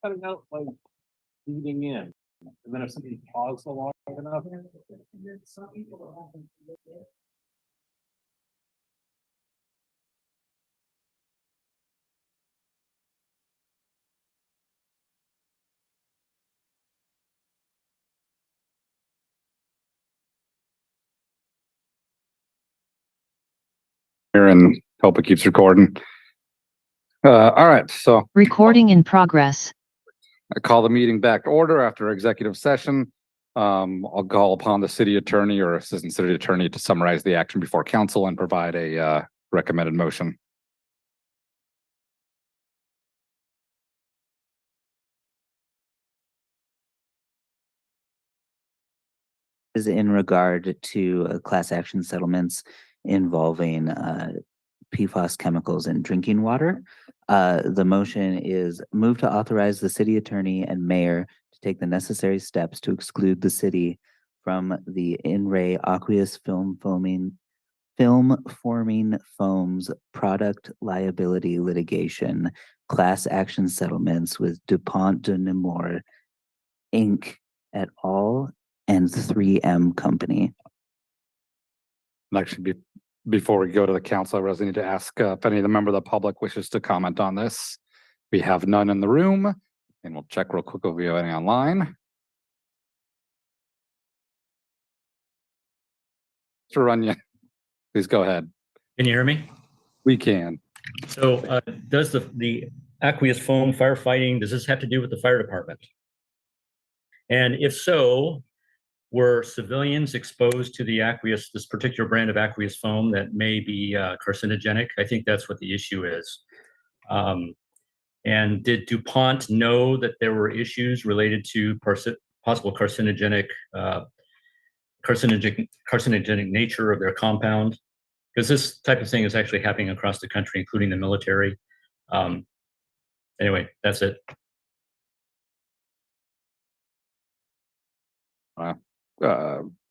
Cutting out like feeding in, and then if somebody paused long enough. Here and hope it keeps recording. All right, so Recording in progress. I call the meeting back to order after executive session. I'll call upon the city attorney or assistant city attorney to summarize the action before council and provide a recommended motion. Is in regard to class action settlements involving PFAS chemicals in drinking water. The motion is move to authorize the city attorney and mayor to take the necessary steps to exclude the city from the in-ray aqueous film forming foams product liability litigation class action settlements with DuPont de Nemours Inc. et al. And 3M Company. Actually, before we go to the council, I really need to ask if any of the member of the public wishes to comment on this. We have none in the room, and we'll check real quick if we have any online. Mr. Runyon, please go ahead. Can you hear me? We can. So does the aqueous foam firefighting, does this have to do with the fire department? And if so, were civilians exposed to the this particular brand of aqueous foam that may be carcinogenic? I think that's what the issue is. And did DuPont know that there were issues related to possible carcinogenic nature of their compound? Because this type of thing is actually happening across the country, including the military. Anyway, that's it.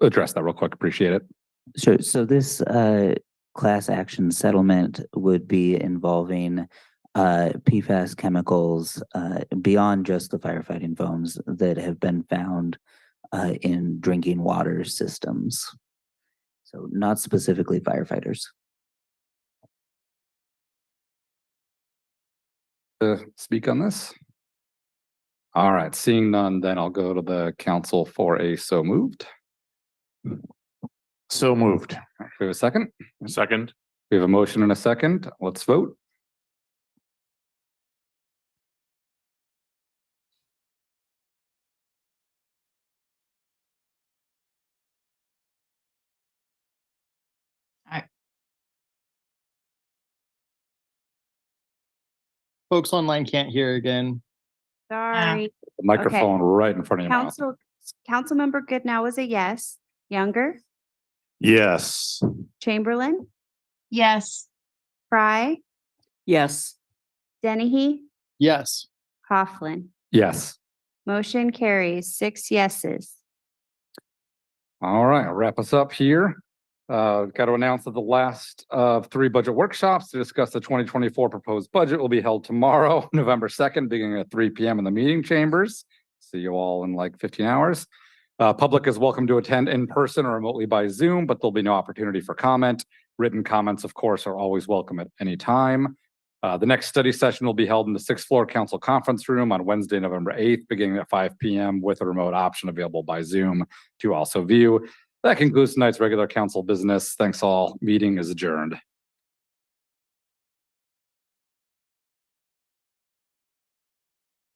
Address that real quick. Appreciate it. Sure. So this class action settlement would be involving PFAS chemicals beyond just the firefighting foams that have been found in drinking water systems. So not specifically firefighters. Speak on this? All right, seeing none, then I'll go to the council for a so moved. So moved. We have a second? Second. We have a motion and a second. Let's vote. Folks online can't hear again. Sorry. The microphone right in front of your mouth. Councilmember Goodnow is a yes. Younger, Yes. Chamberlain, Yes. Fry, Yes. Dennehy, Yes. Coughlin. Yes. Motion carries 6 yeses. All right, I'll wrap us up here. Got to announce that the last of 3 budget workshops to discuss the 2024 proposed budget will be held tomorrow, November 2nd, beginning at 3 p.m. in the meeting chambers. See you all in like 15 hours. Public is welcome to attend in person or remotely by Zoom, but there'll be no opportunity for comment. Written comments, of course, are always welcome at any time. The next study session will be held in the 6th floor council conference room on Wednesday, November 8th, beginning at 5 p.m. with a remote option available by Zoom to also view. That concludes tonight's regular council business. Thanks all. Meeting is adjourned.